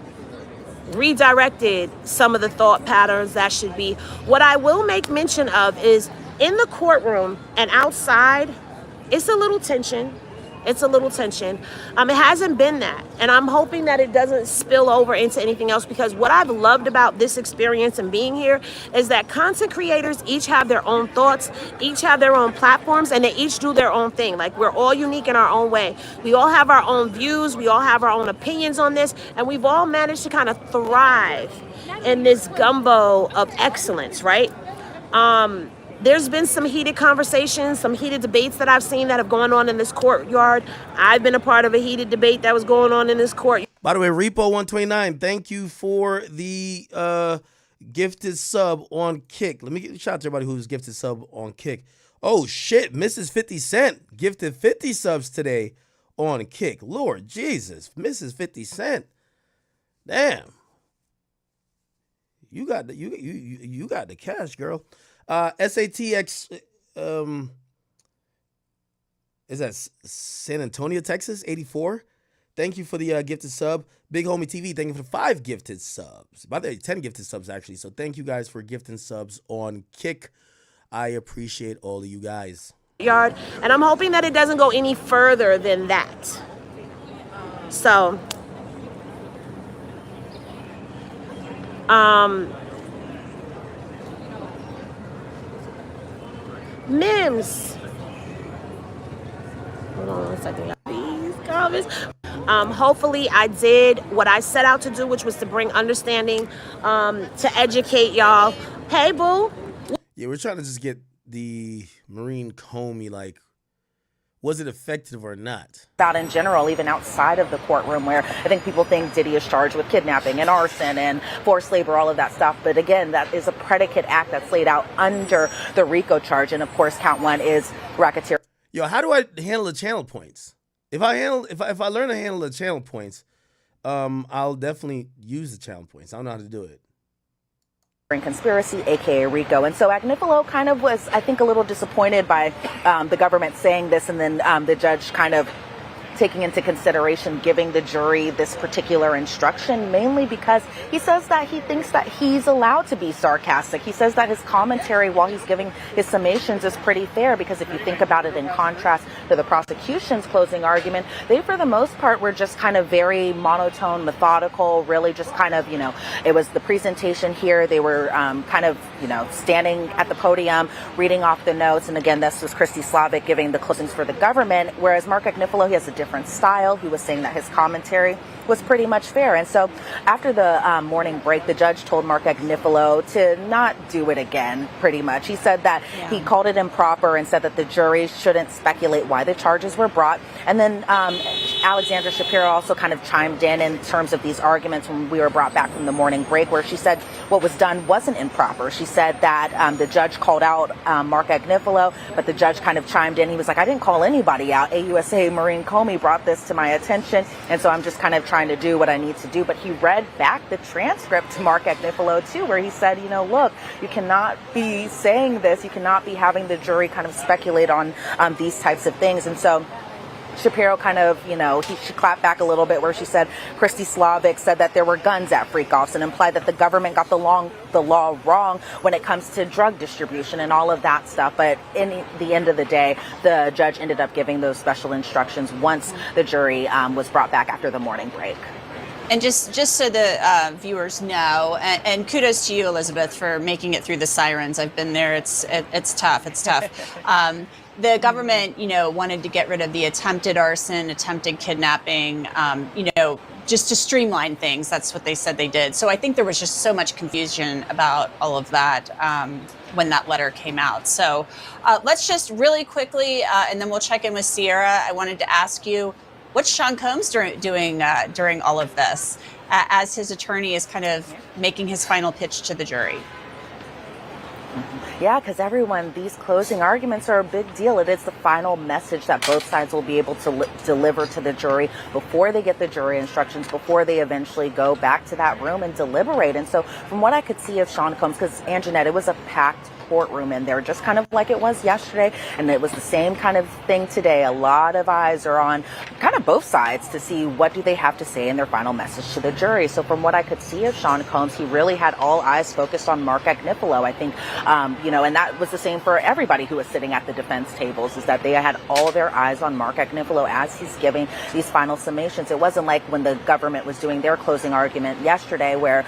Redirected some of the thought patterns that should be. What I will make mention of is in the courtroom and outside, it's a little tension. It's a little tension. It hasn't been that. And I'm hoping that it doesn't spill over into anything else, because what I've loved about this experience and being here is that content creators each have their own thoughts, each have their own platforms, and they each do their own thing. Like, we're all unique in our own way. We all have our own views. We all have our own opinions on this. And we've all managed to kind of thrive in this gumbo of excellence, right? There's been some heated conversations, some heated debates that I've seen that have gone on in this courtyard. I've been a part of a heated debate that was going on in this court.
By the way, Repo129, thank you for the gifted sub on Kick. Let me get a shout out to everybody who's gifted sub on Kick. Oh, shit, Mrs. 50 Cent gifted 50 subs today on Kick. Lord Jesus, Mrs. 50 Cent. Damn. You got the cash, girl. SATX, is that San Antonio, Texas, 84? Thank you for the gifted sub. Big Homie TV, thank you for the 5 gifted subs. By the way, 10 gifted subs, actually. So thank you guys for gifting subs on Kick. I appreciate all of you guys.
And I'm hoping that it doesn't go any further than that. So, Mims. Hold on 1 second. These comments. Hopefully I did what I set out to do, which was to bring understanding, to educate y'all. Hey, boo.
Yeah, we're trying to just get the Maureen Comey, like, was it effective or not?
About in general, even outside of the courtroom, where I think people think Diddy is charged with kidnapping and arson and forced labor, all of that stuff. But again, that is a predicate act that's laid out under the RICO charge. And of course, count 1 is racketeering.
Yo, how do I handle the channel points? If I learn to handle the channel points, I'll definitely use the channel points. I don't know how to do it.
Conspiracy, aka RICO. And so Agnifilo kind of was, I think, a little disappointed by the government saying this, and then the judge kind of taking into consideration giving the jury this particular instruction, mainly because he says that he thinks that he's allowed to be sarcastic. He says that his commentary while he's giving his summations is pretty fair, because if you think about it in contrast to the prosecution's closing argument, they for the most part were just kind of very monotone, methodical, really just kind of, it was the presentation here. They were kind of, standing at the podium, reading off the notes. And again, this was Christy Slavic giving the closings for the government, whereas Mark Agnifilo, he has a different style. He was saying that his commentary was pretty much fair. And so after the morning break, the judge told Mark Agnifilo to not do it again, pretty much. He said that he called it improper and said that the jury shouldn't speculate why the charges were brought. And then Alexandra Shapiro also kind of chimed in terms of these arguments when we were brought back from the morning break, where she said what was done wasn't improper. She said that the judge called out Mark Agnifilo, but the judge kind of chimed in. He was like, I didn't call anybody out. AUSA Maureen Comey brought this to my attention, and so I'm just kind of trying to do what I need to do. But he read back the transcript to Mark Agnifilo, too, where he said, look, you cannot be saying this. You cannot be having the jury kind of speculate on these types of things. And so Shapiro kind of, she clapped back a little bit where she said Christy Slavic said that there were guns at freak-offs and implied that the government got the law wrong when it comes to drug distribution and all of that stuff. But in the end of the day, the judge ended up giving those special instructions once the jury was brought back after the morning break.
And just so the viewers know, and kudos to you, Elizabeth, for making it through the sirens. I've been there. It's tough. It's tough. The government, wanted to get rid of the attempted arson, attempted kidnapping, just to streamline things. That's what they said they did. So I think there was just so much confusion about all of that when that letter came out. So let's just really quickly, and then we'll check in with Sierra. I wanted to ask you, what's Sean Combs doing during all of this as his attorney is kind of making his final pitch to the jury?
Yeah, because these closing arguments are a big deal. It is the final message that both sides will be able to deliver to the jury before they get the jury instructions, before they eventually go back to that room and deliberate. And so from what I could see of Sean Combs, because Anjanette, it was a packed courtroom in there, just kind of like it was yesterday, and it was the same kind of thing today. A lot of eyes are on kind of both sides to see what do they have to say in their final message to the jury. So from what I could see of Sean Combs, he really had all eyes focused on Mark Agnifilo. I think, and that was the same for everybody who was sitting at the defense tables, is that they had all their eyes on Mark Agnifilo as he's giving these final summations. It wasn't like when the government was doing their closing argument yesterday where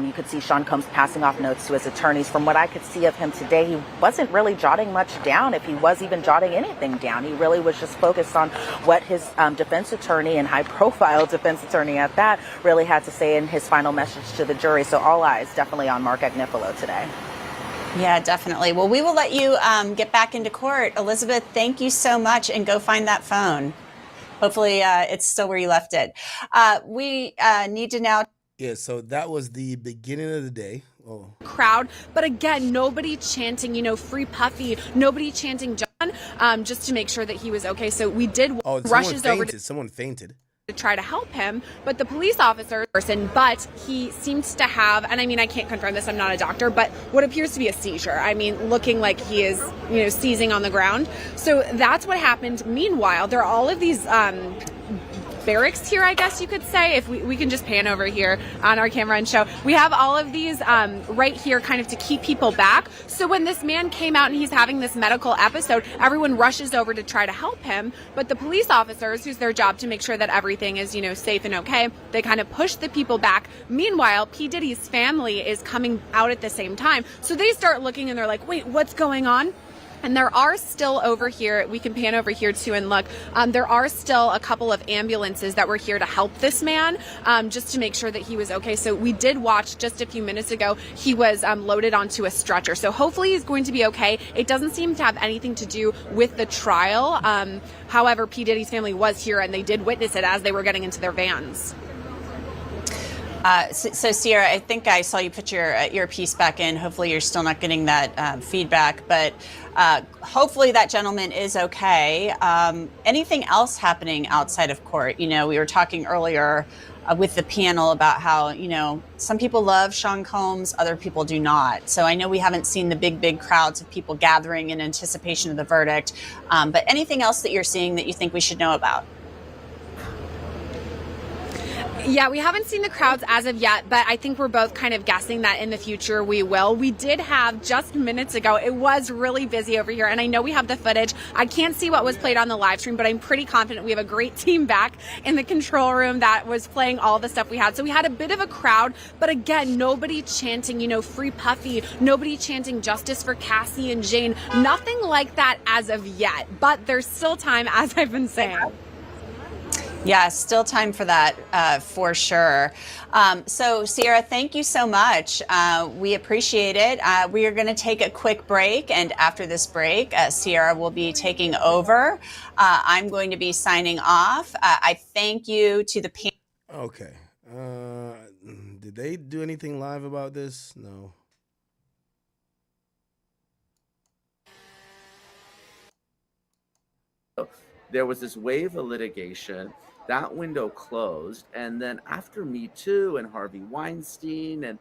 you could see Sean Combs passing off notes to his attorneys. From what I could see of him today, he wasn't really jotting much down, if he was even jotting anything down. He really was just focused on what his defense attorney, and high-profile defense attorney at that, really had to say in his final message to the jury. So all eyes definitely on Mark Agnifilo today.
Yeah, definitely. Well, we will let you get back into court. Elizabeth, thank you so much, and go find that phone. Hopefully it's still where you left it. We need to now...
Yeah, so that was the beginning of the day.
Crowd, but again, nobody chanting, free Puffy, nobody chanting John, just to make sure that he was okay. So we did rushes over
someone fainted
to try to help him, but the police officer but he seems to have, and I mean, I can't confirm this, I'm not a doctor, but what appears to be a seizure. I mean, looking like he is, seizing on the ground. So that's what happened. Meanwhile, there are all of these barracks here, I guess you could say, if we can just pan over here on our camera and show. We have all of these right here kind of to keep people back. So when this man came out and he's having this medical episode, everyone rushes over to try to help him. But the police officers, who's their job to make sure that everything is, safe and okay, they kind of push the people back. Meanwhile, P. Diddy's family is coming out at the same time. So they start looking and they're like, wait, what's going on? And there are still over here, we can pan over here too and look, there are still a couple of ambulances that were here to help this man, just to make sure that he was okay. So we did watch just a few minutes ago, he was loaded onto a stretcher. So hopefully he's going to be okay. It doesn't seem to have anything to do with the trial. However, P. Diddy's family was here and they did witness it as they were getting into their vans.
So Sierra, I think I saw you put your earpiece back in. Hopefully you're still not getting that feedback, but hopefully that gentleman is okay. Anything else happening outside of court? We were talking earlier with the panel about how, some people love Sean Combs, other people do not. So I know we haven't seen the big crowds of people gathering in anticipation of the verdict, but anything else that you're seeing that you think we should know about?
Yeah, we haven't seen the crowds as of yet, but I think we're both kind of guessing that in the future we will. We did have just minutes ago, it was really busy over here, and I know we have the footage. I can't see what was played on the live stream, but I'm pretty confident we have a great team back in the control room that was playing all the stuff we had. So we had a bit of a crowd, but again, nobody chanting, free Puffy, nobody chanting justice for Cassie and Jane, nothing like that as of yet, but there's still time, as I've been saying.
Yeah, still time for that, for sure. So, Sierra, thank you so much. We appreciate it. We are going to take a quick break, and after this break, Sierra will be taking over. I'm going to be signing off. I thank you to the panel.
Okay. Did they do anything live about this? No.
There was this wave of litigation. That window closed. And then after Me Too and Harvey Weinstein and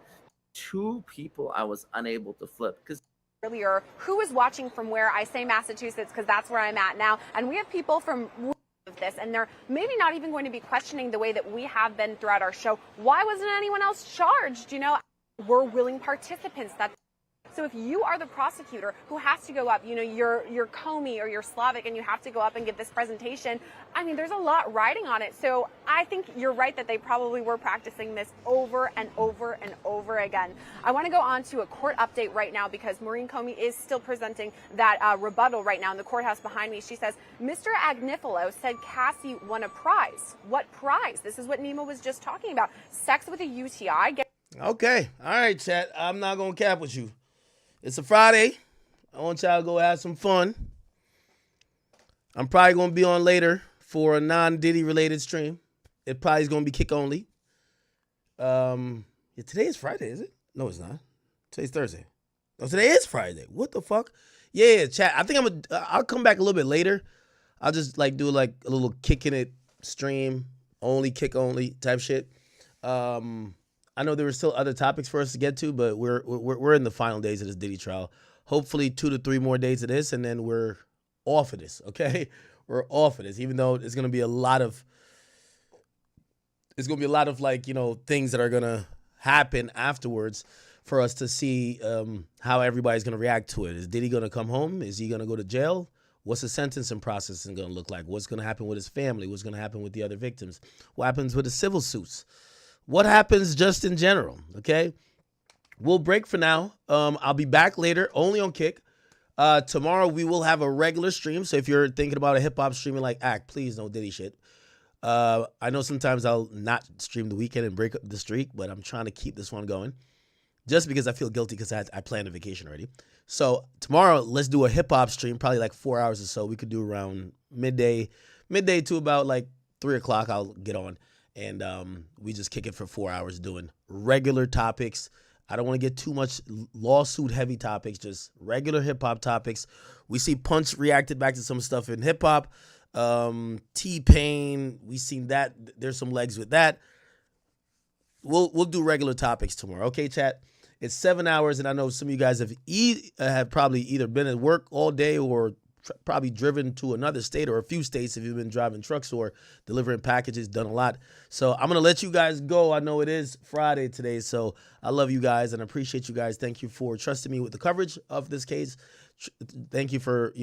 2 people I was unable to flip because
Earlier, who is watching from where? I say Massachusetts because that's where I'm at now. And we have people from this, and they're maybe not even going to be questioning the way that we have been throughout our show. Why wasn't anyone else charged? You know, we're willing participants. So if you are the prosecutor who has to go up, you know, you're Comey or you're Slavic, and you have to go up and give this presentation, I mean, there's a lot riding on it. So I think you're right that they probably were practicing this over and over and over again. I want to go on to a court update right now because Maureen Comey is still presenting that rebuttal right now in the courthouse behind me. She says, Mr. Agnifilo said Cassie won a prize. What prize? This is what Nima was just talking about. Sex with a UTI.
Okay. All right, chat. I'm not going to cap with you. It's a Friday. I want y'all to go have some fun. I'm probably going to be on later for a non-Diddy related stream. It probably is going to be kick only. Today is Friday, is it? No, it's not. Today's Thursday. No, today is Friday. What the fuck? Yeah, chat. I think I'll come back a little bit later. I'll just do a little kicking it stream, only kick only type shit. I know there were still other topics for us to get to, but we're in the final days of this Diddy trial. Hopefully 2 to 3 more days of this, and then we're off of this, okay? We're off of this, even though it's gonna be a lot of things that are gonna happen afterwards for us to see how everybody's gonna react to it. Is Diddy gonna come home? Is he gonna go to jail? What's the sentencing process going to look like? What's going to happen with his family? What's going to happen with the other victims? What happens with the civil suits? What happens just in general, okay? We'll break for now. I'll be back later, only on Kick. Tomorrow we will have a regular stream, so if you're thinking about a hip-hop streaming like Act, please no Diddy shit. I know sometimes I'll not stream the weekend and break up the streak, but I'm trying to keep this one going just because I feel guilty because I planned a vacation already. So tomorrow, let's do a hip-hop stream, probably 4 hours or so. We could do around midday to about 3 o'clock I'll get on. And we just kick it for 4 hours doing regular topics. I don't want to get too much lawsuit-heavy topics, just regular hip-hop topics. We see Punch reacted back to some stuff in hip-hop. T-Pain, we seen that. There's some legs with that. We'll do regular topics tomorrow. Okay, chat? It's 7 hours, and I know some of you guys have probably either been at work all day or probably driven to another state or a few states if you've been driving trucks or delivering packages, done a lot. So I'm going to let you guys go. I know it is Friday today, so I love you guys and appreciate you guys. Thank you for trusting me with the coverage of this case. Thank you for,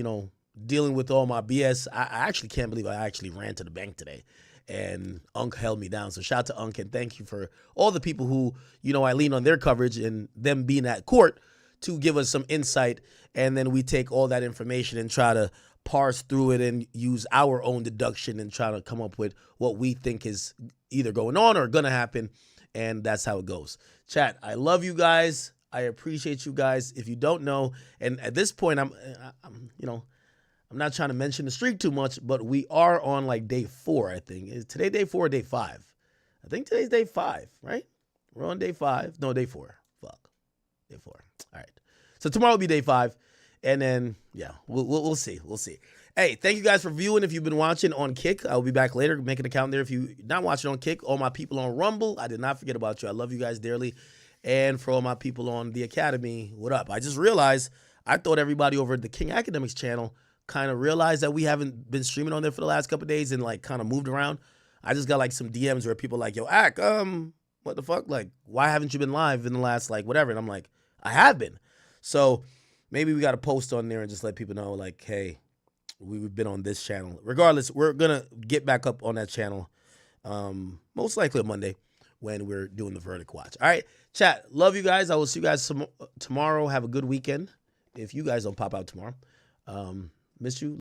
dealing with all my BS. I actually can't believe I actually ran to the bank today and Unc held me down. So shout out to Unc and thank you for all the people who, I lean on their coverage and them being at court to give us some insight, and then we take all that information and try to parse through it and use our own deduction and try to come up with what we think is either going on or going to happen, and that's how it goes. Chat, I love you guys. I appreciate you guys. If you don't know, and at this point, I'm not trying to mention the streak too much, but we are on day 4, I think. Is today day 4 or day 5? I think today's day 5, right? We're on day 5. No, day 4. Fuck. Day 4. All right. So tomorrow will be day 5. And then, yeah, we'll see. We'll see. Hey, thank you guys for viewing. If you've been watching on Kick, I'll be back later. Make an account there. If you're not watching on Kick, all my people on Rumble, I did not forget about you. I love you guys dearly. And for all my people on the Academy, what up? I just realized I thought everybody over at the King Academics channel kind of realized that we haven't been streaming on there for the last couple of days and kind of moved around. I just got some DMs where people yo, Ack, what the fuck? Why haven't you been live in the last whatever? And I'm like, I have been. So maybe we got to post on there and just let people know hey, we've been on this channel. Regardless, we're going to get back up on that channel most likely on Monday when we're doing the verdict watch. All right, chat, love you guys. I will see you guys tomorrow. Have a good weekend if you guys don't pop out tomorrow. Miss you.